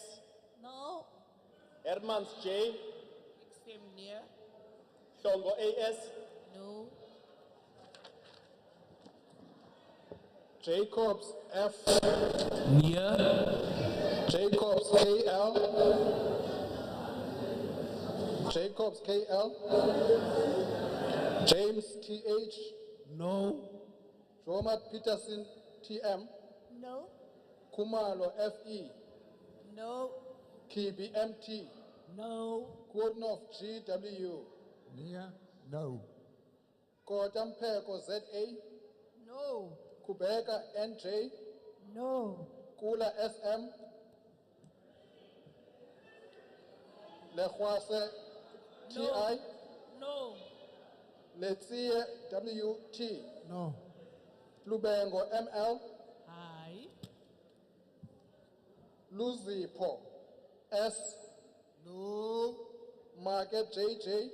No. Hermans J. Extreme near. Tongo AS. No. Jacobs F. Near. Jacobs KL. Jacobs KL. James TH. No. Romat Peterson TM. No. Kumalo FE. No. Kibi MT. No. Kurnov GW. Near. No. Kotampeko ZA. No. Kubeka NJ. No. Kula SM. Lehwase TI. No. Letsie WT. No. Lubengo ML. Aye. Luzipo S. No. Market JJ.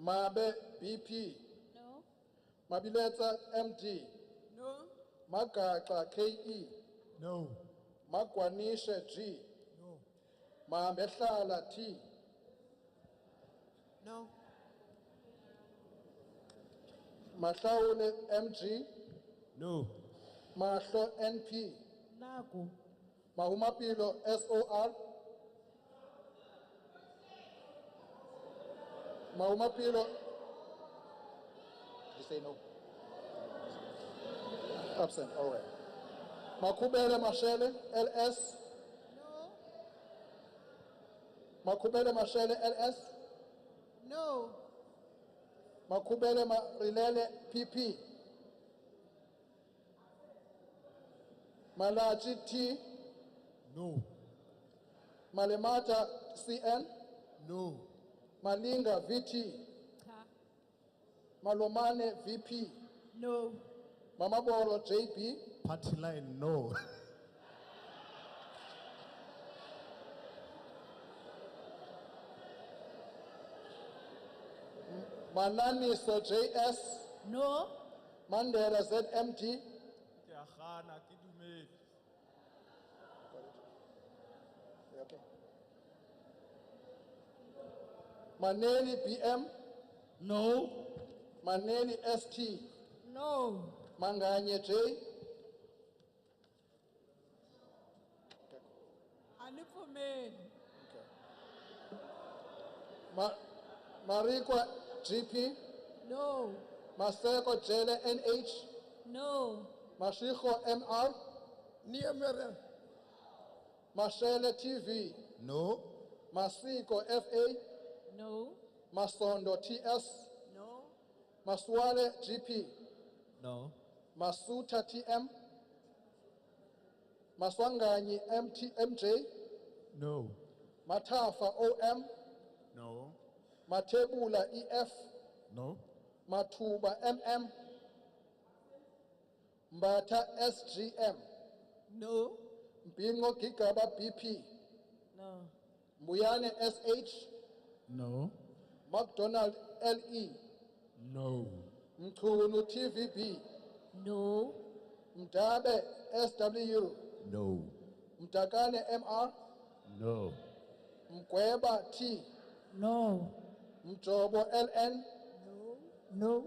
Mabe BP. No. Mabileta MD. No. Magaxa KE. No. Magwanishe G. No. Mabehlala T. No. Mahlawule MG. No. Mahlo NP. Naku. Mahumapilo SOR. Mahumapilo. You say no. Absent, all right. Makubele Mashele LS. No. Makubele Mashele LS. No. Makubele Marilele PP. Malachi T. No. Malemata CN. No. Malinga VT. Malomane VP. No. Mamabolo JP. Party line, no. Manani So JS. No. Mandela ZMT. Okay. Maneli BM. No. Maneli ST. No. Manganye J. Anifumeni. Marikwa GP. No. Maseko Jele NH. No. Mashiko MR. Near. Mashele TV. No. Masiko FA. No. Masondo TS. No. Maswale GP. No. Masuta TM. Maswanganyi MJ. No. Matafa OM. No. Matebula EF. No. Matuba MM. Mbata SGM. No. Mbingo Gigaba BP. No. Mbuyane SH. No. McDonald LE. No. Mkunu TVB. No. Mdabe SW. No. Mtakane MR. No. Mkweba T. No. Mjobo LN. No.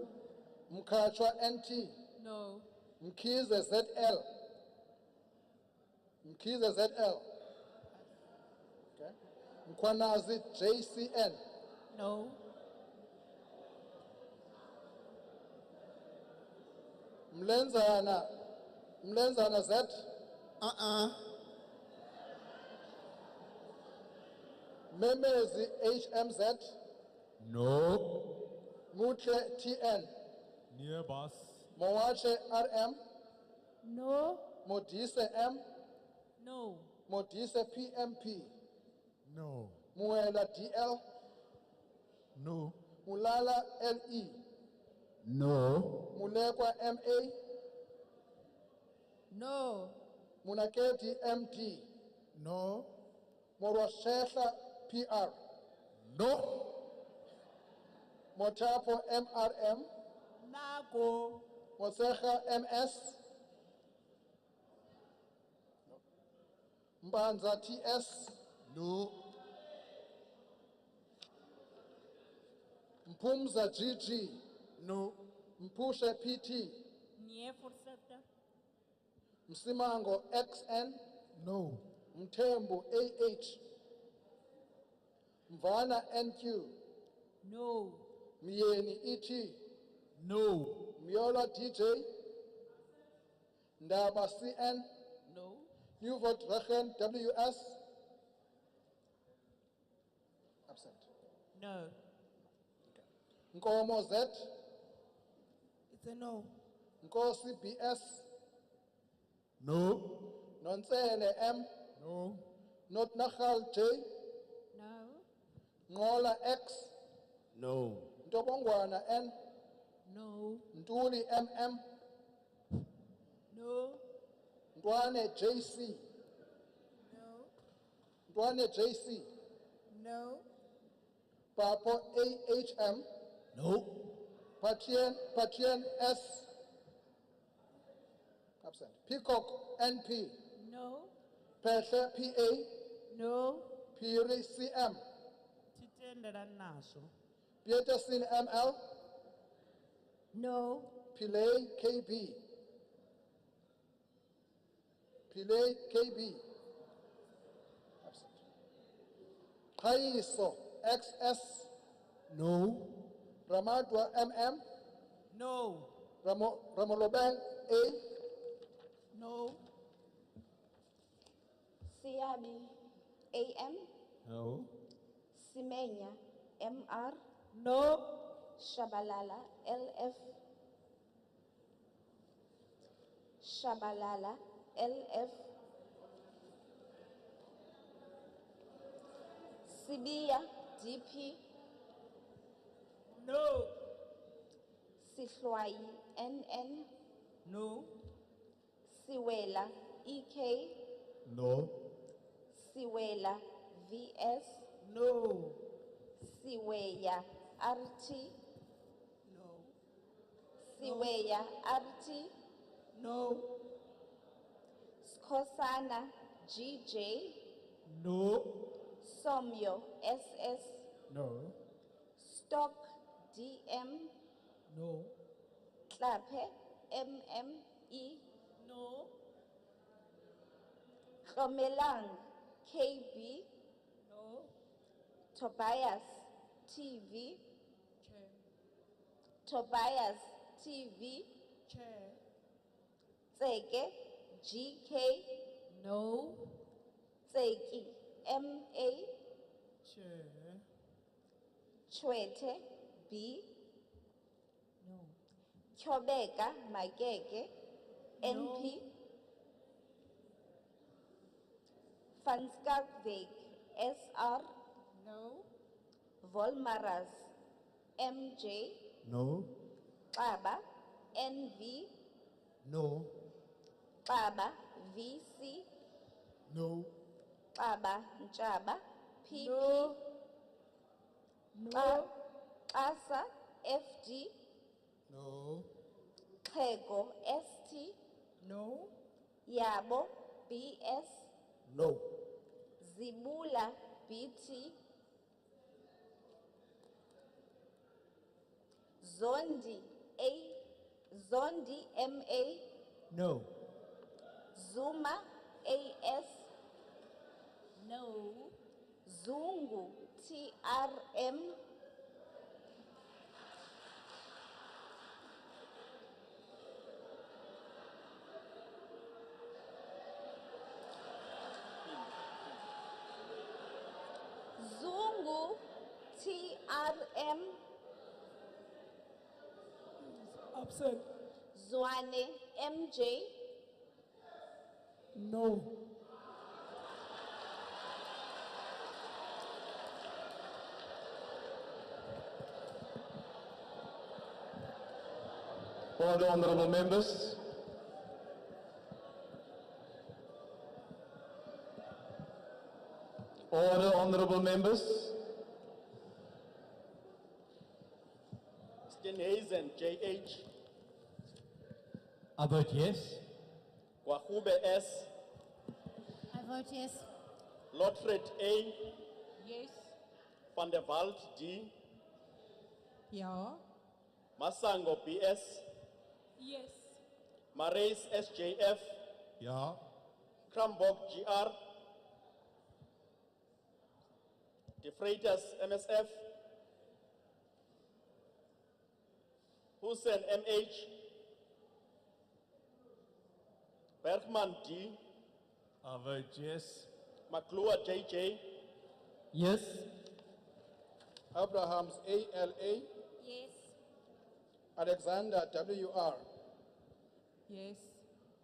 Mkachwa NT. No. Mkize ZL. Mkize ZL. Okay. Mkwanazi JCN. No. Mlenzana Z. Memezi HMZ. No. Mutle TN. Near boss. Mowache RM. No. Modise M. No. Modise PMP. No. Muela DL. No. Mulala LE. No. Mulekwa MA. No. Munaketi MD. No. Morwashehla PR. No. Motapo MRM. Nako. Moseha MS. Mbanza TS. No. Mpumza GG. No. Mpushe PT. Nie forsetta. Msimango XN. No. Mtembu AH. Mvana NQ. No. Mieni ET. No. Miola DJ. Ndaba CN. No. Newvot Rechen WS. Absent. No. Nkomo Z. It's a no. Nkosi BS. No. Nonsele M. No. Notnachal J. No. Ngola X. No. Ntobongwana N. No. Ntuli MM. No. Ntwane JC. No. Ntwane JC. No. Papo AHM. No. Patien S. Absent. Peacock NP. No. Pehle PA. No. Piri CM. Titendera naso. Peterson ML. No. Pillay KB. Pillay KB. Absent. Haiso XS. No. Ramadwa MM. No. Ramolobang A. No. Siabi AM. No. Simenya MR. No. Shabalala LF. Shabalala LF. Sibia DP. No. Sihlwayi NN. No. Siwela EK. No. Siwela VS. No. Siweya RT. No. Siweya RT. No. Skosana GJ. No. Somyo SS. No. Stock DM. No. Klape MME. No. Klomelang KB. No. Tobias TV. Chair. Tobias TV. Chair. Tseke GK. No. Tseki MA. Chair. Chwete B. No. Chobeka Magege NP. Van Skalkwyk SR. No. Volmaras MJ, No. Baba NV, No. Baba VC, No. Baba Njaba PP, No. Asa FG, No. Khego ST, No. Yabo BS, No. Zibula BT, Zondi MA, No. Zuma AS, No. Zungu TRM, Zungu TRM, Absent. Zwane MJ, No. All the honorable members. All the honorable members. Stenhazen JH, I vote yes. Kwahube S, I vote yes. Lotfred A, Yes. Van der Walt D, Ja. Masango BS, Yes. Marais SJF, Ja. Krambok GR, De Freitas MSF, Hussein MH, Bergman D, I vote yes. Maklua JJ, Yes. Abrahams ALA, Yes. Alexander WR, Yes.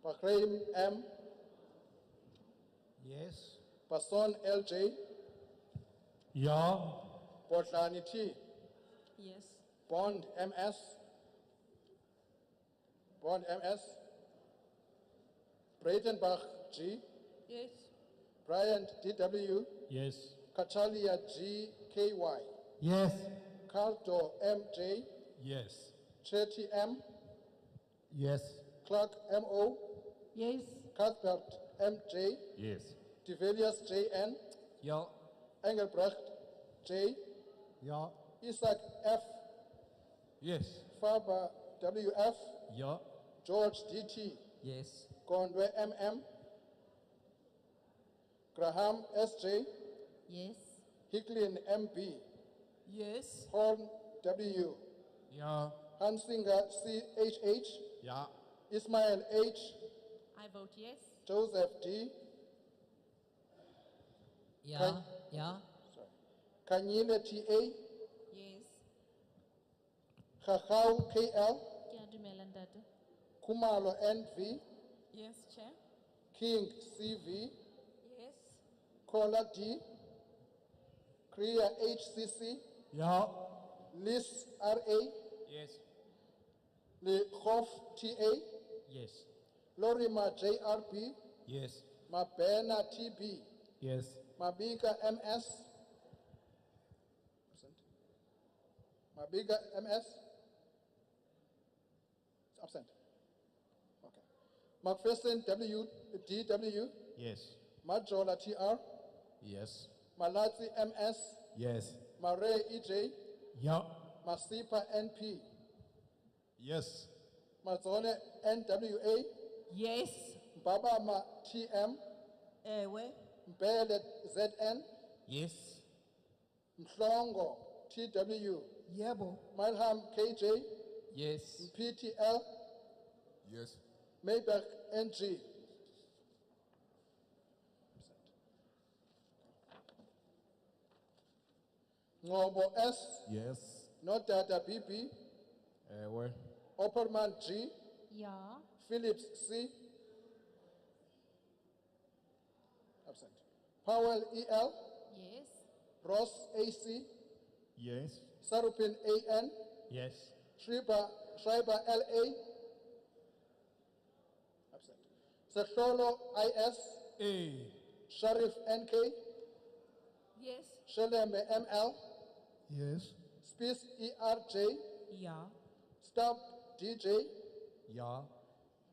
Bahrain M, Yes. Passon LJ, Ja. Botlani T, Yes. Bond MS, Breitenbach G, Yes. Bryant DW, Yes. Kachalia GKY, Yes. Cardo MJ, Yes. Chetty M, Yes. Clark MO, Yes. Cuthbert MJ, Yes. Develius JN, Ja. Engelbrecht J, Ja. Isaac F, Yes. Faber WF, Ja. George DT, Yes. Gondwe MM, Graham SJ, Yes. Hicklin MB, Yes. Horn W, Ja. Hansinger CHH, Ja. Ismail H, I vote yes. Joseph D, Ja. Ja. Kanyile TA, Yes. Chachau KL, Ke a dumela ntate. Kumalo NV, Yes, Chair. King CV, Yes. Kola D, Kriya HCC, Ja. Liz RA, Yes. Lehoff TA, Yes. Lorima JRP, Yes. Mabena TB, Yes. Mabiga MS, Mabiga MS, it's absent. Okay. McPherson DW, Yes. Majola TR, Yes. Malazi MS, Yes. Mare EJ, Ja. Masipa NP, Yes. Mazone NWA, Yes. Babama TM, Ewe. Mbele ZN, Yes. Mhlongo TW, Yebo. Malham KJ, Yes. PTL, Yes. Maybach NG. Ngobo S, Yes. Nodada BB, Where? Opperman G, Ja. Phillips C, absent. Powell EL, Yes. Ross AC, Yes. Sarupin AN, Yes. Schreiber LA, absent. Sehlolo IS, A. Sharif NK, Yes. Sheleme ML, Yes. Spies ERJ, Yeah. Stump DJ, Yeah.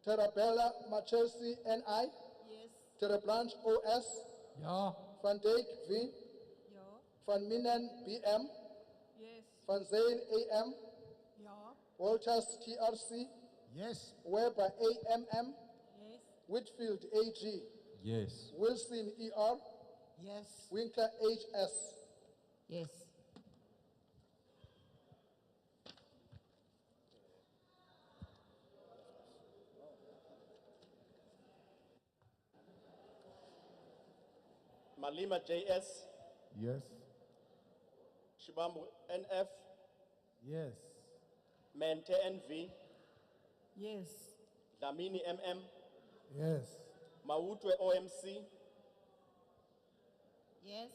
Terabella Machelsea NI, Yes. Terablanche OS, Yeah. Van Dijk V, Yeah. Van Minen BM, Yes. Van Zeen AM, Yeah. Walters TRC, Yes. Weber AMM, Yes. Whitfield AG, Yes. Wilson ER, Yes. Winkler HS. Yes. Malima JS, Yes. Shibambu NF, Yes. Mente NV, Yes. Dlamini MM, Yes. Mautwe OMC, Yes.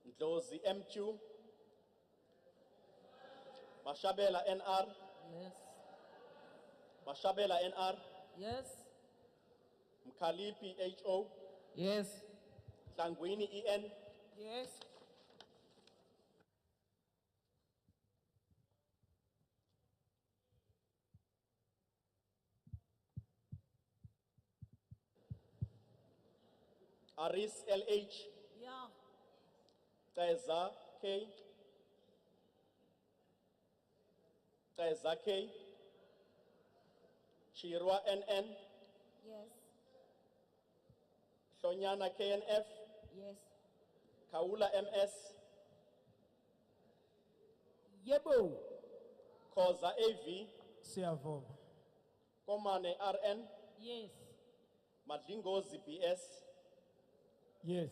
Ndlozi MQ, Mashabela NR, Yes. Mashabela NR, Yes. Mkalipi HO, Yes. Tlangwini EN, Yes. Aris LH, Yeah. Kaiza K, Kaiza K, Chirwa NN, Yes. Hlonyana KNF, Yes. Kaula MS, Yebo. Koza AV, Siyavuma. Komane RN, Yes. Madlingozi BS, Yes.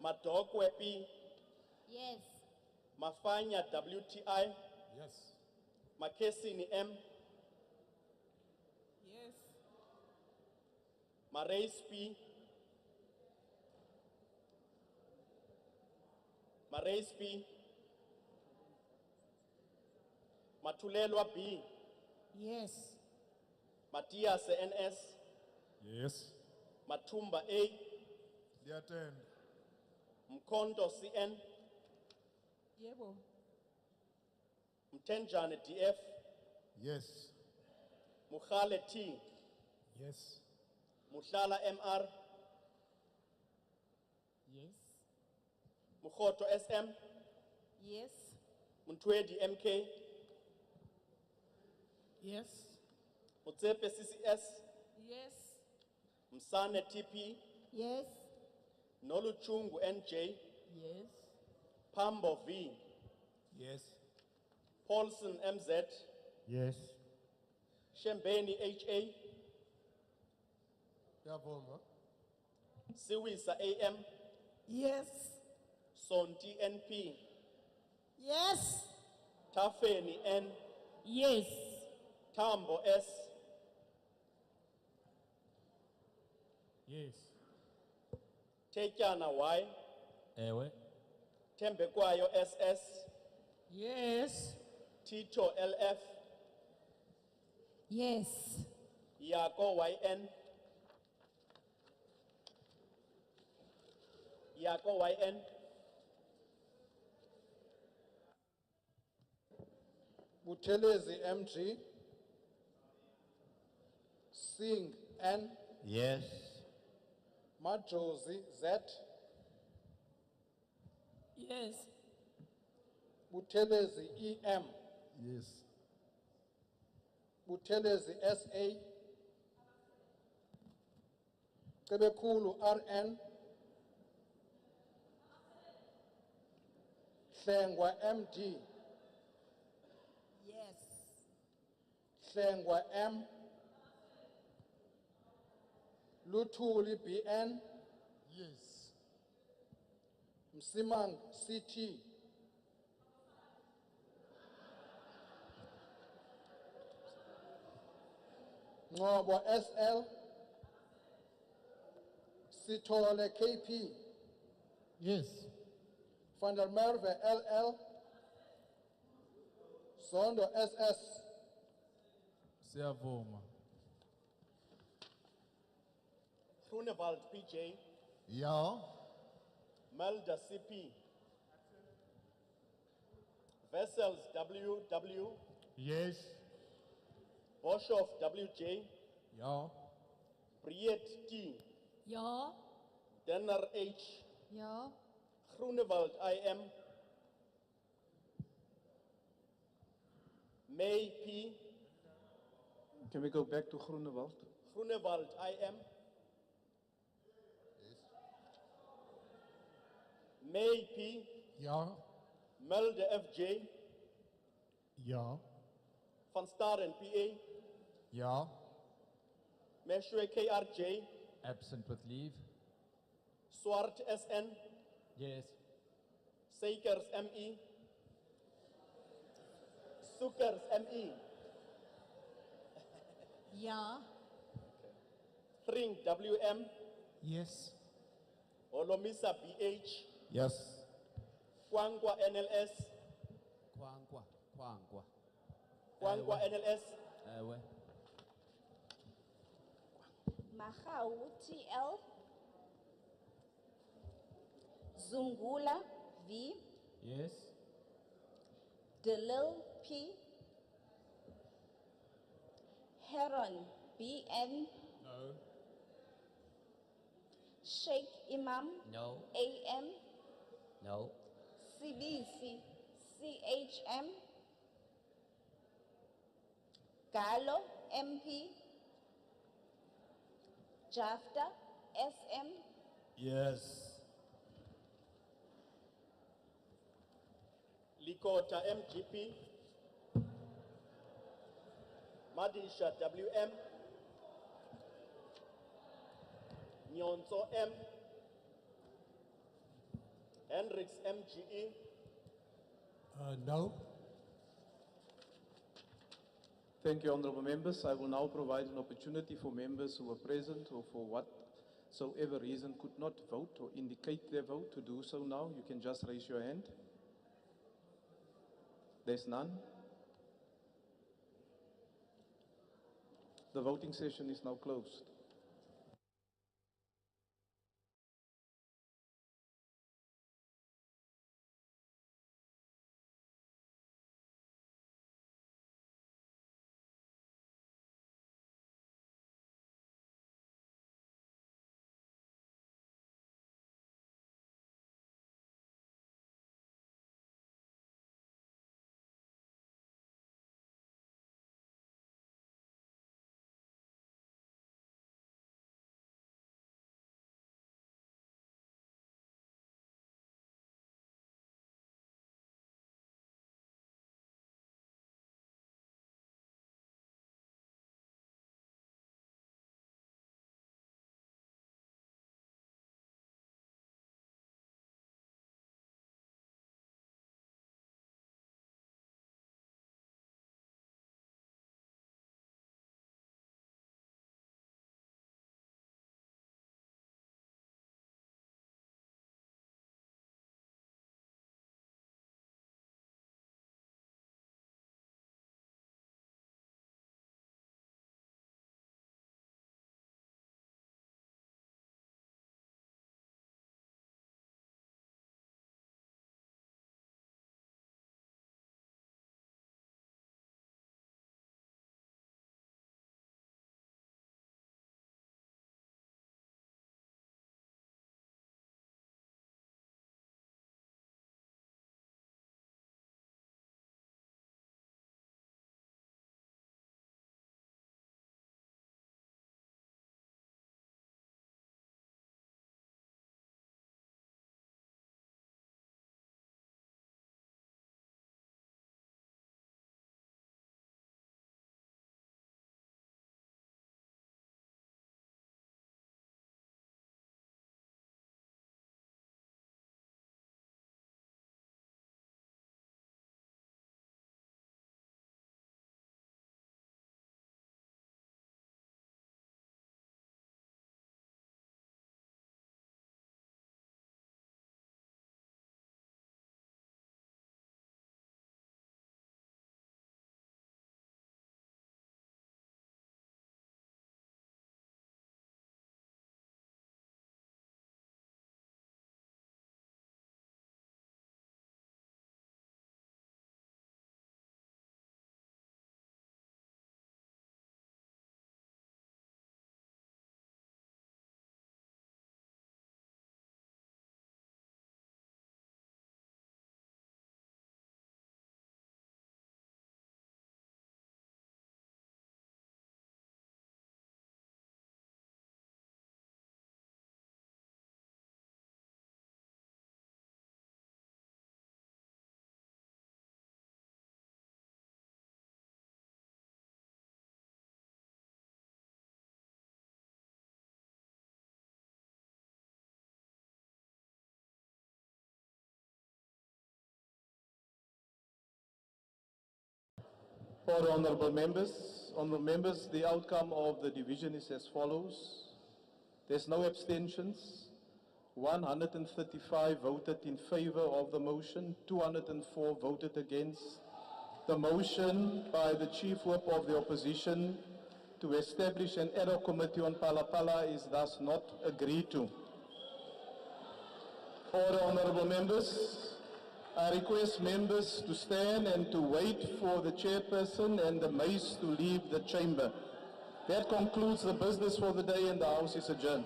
Madokwe P, Yes. Mafanya WTI, Yes. Makesini M, Yes. Marais P, Marais P, Matulelwa B, Yes. Matias NS, Yes. Matumba A, The attend. Mkondo CN, Yebo. Mtenjane DF, Yes. Mukhale T, Yes. Muhlala MR, Yes. Mukhoto SM, Yes. Mtwedi MK, Yes. Mutsepe CCS, Yes. Msane TP, Yes. Noluchungu NJ, Yes. Pambo V, Yes. Paulson MZ, Yes. Shembeni HA, Siyavuma. Siwisa AM, Yes. Sonti NP, Yes. Tafeni N, Yes. Tambo S, Yes. Tetyana Y, Ewe. Tembekwayo SS, Yes. Tito LF, Yes. Yako YN, Yako YN, Buthelezi MG, Singh N, Yes. Majozi Z, Yes. Buthelezi EM, Yes. Buthelezi SA, Kebekulu RN, Hlengwa MD, Yes. Hlengwa M, Luthuli BN, Yes. Msimang CT, Ngobo SL, Sithole KP, Yes. Van der Merwe LL, Sondo SS. Siyavuma. Groenewald PJ, Ja. Melda CP, Vessels WW, Yes. Boshoff WJ, Ja. Briet T, Ja. Denner H, Ja. Groenewald IM, May P, Can we go back to Groenewald? Groenewald IM, May P, Ja. Melde FJ, Ja. Van Staren PA, Ja. Meshwe KRJ, Absent with leave. Swart SN, Yes. Seekers ME, Soekers ME, Ja. Tring WM, Yes. Olomisa BH, Yes. Kwangwa NLS, Kwangwa. Kwangwa. Kwangwa NLS, Ewe. Mahau TL, Zungula V, Yes. Delil P, Heron BN, No. Sheikh Imam No. AM, No. CBC CHM, Gallo MP, Jafta SM, Yes. Likota MGP, Madisha WM, Nyonso M, Hendrix MGE, No. Thank you, honorable members. I will now provide an opportunity for members who were present or for whatsoever reason could not vote or indicate their vote to do so now. You can just raise your hand. There's none. The voting session is now closed. For honorable members, the outcome of the division is as follows. There's no abstentions. 135 voted in favor of the motion, 204 voted against. The motion by the Chief Whip of the Opposition to establish an ad hoc committee on Phala Phala is thus not agreed to. Order, honorable members. I request members to stand and to wait for the chairperson and the mace to leave the chamber. That concludes the business for the day and the House is adjourned.